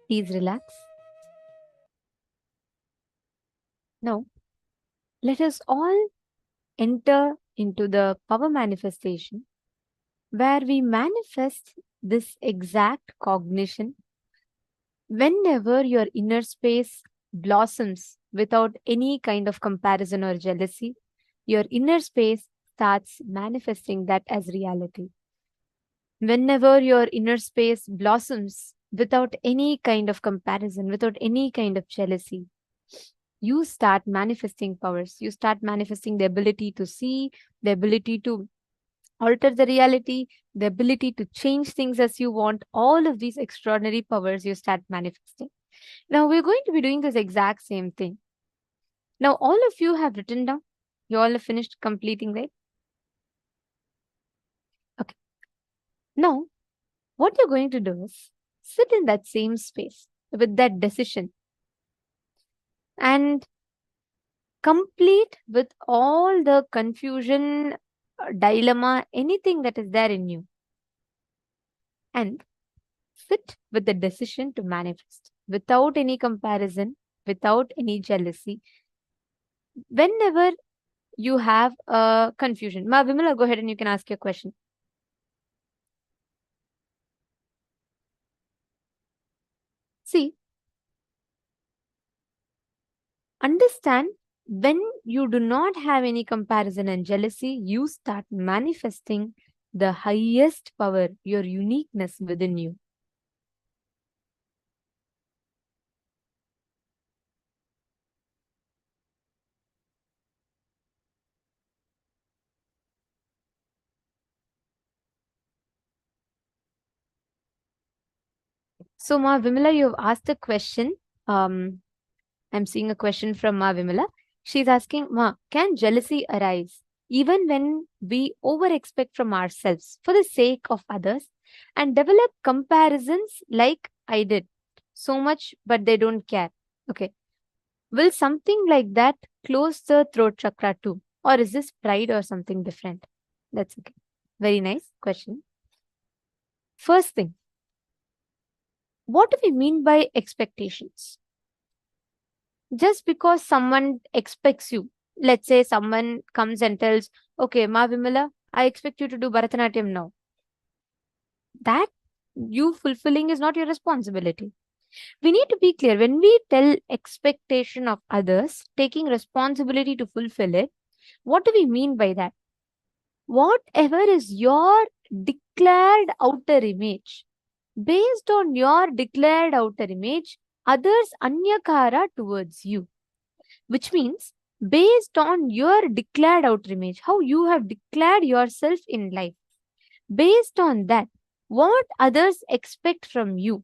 Please relax. Now, let us all enter into the power manifestation where we manifest this exact cognition whenever your inner space blossoms without any kind of comparison or jealousy. Your inner space starts manifesting that as reality. Whenever your inner space blossoms without any kind of comparison, without any kind of jealousy, you start manifesting powers. You start manifesting the ability to see, the ability to alter the reality, the ability to change things as you want. All of these extraordinary powers you start manifesting. Now, we're going to be doing this exact same thing. Now, all of you have written down. You all have finished completing, right? Okay. Now, what you're going to do is sit in that same space with that decision and complete with all the confusion, dilemma, anything that is there in you. And sit with the decision to manifest without any comparison, without any jealousy. Whenever you have a confusion, Ma Vimala, go ahead and you can ask your question. See, understand when you do not have any comparison and jealousy, you start manifesting the highest power, your uniqueness within you. So, Ma Vimala, you have asked a question. I'm seeing a question from Ma Vimala. She's asking, Ma, can jealousy arise even when we over expect from ourselves for the sake of others and develop comparisons like I did so much, but they don't care? Okay. Will something like that close the throat chakra too? Or is this pride or something different? That's okay. Very nice question. First thing, what do we mean by expectations? Just because someone expects you, let's say someone comes and tells, okay, Ma Vimala, I expect you to do Bharatanatyam now. That you fulfilling is not your responsibility. We need to be clear when we tell expectation of others, taking responsibility to fulfill it. What do we mean by that? Whatever is your declared outer image, based on your declared outer image, others anyakara towards you. Which means based on your declared outer image, how you have declared yourself in life, based on that, what others expect from you,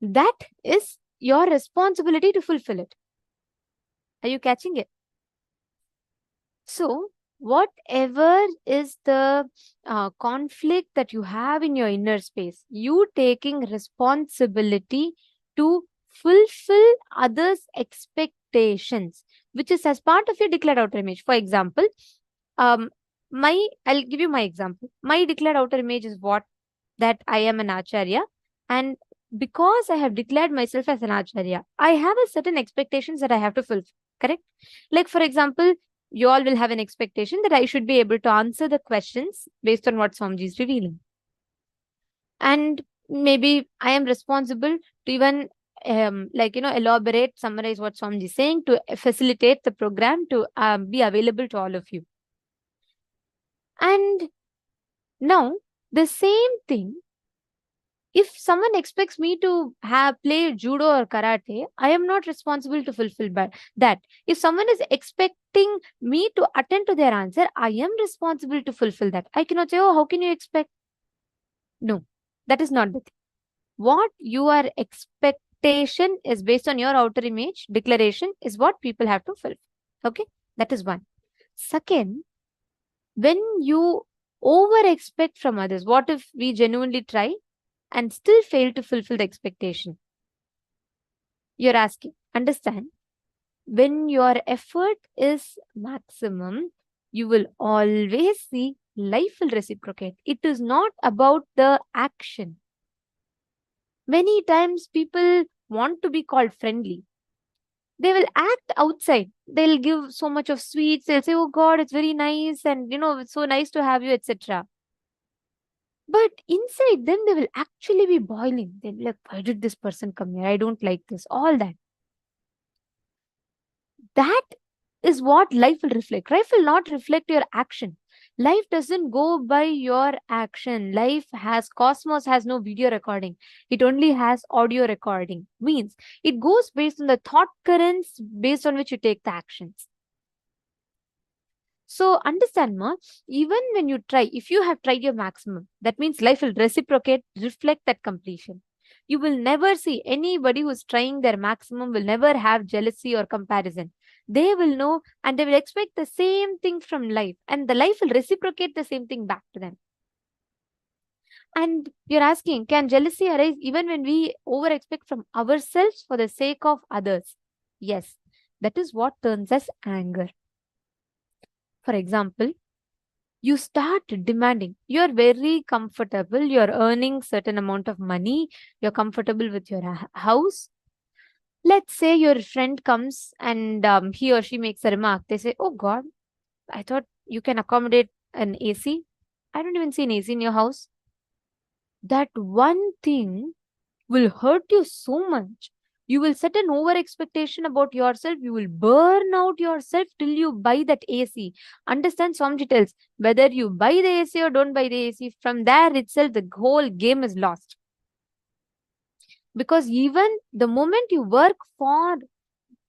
that is your responsibility to fulfill it. Are you catching it? So, whatever is the conflict that you have in your inner space, you taking responsibility to fulfill others' expectations, which is as part of your declared outer image. For example, I'll give you my example. My declared outer image is what? That I am an acharya, and because I have declared myself as an acharya, I have a certain expectations that I have to fulfill. Correct? Like for example, you all will have an expectation that I should be able to answer the questions based on what Swamiji is revealing. And maybe I am responsible to even elaborate, summarize what Swamiji is saying to facilitate the program to be available to all of you. And now the same thing, if someone expects me to play judo or karate, I am not responsible to fulfill that. If someone is expecting me to attend to their answer, I am responsible to fulfill that. I cannot say, oh, how can you expect? No, that is not the thing. What your expectation is based on your outer image, declaration is what people have to fulfill. Okay, that is one. Second, when you over expect from others, what if we genuinely try and still fail to fulfill the expectation? You're asking, understand, when your effort is maximum, you will always see life will reciprocate. It is not about the action. Many times people want to be called friendly. They will act outside. They'll give so much of sweets. They'll say, "Oh God, it's very nice, and it's so nice to have you," etc. But inside them, they will actually be boiling. They'll be like, "Why did this person come here? I don't like this." All that. That is what life will reflect. Life will not reflect your action. Life doesn't go by your action. Cosmos has no video recording. It only has audio recording. Means it goes based on the thought currents based on which you take the actions. So understand, ma, even when you try, if you have tried your maximum, that means life will reciprocate, reflect that completion. You will never see anybody who's trying their maximum will never have jealousy or comparison. They will know and they will expect the same thing from life, and the life will reciprocate the same thing back to them. And you're asking, can jealousy arise even when we over expect from ourselves for the sake of others? Yes, that is what turns us anger. For example, you start demanding. You're very comfortable, you're earning certain amount of money, you're comfortable with your house. Let's say your friend comes and he or she makes a remark. They say, "Oh God, I thought you can accommodate an AC. I don't even see an AC in your house." That one thing will hurt you so much. You will set an over expectation about yourself. You will burn out yourself till you buy that AC. Understand, Swamiji tells, whether you buy the AC or don't buy the AC, from there itself the whole game is lost. Because even the moment you work for,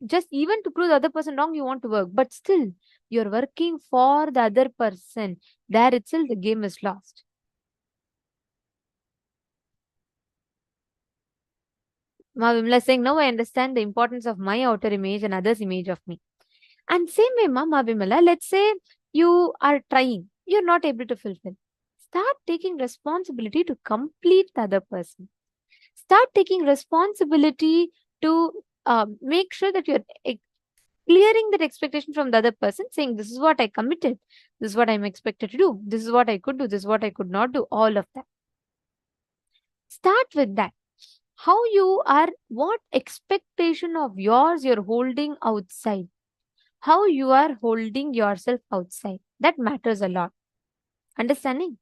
just even to prove the other person wrong, you want to work, but still you're working for the other person. There itself the game is lost. Ma Vimla is saying, now I understand the importance of my outer image and others' image of me. And same way, Ma Vimala, let's say you are trying, you're not able to fulfill. Start taking responsibility to complete the other person. Start taking responsibility to make sure that you're clearing that expectation from the other person, saying, "This is what I committed, this is what I'm expected to do, this is what I could do, this is what I could not do," all of that. Start with that. How you are, what expectation of yours you're holding outside, how you are holding yourself outside. That matters a lot. Understanding?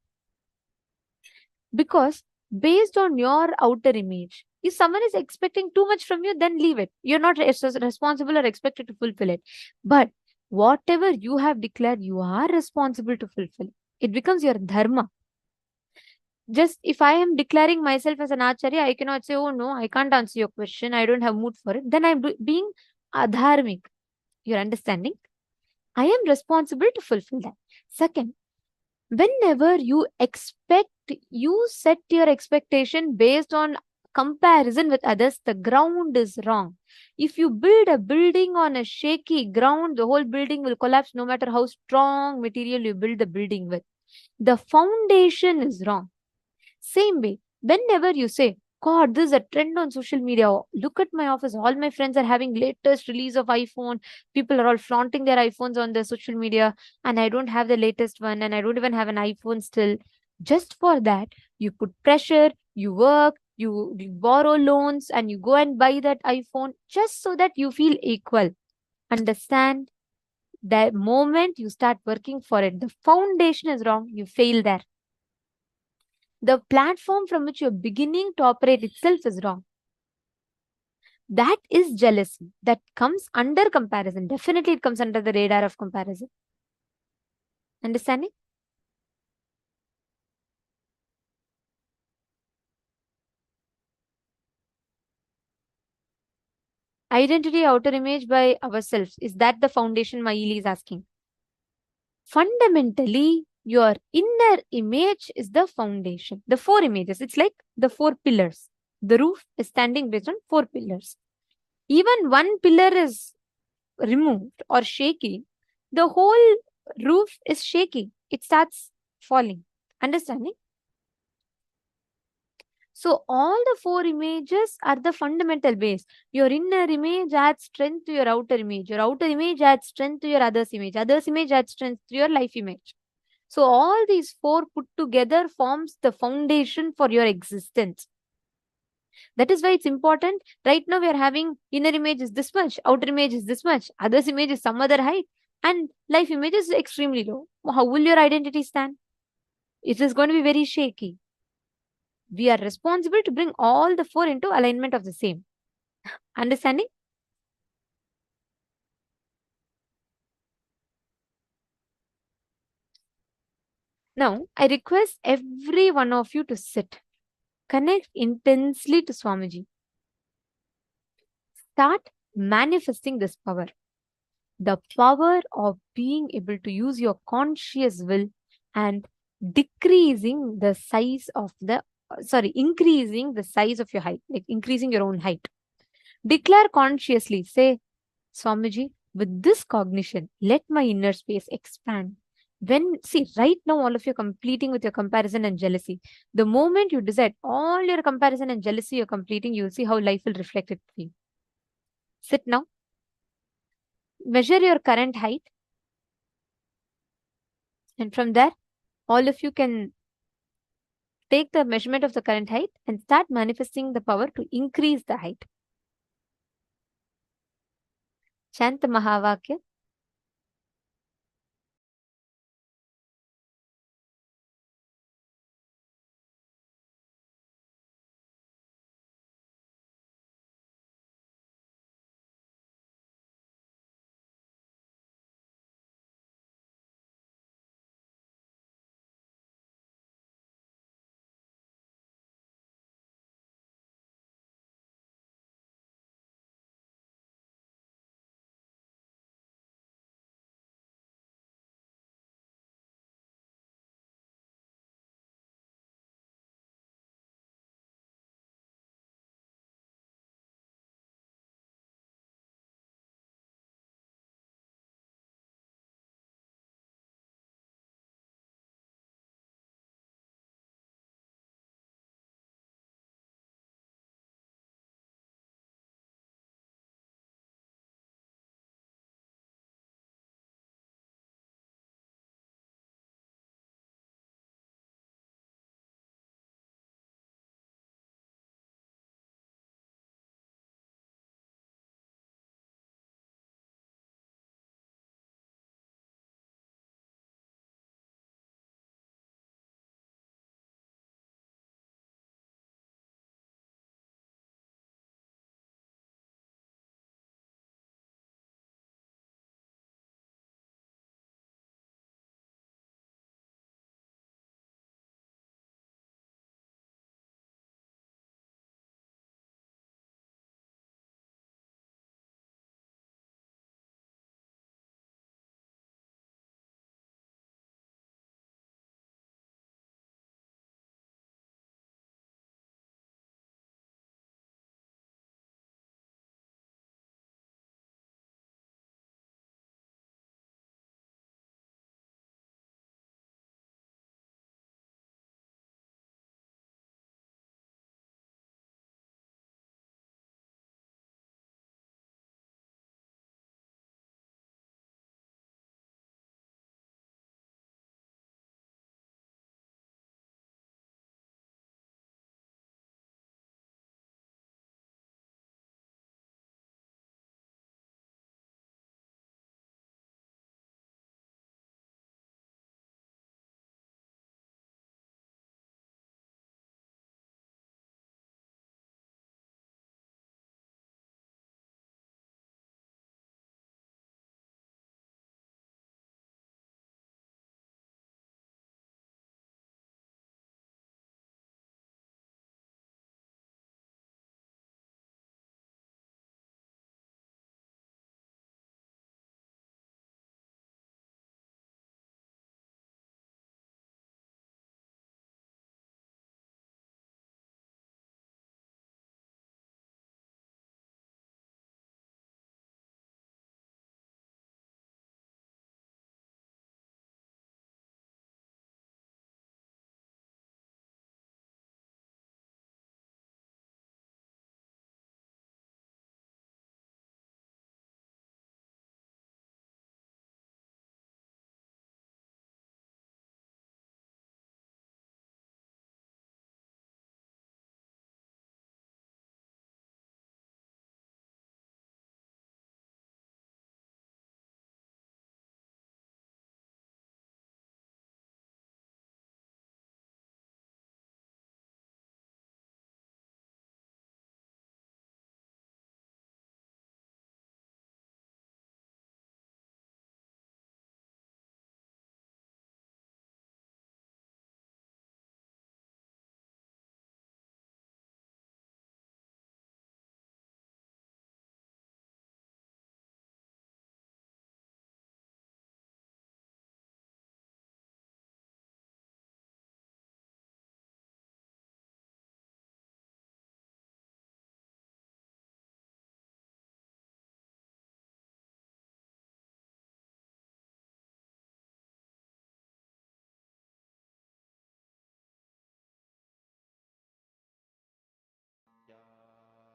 Because based on your outer image, if someone is expecting too much from you, then leave it. You're not responsible or expected to fulfill it. But whatever you have declared, you are responsible to fulfill. It becomes your dharma. Just if I am declaring myself as an acharya, I cannot say, "Oh no, I can't answer your question, I don't have mood for it." Then I'm being adharmic. You're understanding? I am responsible to fulfill that. Second, whenever you expect, you set your expectation based on comparison with others, the ground is wrong. If you build a building on a shaky ground, the whole building will collapse no matter how strong material you build the building with. The foundation is wrong. Same way, whenever you say, "God, this is a trend on social media. Look at my office. All my friends are having latest release of iPhone. People are all flaunting their iPhones on their social media, and I don't have the latest one, and I don't even have an iPhone still." Just for that, you put pressure, you work, you borrow loans, and you go and buy that iPhone just so that you feel equal. Understand? The moment you start working for it, the foundation is wrong, you fail there. The platform from which you're beginning to operate itself is wrong. That is jealousy. That comes under comparison. Definitely it comes under the radar of comparison. Understanding? Identity, outer image by ourselves. Is that the foundation Maili is asking? Fundamentally, your inner image is the foundation. The four images. It's like the four pillars. The roof is standing based on four pillars. Even one pillar is removed or shaky, the whole roof is shaking. It starts falling. Understanding? So all the four images are the fundamental base. Your inner image adds strength to your outer image. Your outer image adds strength to your other's image. Other's image adds strength to your life image. So all these four put together forms the foundation for your existence. That is why it's important. Right now, we are having inner image is this much, outer image is this much, others image is some other height, and life image is extremely low. How will your identity stand? It is going to be very shaky. We are responsible to bring all the four into alignment of the same. Understanding? Now, I request every one of you to sit, connect intensely to Swamiji. Start manifesting this power. The power of being able to use your conscious will and decreasing the size of the, increasing the size of your height, like increasing your own height. Declare consciously, say, Swamiji, with this cognition, let my inner space expand. When, see, right now, all of you are completing with your comparison and jealousy. The moment you decide all your comparison and jealousy you're completing, you'll see how life will reflect it for you. Sit now. Measure your current height. And from there, all of you can take the measurement of the current height and start manifesting the power to increase the height. Chant the Mahavakya.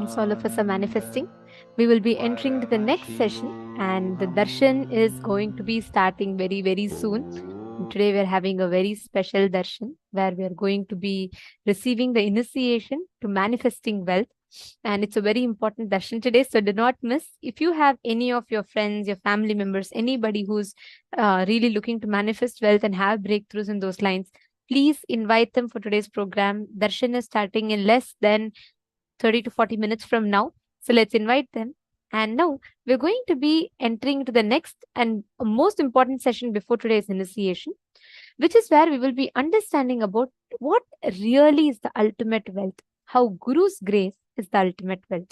Once all of us are manifesting, we will be entering to the next session, and the darshan is going to be starting very, very soon. And today, we are having a very special darshan where we are going to be receiving the initiation to manifesting wealth. And it's a very important darshan today, so do not miss. If you have any of your friends, your family members, anybody who's really looking to manifest wealth and have breakthroughs in those lines, please invite them for today's program. Darshan is starting in less than 30 to 40 minutes from now. So let's invite them. And now we're going to be entering to the next and most important session before today's initiation, which is where we will be understanding about what really is the ultimate wealth, how Guru's grace is the ultimate wealth.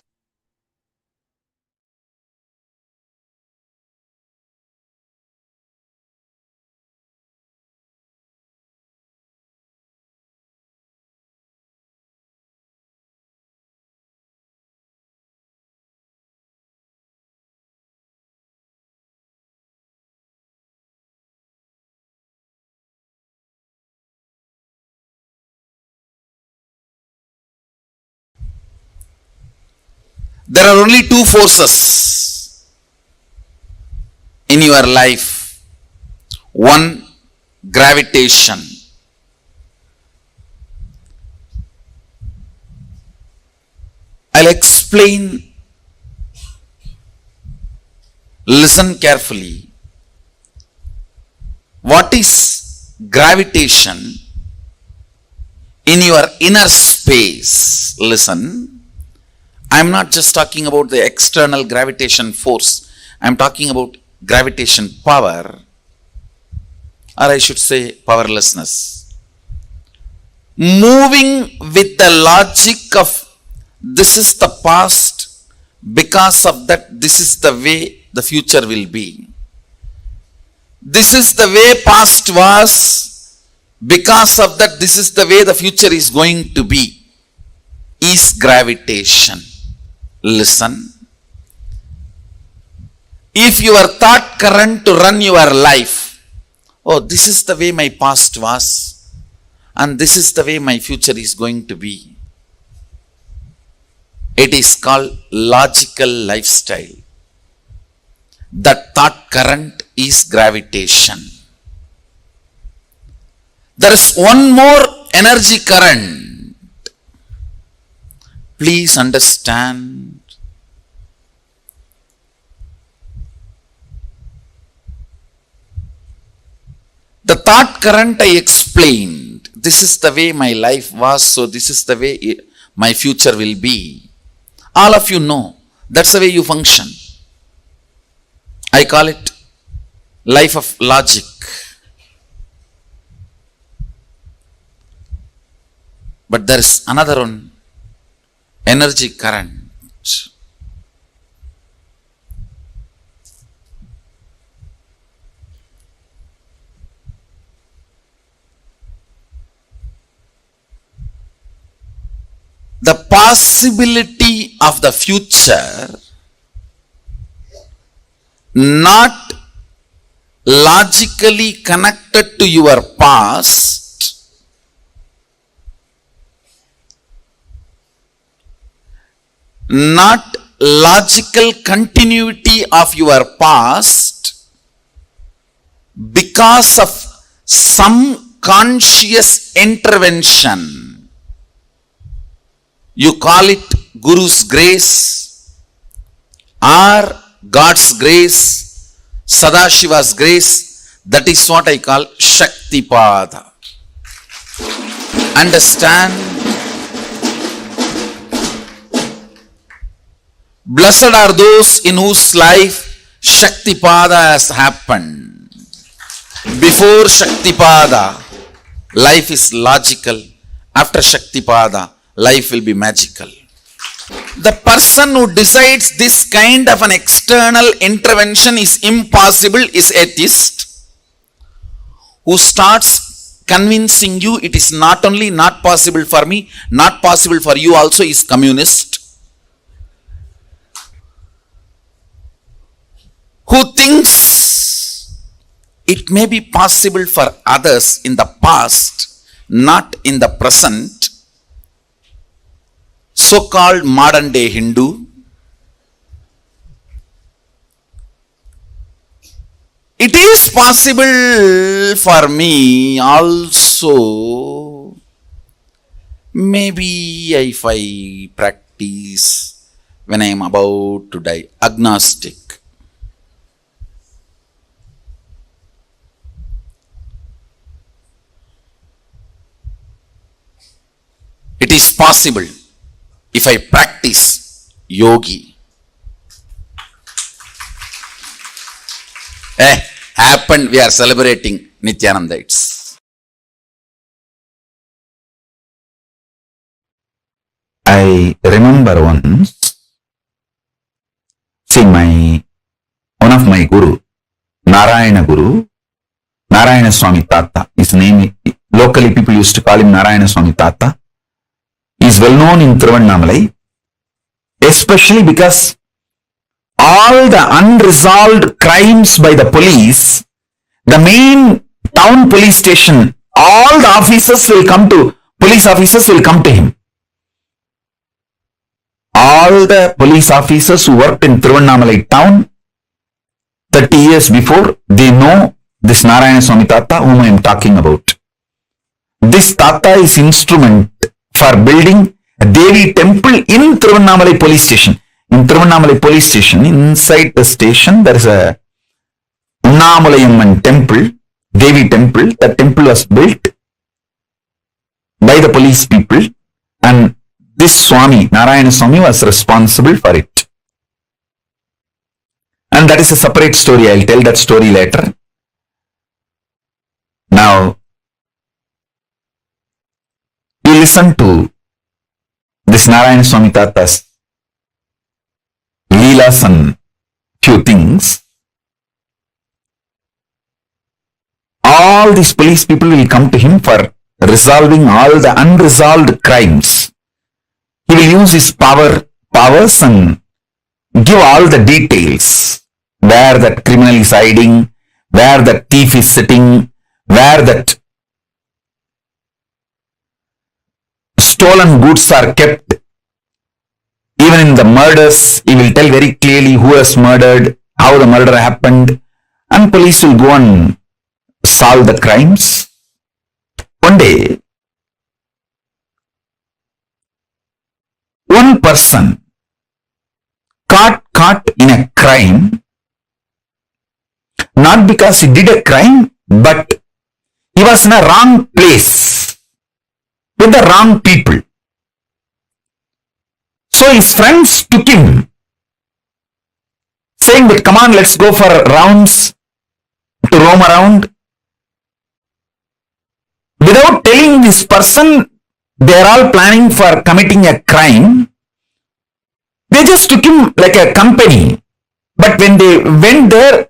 There are only two forces in your life. One, gravitation. I'll explain. Listen carefully. What is gravitation in your inner space? Listen. I'm not just talking about the external gravitation force. I'm talking about gravitation power, or I should say powerlessness. Moving with the logic of this is the past, because of that this is the way the future will be. This is the way past was, because of that this is the way the future is going to be, is gravitation. Listen. If your thought current to run your life, oh, this is the way my past was, and this is the way my future is going to be. It is called logical lifestyle. That thought current is gravitation. There is one more energy current. Please understand. The thought current I explained. This is the way my life was, so this is the way my future will be. All of you know. That's the way you function. I call it life of logic. But there is another one. Energy current. The possibility of the future not logically connected to your past, not logical continuity of your past, because of some conscious intervention. You call it Guru's grace or God's grace, Sadashiva's grace, that is what I call Shaktipada. Understand? Blessed are those in whose life Shaktipada has happened. Before Shaktipada, life is logical. After Shaktipada, life will be magical. The person who decides this kind of an external intervention is impossible is atheist. Who starts convincing you it is not only not possible for me, not possible for you also is communist. Who thinks it may be possible for others in the past, not in the present, so-called modern day Hindu. It is possible for me also, maybe if I practice when I am about to die, agnostic. It is possible if I practice yogi. Happened, we are celebrating Nithyananda. I remember once, see one of my guru, Narayana Swami Tata, his name, locally people used to call him Narayana Swami Tata. He is well known in Tiruvannamalai, especially because all the unresolved crimes by the police, the main town police station, all the police officers will come to him. All the police officers who worked in Tiruvannamalai town 30 years before, they know this Narayana Swami Tata whom I am talking about. This Tata is instrument for building a Devi temple in Tiruvannamalai police station. In Tiruvannamalai police station, inside the station, there is a Unnamulayamman temple, Devi temple. That temple was built by the police people, and this Swami, Narayana Swami, was responsible for it. And that is a separate story. I'll tell that story later. Now, you listen to this Narayana Swami Tata's Leelas and few things. All these police people will come to him for resolving all the unresolved crimes. He will use his powers and give all the details. Where that criminal is hiding, where that thief is sitting, where that stolen goods are kept. Even in the murders, he will tell very clearly who has murdered, how the murder happened, and police will go and solve the crimes. One day, one person caught in a crime, not because he did a crime, but he was in a wrong place with the wrong people. So his friends took him, saying that, come on, let's go for rounds to roam around. Without telling this person they are all planning for committing a crime, they just took him like a company. But when they went there,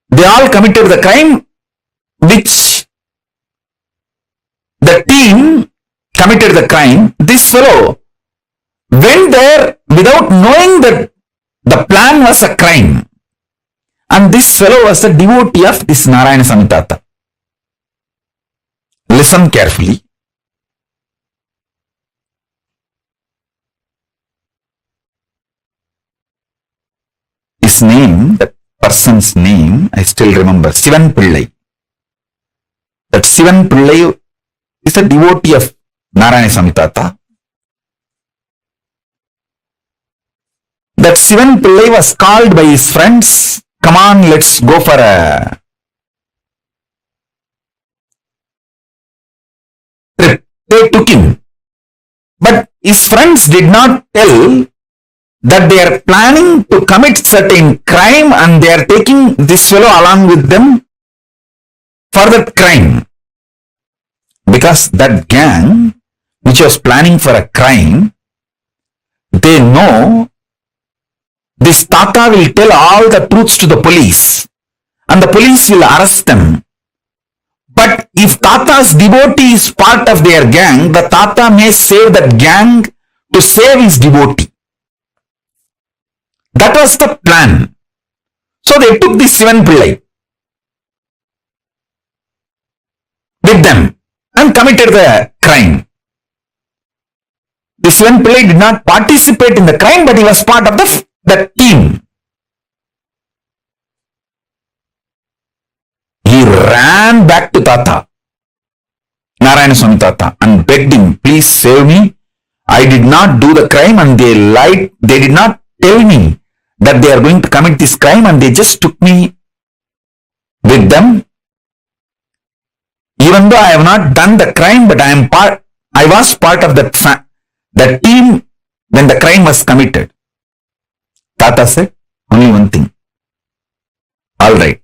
they all committed the crime which the team committed the crime. This fellow went there without knowing that the plan was a crime. And this fellow was a devotee of this Narayana Swami Tata. Listen carefully. His name, that person's name, I still remember, Sivan Pillai. That Sivan Pillai is a devotee of Narayana Swami Tata. that Sivan Pillai was called by his friends, come on, let's go for a trip. They took him. But his friends did not tell that they are planning to commit certain crime and they are taking this fellow along with them for that crime. Because that gang, which was planning for a crime, they know this Tata will tell all the truths to the police and the police will arrest them. But if Tata's devotee is part of their gang, the Tata may save that gang to save his devotee. That was the plan. So they took this Sivan Pillai with them and committed the crime. This Sivan Pillai did not participate in the crime, but he was part of the team. He ran back to Tata, Narayana Swami Tata, and begged him, please save me. I did not do the crime and they lied. They did not tell me that they are going to commit this crime and they just took me with them. Even though I have not done the crime, but I was part of that team when the crime was committed. Tata said only one thing. All right,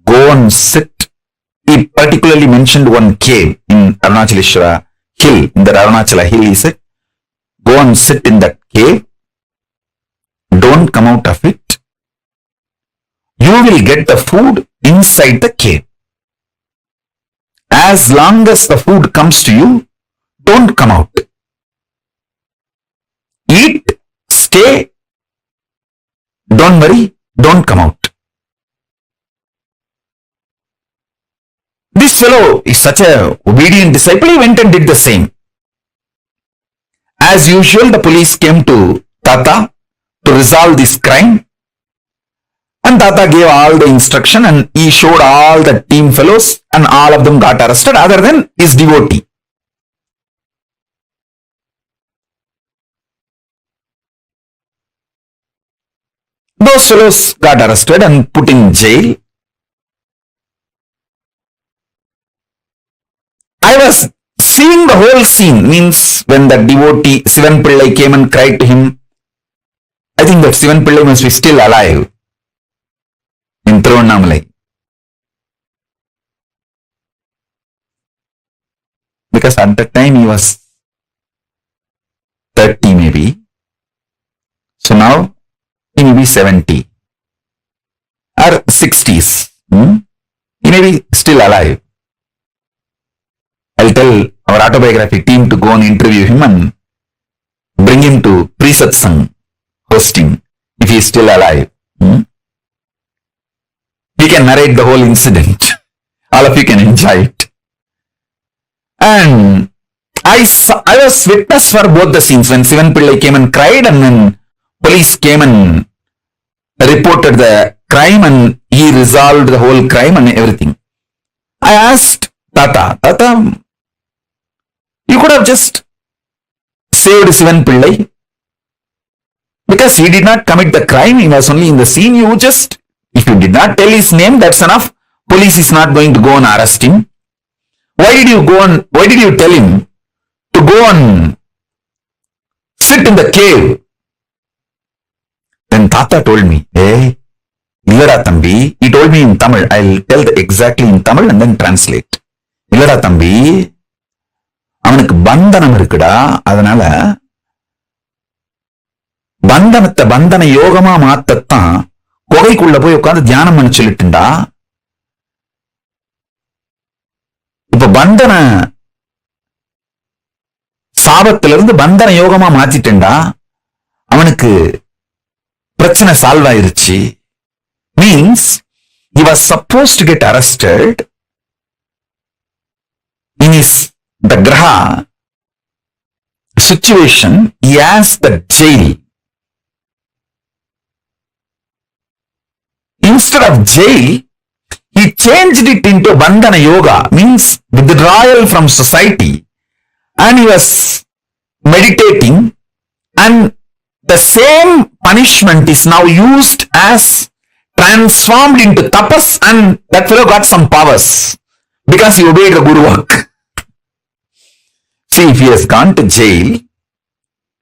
go and sit. He particularly mentioned one cave in Arunachaleshwara hill, in the Arunachala hill. He said, go and sit in that cave. Don't come out of it. You will get the food inside the cave. As long as the food comes to you, don't come out. Eat, stay, don't worry, don't come out. This fellow is such a obedient disciple, he went and did the same. As usual, the police came to Tata to resolve this crime. And Tata gave all the instruction and he showed all the team fellows and all of them got arrested other than his devotee. Those fellows got arrested and put in jail. I was seeing the whole scene, means when the devotee Sivan Pillai came and cried to him. I think that Sivan Pillai must be still alive in Tiruvannamalai. Because at that time he was 30 maybe. So now he may be 70 or 60s. He may be still alive. I'll tell our autobiography team to go and interview him and bring him to pre-satsang hosting if he is still alive. He can narrate the whole incident. All of you can enjoy it. And I was witness for both the scenes when Sivan Pillai came and cried and when police came and reported the crime and he resolved the whole crime and everything. I asked Tata, you could have just saved Sivan Pillai because he did not commit the crime. He was only in the scene. If you did not tell his name, that's enough. Police is not going to go and arrest him. Why did you tell him to go and sit in the cave? Then Tata told me, hey, Illada Thambi, he told me in Tamil. I'll tell exactly in Tamil and then translate. Illada Thambi, அவனுக்கு பந்தனம் இருக்குடா, அதனால பந்தனத்தை பந்தன யோகமா மாத்தத்தான் குகைக்குள்ள போய் உட்காந்து தியானம் பண்ண சொல்லிட்டுண்டா. இப்ப பந்தன சாபத்திலிருந்து பந்தன யோகமா மாத்திட்டேன்டா, அவனுக்கு பிரச்சனை சால்வ் ஆயிருச்சு. Means he was supposed to get arrested in the graha situation. He has the jail. Instead of jail, he changed it into bandhana yoga, means withdrawal from society, and he was meditating and The same punishment is now used as transformed into tapas, and that fellow got some powers because he obeyed the Guru work. See, if he has gone to jail,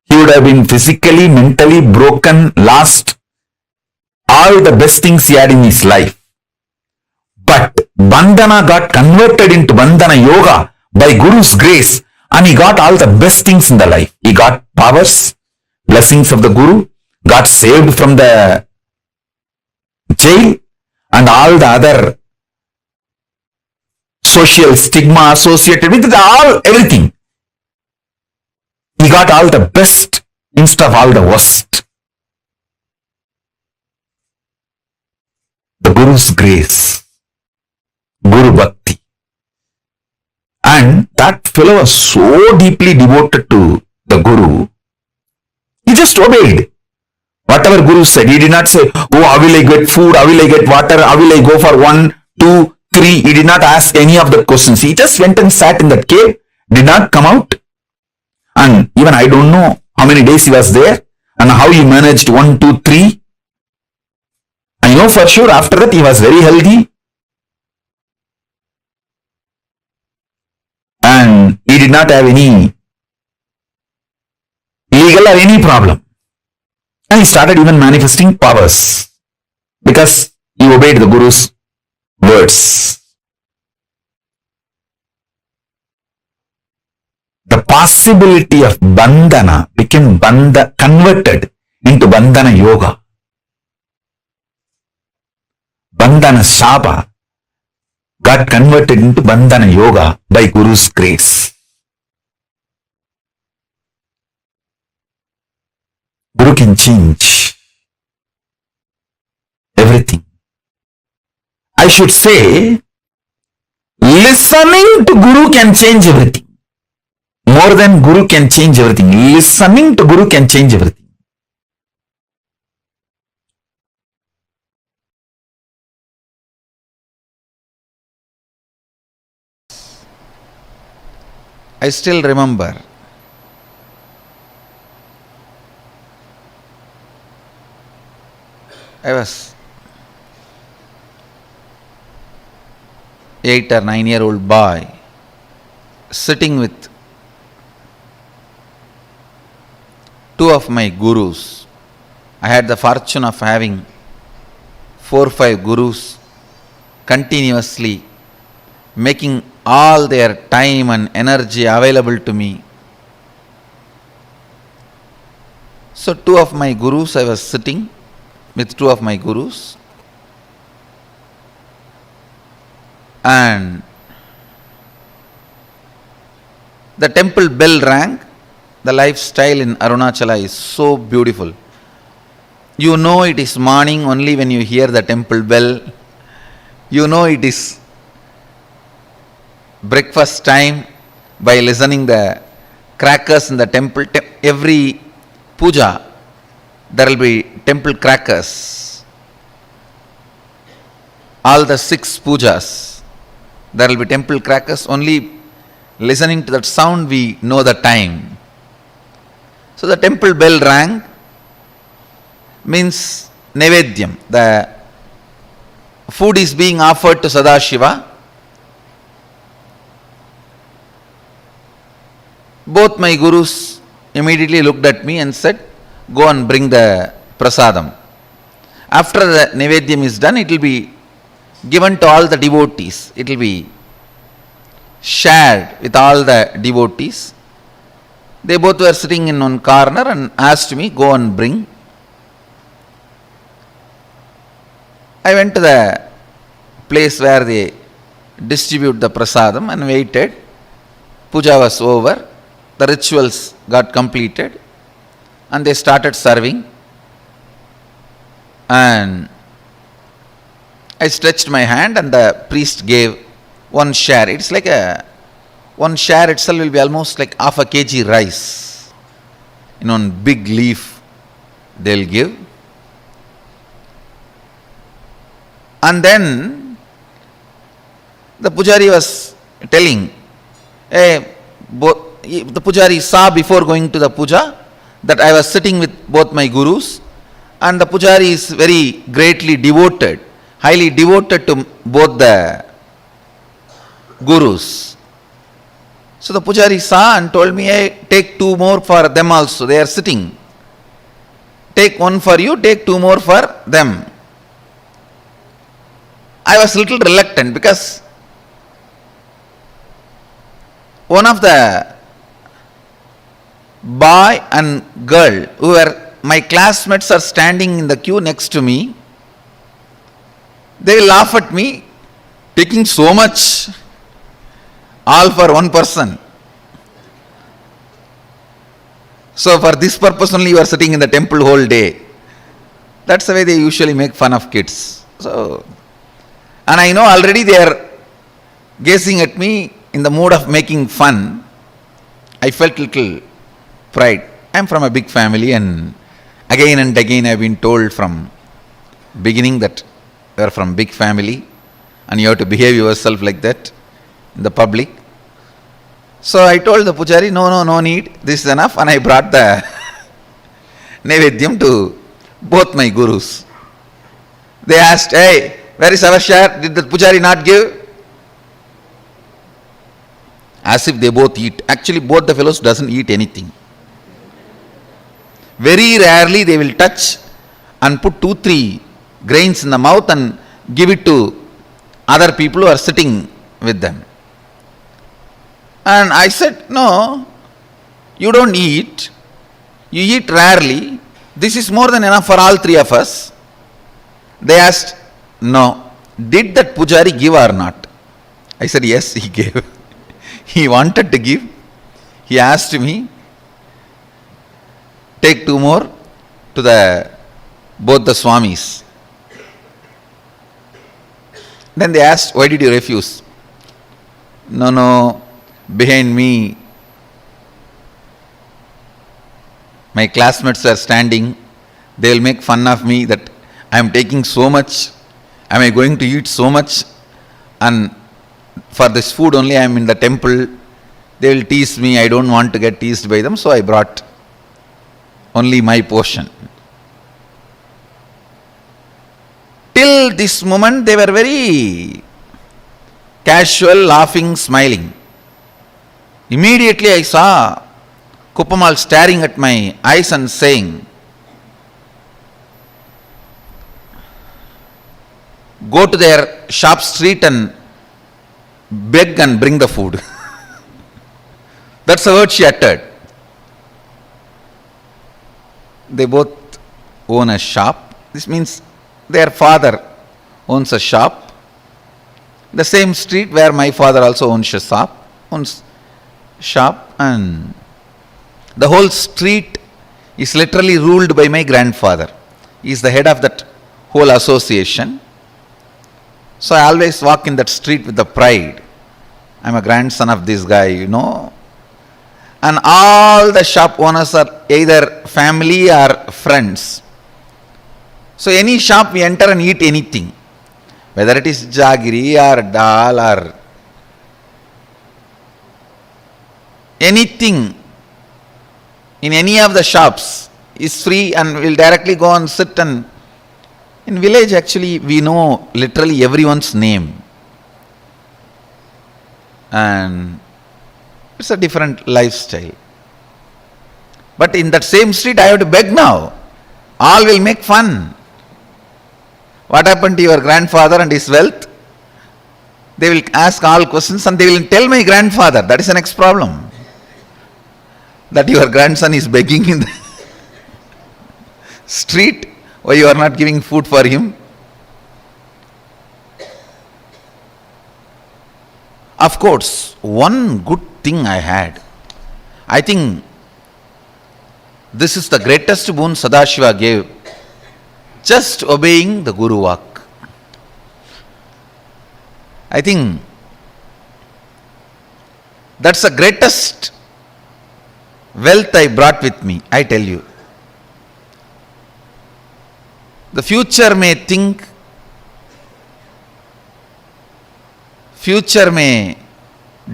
he would have been physically, mentally broken, lost all the best things he had in his life. But Bandhana got converted into Bandhana Yoga by Guru's grace, and he got all the best things in the life. He got powers, blessings of the Guru, got saved from the jail, and all the other social stigma associated with it, everything. He got all the best instead of all the worst. The Guru's grace, Guru Bhakti. And that fellow was so deeply devoted to the Guru, he just obeyed. Whatever Guru said, he did not say, oh, how will I get food, how will I get water, how will I go for 1, 2, 3. He did not ask any of the questions. He just went and sat in that cave, did not come out. And even I don't know how many days he was there and how he managed 1, 2, 3. I know for sure after that he was very healthy. And he did not have any legal or any problem. And he started even manifesting powers because he obeyed the Guru's words. The possibility of bandhana became converted into bandhana yoga. Bandhana shapa got converted into bandhana yoga by Guru's grace. Guru can change everything. I should say, listening to Guru can change everything. More than Guru can change everything. Listening to Guru can change everything. I still remember I was 8 or 9-year-old boy sitting with two of my gurus. I had the fortune of having 4 or 5 gurus continuously making all their time and energy available to me. So 2 of my gurus, I was sitting with 2 of my gurus, and the temple bell rang. The lifestyle in Arunachala is so beautiful. You know it is morning only when you hear the temple bell. You know it is breakfast time by listening the crackers in the temple. Every puja, there will be temple crackers. All the 6 pujas, there will be temple crackers. Only listening to that sound we know the time. So the temple bell rang, means Nevedyam. The food is being offered to Sadashiva. Both my gurus immediately looked at me and said, go and bring the prasadam. After the Nevedyam is done, it will be given to all the devotees. It will be shared with all the devotees. They both were sitting in one corner and asked me, go and bring. I went to the place where they distribute the prasadam and waited. Puja was over. The rituals got completed and they started serving. And I stretched my hand and the priest gave 1 share. It's like one share itself will be almost like half a kg rice. In one big leaf they'll give. And then the pujari was telling, the pujari saw before going to the puja that I was sitting with both my gurus, and the pujari is very greatly devoted, highly devoted to both the gurus. So the pujari saw and told me, hey, take two more for them also, they are sitting. Take one for you, take two more for them. I was a little reluctant because one of the boy and girl who were my classmates are standing in the queue next to me. They will laugh at me, taking so much, all for one person. So for this purpose only you are sitting in the temple whole day. That's the way they usually make fun of kids. So, and I know already they are gazing at me in the mood of making fun. I felt little pride. I am from a big family, and again I have been told from beginning that you are from big family and you have to behave yourself like that in the public. So I told the pujari, no need, this is enough, and I brought the Naivedyam to both my gurus. They asked, hey, where is our share? Did the pujari not give? As if they both eat. Actually, both the fellows doesn't eat anything. Very rarely they will touch and put 2-3 grains in the mouth and give it to other people who are sitting with them. And I said, no, you don't eat. You eat rarely. This is more than enough for all three of us. They asked, no, did that pujari give or not? I said, yes, he gave. He wanted to give. He asked me, take two more to both the swamis. Then they asked, why did you refuse? No, behind me my classmates are standing. They will make fun of me that I am taking so much. Am I going to eat so much? And for this food only I am in the temple. They will tease me. I don't want to get teased by them, so I brought only my portion. Till this moment they were very casual, laughing, smiling. Immediately I saw Kuppamal staring at my eyes and saying, go to their shop street and beg and bring the food. That's the word she uttered. They both own a shop. This means their father owns a shop. The same street where my father also owns shop, and the whole street is literally ruled by my grandfather. He is the head of that whole association. So I always walk in that street with the pride. I am a grandson of this guy, And all the shop owners are either family or friends. So any shop we enter and eat anything, whether it is jaggery or dal or anything in any of the shops is free, and we'll directly go and sit. And in village actually we know literally everyone's name, and it's a different lifestyle. But in that same street I have to beg now. All will make fun. What happened to your grandfather and his wealth? They will ask all questions and they will tell my grandfather. That is the next problem. That your grandson is begging in the street. Why you are not giving food for him? Of course, one good thing I had. I think this is the greatest boon Sadashiva gave. Just obeying the Guru Vak. I think that's the greatest wealth I brought with me, I tell you. The future may think, future may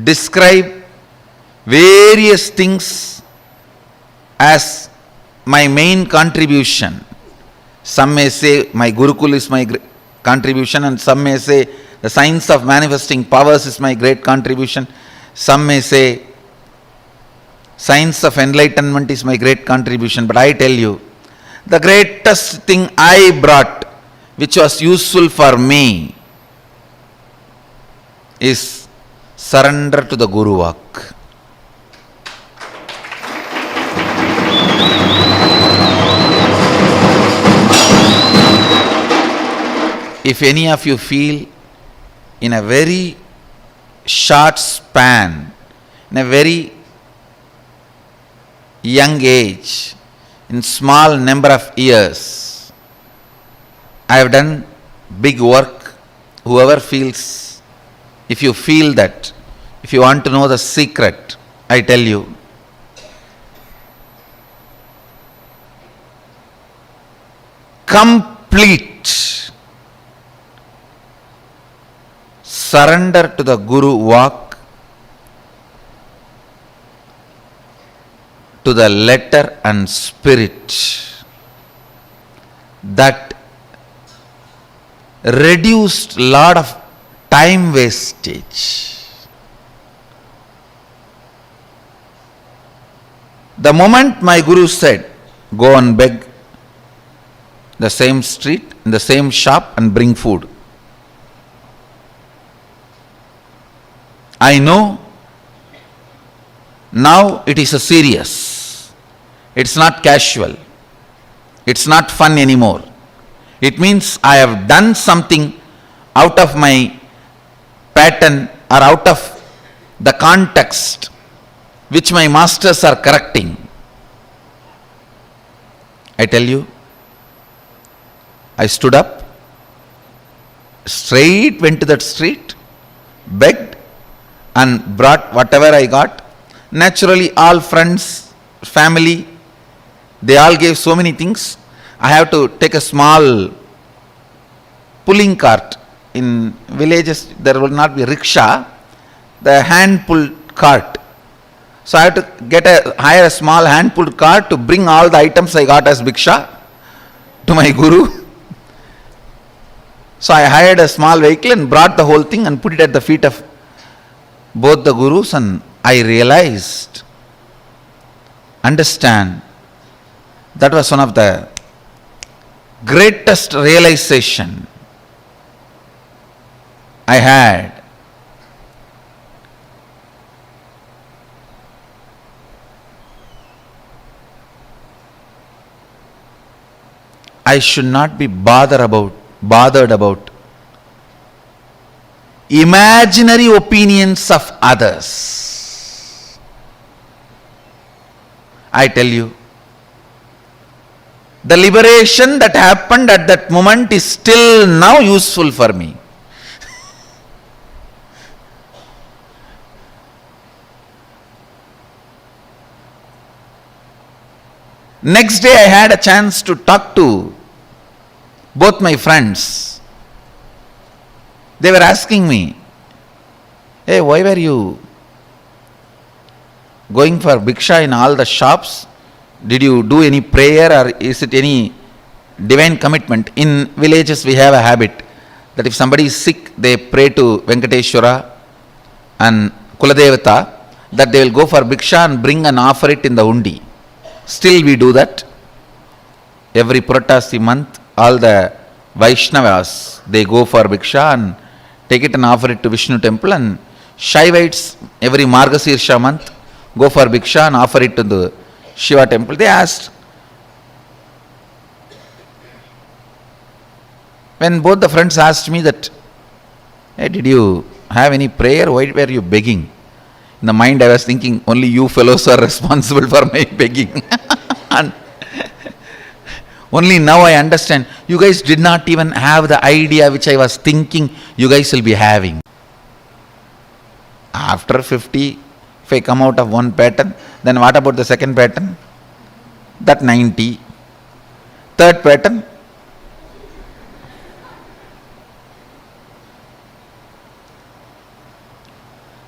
describe various things as my main contribution. Some may say my Gurukul is my contribution, and some may say the science of manifesting powers is my great contribution. Some may say science of enlightenment is my great contribution. But I tell you, the greatest thing I brought, which was useful for me, is surrender to the Guru Vak. If any of you feel in a very short span, in a very young age, in small number of years, I have done big work. Whoever feels, if you feel that, if you want to know the secret, I tell you, complete surrender to the Guru Vak, to the letter and spirit, that reduced lot of time wastage. The moment my Guru said, go and beg the same street, in the same shop and bring food, I know now it is a serious. It's not casual. It's not fun anymore. It means I have done something out of my pattern or out of the context which my masters are correcting. I tell you, I stood up, straight went to that street, begged, and brought whatever I got. Naturally, all friends, family, they all gave so many things. I have to take a small pulling cart. In villages, there will not be rickshaw, the hand pulled cart. So I have to hire a small hand pulled cart to bring all the items I got as bhiksha to my Guru. So I hired a small vehicle and brought the whole thing and put it at the feet of both the Gurus, and I realized, understand, that was one of the greatest realization I had. I should not be bothered about imaginary opinions of others. I tell you, the liberation that happened at that moment is still now useful for me. Next day I had a chance to talk to both my friends. They were asking me, hey, why were you going for bhiksha in all the shops? Did you do any prayer, or is it any divine commitment? In villages we have a habit that if somebody is sick, they pray to Venkateshwara and Kuladevata, that they will go for bhiksha and bring and offer it in the undi. Still we do that. Every Puratasi month, all the Vaishnavas, they go for bhiksha and take it and offer it to Vishnu temple, and Shaivites every Margasirsha month go for bhiksha and offer it to the Shiva temple. They asked, when both the friends asked me that, hey, did you have any prayer? Why were you begging? In the mind I was thinking, only you fellows are responsible for my begging. And only now I understand, you guys did not even have the idea which I was thinking you guys will be having. After 50, if I come out of one pattern, then what about the second pattern? That 90. Third pattern?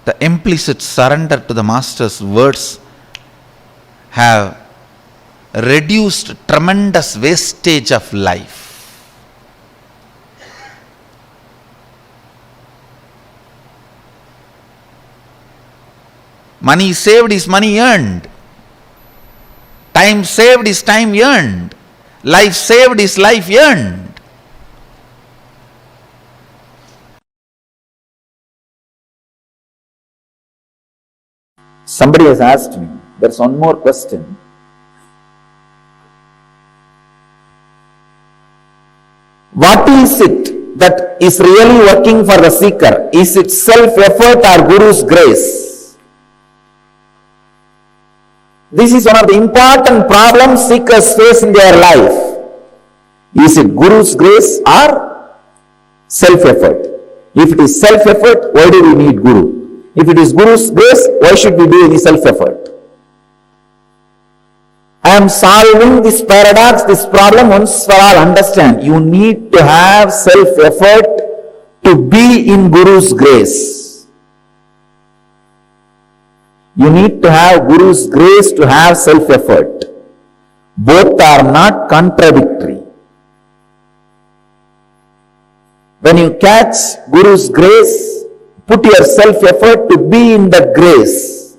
The implicit surrender to the Master's words have reduced tremendous wastage of life. Money saved is money earned. Time saved is time earned. Life saved is life earned. Somebody has asked me, there's one more question. What is it that is really working for the seeker? Is it self-effort or Guru's grace? This is one of the important problems seekers face in their life. Is it Guru's grace or self-effort? If it is self-effort, why do we need Guru? If it is Guru's grace, why should we do any self-effort? I am solving this paradox, this problem once for all. Understand, you need to have self-effort to be in Guru's grace. You need to have Guru's grace to have self-effort. Both are not contradictory. When you catch Guru's grace, put your self-effort to be in the grace.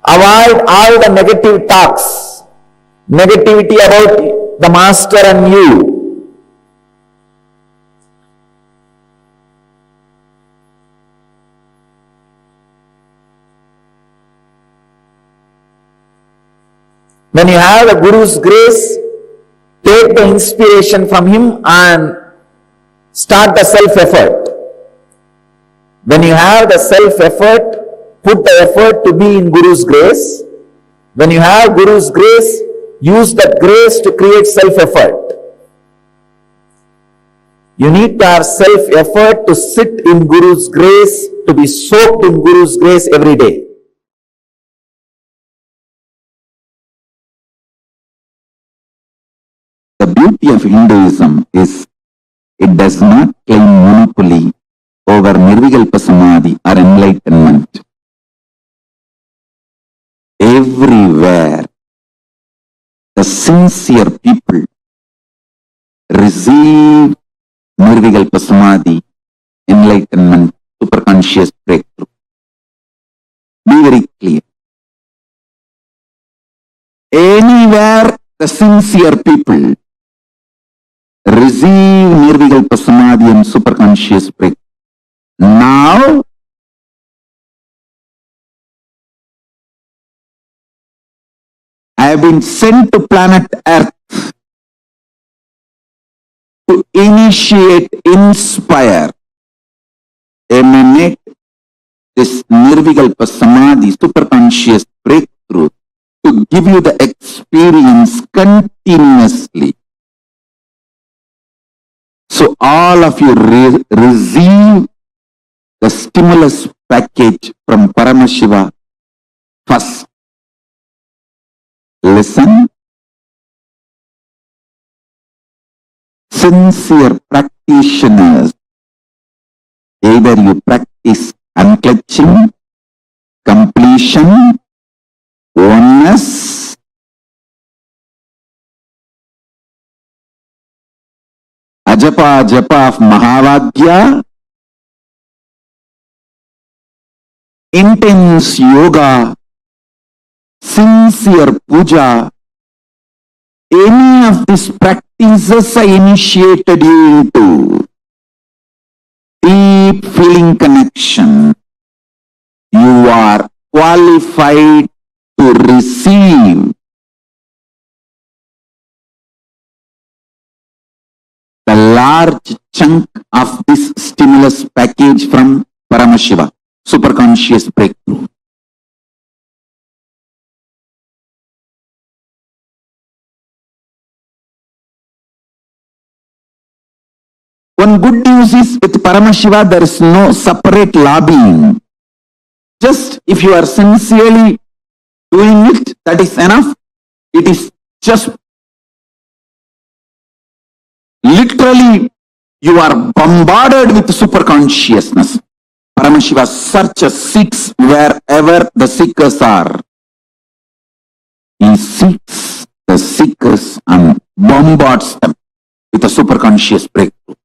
Avoid all the negative talks, negativity about the master and you. When you have the Guru's grace, take the inspiration from him and start the self-effort. When you have the self-effort, put the effort to be in Guru's grace. When you have Guru's grace, use that grace to create self-effort. You need to have self-effort to sit in Guru's grace, to be soaked in Guru's grace every day. The beauty of Hinduism is it does not claim monopoly over Nirvikalpa Samadhi or enlightenment. Everywhere the sincere people receive Nirvikalpa Samadhi, enlightenment, superconscious breakthrough. Be very clear. Anywhere the sincere people receive Nirvikalpa Samadhi and superconscious breakthrough. Now, I have been sent to planet Earth to initiate, inspire, emanate this Nirvikalpa Samadhi, superconscious breakthrough, to give you the experience continuously. So all of you receive the stimulus package from Paramashiva first. Listen. Sincere practitioners, either you practice unclutching, completion, oneness, ajapa japa of Mahavadya, intense yoga, sincere puja, any of these practices I initiated you into. Deep feeling connection. You are qualified to receive the large chunk of this stimulus package from Paramashiva, superconscious breakthrough. One good news is with Paramashiva there is no separate lobbying. Just if you are sincerely doing it, that is enough. It is just literally you are bombarded with superconsciousness. Paramashiva searches, seeks wherever the seekers are. He seeks the seekers and bombards them with a superconscious breakthrough.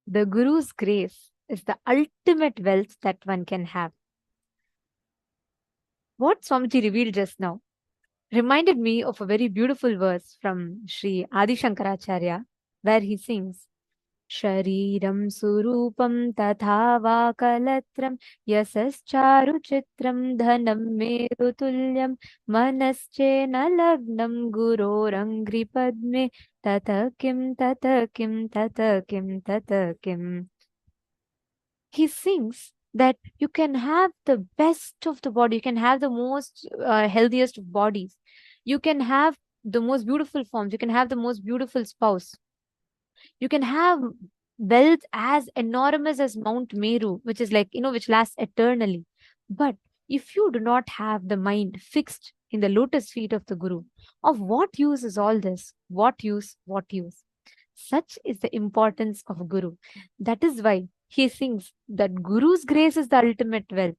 The Guru's grace is the ultimate wealth that one can have. What Swamiji revealed just now reminded me of a very beautiful verse from Sri Adi Shankaracharya, where he sings, Shariram surupam tatha va kalatram yasascharu chitram dhanam merutulyam manaschena lagnam gurorangri padme tata kim tata kim tata kim tata kim. He sings that you can have the best of the body, you can have the most healthiest of bodies, you can have the most beautiful forms, you can have the most beautiful spouse, you can have wealth as enormous as Mount Meru, which is like, which lasts eternally. But if you do not have the mind fixed in the lotus feet of the Guru, of what use is all this? What use? What use? Such is the importance of Guru. That is why he sings that Guru's grace is the ultimate wealth.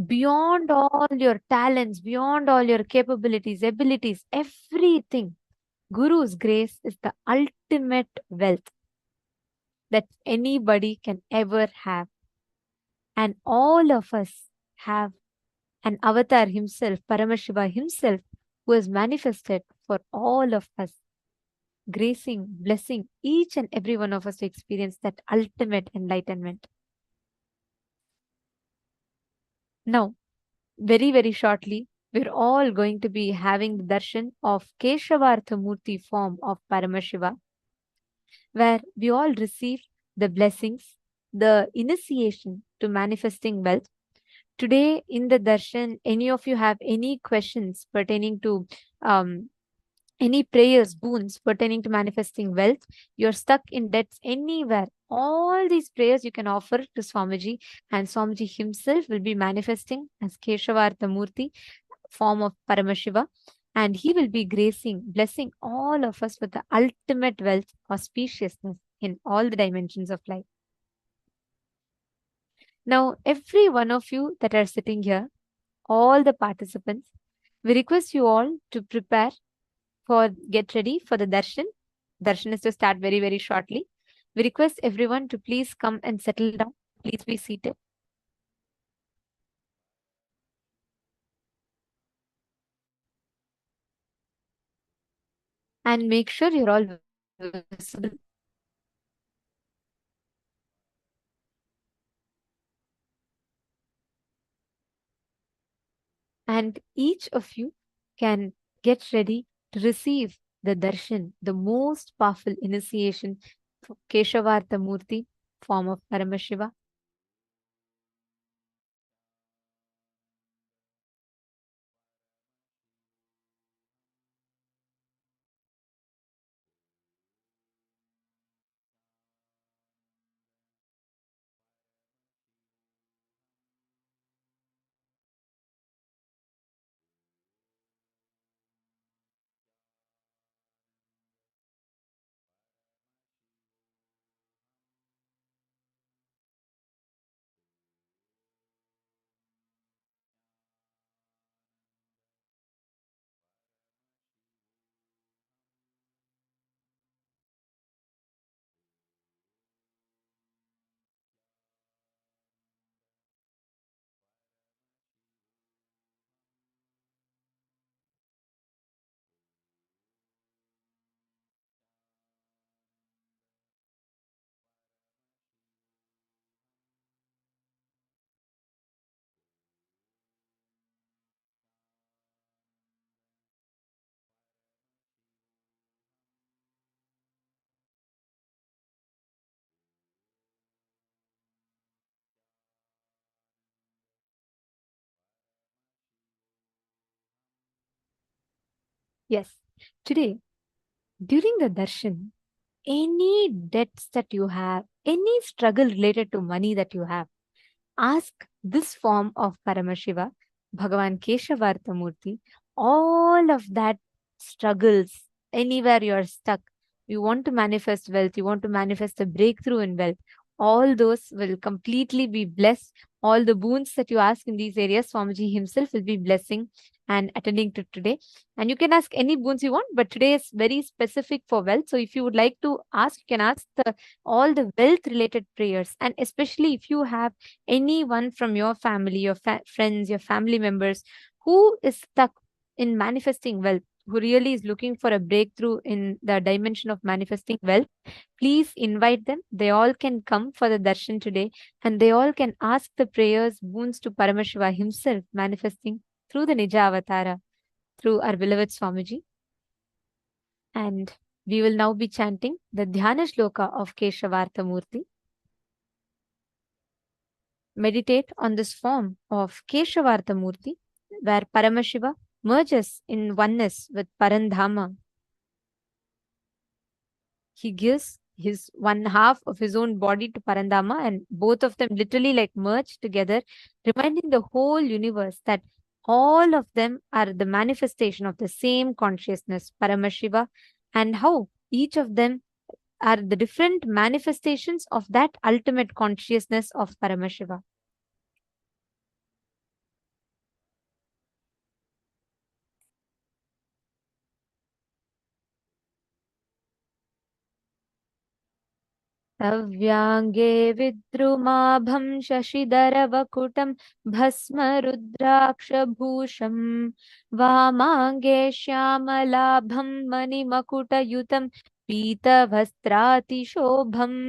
Beyond all your talents, beyond all your capabilities, abilities, everything, Guru's grace is the ultimate wealth that anybody can ever have. And all of us have an avatar himself, Paramashiva himself, who has manifested for all of us, gracing, blessing each and every one of us to experience that ultimate enlightenment. Now, very, very shortly, we're all going to be having the darshan of Keshavartha Murti form of Paramashiva, where we all receive the blessings, the initiation to manifesting wealth. Today in the darshan, any of you have any questions pertaining to um, any prayers, boons pertaining to manifesting wealth, you're stuck in debts anywhere, all these prayers you can offer to Swamiji, and Swamiji himself will be manifesting as Keshavartha Murti, form of Paramashiva, and he will be gracing, blessing all of us with the ultimate wealth, auspiciousness in all the dimensions of life. Now, every one of you that are sitting here, all the participants, we request you all to prepare get ready for the darshan. Darshan is to start very, very shortly. We request everyone to please come and settle down. Please be seated. And make sure you're all visible. And each of you can get ready to receive the darshan, the most powerful initiation for Keshavartha Murti, form of Paramashiva. Yes. Today, during the darshan, any debts that you have, any struggle related to money that you have, ask this form of Paramashiva, Bhagavan Keshavartha Murti, all of that struggles, anywhere you are stuck, you want to manifest wealth, you want to manifest a breakthrough in wealth, all those will completely be blessed. All the boons that you ask in these areas, Swamiji himself will be blessing and attending to today. And you can ask any boons you want, but today is very specific for wealth. So if you would like to ask, you can ask all the wealth related prayers. And especially if you have anyone from your family, your friends, your family members who is stuck in manifesting wealth, who really is looking for a breakthrough in the dimension of manifesting wealth, please invite them. They all can come for the darshan today and they all can ask the prayers, boons to Paramashiva himself manifesting through the Nija Avatara, through our beloved Swamiji. And we will now be chanting the Dhyana Shloka of Keshavartha Murti. Meditate on this form of Keshavartha Murti, where Paramashiva merges in oneness with Parandama. He gives his one half of his own body to Parandama, and both of them literally like merge together, reminding the whole universe that all of them are the manifestation of the same consciousness, Paramashiva, and how each of them are the different manifestations of that ultimate consciousness of Paramashiva. तव्यांगे विद्रुमाभं शशिधरवकुटं भस्मरुद्राक्षभूषं वामाङ्गे श्यामलाभं मणिमकुटयुतं पीतवस्त्रातिशोभम्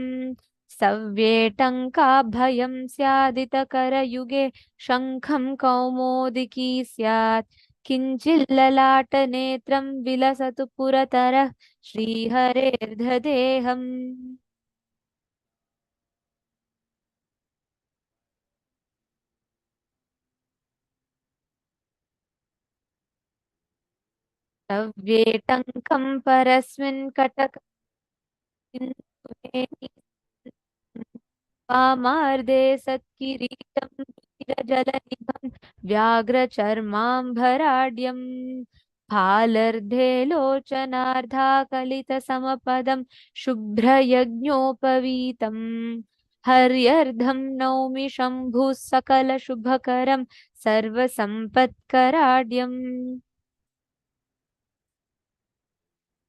सव्येटङ्काभयं स्यादितकरयुगे शङ्खं कौमोदिकी स्यात् किञ्चिल्ललाटनेत्रं विलसतु पुरतरः श्रीहरेर्धदेहम्. सव्येटङ्कं परस्मिन् कटकसिन्धुमेनि वामार्धे सत्किरीटं नीरजलनिभं व्याघ्रचर्माम्भराढ्यं फालर्धे लोचनार्धाकलितसमपदं शुभ्रयज्ञोपवीतम् हर्यर्धं नौमि शम्भुः सकलशुभकरं सर्वसम्पत्कराढ्यम्.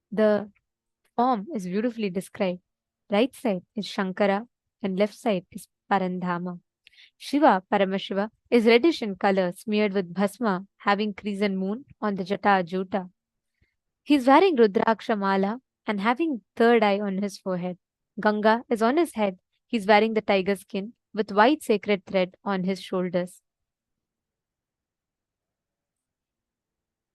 The form is beautifully described. Right side is Shankara and left side is Parandama. Shiva, Paramashiva, is reddish in color, smeared with bhasma, having crescent moon on the Jata Juta. He is wearing Rudraksha Mala and having third eye on his forehead. Ganga is on his head. He is wearing the tiger skin with white sacred thread on his shoulders.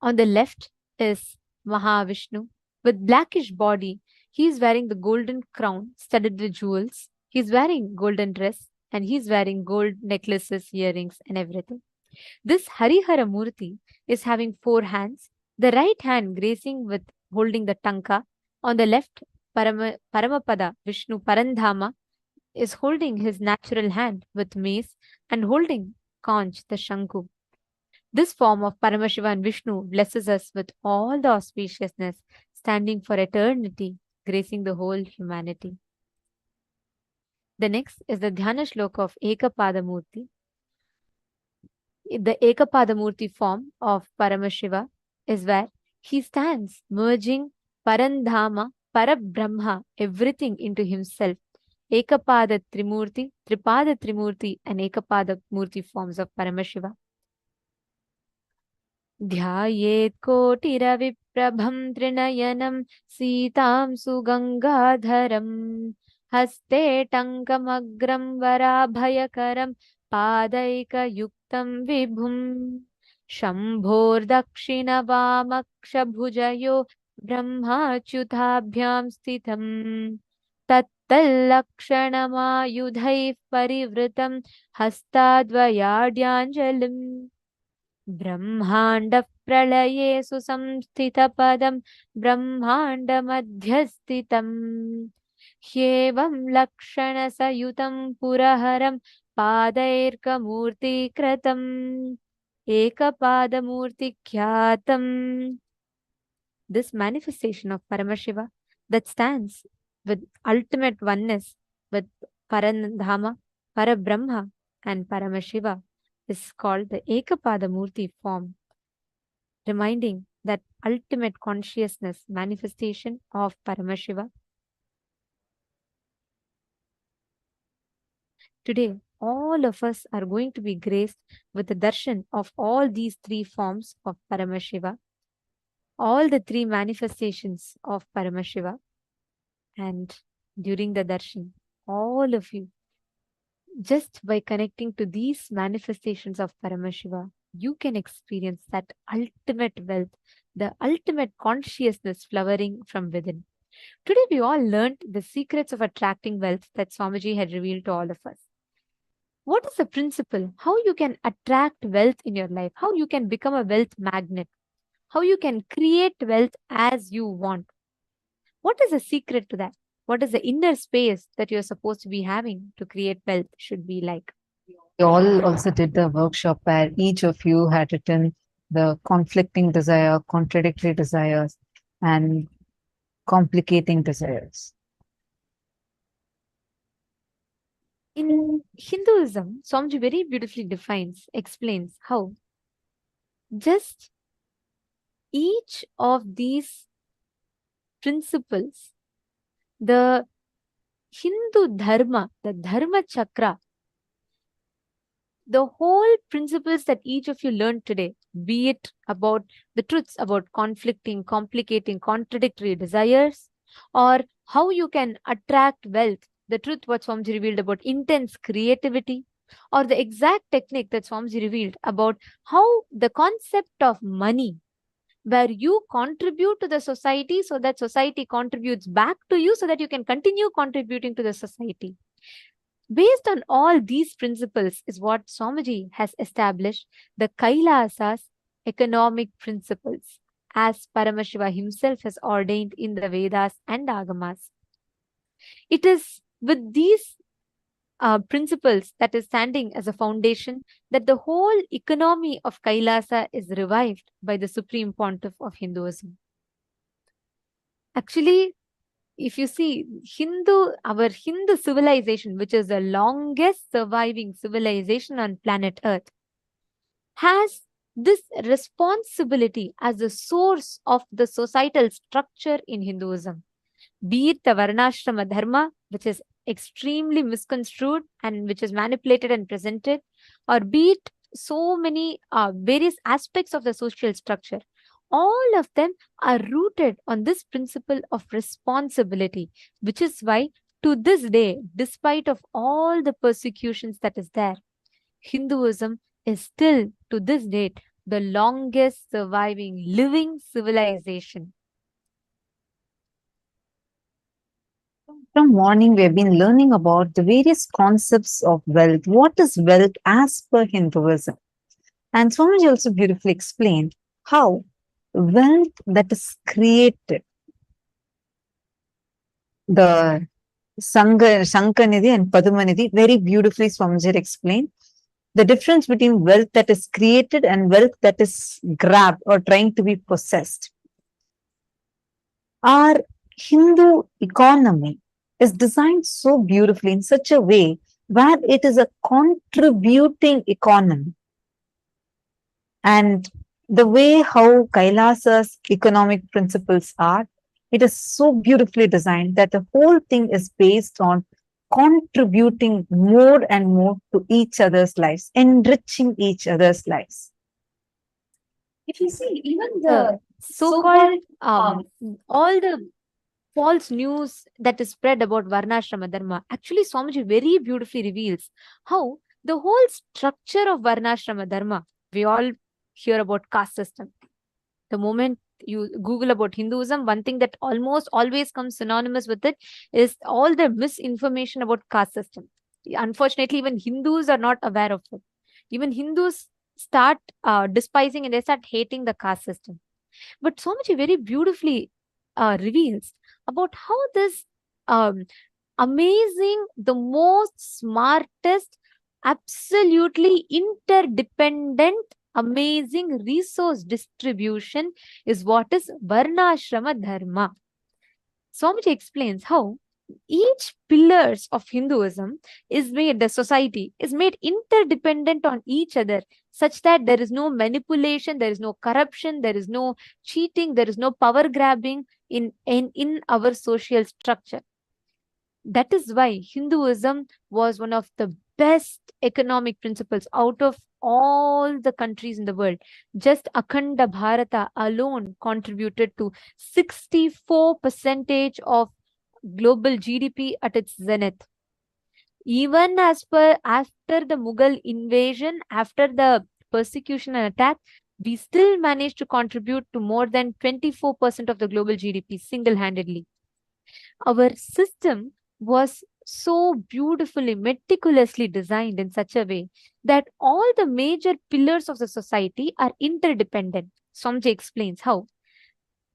On the left is Mahavishnu with blackish body. He is wearing the golden crown studded with jewels. He is wearing golden dress and he is wearing gold necklaces, earrings and everything. This Harihara Murti is having four hands. The right hand gracing with holding the tanka. On the left, Paramapada Vishnu Parandhama is holding his natural hand with mace and holding conch, the Shanku. This form of Paramashiva and Vishnu blesses us with all the auspiciousness, standing for eternity, gracing the whole humanity. The next is the Dhyana Shloka of Ekapada Murti. The Ekapada Murti form of Paramashiva is where he stands, merging Parandhama, Parabrahma, everything into himself. Ekapada Trimurti, Tripada Trimurti, and Ekapada Murti forms of Paramashiva. ध्यायेत् कोटिरविप्रभं त्रिनयनं सीतां सुगङ्गाधरं हस्ते टङ्कमग्रं वराभयकरं पादैकयुक्तं विभुं शम्भोर्दक्षिणवामक्षभुजयो ब्रह्माच्युताभ्यां स्थितं तत्तल्लक्षणमायुधैः परिवृतं हस्ताद्वयाढ्याञ्जलिम् ब्रह्माण्डः प्रलयेषु संस्थितपदं ब्रह्माण्डमध्यस्थितम् ह्येवं लक्षणसयुतं पुरहरं पादैर्कमूर्तीकृतम् एकपादमूर्तिख्यातम्. This manifestation of Paramashiva that stands with ultimate oneness with Parandama, Parabrahma and Paramashiva is called the Ekapada Murti form, reminding that ultimate consciousness manifestation of Paramashiva. Today, all of us are going to be graced with the darshan of all these three forms of Paramashiva, all the three manifestations of Paramashiva. And during the darshan, all of you, just by connecting to these manifestations of Paramashiva, you can experience that ultimate wealth, the ultimate consciousness flowering from within. Today, we all learned the secrets of attracting wealth that Swamiji had revealed to all of us. What is the principle? How you can attract wealth in your life? How you can become a wealth magnet? How you can create wealth as you want? What is the secret to that? What is the inner space that you're supposed to be having to create wealth should be like? We all also did the workshop where each of you had written the conflicting desire, contradictory desires, and complicating desires. In Hinduism, Swamiji very beautifully explains how just each of these principles, the Hindu dharma, the dharma chakra, the whole principles that each of you learned today, be it about the truths about conflicting, complicating, contradictory desires, or how you can attract wealth, the truth what Swamiji revealed about intense creativity, or the exact technique that Swamiji revealed about how the concept of money, where you contribute to the society so that society contributes back to you so that you can continue contributing to the society. Based on all these principles is what Swamiji has established the Kailasa's economic principles, as Paramashiva himself has ordained in the Vedas and Agamas. It is with these principles that is standing as a foundation that the whole economy of Kailasa is revived by the Supreme Pontiff of Hinduism. Actually, if you see our Hindu civilization, which is the longest surviving civilization on planet Earth, has this responsibility as the source of the societal structure in Hinduism. Be it the Varnashrama Dharma, which is extremely misconstrued and which is manipulated and presented, or be it so many various aspects of the social structure. All of them are rooted on this principle of responsibility, which is why to this day, despite of all the persecutions that is there, Hinduism is still to this date the longest surviving living civilization. From morning, we have been learning about the various concepts of wealth. What is wealth as per Hinduism? And Swamiji also beautifully explained how wealth that is created, the Shankanidhi and Padumanidhi, very beautifully Swamiji explained the difference between wealth that is created and wealth that is grabbed or trying to be possessed. Our Hindu economy is designed so beautifully in such a way where it is a contributing economy. And the way how Kailasa's economic principles are, it is so beautifully designed that the whole thing is based on contributing more and more to each other's lives, enriching each other's lives. If you see, even the so-called all the false news that is spread about Varnashrama Dharma, actually Swamiji very beautifully reveals how the whole structure of Varnashrama Dharma, we all hear about caste system. The moment you Google about Hinduism, one thing that almost always comes synonymous with it is all the misinformation about caste system. Unfortunately, even Hindus are not aware of it. Even Hindus start despising and they start hating the caste system. But Swamiji very beautifully reveals about how this um, amazing, the most smartest, absolutely interdependent, amazing resource distribution is what is Varnashrama Dharma. Swamiji explains how each pillars of Hinduism is made, the society is made interdependent on each other, such that there is no manipulation, there is no corruption, there is no cheating, there is no power grabbing in our social structure. That is why Hinduism was one of the best economic principles out of all the countries in the world. Just Akhanda Bharata alone contributed to 64% of global GDP at its zenith. Even after the Mughal invasion, after the persecution and attack, we still managed to contribute to more than 24% of the global GDP single-handedly. Our system was so beautifully, meticulously designed in such a way that all the major pillars of the society are interdependent. Somji explains how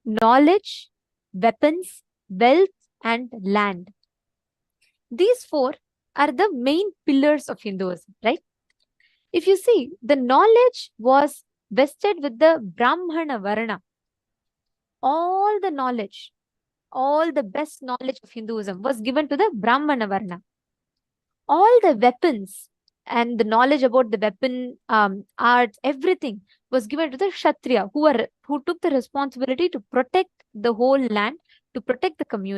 knowledge, weapons, wealth, and land. These four are the main pillars of Hinduism, right? If you see, the knowledge was vested with the Brahmana Varna. All the knowledge, all the best knowledge of Hinduism was given to the Brahmana Varna. All the weapons and the knowledge about the weapon arts, everything was given to the Kshatriya, who took the responsibility to protect the whole land, to protect the community.